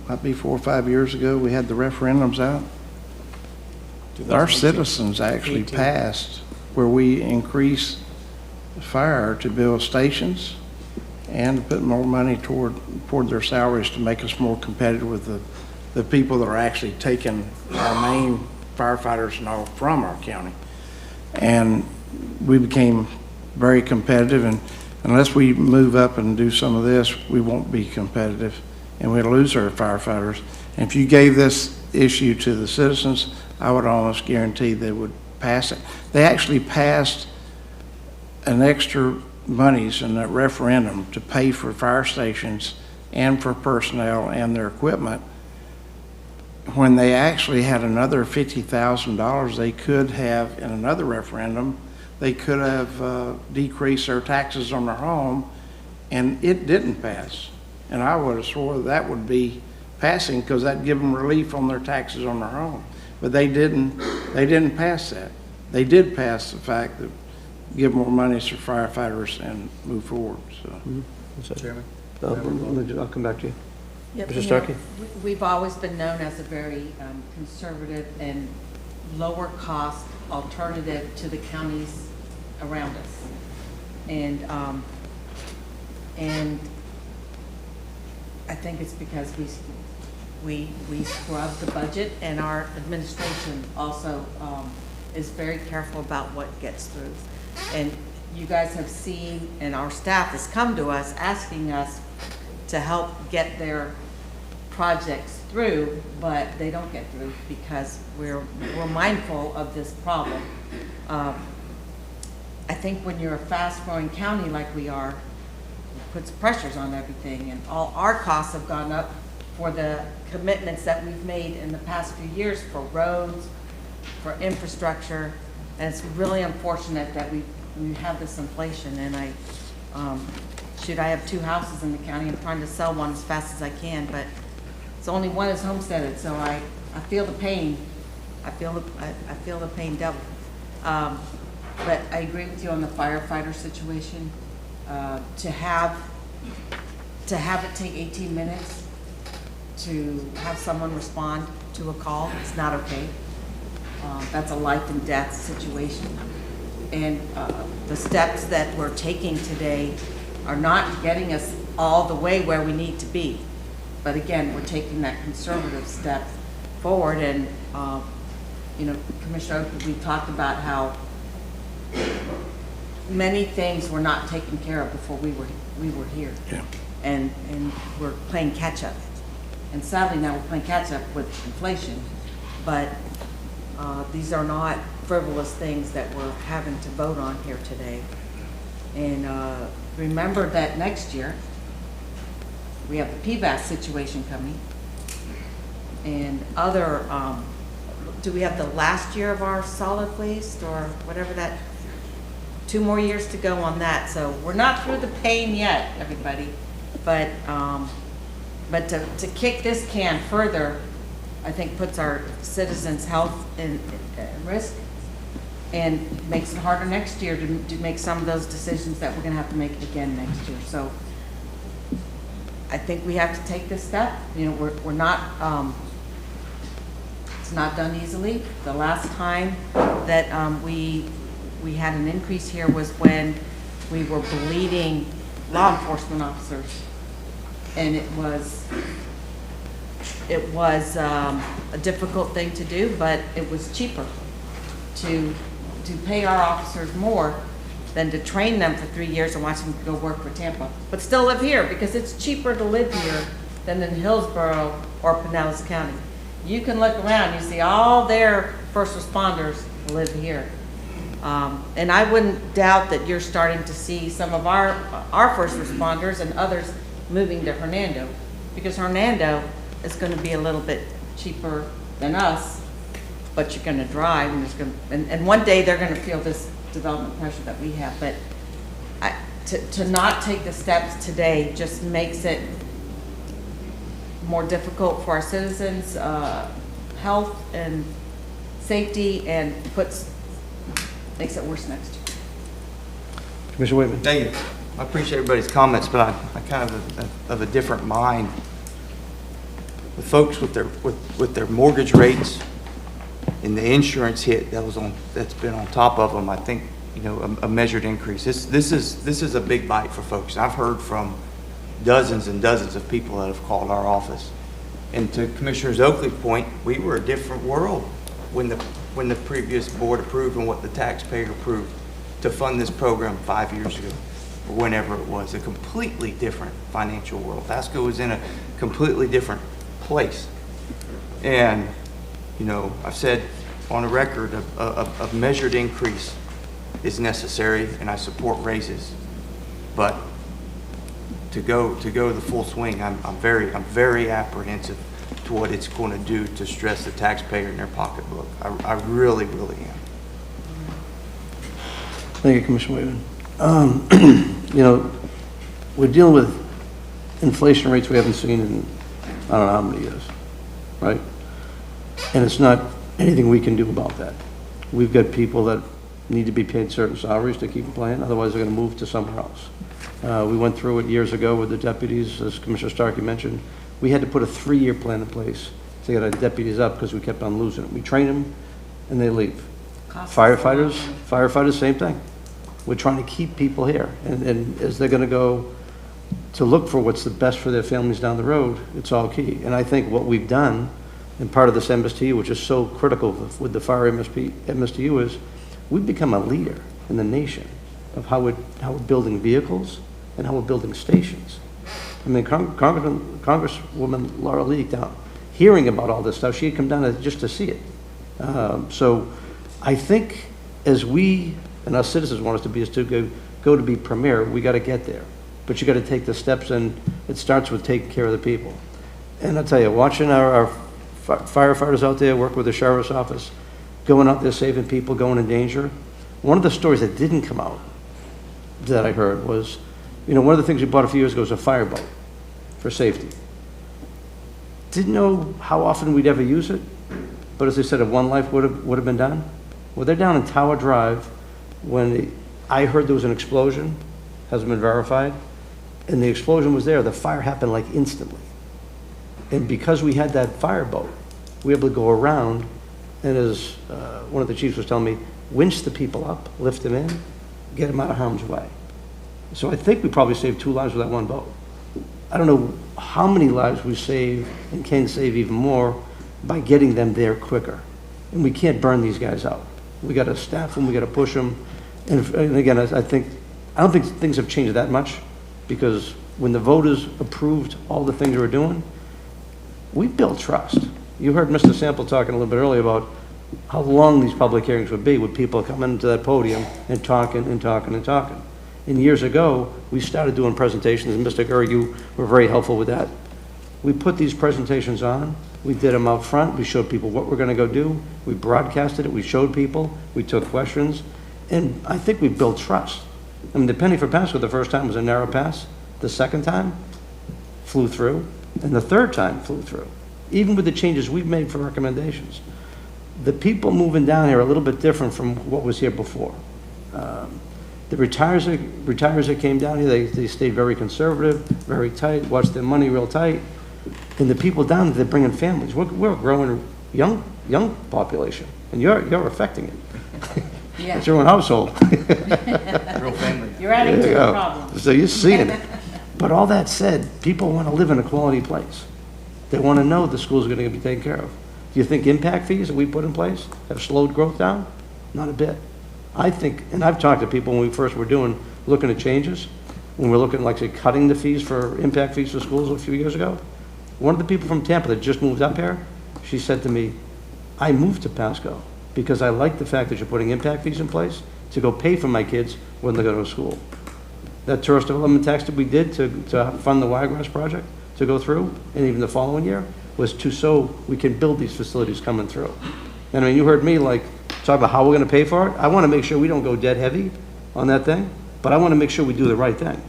might be 4 or 5 years ago, we had the referendums out. Our 2018. citizens actually 18. passed where we increased fire to build stations and to put more money toward their salaries to make us more competitive with the people that are actually taking our main firefighters and all from our county. And we became very competitive, and unless we move up and do some of this, we won't be competitive, and we'll lose our firefighters. And if you gave this issue to the citizens, I would almost guarantee they would pass it. They actually passed an extra monies in that referendum to pay for fire stations and for personnel and their equipment, when they actually had another $50,000 they could have in another referendum. They could have decreased their taxes on their home, and it didn't pass. And I would have swore that would be passing, because that'd give them relief on their taxes on their home. But they didn't pass that. They did pass the fact that give more money to firefighters and move forward, so. Chairman? I'll come back to you. Yep, Mr. you know, Starkey? We've always been known as a very conservative and lower cost alternative to the counties around us. And I think it's because we scrub the budget, and our administration also is very careful about what gets through. And you guys have seen, and our staff has come to us asking us to help get their projects through, but they don't get through because we're mindful of this problem. I think when you're a fast-growing county like we are, it puts pressures on everything, and all our costs have gone up for the commitments that we've made in the past few years for roads, for infrastructure, and it's really unfortunate that we have this inflation. And I have 2 houses in the county. I'm trying to sell one as fast as I can, but it's only one is homesteaded, so I feel the pain. I feel the pain double. But I agree with you on the firefighter situation. To have it take 18 minutes to have someone respond to a call, it's not okay. That's a life and death situation. And the steps that we're taking today are not getting us all the way where we need to be. But again, we're taking that conservative step forward. And, Commissioner Oakley, we talked about how many things were not taken care of before we were here. Yeah. And we're playing catch up. And sadly now we're playing catch up with inflation. But these are not frivolous things that we're having to vote on here today. And remember that next year we have the PVAS situation coming, and other, do we have the last year of our solid waste or whatever that, 2 more years to go on that. So we're not through the pain yet, everybody. But to kick this can further, I think puts our citizens' health in risk, and makes it harder next year to make some of those decisions that we're going to have to make again next year. So I think we have to take this step. We're not, it's not done easily. The last time that we had an increase here was when we were bleeding law enforcement officers, and it was a difficult thing to do, but it was cheaper to pay our officers more than to train them for 3 years and watch them go work for Tampa, but still live here, because it's cheaper to live here than in Hillsborough or Pinellas County. You can look around, you see all their first responders live here. And I wouldn't doubt that you're starting to see some of our first responders and others moving to Hernando, because Hernando is going to be a little bit cheaper than us, but you're going to drive, and one day they're going to feel this development pressure that we have. But to not take the steps today just makes it more difficult for our citizens' health and safety, and makes it worse next year. Commissioner Whitman. Thank you. I appreciate everybody's comments, but I'm kind of a different mind. with folks with their mortgage rates and the insurance hit that's been on top of them, I think, you know, a measured increase. This is a big bite for folks. I've heard from dozens and dozens of people that have called our office. And to Commissioner Oakley's point, we were a different world when the previous board approved and what the taxpayer approved to fund this program 5 years ago, or whenever it was. A completely different financial world. Pasco was in a completely different place. And, you know, I've said on a record, a measured increase is necessary, and I support raises. But to go the full swing, I'm very apprehensive to what it's going to do to stress the taxpayer in their pocketbook. I really, really am. Thank you, Commissioner Wayman. You know, we're dealing with inflation rates we haven't seen in I don't know how many years, right? And it's not anything we can do about that. We've got people that need to be paid certain salaries to keep playing, otherwise they're going to move to somewhere else. We went through it years ago with the deputies, as Commissioner Starkey mentioned. We had to put a 3-year plan in place to get our deputies up because we kept on losing them. We train them and they leave. Firefighters, same thing. We're trying to keep people here. And as they're going to go to look for what's the best for their families down the road, it's all key. And I think what we've done, and part of this MSTU, which is so critical with the fire MSTU, is we've become a leader in the nation of how we're building vehicles and how we're building stations. I mean, Congresswoman Laura Lee down, hearing about all this stuff, she had come down just to see it. So I think as we and our citizens want us to be, is to go to be premier, we got to get there. But you got to take the steps, and it starts with taking care of the people. And I'll tell you, watching our firefighters out there work with the sheriff's office, going out there saving people, going in danger. One of the stories that didn't come out that I heard was, you know, one of the things we bought a few years ago was a fireboat for safety. Didn't know how often we'd ever use it, but as I said, if one life would have been done. Well, they're down in Tower Drive when I heard there was an explosion, hasn't been verified, and the explosion was there. The fire happened like instantly. And because we had that fireboat, we were able to go around, and as one of the chiefs was telling me, winch the people up, lift them in, get them out of harm's way. So I think we probably saved 2 lives with that one boat. I don't know how many lives we save and can save even more by getting them there quicker. And we can't burn these guys out. We got to staff them, we got to push them. And again, I don't think things have changed that much, because when the voters approved all the things we were doing, we built trust. You heard Mr. Sample talking a little bit earlier about how long these public hearings would be with people coming into that podium and talking and talking and talking. And years ago, we started doing presentations, and Mr. Gurr, you were very helpful with that. We put these presentations on, we did them out front, we showed people what we're going to go do, we broadcasted it, we showed people, we took questions, and I think we built trust. I mean, the penny for Pasco the first time was a narrow pass, the second time flew through, and the third time flew through, even with the changes we've made for recommendations. The people moving down here are a little bit different from what was here before. The retirees that came down here, they stayed very conservative, very tight, watched their money real tight. And the people down there, they're bringing families. We're a growing young population, and you're affecting it. Yeah. It's your own household. Real family. You're adding to the problem. So you're seeing it. But all that said, people want to live in a quality place. They want to know the schools are going to be taken care of. Do you think impact fees that we put in place have slowed growth down? Not a bit. I think, and I've talked to people when we first were looking at changes, when we're looking like say cutting the fees for impact fees for schools a few years ago. One of the people from Tampa that just moved up here, she said to me, I moved to Pasco because I like the fact that you're putting impact fees in place to go pay for my kids when they go to school. That tourist development tax that we did to fund the Wiregrass project to go through, and even the following year, was so we can build these facilities coming through. And I mean, you heard me like talk about how we're going to pay for it. I want to make sure we don't go dead heavy on that thing, but I want to make sure we do the right thing.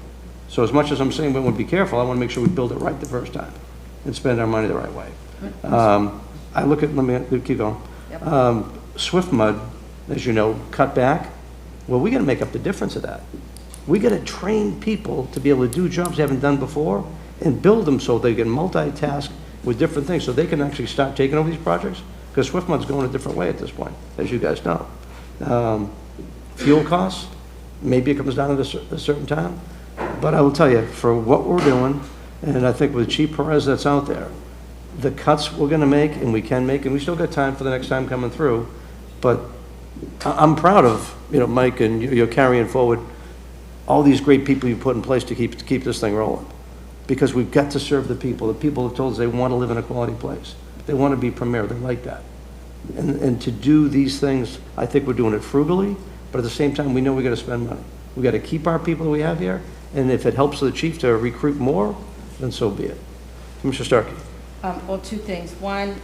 So as much as I'm saying we want to be careful, I want to make sure we build it right the first time and spend our money the right way. I look at, let me keep going. Yep. Swift mud, as you know, cut back. Well, we got to make up the difference of that. We got to train people to be able to do jobs they haven't done before and build them so they can multitask with different things, so they can actually start taking over these projects, because Swiftmud's going a different way at this point, as you guys know. Fuel costs, maybe it comes down at a certain time, but I will tell you, for what we're doing, and I think with Chief Perez that's out there, the cuts we're gonna make, and we can make, and we still got time for the next time coming through, but I'm proud of, Mike, and you're carrying forward all these great people you put in place to keep this thing rolling. Because we've got to serve the people. The people have told us they want to live in a quality place. They want to be premier. They like that. And to do these things, I think we're doing it frugally, but at the same time, we know we got to spend money. We got to keep our people that we have here, and if it helps the chief to recruit more, then so be it. Commissioner Starkey. Well, two things. One,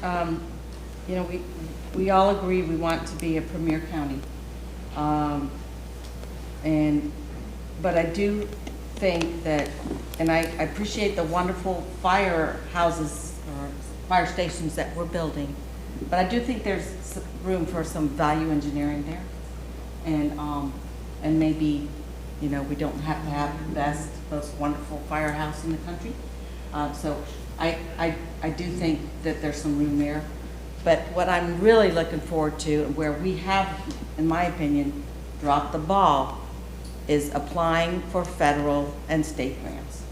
we all agree we want to be a premier county. But I do think that, and I appreciate the wonderful firehouses or fire stations that we're building, but I do think there's room for some value engineering there. And maybe, we don't have to have the best, most wonderful firehouse in the country. So I do think that there's some room there. But what I'm really looking forward to, and where we have, in my opinion, dropped the ball, is applying for federal and state grants.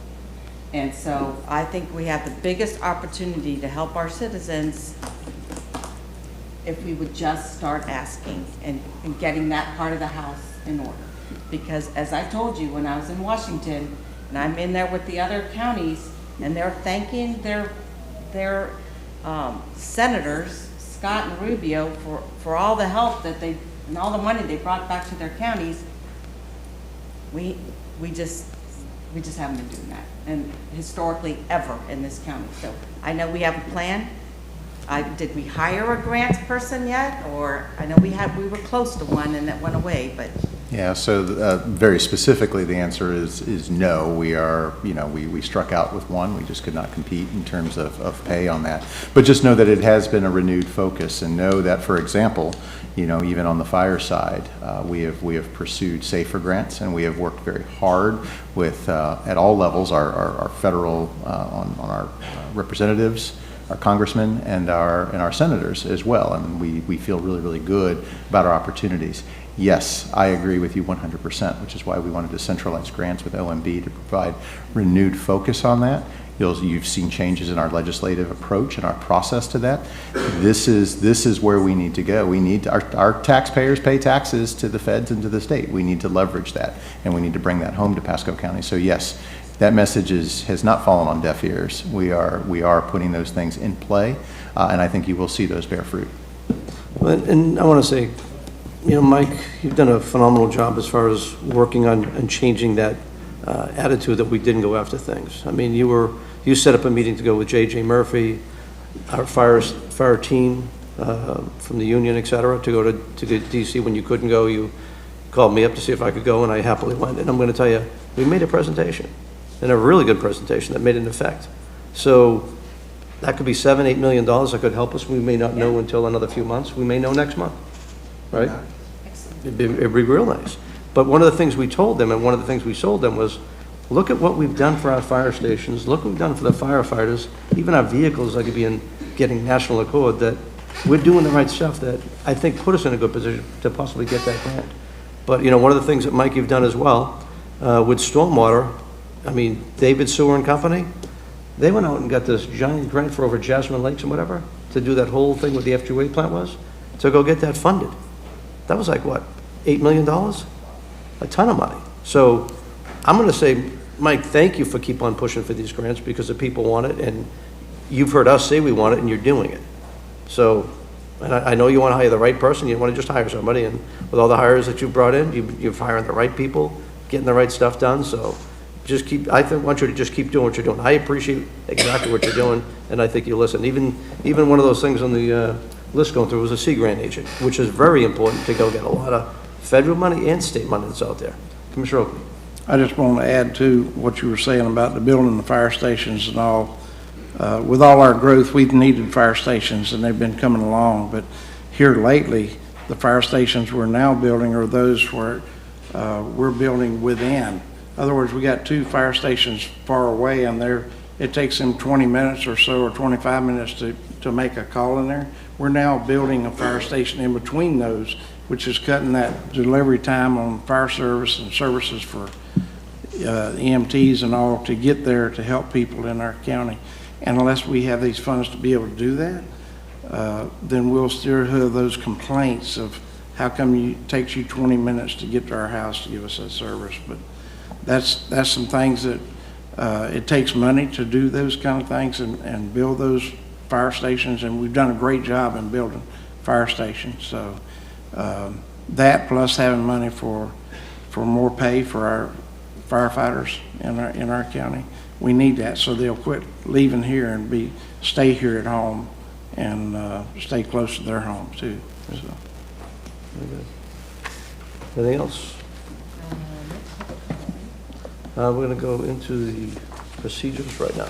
And so I think we have the biggest opportunity to help our citizens if we would just start asking and getting that part of the house in order. Because as I told you, when I was in Washington, and I'm in there with the other counties, and they're thanking their senators, Scott and Rubio, for all the help that and all the money they brought back to their counties. We just haven't been doing that, and historically ever in this county. So I know we have a plan. Did we hire a grants person yet? Or I know we were close to one and that went away, but. Yeah, so very specifically, the answer is no. We are, we struck out with one. We just could not compete in terms of pay on that. But just know that it has been a renewed focus, and know that, for example, even on the fire side, we have pursued safer grants, and we have worked very hard with, at all levels, our federal, on our representatives, our congressmen, and our senators as well. And we feel really, really good about our opportunities. Yes, I agree with you 100%, which is why we wanted to centralize grants with OMB to provide renewed focus on that. You've seen changes in our legislative approach and our process to that. This is where we need to go. We need our taxpayers pay taxes to the feds and to the state. We need to leverage that, and we need to bring that home to Pasco County. So yes, that message has not fallen on deaf ears. We are putting those things in play, and I think you will see those bear fruit. And I want to say, Mike, you've done a phenomenal job as far as working on and changing that attitude that we didn't go after things. I mean, you set up a meeting to go with J.J. Murphy, our fire team from the union, et cetera, to go to D.C. When you couldn't go, you called me up to see if I could go, and I happily went. And I'm going to tell you, we made a presentation, and a really good presentation that made an effect. So that could be $7-8 million that could help us. We may not know until another few months. We may know next month, right? It'd be real nice. But one of the things we told them, and one of the things we sold them, was look at what we've done for our fire stations, look what we've done for the firefighters, even our vehicles that could be getting national accord, that we're doing the right stuff that I think put us in a good position to possibly get that grant. But, one of the things that, Mike, you've done as well, with stormwater, I mean, David Sewer and Company, they went out and got this giant grant for over Jasmine Lakes and whatever, to do that whole thing with the F2A plant was, to go get that funded. That was like, what, $8 million? A ton of money. So I'm going to say, Mike, thank you for keep on pushing for these grants, because the people want it, and you've heard us say we want it, and you're doing it. So, and I know you want to hire the right person. You want to just hire somebody, and with all the hires that you've brought in, you're hiring the right people, getting the right stuff done. So just want you to just keep doing what you're doing. I appreciate exactly what you're doing, and I think you listen. Even one of those things on the list going through was a Sea Grant agent, which is very important to go get a lot of federal money and state money that's out there. Commissioner Oakley. I just want to add to what you were saying about the building the fire stations and all. With all our growth, we've needed fire stations, and they've been coming along. But here lately, the fire stations we're now building are those where we're building within. In other words, we got 2 fire stations far away, and they're it takes them 20 minutes or so, or 25 minutes to make a call in there. We're now building a fire station in between those, which is cutting that delivery time on fire service and services for EMTs and all to get there to help people in our county. And unless we have these funds to be able to do that, then we'll still have those complaints of how come it takes you 20 minutes to get to our house to give us that service. But that's some things that it takes money to do those kind of things and build those fire stations, and we've done a great job in building fire stations. So that plus having money for more pay for our firefighters in our county, we need that so they'll quit leaving here and stay here at home and stay close to their home too. So. Anything else? We're going to go into the procedures right now.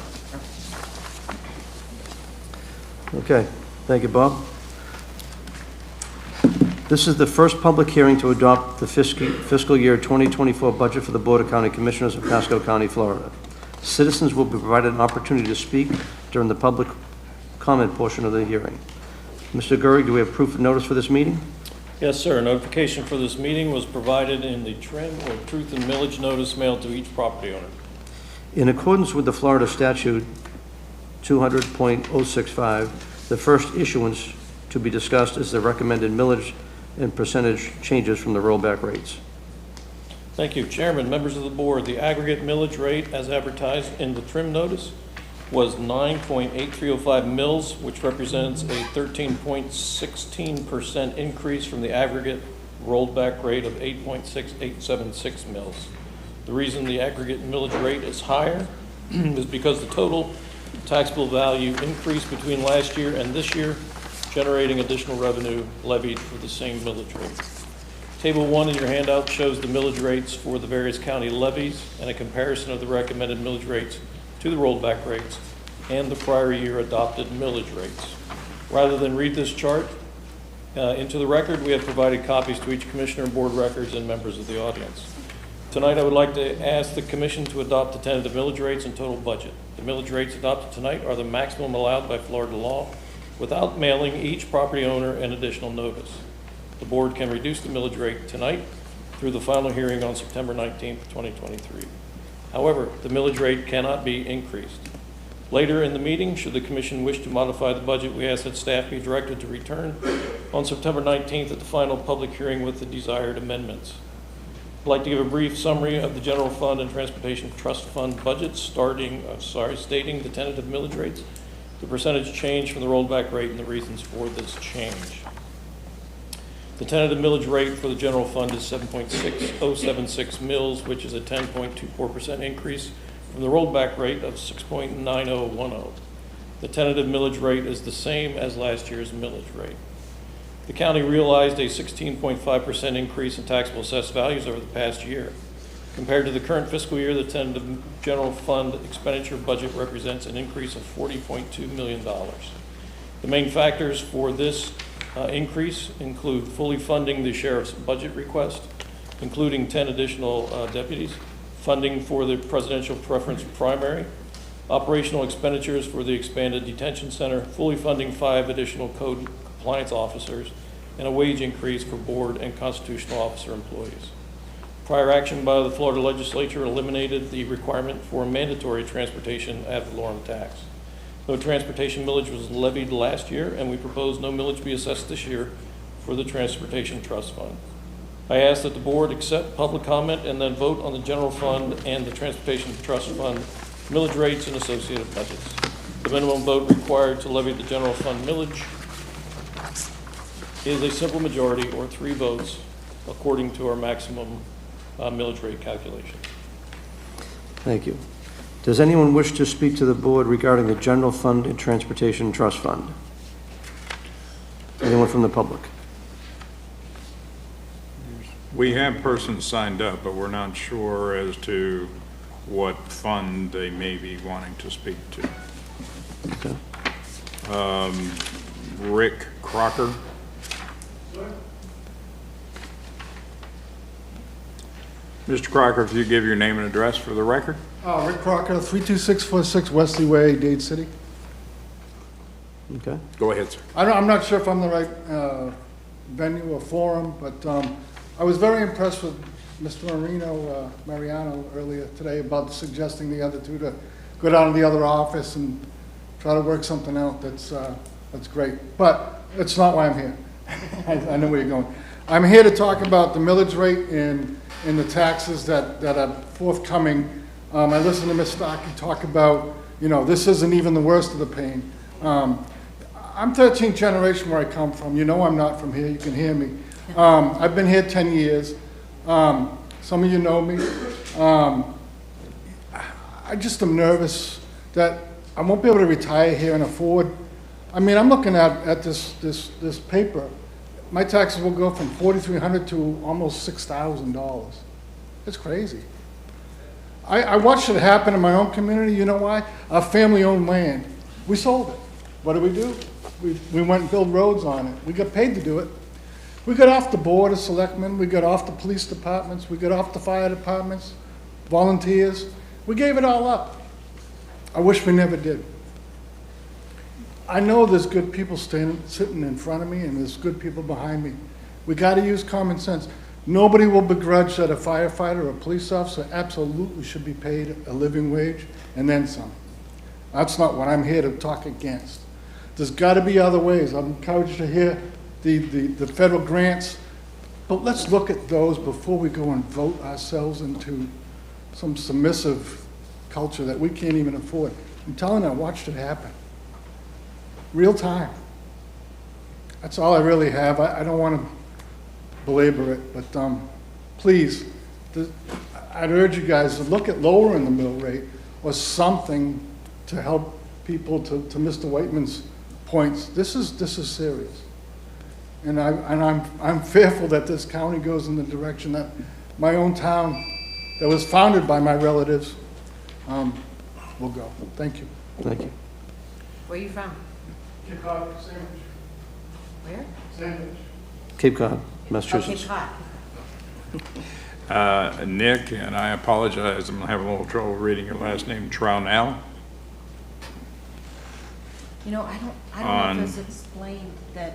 Okay, thank you, Bob. This is the first public hearing to adopt the fiscal year 2024 budget for the Board of County Commissioners of Pasco County, Florida. Citizens will be provided an opportunity to speak during the public comment portion of the hearing. Mr. Gurry, do we have proof of notice for this meeting? Yes, sir. Notification for this meeting was provided in the trim or truth and millage notice mailed to each property owner. In accordance with the Florida statute 200.065, the first issuance to be discussed is the recommended millage and percentage changes from the rollback rates. Thank you, Chairman, members of the board. The aggregate millage rate as advertised in the trim notice was 9.8305 mils, which represents a 13.16% increase from the aggregate rolled back rate of 8.6876 mils. The reason the aggregate millage rate is higher is because the total taxable value increased between last year and this year, generating additional revenue levied for the same millage rate. Table 1 in your handout shows the millage rates for the various county levies and a comparison of the recommended millage rates to the rollback rates and the prior year adopted millage rates. Rather than read this chart into the record, we have provided copies to each commissioner and board records and members of the audience. Tonight, I would like to ask the commission to adopt the tentative millage rates and total budget. The millage rates adopted tonight are the maximum allowed by Florida law without mailing each property owner an additional notice. The board can reduce the millage rate tonight through the final hearing on September 19th, 2023. However, the millage rate cannot be increased. Later in the meeting, should the commission wish to modify the budget, we ask that staff be directed to return on September 19th at the final public hearing with the desired amendments. I'd like to give a brief summary of the general fund and transportation trust fund budgets, stating the tentative millage rates, the percentage change from the rollback rate, and the reasons for this change. The tentative millage rate for the general fund is 7.6076 mils, which is a 10.24% increase from the rollback rate of 6.9010. The tentative millage rate is the same as last year's millage rate. The county realized a 16.5% increase in taxable assessed values over the past year. Compared to the current fiscal year, the tentative general fund expenditure budget represents an increase of $40.2 million. The main factors for this increase include fully funding the sheriff's budget request, including 10 additional deputies, funding for the presidential preference primary, operational expenditures for the expanded detention center, fully funding 5 additional code compliance officers, and a wage increase for board and constitutional officer employees. Prior action by the Florida legislature eliminated the requirement for mandatory transportation ad valorem tax. No transportation millage was levied last year, and we propose no millage be assessed this year for the Transportation Trust Fund. I ask that the board accept public comment and then vote on the general fund and the Transportation Trust Fund millage rates and associated budgets. The minimum vote required to levy the general fund millage is a simple majority or 3 votes according to our maximum millage rate calculation. Thank you. Does anyone wish to speak to the board regarding the general fund and transportation trust fund? Anyone from the public? We have persons signed up, but we're not sure as to what fund they may be wanting to speak to. Okay. Rick Crocker. Mr. Crocker, if you give your name and address for the record? Rick Crocker, 32646 Wesley Way, Dade City. Okay. Go ahead, sir. I'm not sure if I'm the right venue or forum, but I was very impressed with Mr. Mariano earlier today about suggesting the other two to go down to the other office and try to work something out. That's great. But it's not why I'm here. I know where you're going. I'm here to talk about the millage rate and the taxes that are forthcoming. I listened to Ms. Stockey talk about, this isn't even the worst of the pain. I'm 13th generation where I come from. I'm not from here. You can hear me. I've been here 10 years. Some of you know me. I just am nervous that I won't be able to retire here and afford. I mean, I'm looking at this paper. My taxes will go from $4,300 to almost $6,000. It's crazy. I watched it happen in my own community. You know why? Our family-owned land. We sold it. What do? We went and built roads on it. We got paid to do it. We got off the board of selectmen. We got off the police departments. We got off the fire departments, volunteers. We gave it all up. I wish we never did. I know there's good people sitting in front of me, and there's good people behind me. We got to use common sense. Nobody will begrudge that a firefighter or a police officer absolutely should be paid a living wage and then some. That's not what I'm here to talk against. There's got to be other ways. I'm encouraged to hear the federal grants, but let's look at those before we go and vote ourselves into some submissive culture that we can't even afford. I'm telling you, I watched it happen. Real time. That's all I really have. I don't want to belabor it, but please, I'd urge you guys to look at lowering the mill rate or something to help people, to Mr. Whiteman's points. This is serious. And I'm fearful that this county goes in the direction that my own town, that was founded by my relatives, will go. Thank you. Thank you. Where are you from? Cape Cod, Sandwich. Where? Sandwich. Cape Cod, Oh, Massachusetts. Cape Cod. Nick, and I apologize, I'm having a little trouble reading your last name, Trownell. I don't know if it's explained that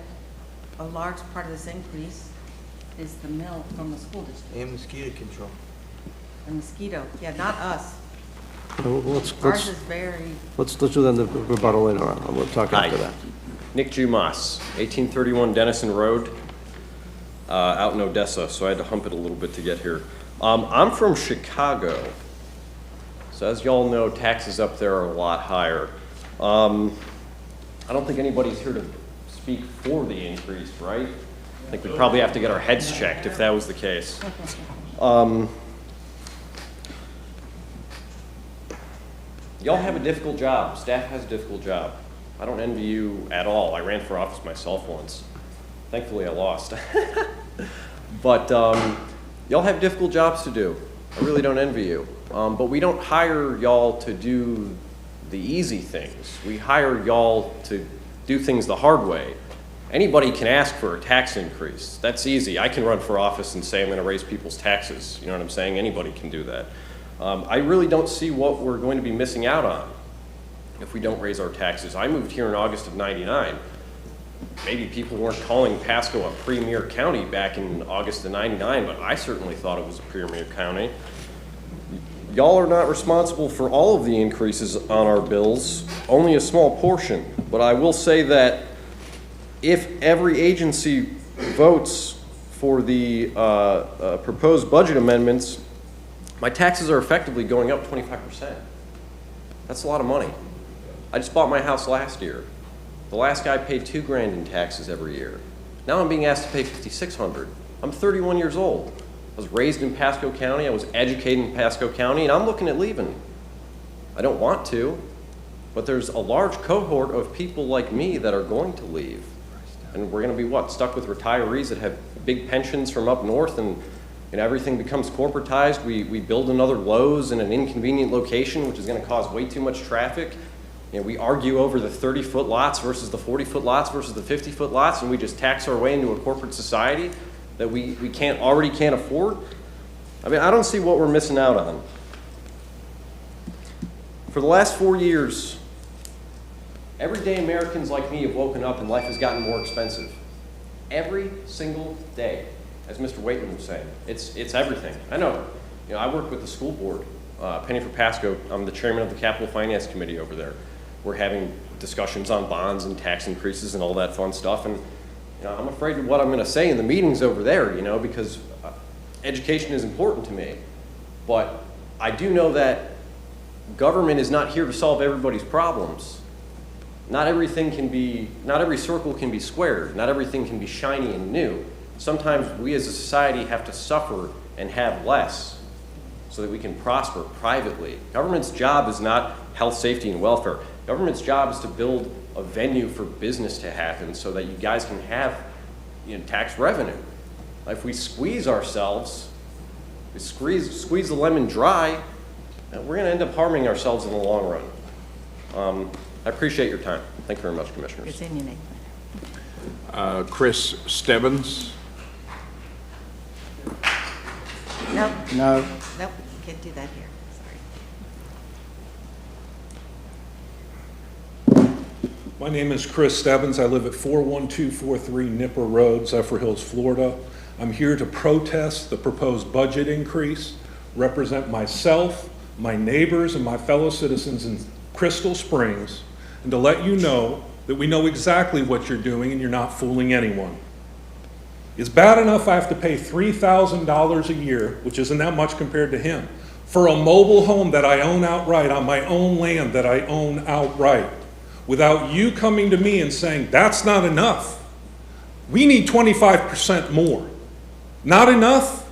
a large part of this increase is the mill from the school district. And mosquito control. The mosquito, yeah, not us. Let's Ours is very, do then the rebuttal later on. We'll talk after that. Nick Jumas, 1831 Dennison Road, out in Odessa, so I had to hump it a little bit to get here. I'm from Chicago, so as y'all know, taxes up there are a lot higher. I don't think anybody's here to speak for the increase, right? I think we'd probably have to get our heads checked if that was the case. Y'all have a difficult job. Staff has a difficult job. I don't envy you at all. I ran for office myself once. Thankfully, I lost. But y'all have difficult jobs to do. I really don't envy you. But we don't hire y'all to do the easy things. We hire y'all to do things the hard way. Anybody can ask for a tax increase. That's easy. I can run for office and say I'm going to raise people's taxes. You know what I'm saying? Anybody can do that. I really don't see what we're going to be missing out on if we don't raise our taxes. I moved here in August of '99. Maybe people weren't calling Pasco a premier county back in August of '99, but I certainly thought it was a premier county. Y'all are not responsible for all of the increases on our bills, only a small portion. But I will say that if every agency votes for the proposed budget amendments, my taxes are effectively going up 25%. That's a lot of money. I just bought my house last year. The last guy paid $2,000 in taxes every year. Now I'm being asked to pay $5,600. I'm 31 years old. I was raised in Pasco County. I was educated in Pasco County, and I'm looking at leaving. I don't want to, but there's a large cohort of people like me that are going to leave. And we're going to be, what, stuck with retirees that have big pensions from up north, and everything becomes corporatized. We build another Lowe's in an inconvenient location, which is going to cause way too much traffic. We argue over the 30-foot lots versus the 40-foot lots versus the 50-foot lots, and we just tax our way into a corporate society that we already can't afford. I mean, I don't see what we're missing out on. For the last 4 years, everyday Americans like me have woken up and life has gotten more expensive. Every single day, as Mr. Waitman was saying. It's everything. I know. You know, I work with the school board, Penny for Pasco. I'm the chairman of the Capital Finance Committee over there. We're having discussions on bonds and tax increases and all that fun stuff. And you know, I'm afraid of what I'm going to say in the meetings over there, you know, because education is important to me. But I do know that government is not here to solve everybody's problems. Not every circle can be squared. Not everything can be shiny and new. Sometimes we as a society have to suffer and have less so that we can prosper privately. Government's job is not health, safety, and welfare. Government's job is to build a venue for business to happen so that you guys can have, you know, tax revenue. If we squeeze ourselves, we squeeze the lemon dry, we're going to end up harming ourselves in the long run. I appreciate your time. Thank you very much, Commissioners. It's in your name. Chris Stebbins. Nope. No. Nope, can't do that here. My name is Chris Stebbins. I live at 41243 Nipper Road, Zephyr Hills, Florida. I'm here to protest the proposed budget increase, represent myself, my neighbors, and my fellow citizens in Crystal Springs, and to let you know that we know exactly what you're doing and you're not fooling anyone. It's bad enough I have to pay $3,000 a year, which isn't that much compared to him, for a mobile home that I own outright on my own land that I own outright, without you coming to me and saying, that's not enough. We need 25% more. Not enough?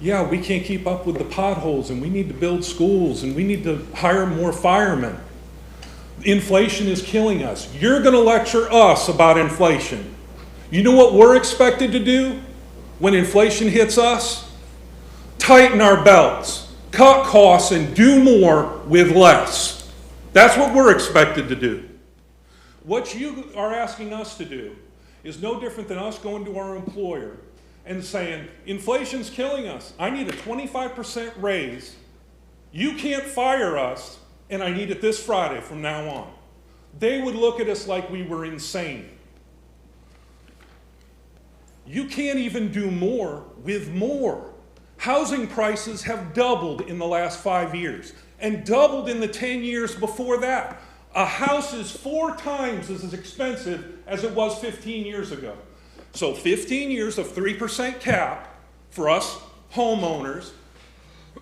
Yeah, we can't keep up with the potholes, and we need to build schools, and we need to hire more firemen. Inflation is killing us. You're going to lecture us about inflation. You know what we're expected to do when inflation hits us? Tighten our belts, cut costs, and do more with less. That's what we're expected to do. What you are asking us to do is no different than us going to our employer and saying, inflation's killing us. I need a 25% raise. You can't fire us, and I need it this Friday from now on. They would look at us like we were insane. You can't even do more with more. Housing prices have doubled in the last 5 years and doubled in the 10 years before that. A house is 4 times as expensive as it was 15 years ago. So 15 years of 3% cap for us homeowners,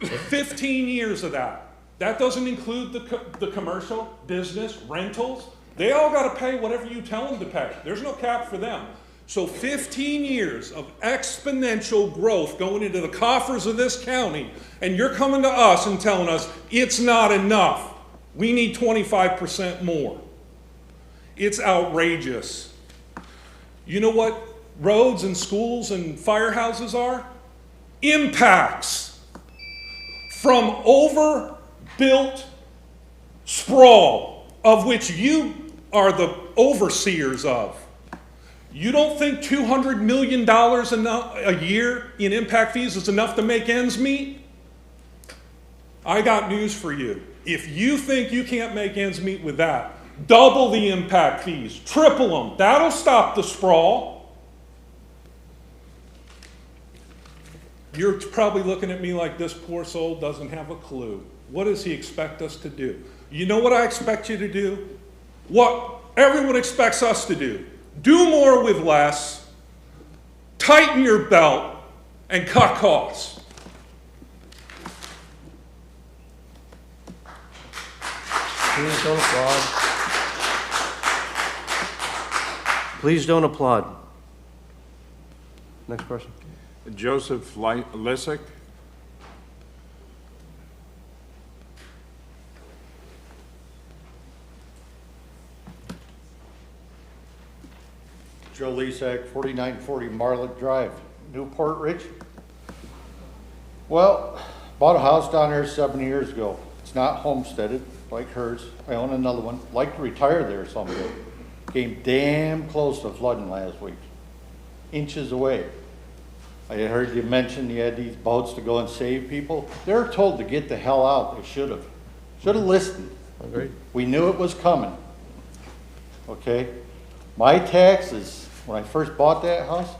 15 years of that. That doesn't include the commercial, business, rentals. They all got to pay whatever you tell them to pay. There's no cap for them. So 15 years of exponential growth going into the coffers of this county, and you're coming to us and telling us it's not enough. We need 25% more. It's outrageous. You know what roads and schools and firehouses are? Impacts from overbuilt sprawl, of which you are the overseers of. You don't think $200 million a year in impact fees is enough to make ends meet? I got news for you. If you think you can't make ends meet with that, double the impact fees, triple them. That'll stop the sprawl. You're probably looking at me like this poor soul doesn't have a clue. What does he expect us to do? You know what I expect you to do? What everyone expects us to do. Do more with less, tighten your belt, and cut costs. Please don't applaud. Please don't applaud. Next person. Joseph Lissick. Joe Lisak, 4940 Marlick Drive, Newport Ridge. Well, bought a house down there 7 years ago. It's not homesteaded like hers. I own another one. Like to retire there someday. Came damn close to flooding last week. Inches away. I heard you mention you had these boats to go and save people. They're told to get the hell out. They should have. Should have listened. Agreed. We knew it was coming. Okay? My taxes, when I first bought that house,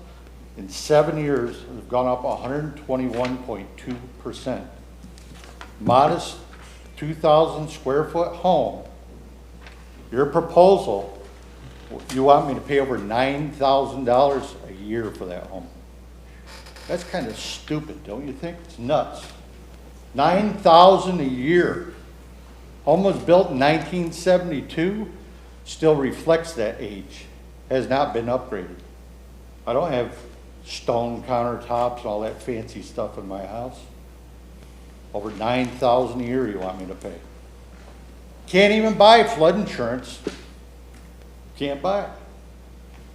in 7 years, have gone up 121.2%. Modest 2,000 square foot home. Your proposal, you want me to pay over $9,000 a year for that home. That's kind of stupid, don't you think? It's nuts. $9,000 a year. Home was built in 1972, still reflects that age. Has not been upgraded. I don't have stone countertops and all that fancy stuff in my house. Over $9,000 a year you want me to pay. Can't even buy flood insurance. Can't buy it.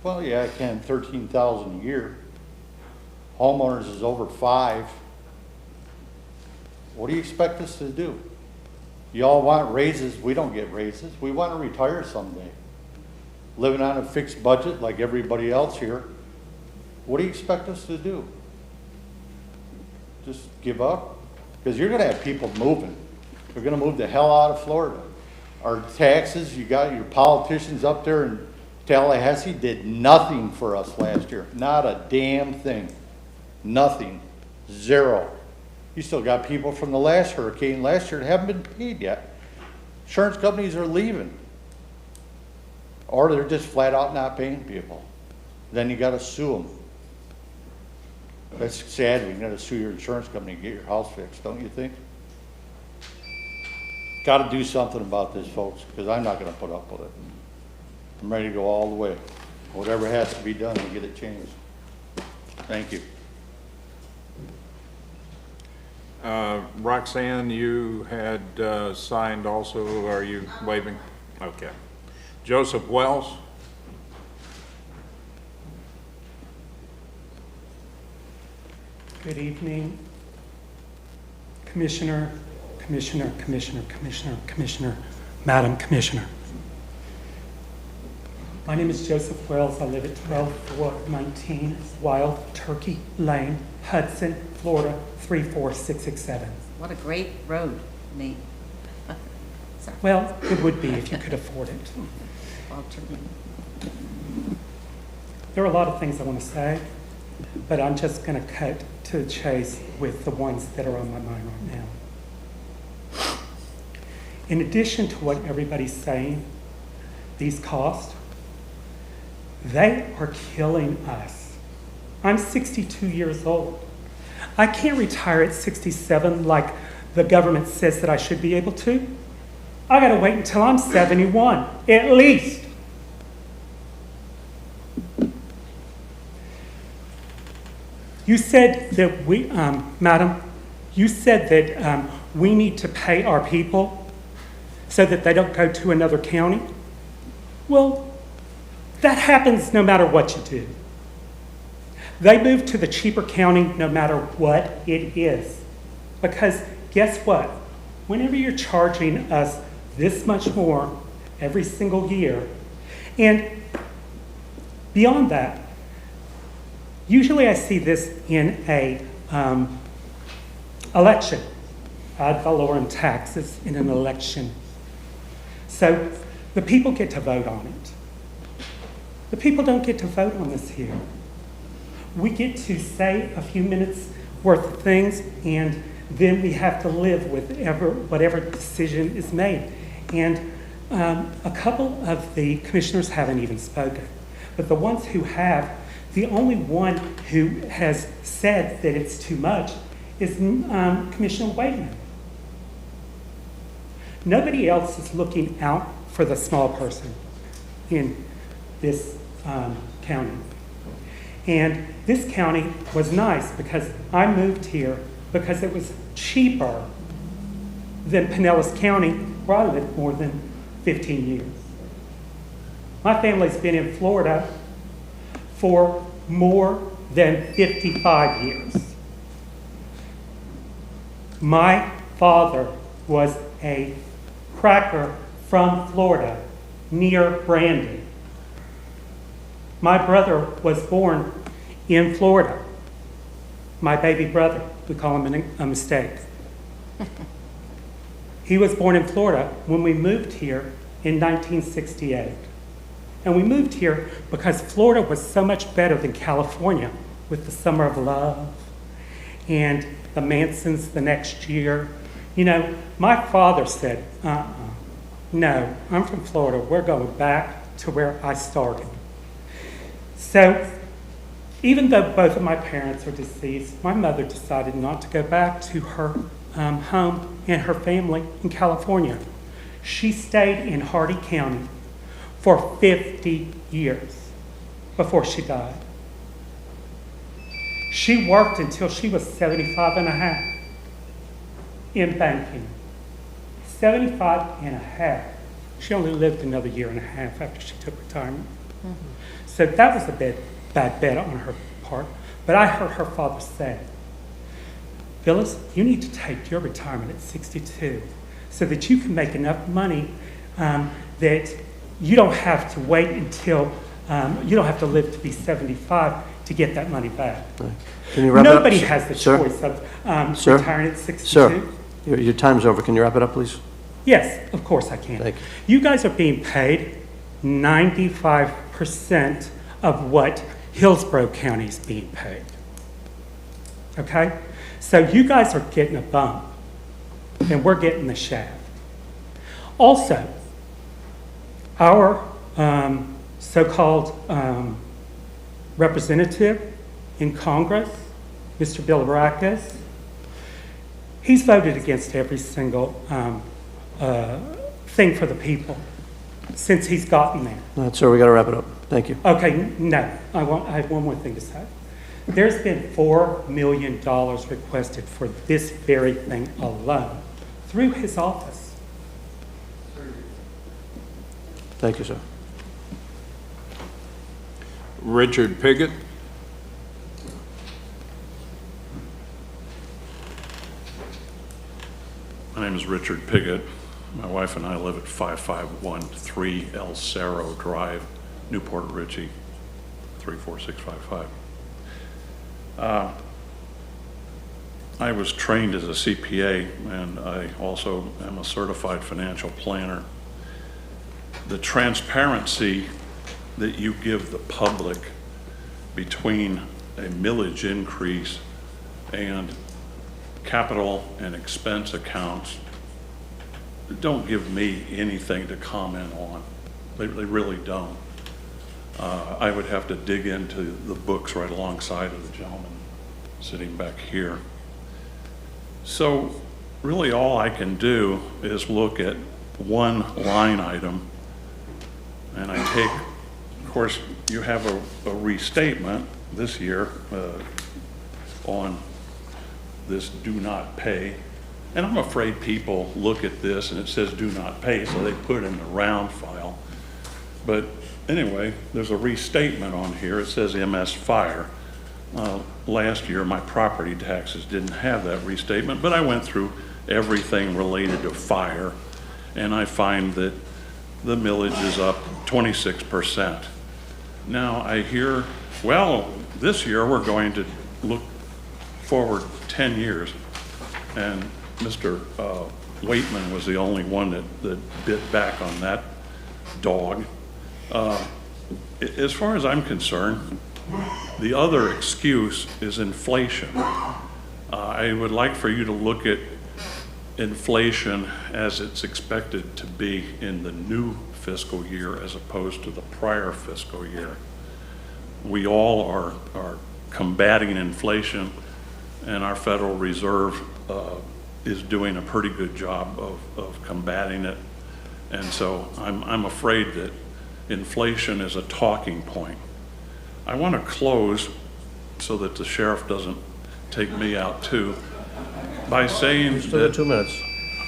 Well, yeah, I can, $13,000 a year. Homeowners is over $5,000. What do you expect us to do? Y'all want raises, we don't get raises. We want to retire someday. Living on a fixed budget like everybody else here. What do you expect us to do? Just give up? Because you're going to have people moving. They're going to move the hell out of Florida. Our taxes, you got your politicians up there in Tallahassee did nothing for us last year. Not a damn thing. Nothing. Zero. You still got people from the last hurricane last year that haven't been paid yet. Insurance companies are leaving. Or they're just flat out not paying people. Then you got to sue them. That's sad. You got to sue your insurance company to get your house fixed, don't you think? Got to do something about this, folks, because I'm not going to put up with it. I'm ready to go all the way. Whatever has to be done to get it changed. Thank you. Roxanne, you had signed also. Are you waiving? Okay. Joseph Wells. Good evening, Commissioner, Commissioner, Commissioner, Commissioner, Commissioner, Madam Commissioner. My name is Joseph Wells. I live at 12419 Wild Turkey Lane, Hudson, Florida, 34667. What a great road name. Sorry. Well, it would be if you could afford it. Wild Turkey. There are a lot of things I want to say, but I'm just going to cut to the chase with the ones that are on my mind right now. In addition to what everybody's saying, these costs, they are killing us. I'm 62 years old. I can't retire at 67 like the government says that I should be able to. I got to wait until I'm 71, at least. You said that we, Madam, you said that we need to pay our people so that they don't go to another county. Well, that happens no matter what you do. They move to the cheaper county no matter what it is. Because guess what? Whenever you're charging us this much more every single year, and beyond that, usually I see this in a election. Ad valorem taxes in an election. So the people get to vote on it. The people don't get to vote on this here. We get to say a few minutes worth of things, and then we have to live with whatever decision is made. And a couple of the commissioners haven't even spoken. But the ones who have, the only one who has said that it's too much is Commissioner Waitman. Nobody else is looking out for the small person in this county. And this county was nice because I moved here because it was cheaper than Pinellas County, where I lived more than 15 years. My family's been in Florida for more than 55 years. My father was a cracker from Florida, near Brandon. My brother was born in Florida. My baby brother, we call him a mistake. He was born in Florida when we moved here in 1968. And we moved here because Florida was so much better than California with the Summer of Love and the Mansons the next year. You know, my father said, no, I'm from Florida. We're going back to where I started. So even though both of my parents are deceased, my mother decided not to go back to her home and her family in California. She stayed in Hardy County for 50 years before she died. She worked until she was 75 and a half in banking. 75 and a half. She only lived another year and a half after she took retirement. So that was a bad bet on her part. But I heard her father say, Phyllis, you need to take your retirement at 62 so that you can make enough money that you don't have to wait until, you don't have to live to be 75 to get that money back. Can you wrap Nobody it up? has the Sir? choice of Sir? retiring at 62. Sir, your time's over. Can you wrap it up, please? Yes, of course I can. Thank you. You guys are being paid 95% of what Hillsborough County is being paid. Okay? So you guys are getting a bump, and we're getting the shaft. Also, our so-called representative in Congress, Mr. Bill Baracus, he's voted against every single thing for the people since he's gotten there. All right, sir, we got to wrap it up. Thank you. Okay, no, I have one more thing to say. There's been $4 million requested for this very thing alone through his office. Thank you, sir. Richard Piggott. My name is Richard Piggott. My wife and I live at 5513 El Cerro Drive, Newport Richey, 34655. I was trained as a CPA, and I also am a certified financial planner. The transparency that you give the public between a millage increase and capital and expense accounts don't give me anything to comment on. They really don't. I would have to dig into the books right alongside of the gentleman sitting back here. So really all I can do is look at one line item, and I take, of course, you have a restatement this year on this do not pay. And I'm afraid people look at this and it says do not pay, so they put it in the round file. But anyway, there's a restatement on here. It says MS Fire. Last year, my property taxes didn't have that restatement, but I went through everything related to fire, and I find that the millage is up 26%. Now I hear, well, this year we're going to look forward 10 years, and Mr. Waitman was the only one that bit back on that dog. As far as I'm concerned, the other excuse is inflation. I would like for you to look at inflation as it's expected to be in the new fiscal year as opposed to the prior fiscal year. We all are combating inflation, and our Federal Reserve is doing a pretty good job of combating it. And so I'm afraid that inflation is a talking point. I want to close so that the sheriff doesn't take me out too by saying Still got 2 minutes.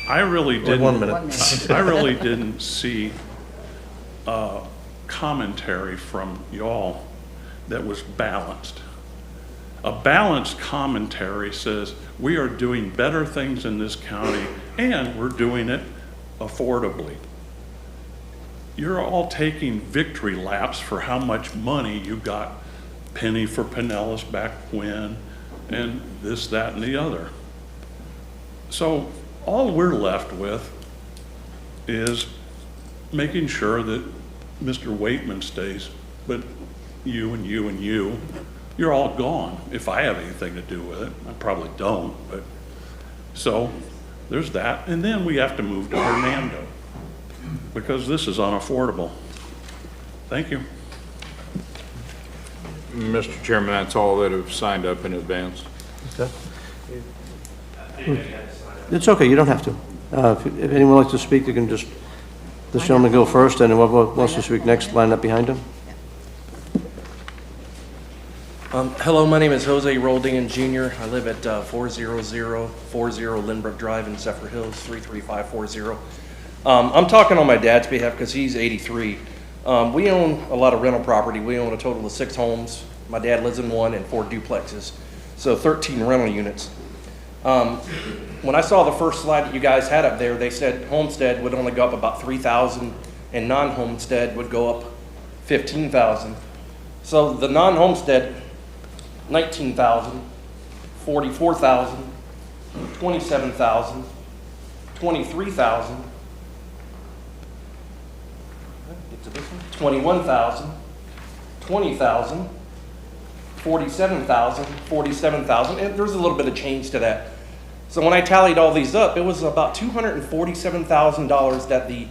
I really didn't. 1 minute. I really didn't see commentary from y'all that was balanced. A balanced commentary says we are doing better things in this county and we're doing it affordably. You're all taking victory laps for how much money you got penny for Pinellas back when, and this, that, and the other. So all we're left with is making sure that Mr. Waitman stays, but you and you and you, you're all gone. If I have anything to do with it, I probably don't, but so there's that. And then we have to move to Hernando because this is unaffordable. Thank you. Mr. Chairman, that's all that have signed up in advance. Okay. It's okay, you don't have to. If anyone wants to speak, you can just, this gentleman go first, and whoever wants to speak next, line up behind him. Hello, my name is Jose Roldan Jr. I live at 40040 Lindbrook Drive in Zephyr Hills, 33540. I'm talking on my dad's behalf because he's 83. We own a lot of rental property. We own a total of 6 homes. My dad lives in 1 and 4 duplexes, so 13 rental units. When I saw the first slide that you guys had up there, they said homestead would only go up about 3,000 and non-homestead would go up 15,000. So the non-homestead, 19,000, 44,000, 27,000, 23,000, 21,000, 20,000, 47,000, 47,000, and there's a little bit of change to that. So when I tallied all these up, it was about $247,000 that the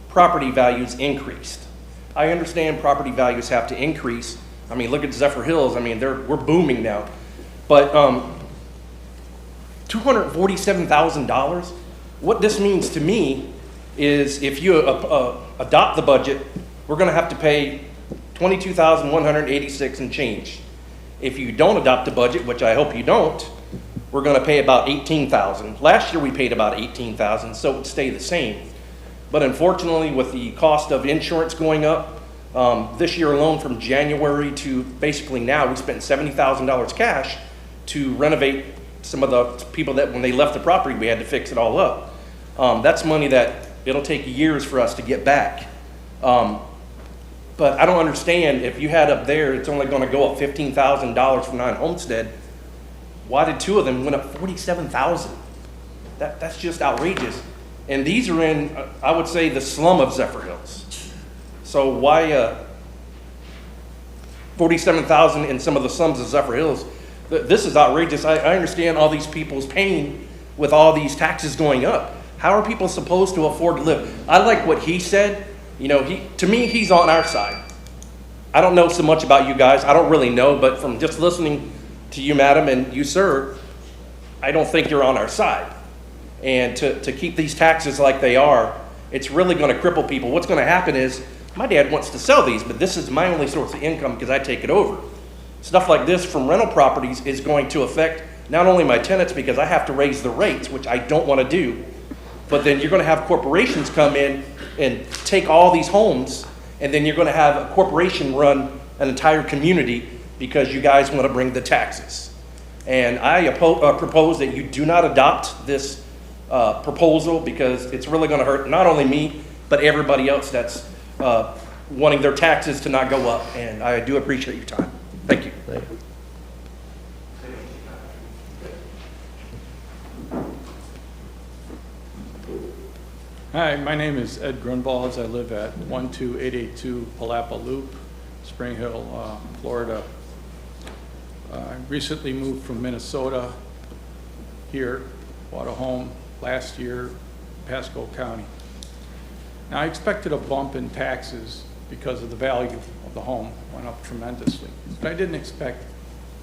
property values increased. I understand property values have to increase. I mean, look at Zephyr Hills. I mean, we're booming now. But $247,000, what this means to me is if you adopt the budget, we're going to have to pay $22,186 and change. If you don't adopt the budget, which I hope you don't, we're going to pay about $18,000. Last year we paid about $18,000, so it would stay the same. But unfortunately, with the cost of insurance going up, this year alone from January to basically now, we spent $70,000 cash to renovate some of the people that when they left the property, we had to fix it all up. That's money that it'll take years for us to get back. But I don't understand, if you had up there, it's only going to go up $15,000 for non-homestead. Why did 2 of them went up $47,000? That's just outrageous. And these are in, I would say, the slum of Zephyr Hills. So why $47,000 in some of the slums of Zephyr Hills? This is outrageous. I understand all these people's pain with all these taxes going up. How are people supposed to afford to live? I like what he said. You know, to me, he's on our side. I don't know so much about you guys. I don't really know, but from just listening to you, madam, and you, sir, I don't think you're on our side. And to keep these taxes like they are, it's really going to cripple people. What's going to happen is, my dad wants to sell these, but this is my only source of income because I take it over. Stuff like this from rental properties is going to affect not only my tenants because I have to raise the rates, which I don't want to do, but then you're going to have corporations come in and take all these homes, and then you're going to have a corporation run an entire community because you guys want to bring the taxes. And I propose that you do not adopt this proposal because it's really going to hurt not only me, but everybody else that's wanting their taxes to not go up. And I do appreciate your time. Thank you. Thank you. Hi, my name is Ed Grunwalds. I live at 12882 Palapa Loop, Spring Hill, Florida. I recently moved from Minnesota here, bought a home last year, Pasco County. Now, I expected a bump in taxes because of the value of the home went up tremendously. But I didn't expect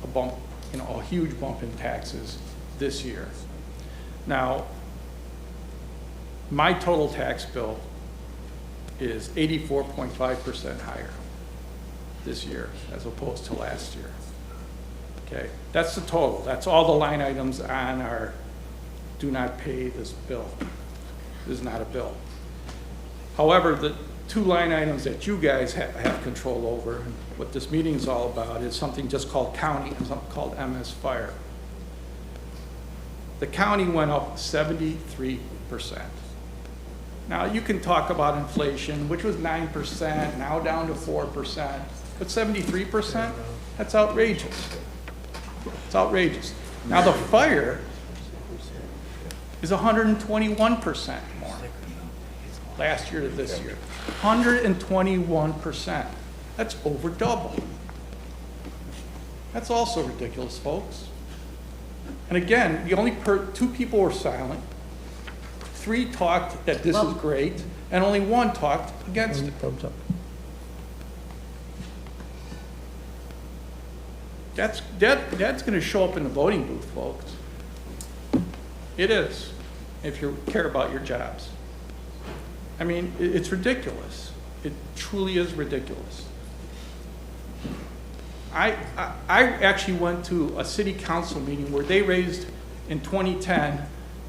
a bump, a huge bump in taxes this year. Now, my total tax bill is 84.5% higher this year as opposed to last year. Okay, that's the total. That's all the line items on our do not pay this bill. This is not a bill. However, the 2 line items that you guys have control over, and what this meeting is all about, is something just called county, and something called MS Fire. The county went up 73%. Now, you can talk about inflation, which was 9%, now down to 4%, but 73%, that's outrageous. It's outrageous. Now, the fire is 121% more last year to this year. 121%. That's over double. That's also ridiculous, folks. And again, the only two people were silent. 3 talked that this is great, and only 1 talked against it. That's going to show up in the voting booth, folks. It is, if you care about your jobs. I mean, it's ridiculous. It truly is ridiculous. I actually went to a city council meeting where they raised, in 2010,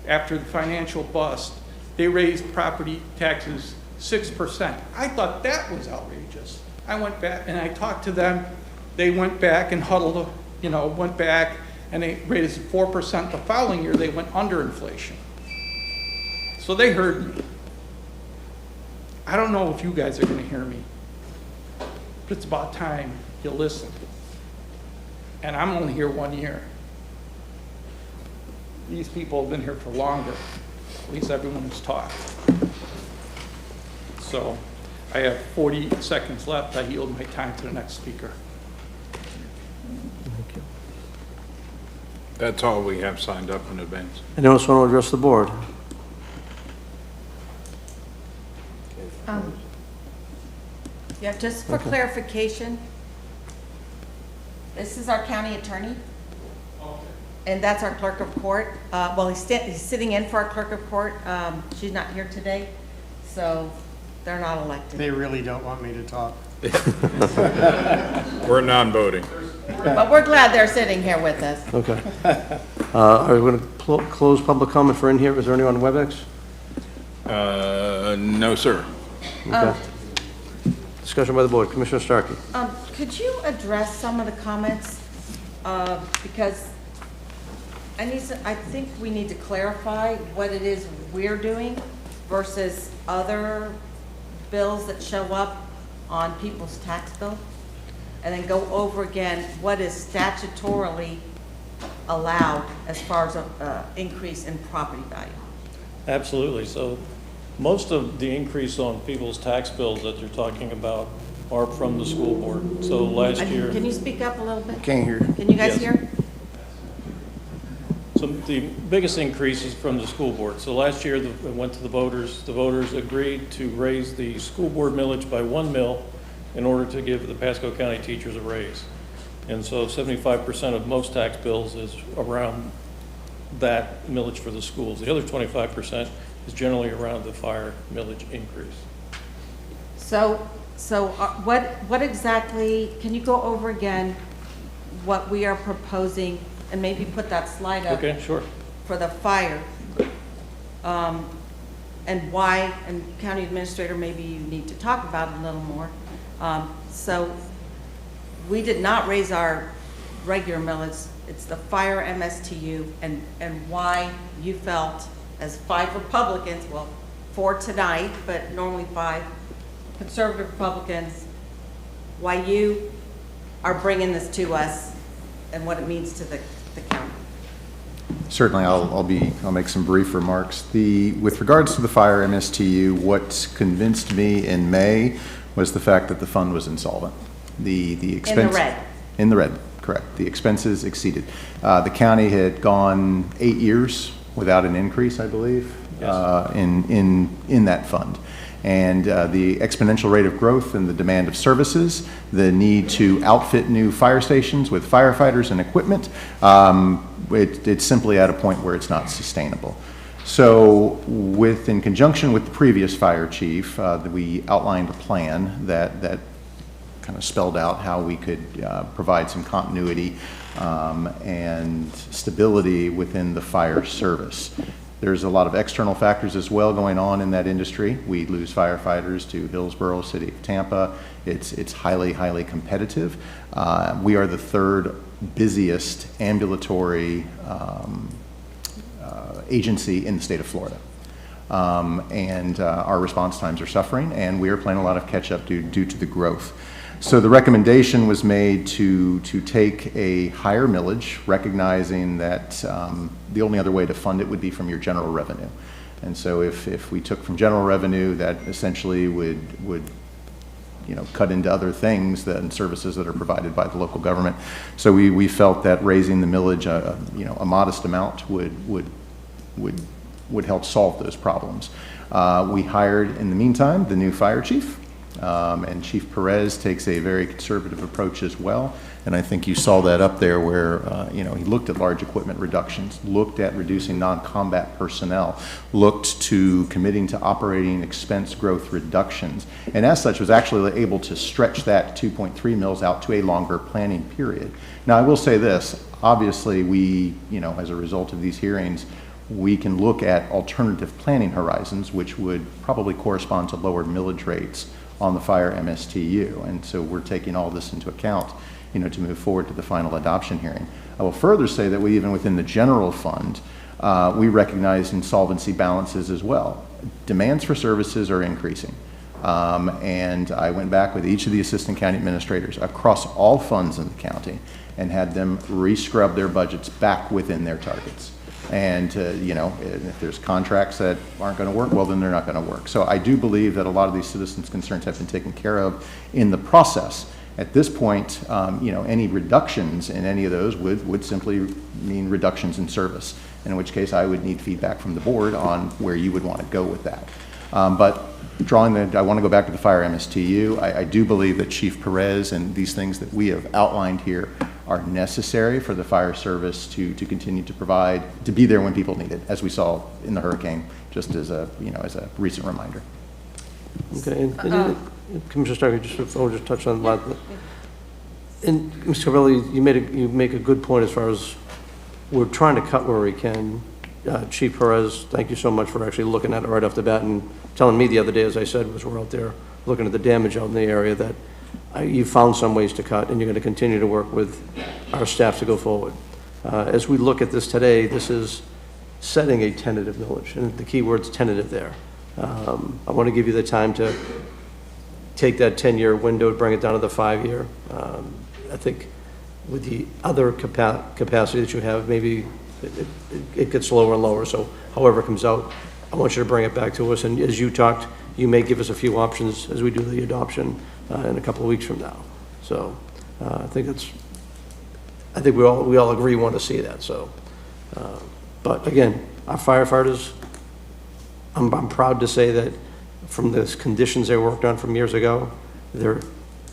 after the financial bust, they raised property taxes 6%. I thought that was outrageous. I went back and I talked to them. They went back and huddled, went back and they raised 4% the following year. They went under inflation. So they heard me. I don't know if you guys are going to hear me, but it's about time you listen. And I'm only here 1 year. These people have been here for longer. At least everyone has talked. So I have 40 seconds left. I yield my time to the next speaker. That's all we have signed up in advance. Anyone else want to address the board? Yeah, just for clarification, this is our county attorney, and that's our clerk of court. Well, he's sitting in for our clerk of court. She's not here today, so they're not elected. They really don't want me to talk. We're non-voting. But we're glad they're sitting here with us. Okay. Are we going to close public comment for in here? Is there anyone on WebEx? No, sir. Okay. Discussion by the board. Commissioner Starkey. Could you address some of the comments? Because I think we need to clarify what it is we're doing versus other bills that show up on people's tax bill. And then go over again what is statutorily allowed as far as an increase in property value. Absolutely. So most of the increase on people's tax bills that you're talking about are from the school board. So last year... Can you speak up a little bit? Can't hear. Can you guys hear? So the biggest increase is from the school board. So last year it went to the voters. The voters agreed to raise the school board millage by 1 mil in order to give the Pasco County teachers a raise. And so 75% of most tax bills is around that millage for the schools. The other 25% is generally around the fire millage increase. So what exactly, can you go over again what we are proposing and maybe put that slide up? Okay, sure. For the fire. And why, and county administrator, maybe you need to talk about it a little more. So we did not raise our regular millage. It's the fire MSTU, and why you felt as 5 Republicans, well, 4 tonight, but normally 5 conservative Republicans, why you are bringing this to us and what it means to the county. Certainly, I'll make some brief remarks. With regards to the fire MSTU, what convinced me in May was the fact that the fund was insolvent. The expense in the red. In the red, correct. The expenses exceeded. The county had gone 8 years without an increase, I believe, yes. in that fund. And the exponential rate of growth and the demand of services, the need to outfit new fire stations with firefighters and equipment, it's simply at a point where it's not sustainable. So in conjunction with the previous fire chief, we outlined a plan that kind of spelled out how we could provide some continuity and stability within the fire service. There's a lot of external factors as well going on in that industry. We lose firefighters to Hillsborough, City of Tampa. It's highly, highly competitive. We are the 3rd busiest ambulatory agency in the state of Florida. And our response times are suffering, and we are playing a lot of catch up due to the growth. So the recommendation was made to take a higher millage, recognizing that the only other way to fund it would be from your general revenue. And so if we took from general revenue, that essentially would cut into other things and services that are provided by the local government. So we felt that raising the millage, a modest amount would help solve those problems. We hired, in the meantime, the new fire chief. And Chief Perez takes a very conservative approach as well. And I think you saw that up there where, he looked at large equipment reductions, looked at reducing non-combat personnel, looked to committing to operating expense growth reductions. And as such, was actually able to stretch that 2.3 mils out to a longer planning period. Now, I will say this, obviously we, as a result of these hearings, we can look at alternative planning horizons, which would probably correspond to lower millage rates on the fire MSTU. And so we're taking all this into account, to move forward to the final adoption hearing. I will further say that we, even within the general fund, we recognize insolvency balances as well. Demands for services are increasing. And I went back with each of the assistant county administrators across all funds in the county and had them re-scrub their budgets back within their targets. And, if there's contracts that aren't going to work, well, then they're not going to work. So I do believe that a lot of these citizens' concerns have been taken care of in the process. At this point, any reductions in any of those would simply mean reductions in service, in which case I would need feedback from the board on where you would want to go with that. But I want to go back to the fire MSTU. I do believe that Chief Perez and these things that we have outlined here are necessary for the fire service to continue to provide, to be there when people need it, as we saw in the hurricane, just as a recent reminder. Okay, and Commissioner Starkey, I'll just touch on that. And Mr. Cavelli, you make a good point as far as we're trying to cut where we can. Chief Perez, thank you so much for actually looking at it right off the bat and telling me the other day, as I said, was we're out there looking at the damage out in the area, that you found some ways to cut, and you're going to continue to work with our staff to go forward. As we look at this today, this is setting a tentative millage, and the key word's tentative there. I want to give you the time to take that 10-year window, bring it down to the 5-year. I think with the other capacity that you have, maybe it gets lower and lower. So however it comes out, I want you to bring it back to us. And as you talked, you may give us a few options as we do the adoption in a couple of weeks from now. So I think we all agree want to see that. So, but again, our firefighters, I'm proud to say that from the conditions they worked on from years ago, they're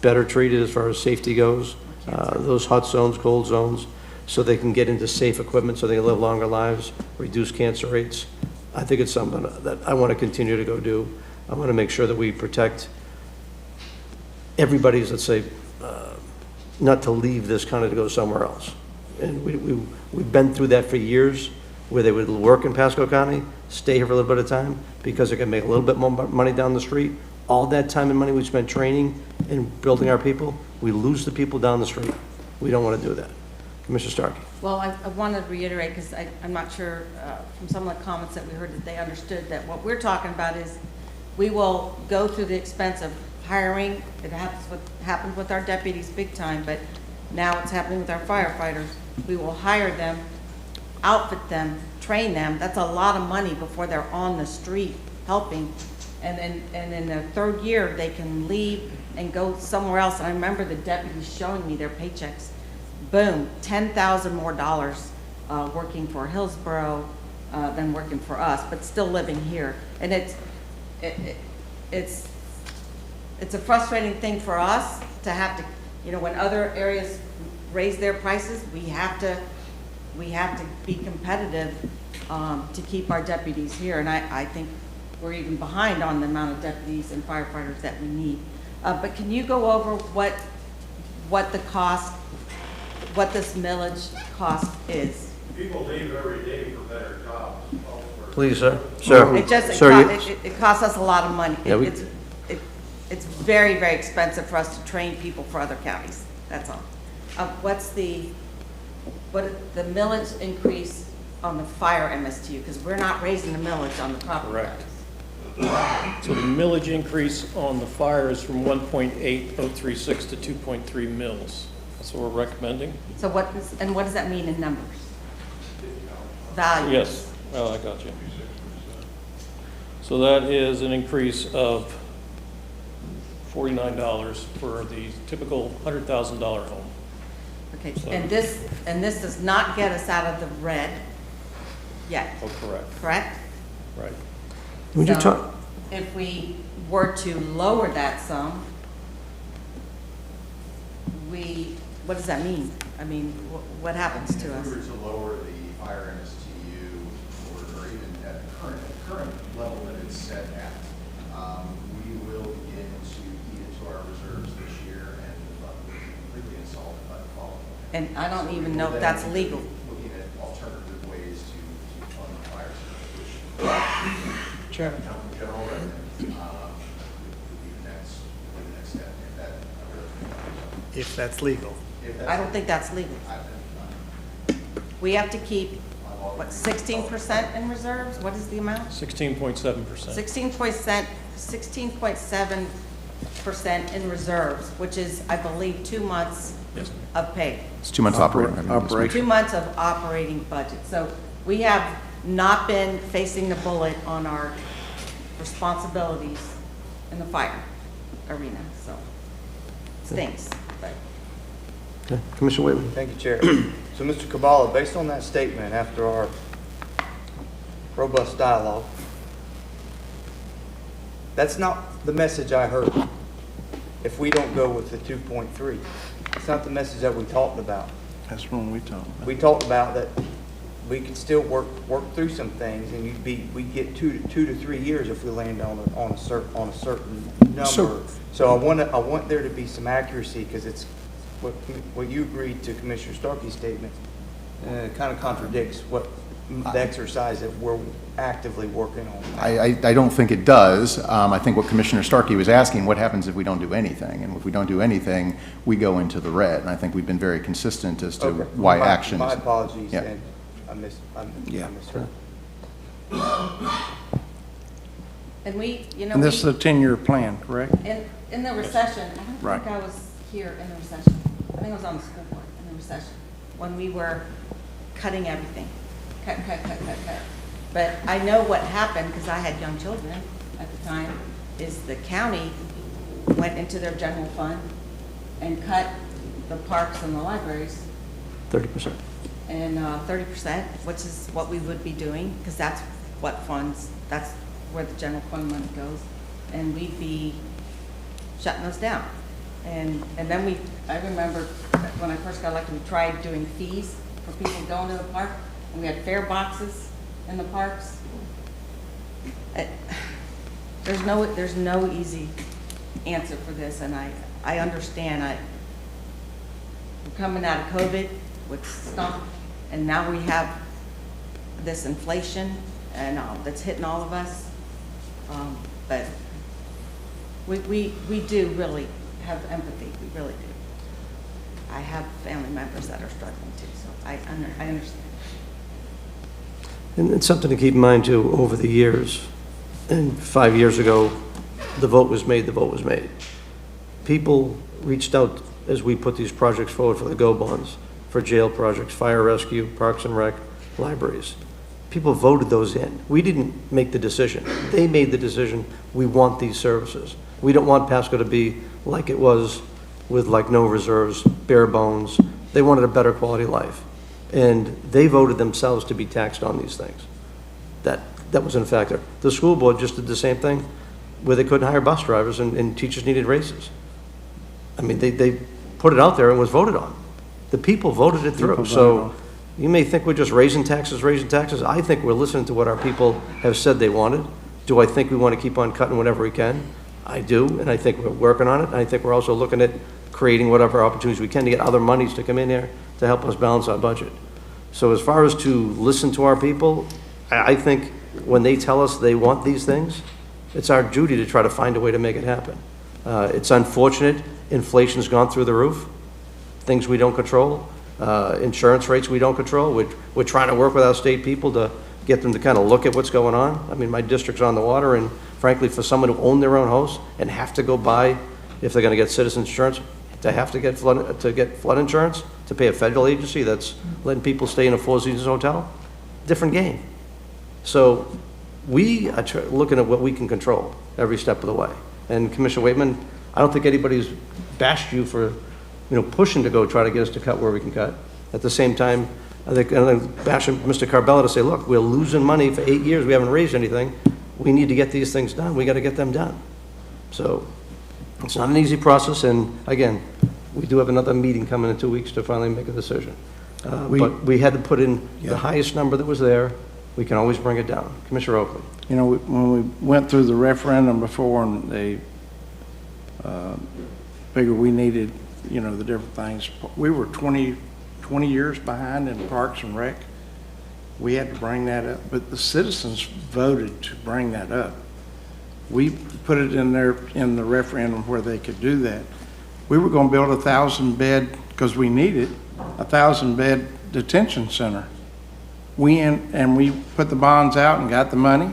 better treated as far as safety goes. Those hot zones, cold zones, so they can get into safe equipment so they can live longer lives, reduce cancer rates. I think it's something that I want to continue to go do. I want to make sure that we protect everybody's, let's say, not to leave this county to go somewhere else. And we've been through that for years, where they would work in Pasco County, stay here for a little bit of time, because they can make a little bit more money down the street. All that time and money we spent training and building our people, we lose the people down the street. We don't want to do that. Commissioner Starkey. Well, I wanted to reiterate, because I'm not sure from some of the comments that we heard that they understood that what we're talking about is we will go through the expense of hiring. It happens with our deputies big time, but now it's happening with our firefighters. We will hire them, outfit them, train them. That's a lot of money before they're on the street helping. And in their third year, they can leave and go somewhere else. And I remember the deputies showing me their paychecks. Boom, $10,000 more working for Hillsborough than working for us, but still living here. And it's a frustrating thing for us to have to, when other areas raise their prices, we have to be competitive to keep our deputies here. And I think we're even behind on the amount of deputies and firefighters that we need. But can you go over what the cost, what this millage cost is? People leave every day for better jobs. Please, sir. Sir. It costs us a lot of money. Yeah, it's very, very expensive for us to train people for other counties. That's all. What's the millage increase on the fire MSTU? Because we're not raising the millage on the property. Correct. So the millage increase on the fire is from 1.8036 to 2.3 mils. That's what we're recommending? So what does that mean in numbers? Values? Yes, well, I got you. So that is an increase of $49 for the typical $100,000 home. Okay, So- and this does not get us out of the red yet, Oh, correct, correct? right. Would you So talk, if we were to lower that sum, what does that mean? I mean, what happens to us? If we were to lower the fire MSTU, or even at the current level that it's set at, we will begin to eat into our reserves this year, and the fund will be completely insolvent by the following. And I don't even know if that's legal. Looking at alternative ways to fund the fire service, which Chairman. come from general revenue, would be the next step, if that really. If that's legal. I don't think that's legal. We have to keep, what, 16% in reserves? What is the amount? 16.7%. 16.7% in reserves, which is, I believe, 2 months Yes. of pay. It's 2 months operating. 2 months of operating budget. So we have not been facing the bullet on our responsibilities in the fire arena, so stinks, but. okay. Commissioner Whately? Thank you, Chair. So, Mr. Kabala, based on that statement, after our robust dialogue, that's not the message I heard. If we don't go with the 2.3, it's not the message that we talked about. That's when we talk about. We talked about that we could still work through some things, and we get 2 to 3 years if we land on a certain number. So I want there to be some accuracy, because it's what you agreed to Commissioner Starkey's statement. Kind of contradicts what the exercise that we're actively working on. I don't think it does. I think what Commissioner Starkey was asking, what happens if we don't do anything? And if we don't do anything, we go into the red. And I think we've been very consistent as to why action is. My apologies, Yeah. and I misheard. And we, And this is a 10-year plan, correct? in the recession, I don't Right. think I was here in the recession. I think I was on the school board in the recession, when we were cutting everything. Cut. But I know what happened, because I had young children at the time, is the county went into their general fund and cut the parks and the libraries 30%. and 30%, which is what we would be doing, because that's that's where the general fund money goes, and we'd be shutting those down. And then I remember when I first got elected, we tried doing fees for people going to the park, and we had fare boxes in the parks. There's no easy answer for this, and I understand. We're coming out of COVID with stuff, and now we have this inflation, and that's hitting all of us. But we do really have empathy. We really do. I have family members that are struggling too, so I understand. And it's something to keep in mind too, over the years, and 5 years ago, the vote was made. People reached out as we put these projects forward for the GO bonds, for jail projects, fire rescue, parks and rec, libraries. People voted those in. We didn't make the decision. They made the decision, we want these services. We don't want Pasco to be like it was with like no reserves, bare bones. They wanted a better quality of life. And they voted themselves to be taxed on these things. That wasn't a factor. The school board just did the same thing, where they couldn't hire bus drivers and teachers needed raises. I mean, they put it out there and was voted on. The people voted it through. So you may think we're just raising taxes. I think we're listening to what our people have said they wanted. Do I think we want to keep on cutting whatever we can? I do, and I think we're working on it. And I think we're also looking at creating whatever opportunities we can to get other monies to come in there to help us balance our budget. So as far as to listen to our people, I think when they tell us they want these things, it's our duty to try to find a way to make it happen. It's unfortunate. Inflation's gone through the roof. Things we don't control. Insurance rates we don't control. We're trying to work with our state people to get them to kind of look at what's going on. I mean, my district's on the water, and frankly, for someone to own their own house and have to go buy, if they're gonna get citizen insurance, to have to get flood insurance, to pay a federal agency that's letting people stay in a Four Seasons hotel, different game. So we are looking at what we can control every step of the way. And Commissioner Waitman, I don't think anybody's bashed you for, pushing to go try to get us to cut where we can cut. At the same time, I think, and I'm bashing Mr. Carbella to say, look, we're losing money for 8 years. We haven't raised anything. We need to get these things done. We got to get them done. So it's not an easy process. And again, we do have another meeting coming in 2 weeks to finally make a decision. But we had to put in the highest number that was there. We can always bring it down. Commissioner Oakley. When we went through the referendum before and they figured we needed, the different things, we were 20 years behind in Parks and Rec. We had to bring that up, but the citizens voted to bring that up. We put it in there in the referendum where they could do that. We were going to build 1,000-bed, because we needed 1,000-bed detention center. We put the bonds out and got the money,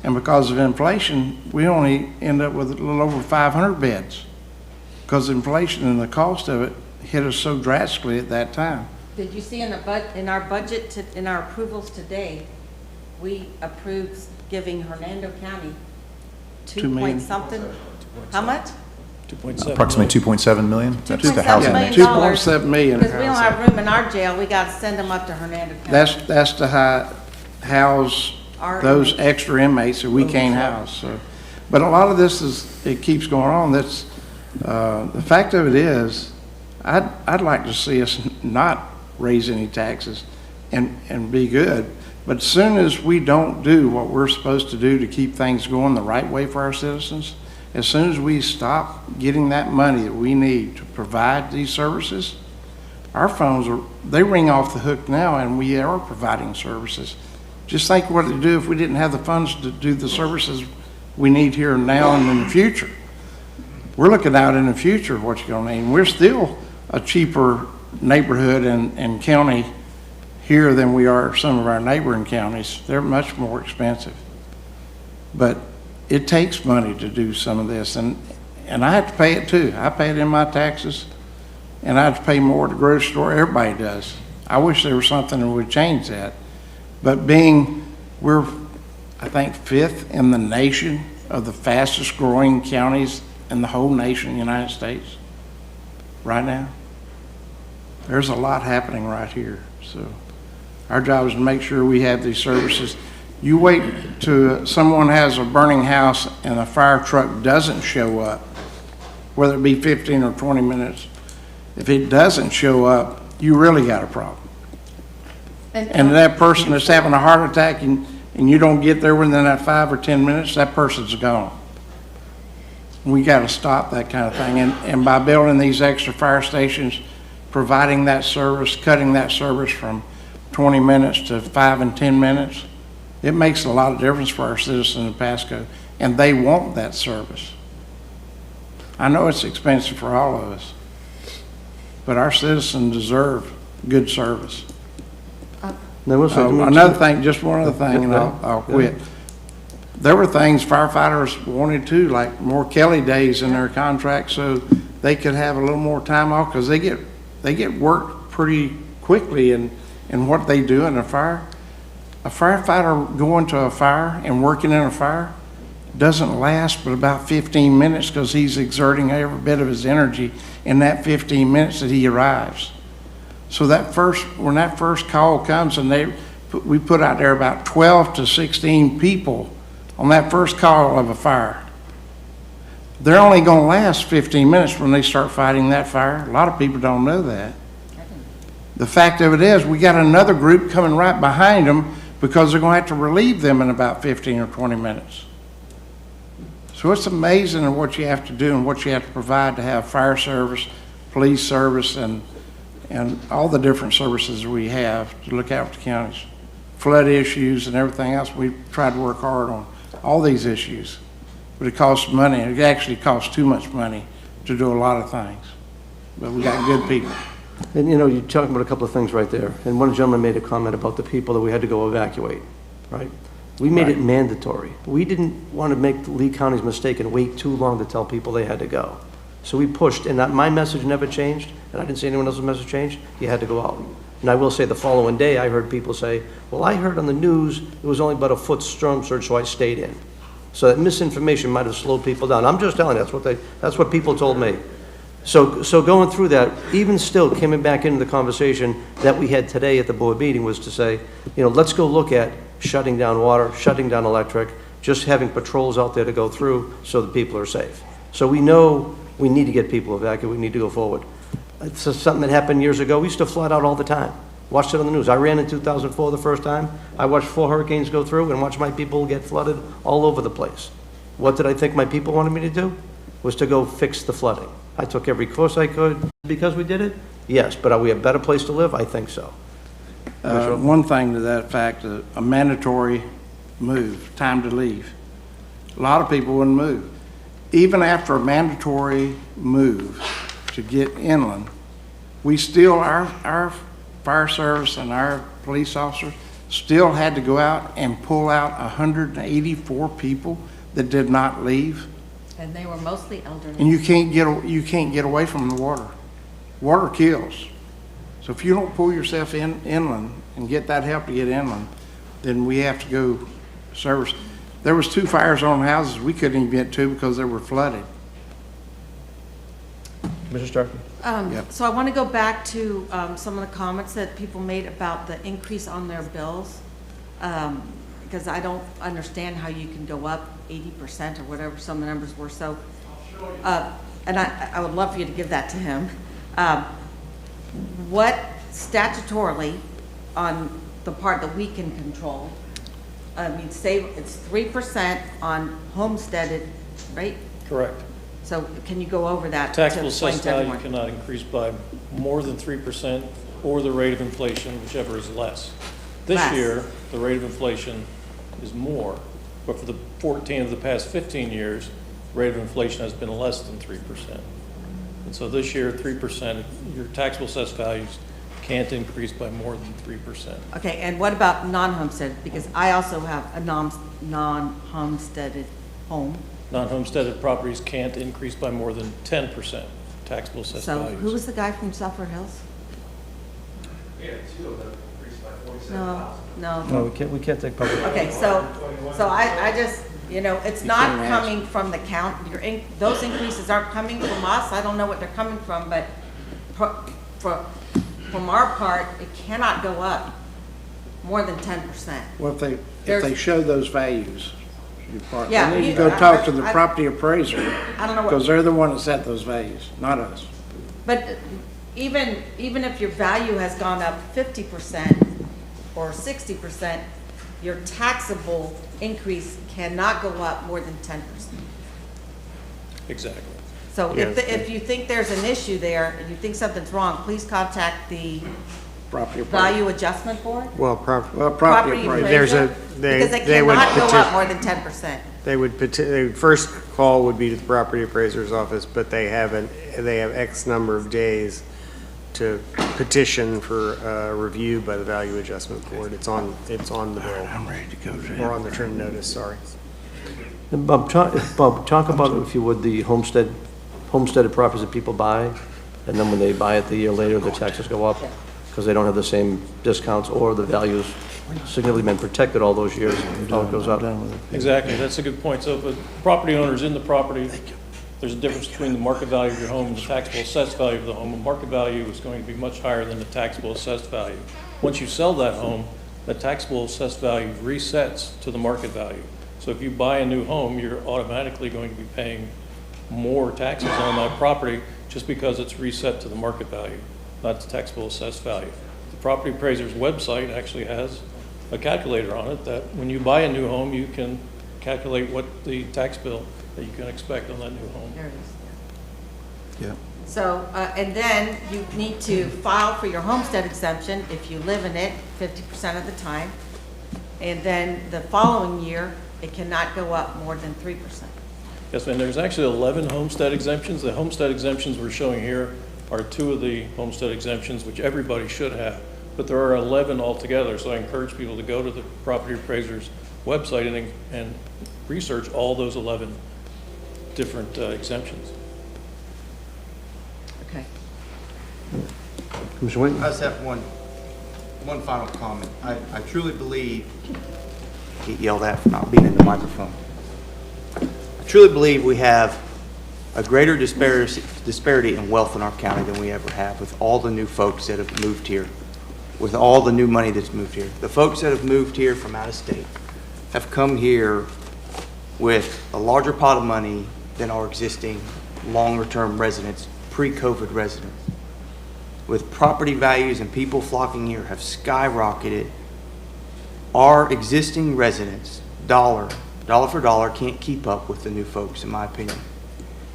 and because of inflation, we only end up with a little over 500 beds, because inflation and the cost of it hit us so drastically at that time. Did you see in our budget, in our approvals today, we approved giving Hernando County 2 point something? How much? 2.7. Approximately 2.7 million? That's the $2.7 housing. million. $2.7 million. Because we don't have room in our jail, we got to send them up to Hernando County. That's to house those inmates. extra inmates that we can't house. So, but a lot of this it keeps going on. That's the fact of it is, I'd like to see us not raise any taxes and be good. But as soon as we don't do what we're supposed to do to keep things going the right way for our citizens, as soon as we stop getting that money that we need to provide these services, our phones they ring off the hook now, and we are providing services. Just think what it'd do if we didn't have the funds to do the services we need here and now and in the future. We're looking out in the future of what you're going to need. And we're still a cheaper neighborhood and county here than we are some of our neighboring counties. They're much more expensive. But it takes money to do some of this, and I have to pay it too. I pay it in my taxes, and I have to pay more at the grocery store. Everybody does. I wish there was something that would change that. But we're, I think, 5th in the nation of the fastest growing counties in the whole nation of the United States right now. There's a lot happening right here. So our job is to make sure we have these services. You wait till someone has a burning house and a fire truck doesn't show up, whether it be 15 or 20 minutes. If it doesn't show up, you really got a problem. And that person that's having a heart attack and you don't get there within that 5 or 10 minutes, that person's gone. We got to stop that kind of thing. And by building these extra fire stations, providing that service, cutting that service from 20 minutes to 5 and 10 minutes, it makes a lot of difference for our citizens in Pasco, and they want that service. I know it's expensive for all of us, but our citizens deserve good service. Another thing, just one other thing, and I'll quit. There were things firefighters wanted too, like more Kelly days in their contract, so they could have a little more time off, because they get worked pretty quickly in what they do in a fire. A firefighter going to a fire and working in a fire doesn't last but about 15 minutes, because he's exerting every bit of his energy in that 15 minutes that he arrives. So when that first call comes, and we put out there about 12 to 16 people on that first call of a fire. They're only going to last 15 minutes when they start fighting that fire. A lot of people don't know that. The fact of it is, we got another group coming right behind them, because they're going to have to relieve them in about 15 or 20 minutes. So it's amazing what you have to do and what you have to provide to have fire service, police service, and all the different services we have to look out for the counties. Flood issues and everything else, we tried to work hard on all these issues. But it costs money. It actually costs too much money to do a lot of things. But we got good people. And you're talking about a couple of things right there. And one gentleman made a comment about the people that we had to go evacuate. right? We made it mandatory. We didn't want to make Lee County's mistake and wait too long to tell people they had to go. So we pushed, and my message never changed, and I didn't see anyone else's message change. You had to go out. And I will say the following day, I heard people say, well, I heard on the news it was only about a foot storm surge, so I stayed in. So that misinformation might have slowed people down. I'm just telling you, that's what people told me. So going through that, even still coming back into the conversation that we had today at the board meeting was to say, let's go look at shutting down water, shutting down electric, just having patrols out there to go through so that people are safe. So we know we need to get people evacuated, we need to go forward. It's something that happened years ago. We used to flood out all the time. Watched it on the news. I ran in 2004 the first time. I watched 4 hurricanes go through and watched my people get flooded all over the place. What did I think my people wanted me to do? Was to go fix the flooding. I took every course I could. Because we did it? Yes. But are we a better place to live? I think so. One thing to that fact, a mandatory move, time to leave. A lot of people wouldn't move. Even after a mandatory move to get inland, we still, our fire service and our police officers still had to go out and pull out 184 people that did not leave. And they were mostly elderly. And you can't get away from the water. Water kills. So if you don't pull yourself inland and get that help to get inland, then we have to go service. There was 2 fires on houses we couldn't even get to because they were flooded. Mr. Starkey? Yep. So I want to go back to some of the comments that people made about the increase on their bills, because I don't understand how you can go up 80% or whatever some of the numbers were. So, and I would love for you to give that to him. What statutorily on the part that we can control, I mean, say it's 3% on homesteaded, right? Correct. So can you go over that? Taxable to explain assessed to value everyone? cannot increase by more than 3% or the rate of inflation, whichever is less. This Less. year, the rate of inflation is more, but for the 14 of the past 15 years, the rate of inflation has been less than 3%. And so this year, 3%, your taxable assessed values can't increase by more than 3%. Okay, and what about non-homestead? Because I also have a non-homesteaded home. Non-homesteaded properties can't increase by more than 10% taxable assessed So values. who was the guy from Suffolk Hills? We had 2 of them increased by No. No, we can't take public. Okay, so I just, it's not coming from the count, those increases aren't coming from us, I don't know what they're coming from, but from our part, it cannot go up more than 10%. Well, if they show those values, Yeah, then you you- go talk to the I- property appraiser, I don't know what. because they're the one that set those values, not us. But even if your value has gone up 50% or 60%, your taxable increase cannot go up more than 10%. Exactly. So Yes. if you think there's an issue there, and you think something's wrong, please contact the Property appraiser. Value Adjustment Board? Well, Property appraiser. there's a, Because it they would cannot go up petition, more than 10%. they would first call would be to the property appraiser's office, but they have X number of days to petition for review by the Value Adjustment Board. It's on the bill. I'm ready to go to Or on the trim notice, sorry. And Bob, talk about, if you would, the homesteaded properties that people buy, and then when they buy it the year later, the taxes go up because they don't have the same discounts or the values significantly been protected all those years, how it goes up. Exactly, that's a good point. So if a property owner's in the property, there's a difference between the market value of your home and the taxable assessed value of the home. The market value is going to be much higher than the taxable assessed value. Once you sell that home, the taxable assessed value resets to the market value. So if you buy a new home, you're automatically going to be paying more taxes on that property just because it's reset to the market value, not the taxable assessed value. The property appraiser's website actually has a calculator on it that when you buy a new home, you can calculate what the tax bill that you can expect on that new home. There it is. Yeah. So, and then you need to file for your homestead exemption if you live in it 50% of the time. And then the following year, it cannot go up more than 3%. Yes, ma'am. There's actually 11 homestead exemptions. The homestead exemptions we're showing here are 2 of the homestead exemptions, which everybody should have. but there are 11 altogether. So I encourage people to go to the property appraiser's website and research all those 11 different exemptions. Okay. Commissioner Wayne? I just have one final comment. I truly believe, Get yelled at for not being in the microphone. I truly believe we have a greater disparity in wealth in our county than we ever have with all the new folks that have moved here, with all the new money that's moved here. The folks that have moved here from out of state have come here with a larger pot of money than our existing longer-term residents, pre-COVID residents. With property values and people flocking here have skyrocketed, our existing residents, dollar for dollar, can't keep up with the new folks, in my opinion.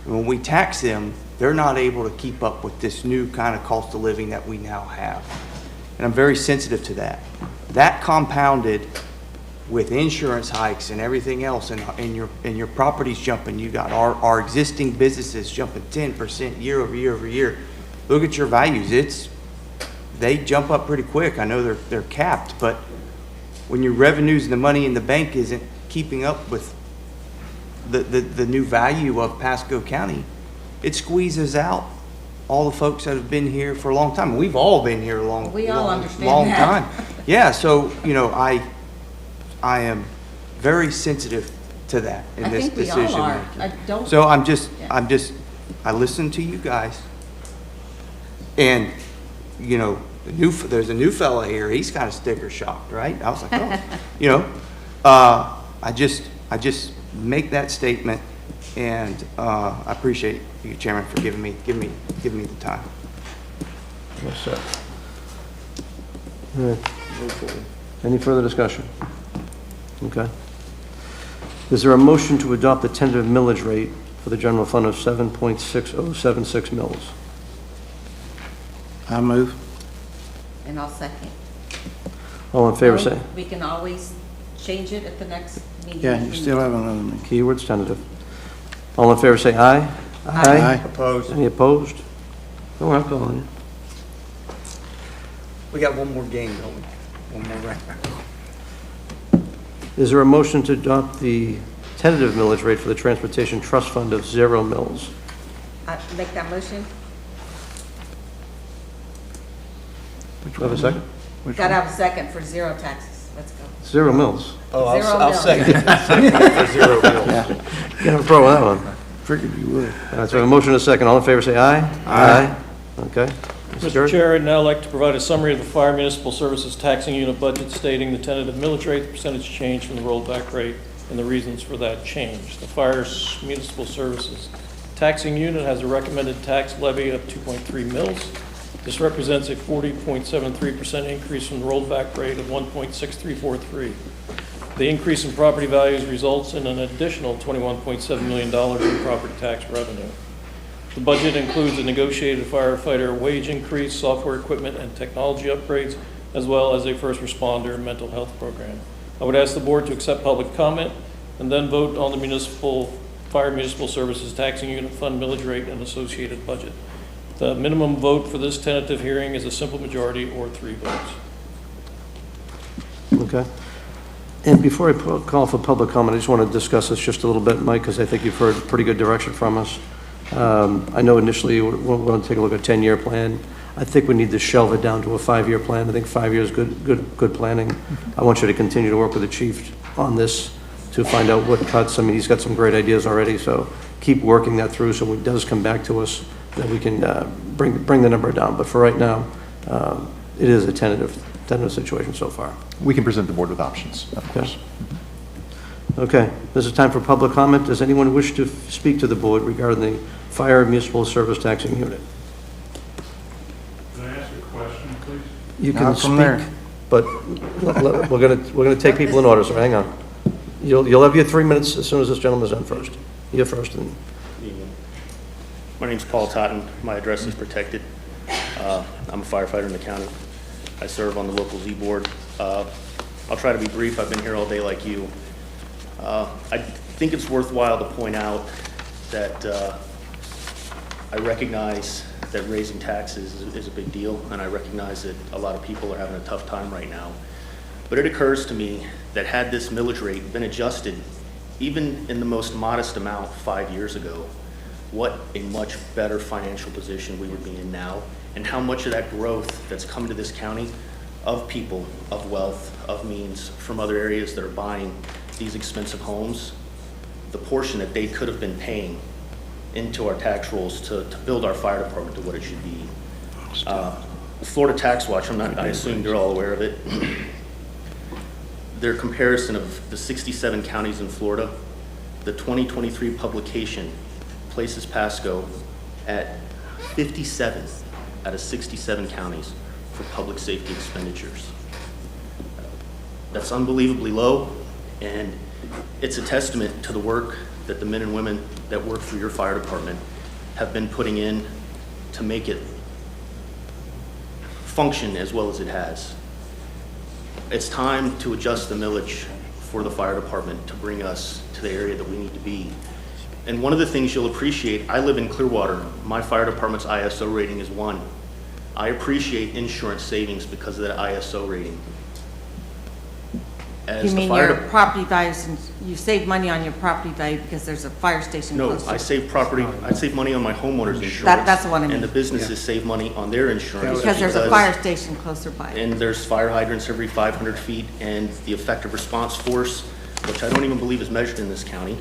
And when we tax them, they're not able to keep up with this new kind of cost of living that we now have. And I'm very sensitive to that. That compounded with insurance hikes and everything else, and your properties jumping. You got our existing businesses jumping 10% year over year over year. Look at your values. They jump up pretty quick. I know they're capped, but when your revenues and the money in the bank isn't keeping up with the new value of Pasco County, it squeezes out all the folks that have been here for a long time. We've all been here a long time. Yeah, so I am very sensitive to that in this decision making. So I listen to you guys, and there's a new fella here. He's kind of sticker shocked, right? I was like, oh, I just make that statement, and I appreciate you, Chairman, for giving me the time. Well said. All right. Any further discussion? Okay. Is there a motion to adopt the tentative millage rate for the general fund of 7.6076 mils? I move. And I'll second. All in favor, say. We can always change it at the next meeting. Yeah, you still have another meeting. Keywords tentative. All in favor, say aye. Aye. Opposed? Any opposed? No, I'm calling you. We got one more game, don't we? One more round. Is there a motion to adopt the tentative millage rate for the Transportation Trust Fund of 0 mils? I make that motion. Do you have a second? Gotta have a second for 0 taxes. Let's go. 0 mils. Oh, I'll second it. For 0 mils. You got a pro on that one. Figured you would. All right, so we have a motion and a second. All in favor, say aye. Aye. Okay. Mr. Chair, I'd now like to provide a summary of the Fire Municipal Services Taxing Unit budget stating the tentative millage rate, the percentage change from the rollback rate, and the reasons for that change. The Fire Municipal Services Taxing Unit has a recommended tax levy of 2.3 mils. This represents a 40.73% increase from the rollback rate of 1.6343. The increase in property values results in an additional $21.7 million in property tax revenue. The budget includes a negotiated firefighter wage increase, software equipment and technology upgrades, as well as a first responder mental health program. I would ask the board to accept public comment and then vote on the Fire Municipal Services Taxing Unit Fund millage rate and associated budget. The minimum vote for this tentative hearing is a simple majority or 3 votes. Okay. And before I call for public comment, I just want to discuss this just a little bit, Mike, because I think you've heard pretty good direction from us. I know initially we're going to take a look at a 10-year plan. I think we need to shelve it down to a 5-year plan. I think 5 years good planning. I want you to continue to work with the chief on this to find out what cuts. I mean, he's got some great ideas already, so keep working that through so when it does come back to us that we can bring the number down. But for right now, it is a tentative situation so far. We can present the board with options, of course. Okay, this is time for public comment. Does anyone wish to speak to the board regarding the Fire Municipal Service Taxing Unit? Can I ask a question, please? You can speak, but we're gonna take people in order, so hang on. You'll have your 3 minutes as soon as this gentleman's done first. You're first. My name's Paul Totten. My address is protected. I'm a firefighter in the county. I serve on the local Z board. I'll try to be brief. I've been here all day like you. I think it's worthwhile to point out that I recognize that raising taxes is a big deal, and I recognize that a lot of people are having a tough time right now. But it occurs to me that had this millage rate been adjusted, even in the most modest amount 5 years ago, what a much better financial position we would be in now, and how much of that growth that's come to this county of people, of wealth, of means from other areas that are buying these expensive homes, the portion that they could have been paying into our tax rolls to build our fire department to what it should be. Florida Tax Watch, I assume you're all aware of it. Their comparison of the 67 counties in Florida, the 2023 publication places Pasco at 57th out of 67 counties for public safety expenditures. That's unbelievably low, and it's a testament to the work that the men and women that work for your fire department have been putting in to make it function as well as it has. It's time to adjust the millage for the fire department to bring us to the area that we need to be. And one of the things you'll appreciate, I live in Clearwater. My fire department's ISO rating is 1. I appreciate insurance savings because of that ISO rating. You mean your property values, and you save money on your property value because there's a fire station close to No, I save money on my homeowner's insurance. That's what I mean. And the businesses save money on their insurance. Because there's a fire station closer by. And there's fire hydrants every 500 feet, and the effective response force, which I don't even believe is measured in this county,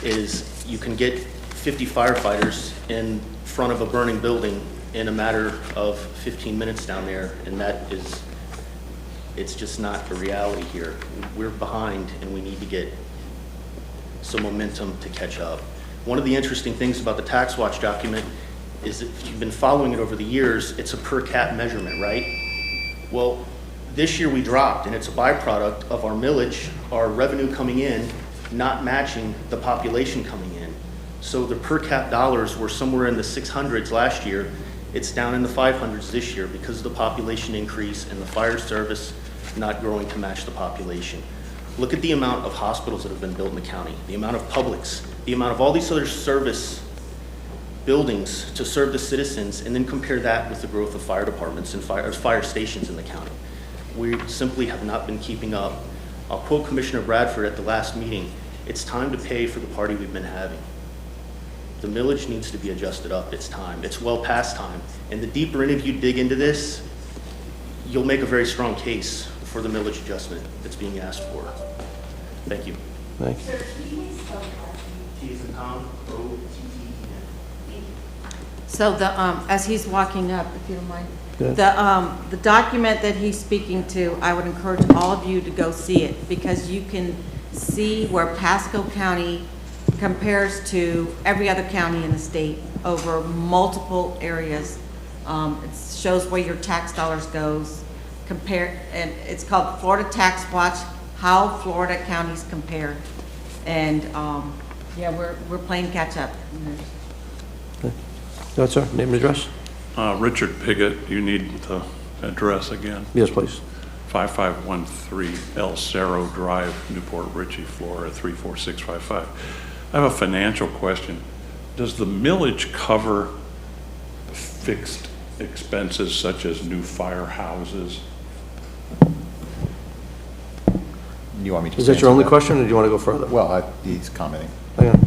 is you can get 50 firefighters in front of a burning building in a matter of 15 minutes down there, and it's just not a reality here. We're behind, and we need to get some momentum to catch up. One of the interesting things about the Tax Watch document is that if you've been following it over the years, it's a per cap measurement, right? Well, this year we dropped, and it's a byproduct of our millage, our revenue coming in, not matching the population coming in. So the per cap dollars were somewhere in the 600s last year. It's down in the 500s this year because of the population increase and the fire service not growing to match the population. Look at the amount of hospitals that have been built in the county, the amount of Publix, the amount of all these other service buildings to serve the citizens, and then compare that with the growth of fire departments and fire stations in the county. We simply have not been keeping up. I'll quote Commissioner Bradford at the last meeting, "It's time to pay for the party we've been having." The millage needs to be adjusted up. It's time. It's well past time. And the deeper any of you dig into this, you'll make a very strong case for the millage adjustment that's being asked for. Thank you. Thank you. T as in Tom, O-T-T-E-N. So as he's walking up, if you don't mind, Good. the document that he's speaking to, I would encourage all of you to go see it, because you can see where Pasco County compares to every other county in the state over multiple areas. It shows where your tax dollars goes, and it's called Florida Tax Watch, How Florida Counties Compare. And yeah, we're playing catch up. Go ahead, sir. Name and address? Richard Piggott, you need the address again? Yes, please. 5513 El Cerro Drive, Newport Richey, Florida, 34655. I have a financial question. Does the millage cover fixed expenses such as new firehouses? You want me to? Is that your only question, or do you want to go further? Well, he's commenting. Hang on.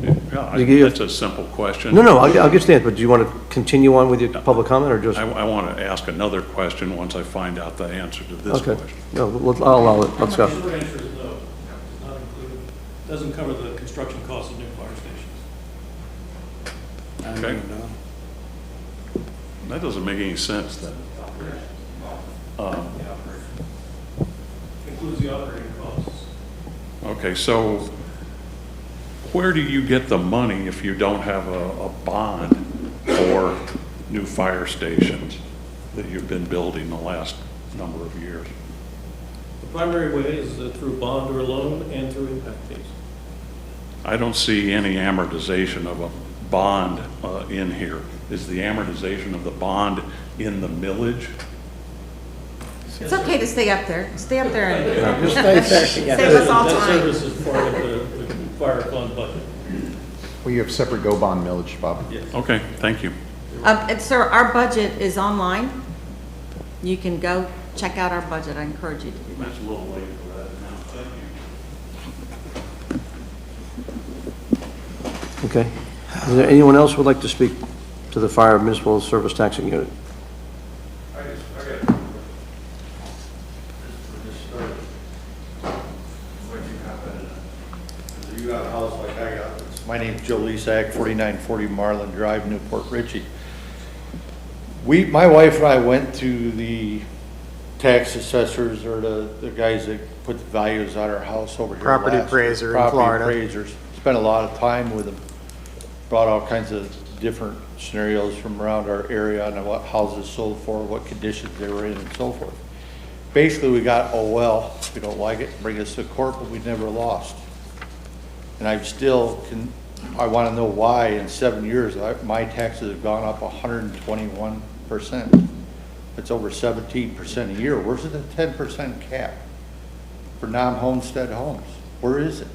Yeah, that's a simple question. No, I'll get to the answer, but do you want to continue on with your public comment, or just? I want to ask another question once I find out the answer to this Okay. question. No, I'll allow it. Let's go. The short answer is no. It's not included. Doesn't cover the construction costs of new fire stations. Okay. That doesn't make any sense then. Includes the operating costs. Okay, so where do you get the money if you don't have a bond for new fire stations that you've been building the last number of years? The primary way is through bond or loan and through impact fees. I don't see any amortization of a bond in here. Is the amortization of the bond in the millage? It's okay to stay up there. Stay up there and Just stay there. save us all That time. service is part of the fire fund budget. Well, you have separate go bond millage, Bob. Yes. Okay, thank you. And sir, our budget is online. You can go check out our budget. I encourage you to do that. That's a little late for that now. Thank you. Okay. Is there anyone else who would like to speak to the fire municipal service taxing unit? I got You got a house like I got. My name's Joe Lesak, 4940 Marlin Drive, Newport Richey. My wife and I went to the tax assessors or the guys that put the values on our house over here. Property last appraiser year. in Florida. Property appraisers. Spent a lot of time with them. Brought all kinds of different scenarios from around our area on what houses sold for, what conditions they were in and so forth. Basically, we got, oh, well, if we don't like it, bring us to court, but we never lost. And I want to know why in 7 years, my taxes have gone up 121%. It's over 17% a year. Where's the 10% cap for non-homestead homes? Where is it?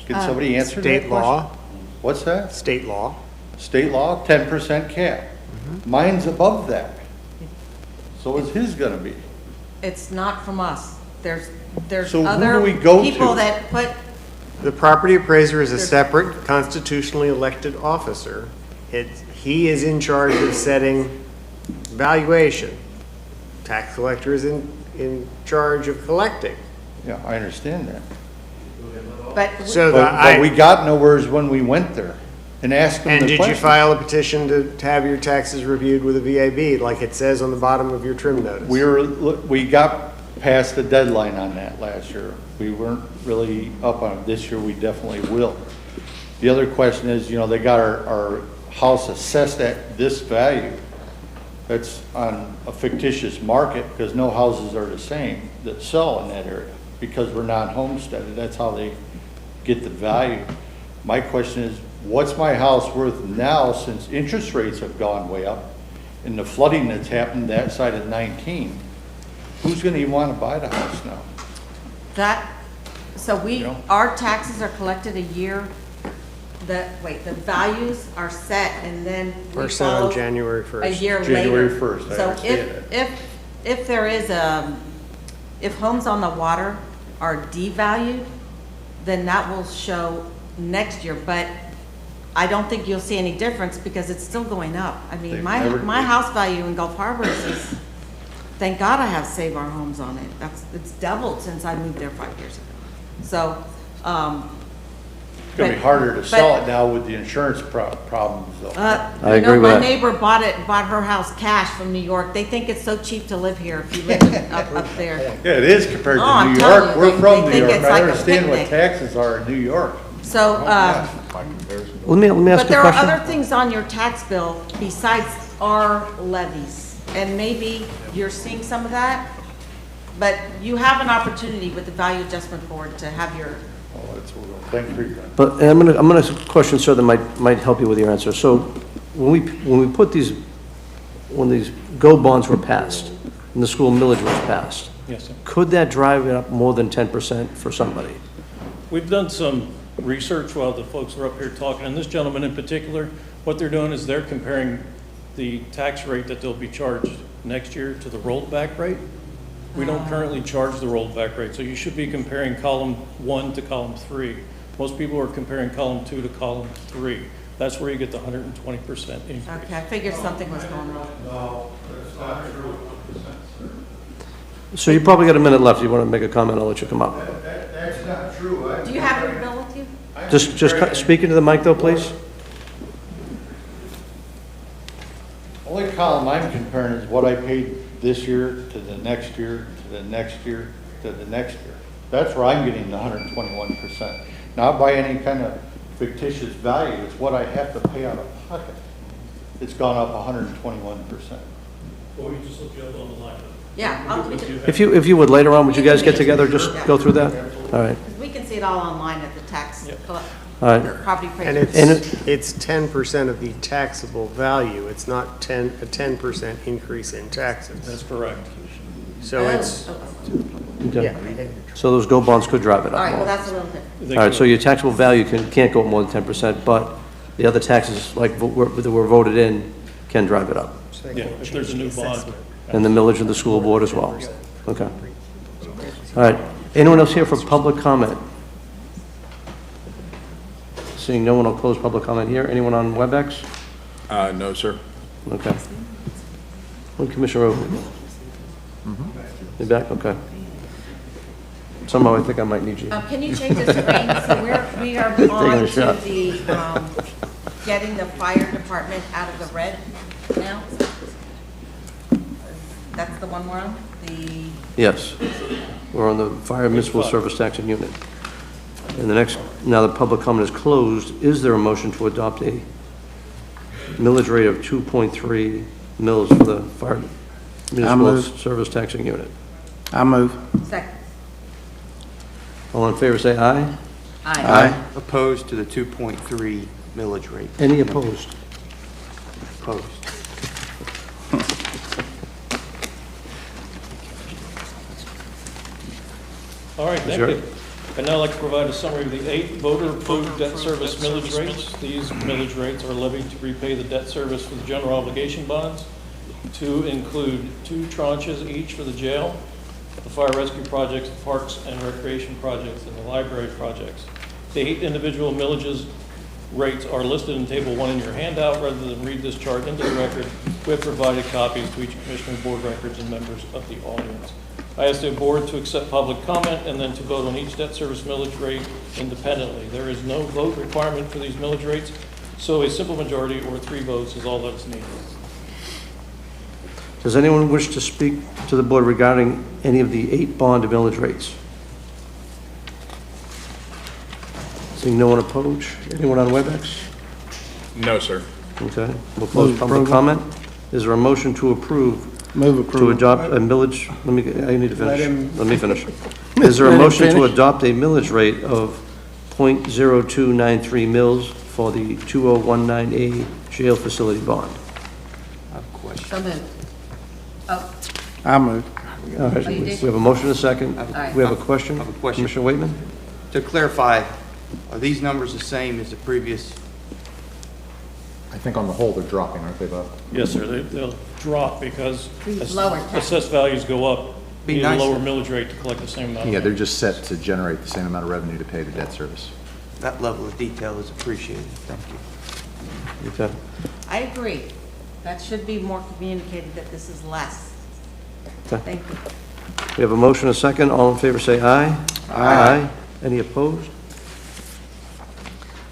Can somebody answer that question? State law. What's that? State law. State law, 10% cap. Mine's above that. So is his gonna be. It's not from us. There's So who other do we go people to? that put, The property appraiser is a separate constitutionally elected officer. He is in charge of setting valuation. Tax collector is in charge of collecting. Yeah, I understand that. but But we got nowhere when we went there and asked them And the did you question. file a petition to have your taxes reviewed with a VAB, like it says on the bottom of your trim notice? We got past the deadline on that last year. We weren't really up on it. This year, we definitely will. The other question is, they got our house assessed at this value. That's on a fictitious market because no houses are the same that sell in that area because we're not homesteaded. That's how they get the value. My question is, what's my house worth now since interest rates have gone way up and the flooding that's happened that side of 19? Who's going to even want to buy the house now? our taxes are collected a year, the values are set and then we First set on follow January 1st. a year later. January 1st, I So understand if there is if homes on the water are devalued, then that will show next year, but I don't think you'll see any difference because it's still going up. I mean, They've my never- house value in Gulf Harbor is, thank God I have Save Our Homes on it. It's doubled since I moved there 5 years ago. So, It's going to be harder to sell it now with the insurance problems though. I agree with my that. neighbor bought her house cash from New York. They think it's so cheap to live here if you live up there. Yeah, it is compared Oh, I'm to New telling York. you, We're they from New think York. it's I like a understand what picnic. taxes are in New York. So, Let me ask but a there are question. other things on your tax bill besides our levies. And maybe you're seeing some of that, but you have an opportunity with the Value Adjustment Board to have your, Thank you for your time. But and I'm gonna question, sir, that might help you with your answer. So when these GO bonds were passed and the school millage was passed, Yes, sir. could that drive it up more than 10% for somebody? We've done some research while the folks are up here talking, and this gentleman in particular, what they're doing is they're comparing the tax rate that they'll be charged next year to the rolled back rate. We don't currently charge the rolled back rate, so you should be comparing column 1 to column 3. Most people are comparing column 2 to column 3. That's where you get the 120% increase. okay, I figured something was going on. No, that's not true. So you probably got a minute left. You want to make a comment? I'll let you come up. That's not true. Do you have your bill with you? Just speak into the mic though, please. Only column I'm comparing is what I paid this year to the next year, to the next year, to the next year. That's where I'm getting the 121%. Not by any kind of fictitious value, it's what I have to pay out of pocket. It's gone up 121%. Or you just look you up on the line. Yeah, If you would, later on, would you guys get together, just go through that? All right. we can see it all online at the tax, All right. property And appraiser. it's 10% of the taxable value. It's not a 10% increase in taxes. That's correct. So it's, Okay. yeah. So those GO bonds could drive it All right, up well, more. that's a little different. All right, so your taxable value can't go up more than 10%, but the other taxes, like that were voted in, can drive it up. Yeah, if there's a new bond. And the millage of the school board as well. Okay. All right. Anyone else here for public comment? Seeing no one, I'll close public comment here. Anyone on WebEx? No, sir. Okay. Commissioner Overby. You back? Okay. Somehow I think I might need you. Can you change this to rain? So we are Taking on a to shot. the, getting the fire department out of the red now? That's the one we're on? The, Yes. We're on the fire municipal service tax and unit. And the next, now the public comment is closed. Is there a motion to adopt a millage rate of 2.3 mils for the fire municipal move. service taxing unit? I move. second. All in favor, say aye. Aye. Opposed to the 2.3 millage rate. Any opposed? Opposed. All right, thank Sure. you. I'd now like to provide a summary of the 8 voter-approved debt service millage rates. These millage rates are levied to repay the debt service for the general obligation bonds, to include 2 tranches each for the jail, the fire rescue projects, the parks and recreation projects, and the library projects. The 8 individual millages rates are listed in Table 1 in your handout. Rather than read this chart into the record, we have provided copies to each commissioner, board records, and members of the audience. I ask the board to accept public comment and then to vote on each debt service millage rate independently. There is no vote requirement for these millage rates, so a simple majority or 3 votes is all that is needed. Does anyone wish to speak to the board regarding any of the 8 bond millage rates? Seeing no one opposed? Anyone on WebEx? No, sir. Okay, we'll close public comment. Is there a motion to approve? Move To approval. adopt a millage, I need to Let finish. him- Let me finish. Is there a Let him motion to finish. adopt a millage rate of .0293 mils for the 2019A jail facility bond? I have a question. So moved. Oh, I move. All right, Oh, you we did? have a motion and a second. right. We have a question? I have a question. Commissioner Waitman? To clarify, are these numbers the same as the previous? I think on the whole, they're dropping, aren't they, Bob? Yes, sir, they'll drop because as Lower tax. assessed values go up, Be you need a nice. lower millage rate to collect the same amount. Yeah, they're just set to generate the same amount of revenue to pay the debt service. That level of detail is appreciated. Thank you. Okay. I agree. That should be more communicated that this is less. Okay. Thank you. We have a motion and a second. All in favor, say aye. Aye. Any opposed?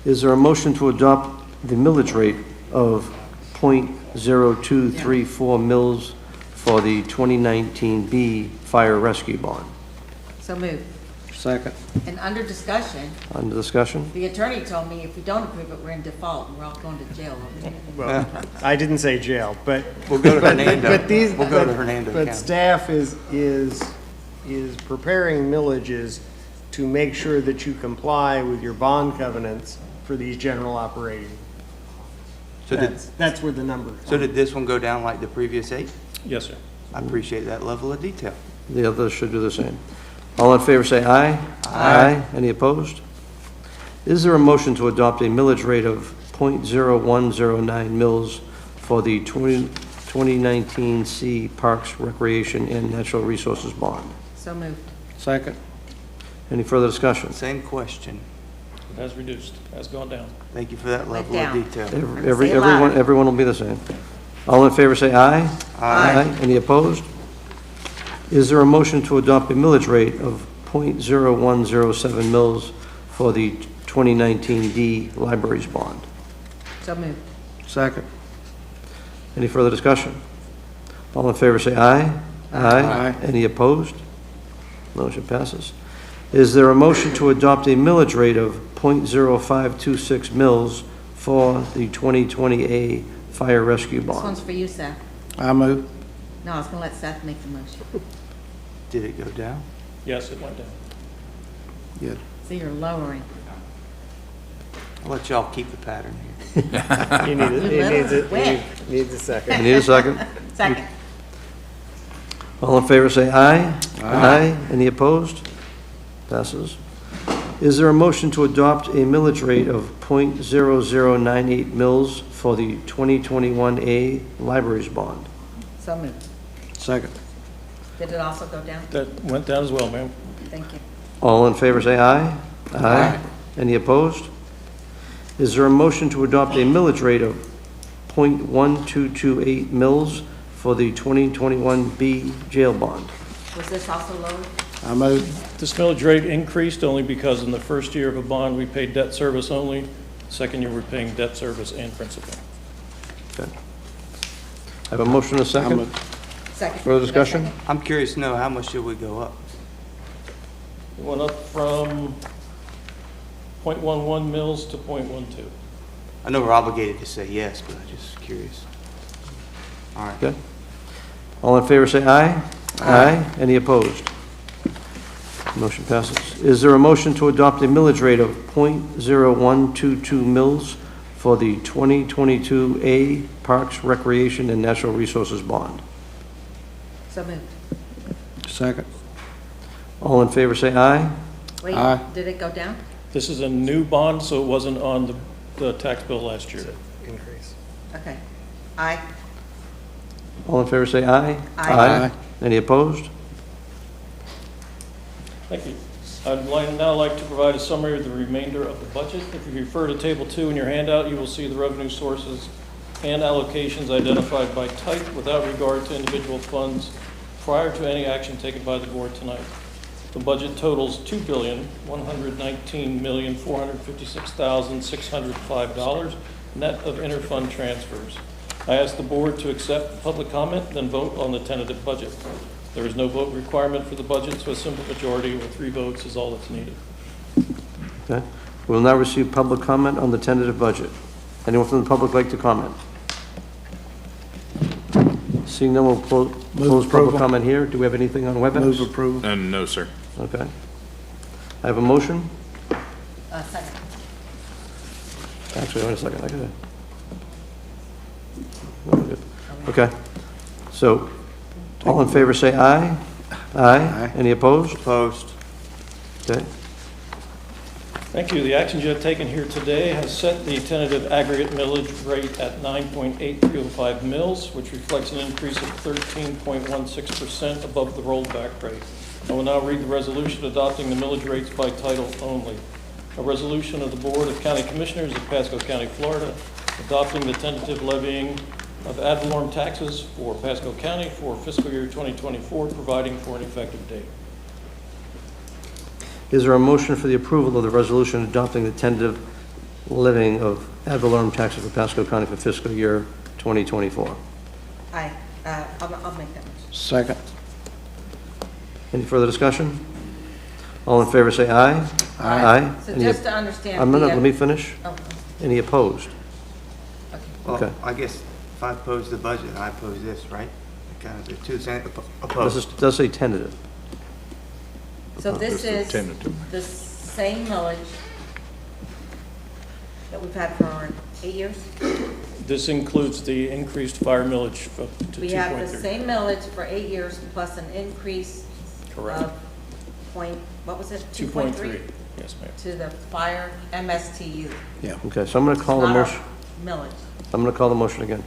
Is there a motion to adopt the millage rate of .0234 mils for the 2019B fire rescue bond? So moved. Second. And under discussion, Under discussion? the attorney told me if we don't approve it, we're in default and we're all going to jail. Well, I didn't say jail, but. We'll go to but- Hernando. But these, We'll go to but- Hernando But County. staff is preparing millages to make sure that you comply with your bond covenants for these general operating. So did, That's where the number. so did this one go down like the previous 8? Yes, sir. I appreciate that level of detail. The others should do the same. All in favor, say aye. Aye. Any opposed? Is there a motion to adopt a millage rate of .0109 mils for the 2019 C Parks, Recreation, and Natural Resources Bond? So moved. Second. Any further discussion? Same question. It has reduced, has gone down. Thank you for that level down. of detail. Say it louder. Everyone will be the same. All in favor, say aye. Aye. Any opposed? Is there a motion to adopt a millage rate of .0107 mils for the 2019 D Libraries Bond? So moved. Second. Any further discussion? All in favor, say aye. Aye. Any opposed? Motion passes. Is there a motion to adopt a millage rate of .0526 mils for the 2020A Fire Rescue This Bond? one's for you, Seth. I move. No, I was gonna let Seth make the motion. Did it go down? Yes, it went down. Yeah. So you're lowering. I'll let y'all keep the pattern here. He needs a I second. need a second. Second. All in favor, say aye. Aye. Any opposed? Passes. Is there a motion to adopt a millage rate of .0098 mils for the 2021A libraries bond? So moved. Second. Did it also go down? That went down as well, ma'am. Thank you. All in favor, say aye. Aye. Any opposed? Is there a motion to adopt a millage rate of .1228 mils for the 2021B jail bond? Was this also lowered? I move. This millage rate increased only because in the first year of a bond, we paid debt service only. Second year, we're paying debt service and principal. Okay. I have a motion and a second. Second. Further discussion? I'm curious to know, how much should we go up? It went up from .11 mils to .12. I know we're obligated to say yes, but I'm just curious. All right. Okay. All in favor, say aye. Aye. Any opposed? Motion passes. Is there a motion to adopt a millage rate of .0122 mils for the 2022A Parks, Recreation, and Natural Resources bond? So moved. Second. All in favor, say aye. Wait, Aye. did it go down? This is a new bond, so it wasn't on the tax bill last year. Increase. Okay. Aye. All in favor, say aye. Aye. Any opposed? Thank you. Now like to provide a summary of the remainder of the budget. If you refer to Table 2 in your handout, you will see the revenue sources and allocations identified by type without regard to individual funds prior to any action taken by the board tonight. The budget totals $2,119,456,605 net of interfund transfers. I ask the board to accept public comment, then vote on the tentative budget. There is no vote requirement for the budget, so a simple majority or 3 votes is all that's needed. Okay. We will now receive public comment on the tentative budget. Anyone from the public like to comment? Seeing no one, we'll close public comment here. Do we have anything on WebEx? Move approval. No, sir. Okay. I have a motion. Second. Actually, wait a second. I gotta. Okay. So, all in favor, say aye. Aye. Any opposed? Opposed. Okay. Thank you. The actions you have taken here today has set the tentative aggregate millage rate at 9.8305 mils, which reflects an increase of 13.16% above the rollback rate. I will now read the resolution adopting the millage rates by title only. A resolution of the Board of County Commissioners of Pasco County, Florida, adopting the tentative levying of ad valorem taxes for Pasco County for fiscal year 2024, providing for an effective date. Is there a motion for the approval of the resolution adopting the tentative levying of ad valorem taxes for Pasco County for fiscal year 2024? Aye. I'll make that motion. Second. Any further discussion? All in favor, say aye. Aye. So Any just to understand. let me finish. Oh, Any opposed? Well, Okay. I guess if I oppose the budget, I oppose this, right? Kind of the two same This opposed. is, does say tentative. so this is tentative. the same millage that we've had for 8 years? This includes the increased fire millage up to 2.3. We have the same millage for 8 years plus an increase Correct. of what was it? 2.3. Yes, ma'am. To the fire MSTU. Yeah. Okay, so I'm going to call the Not our motion. millage. I'm going to call the motion again.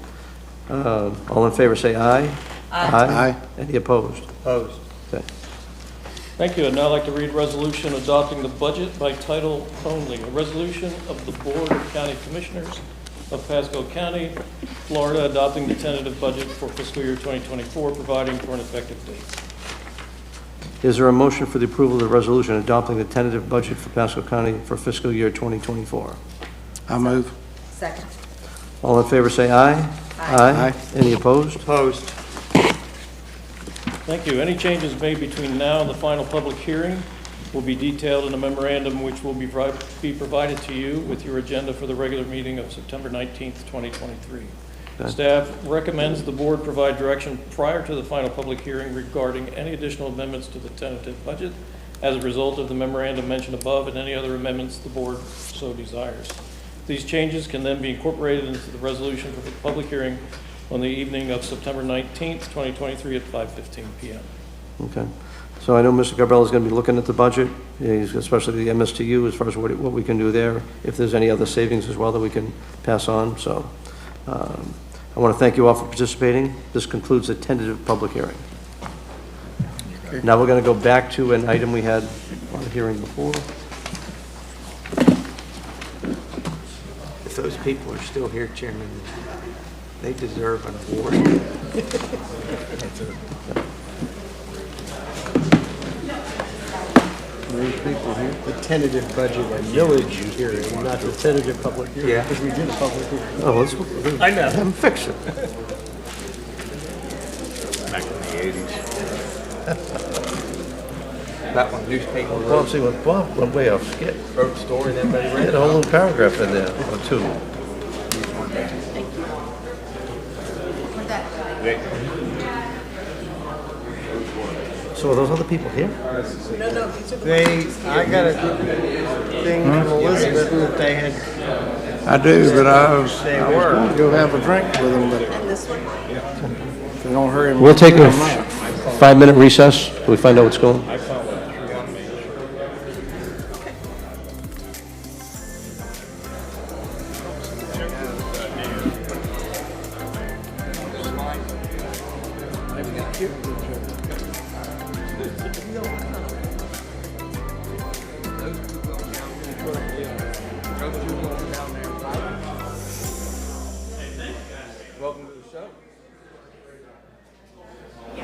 All in favor, say aye. Aye. Any opposed? Opposed. Okay. Thank you. I'd now like to read a resolution adopting the budget by title only. A resolution of the Board of County Commissioners of Pasco County, Florida, adopting the tentative budget for fiscal year 2024, providing for an effective date. Is there a motion for the approval of the resolution adopting the tentative budget for Pasco County for fiscal year 2024? I move. Second. All in favor, say aye. Aye. Any opposed? Opposed. Thank you. Any changes made between now and the final public hearing will be detailed in a memorandum which will be provided to you with your agenda for the regular meeting of September 19th, 2023. Okay. Staff recommends the board provide direction prior to the final public hearing regarding any additional amendments to the tentative budget as a result of the memorandum mentioned above and any other amendments the board so desires. These changes can then be incorporated into the resolution for the public hearing on the evening of September 19th, 2023 at 5:15 p.m. Okay. So I know Mr. Garbella is going to be looking at the budget, especially the MSTU, as far as what we can do there, if there's any other savings as well that we can pass on. So I want to thank you all for participating. This concludes the tentative public hearing. Now we're going to go back to an item we had on the hearing before. If those people are still here, Chairman, they deserve an award. People here. The tentative budget and millage hearing, not the tentative public hearing. Yeah. Because we did a public hearing. Oh, let's. I know. Have them fix it. Back in the 80s. That one, newspaper. Bob, see what Bob went way off skit. Wrote a story that everybody He read. had a whole little paragraph in there, or two. So are those other people here? I got a thing from Elizabeth that they had. I do, but I was They going were. to go have a drink with them, but if they don't hurry. We'll take a I'm out. 5-minute recess till we find out what's going on. Welcome to the show. You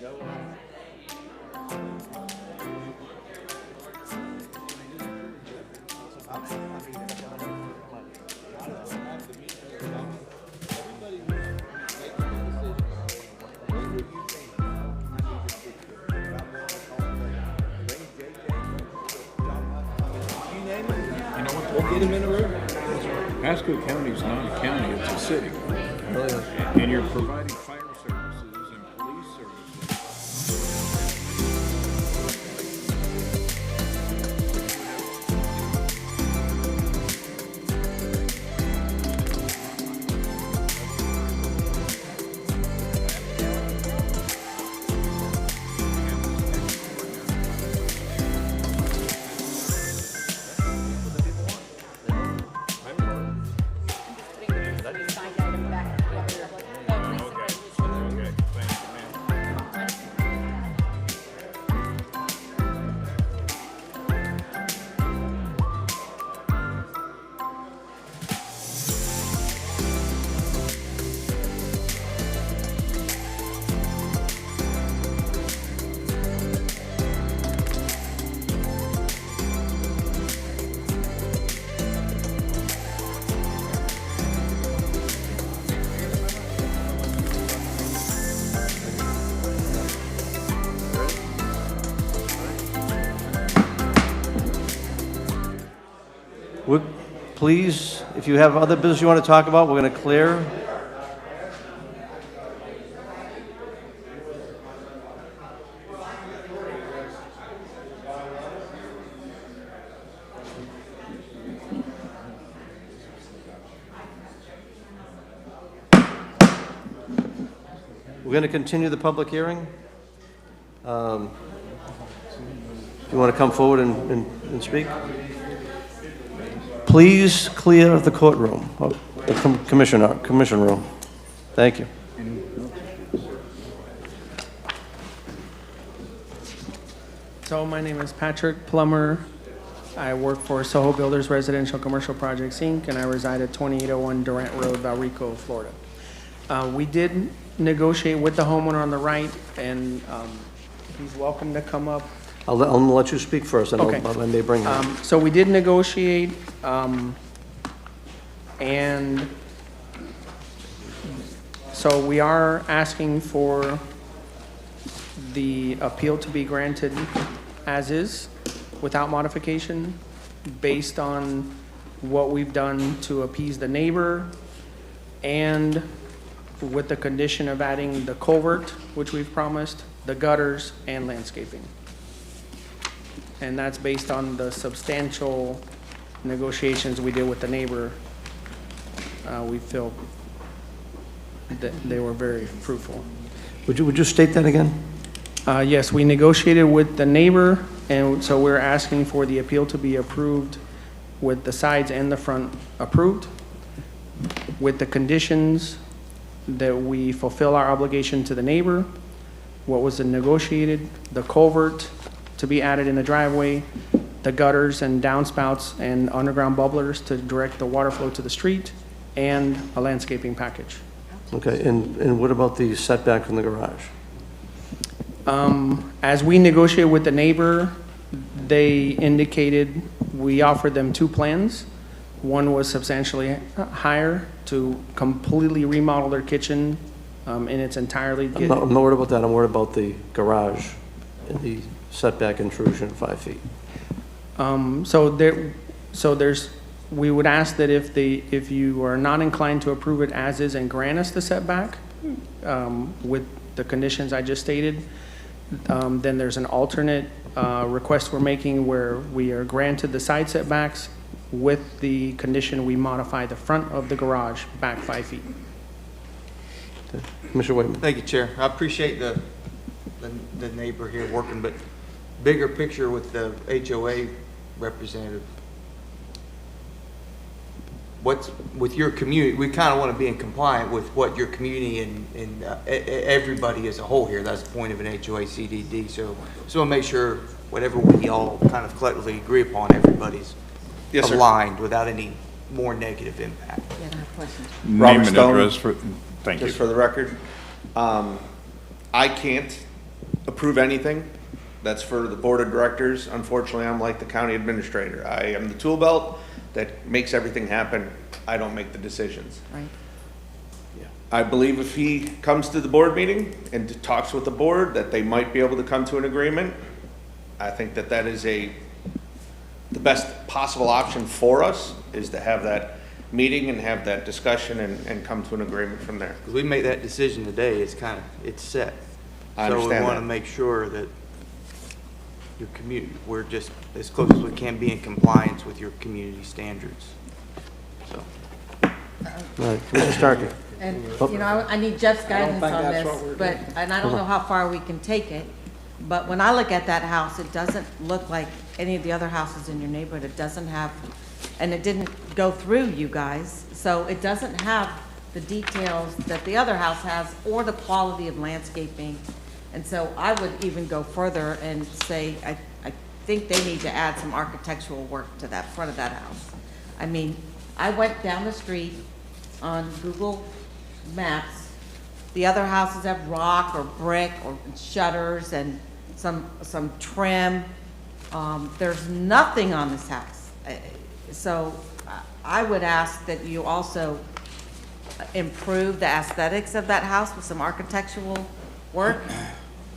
know what? We'll get him in the room. Pasco County is not a county, it's a city. And you're providing fire services and police services. Please, if you have other business you want to talk about, we're going to clear. We're going to continue the public hearing. Do you want to come forward and speak? Please clear the courtroom, the commission room. Thank you. So my name is Patrick Plummer. I work for Soho Builders Residential Commercial Projects, Inc., and I reside at 2801 Durant Road, Valrico, Florida. We did negotiate with the homeowner on the right, and he's welcome to come up. I'm going to let you speak first, and Okay. I may bring him. So we did negotiate, and so we are asking for the appeal to be granted as is, without modification, based on what we've done to appease the neighbor, and with the condition of adding the culvert, which we've promised, the gutters, and landscaping. And that's based on the substantial negotiations we did with the neighbor we feel that they were very fruitful. Would you state that again? Yes, we negotiated with the neighbor, and so we're asking for the appeal to be approved with the sides and the front approved, with the conditions that we fulfill our obligation to the neighbor, what was negotiated, the culvert to be added in the driveway, the gutters and downspouts and underground bubblers to direct the water flow to the street, and a landscaping package. Okay, and what about the setback from the garage? As we negotiated with the neighbor, they indicated, we offered them two plans. One was substantially higher to completely remodel their kitchen in its entirety. I'm not worried about that. I'm worried about the garage and the setback intrusion of 5 feet. We would ask that if you are not inclined to approve it as is and grant us the setback with the conditions I just stated, then there's an alternate request we're making where we are granted the side setbacks with the condition we modify the front of the garage back 5 feet. Okay. Commissioner Whitman. Thank you, Chair. I appreciate the neighbor here working, but bigger picture with the HOA representative. What's with your community? We kind of want to be in compliant with what your community and everybody as a whole here. That's the point of an HOA CDD. So we'll make sure whatever we all kind of collectively agree upon, everybody's aligned without any more negative impact. Yeah, I have questions. Name and address for, thank you. Just for the record, I can't approve anything. That's for the board of directors. Unfortunately, I'm like the county administrator. I am the tool belt that makes everything happen. I don't make the decisions. Right. Yeah. I believe if he comes to the board meeting and talks with the board that they might be able to come to an agreement, I think that that is the best possible option for us, is to have that meeting and have that discussion and come to an agreement from there. Because we make that decision today, it's set. I understand So we want to make sure that your community, we're just as close as we can be in compliance with your community standards. So. All right, Commissioner Starkey. And, you know, I need Jeff's guidance on this, and I don't know how far we can take it, but when I look at that house, it doesn't look like any of the other houses in your neighborhood. It doesn't have, and it didn't go through you guys, so it doesn't have the details that the other house has or the quality of landscaping. And so I would even go further and say, I think they need to add some architectural work to that front of that house. I mean, I went down the street on Google Maps. The other houses have rock or brick or shutters and some trim. There's nothing on this house. So I would ask that you also improve the aesthetics of that house with some architectural work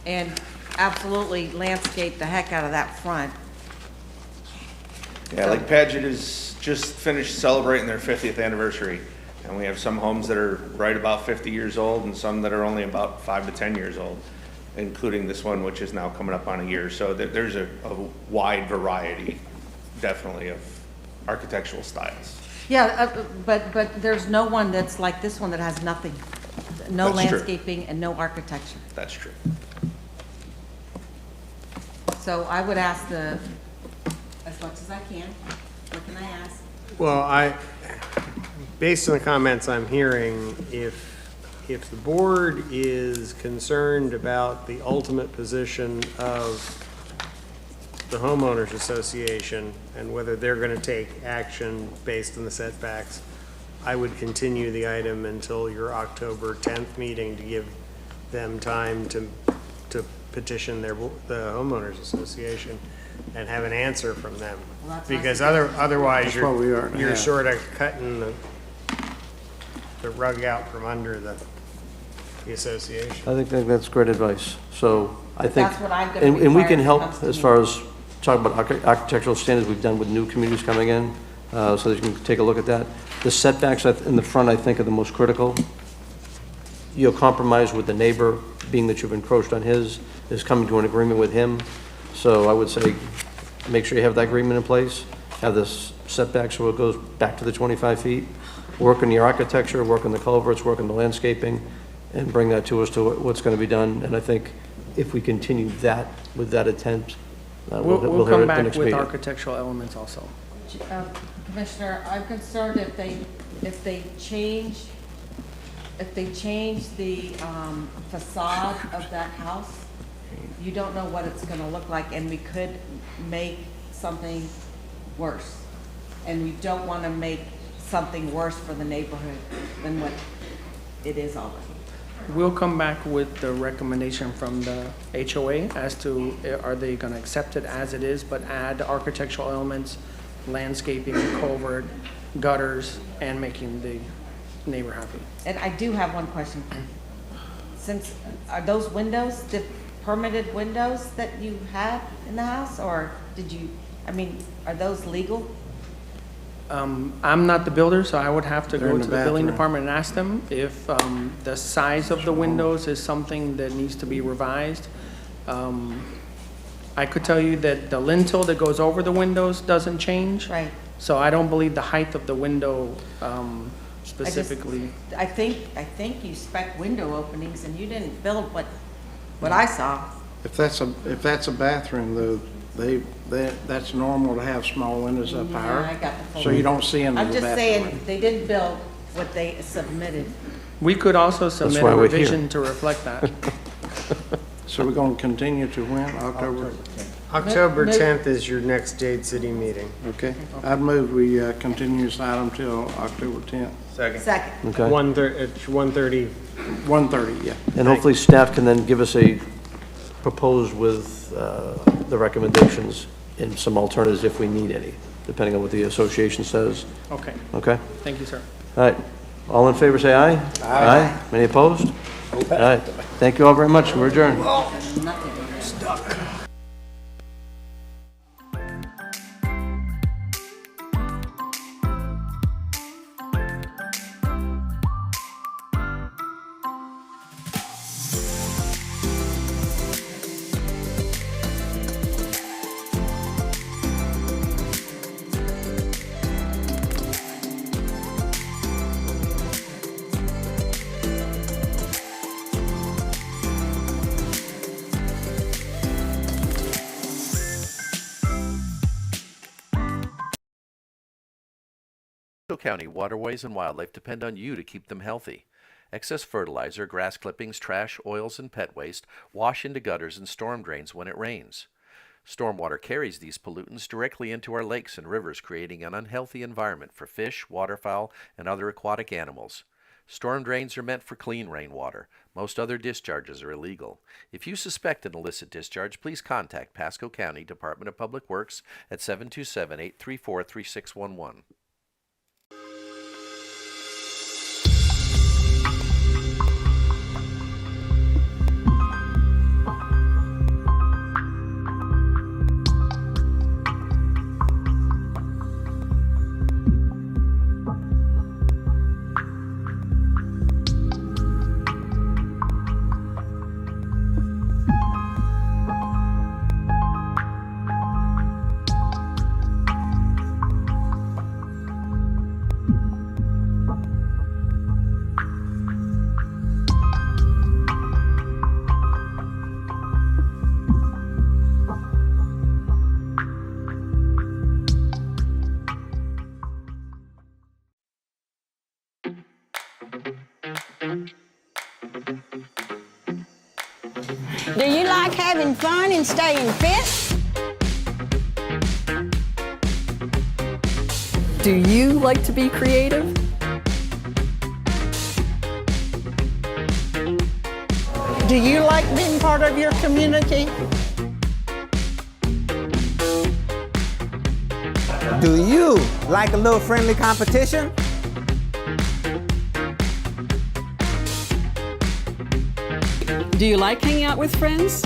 and absolutely landscape the heck out of that front. Yeah, like Paget is just finished celebrating their 50th anniversary. And we have some homes that are right about 50 years old and some that are only about 5 to 10 years old, including this one, which is now coming up on a year. So there's a wide variety, definitely, of architectural styles. Yeah, but there's no one that's like this one that has nothing. No That's true. landscaping and no architecture. That's true. So I would ask as much as I can, what can I ask? Well, based on the comments I'm hearing, if the board is concerned about the ultimate position of the homeowners association and whether they're going to take action based on the setbacks, I would continue the item until your October 10th meeting to give them time to petition the homeowners association and have an answer from them. Well, that's because nice. otherwise That's what we are. you're Yeah. sort of cutting the rug out from under the association. I think that's great advice. So I think, That's what I'm gonna and we require can if it help comes to as me. far as talking about architectural standards we've done with new communities coming in, so that you can take a look at that. The setbacks in the front, I think, are the most critical. You'll compromise with the neighbor, being that you've encroached on his, is coming to an agreement with him. So I would say, make sure you have that agreement in place, have this setback so it goes back to the 25 feet. work on the architecture, work on the culverts, work on the landscaping, and bring that to us to what's going to be done. And I think if we continue that with that attempt, We'll hear it come at the back next with meeting. architectural elements also. Commissioner, I'm concerned if they change the facade of that house, you don't know what it's gonna look like, and we could make something worse. And we don't wanna make something worse for the neighborhood than what it is already. We'll come back with the recommendation from the HOA as to are they going to accept it as it is, but add architectural elements, landscaping, culvert, gutters, and making the neighbor happy. And I do have one question. Since, are those windows, the permitted windows that you have in the house, or did you, are those legal? I'm not the builder, so I would have to They're go in to the the building bathroom. department and ask them if the size of the windows is something that needs to be revised. I could tell you that the lintel that goes over the windows doesn't change. Right. So I don't believe the height of the window specifically. I think you spec window openings, and you didn't build what I saw. If that's a bathroom, though, that's normal to have small windows up Yeah, higher. I got the full. So you don't see into the I'm bathroom. just saying, they didn't build what they submitted. We could also submit why a we're here. revision to reflect that. So we're gonna continue to when? October? October No. 10th is your next Dade City meeting. Okay. I'd move we continue this item till October 10th. Second. Okay? It's 1:30. 1:30, yeah. And hopefully staff can then give us a proposed with the recommendations and some alternatives if we need any, depending on what the association says. Okay, Okay? thank you, sir. All right. All in favor, say aye. Aye. Any opposed? All right. Thank you all very much. We're adjourned. County waterways and wildlife depend on you to keep them healthy. Excess fertilizer, grass clippings, trash, oils, and pet waste wash into gutters and storm drains when it rains. Stormwater carries these pollutants directly into our lakes and rivers, creating an unhealthy environment for fish, waterfowl, and other aquatic animals. Storm drains are meant for clean rainwater. Most other discharges are illegal. If you suspect an illicit discharge, please contact Pasco County Department of Public Works at 727-834-3611. Do you like having fun and staying fit? Do you like to be creative? Do you like being part of your community? Do you like a little friendly competition? Do you like hanging out with friends?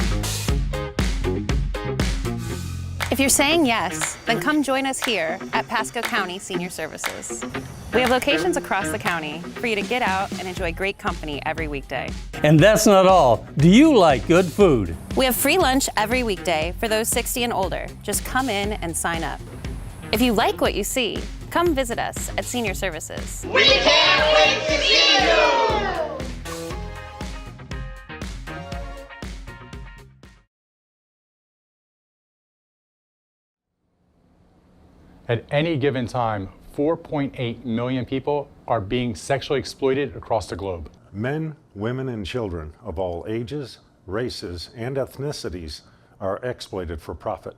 If you're saying yes, then come join us here at Pasco County Senior Services. We have locations across the county for you to get out and enjoy great company every weekday. And that's not all. Do you like good food? We have free lunch every weekday for those 60 and older. Just come in and sign up. If you like what you see, Come visit us at Senior Services. We can't wait to see you! At any given time, 4.8 million people are being sexually exploited across the globe. Men, women, and children of all ages, races, and ethnicities are exploited for profit.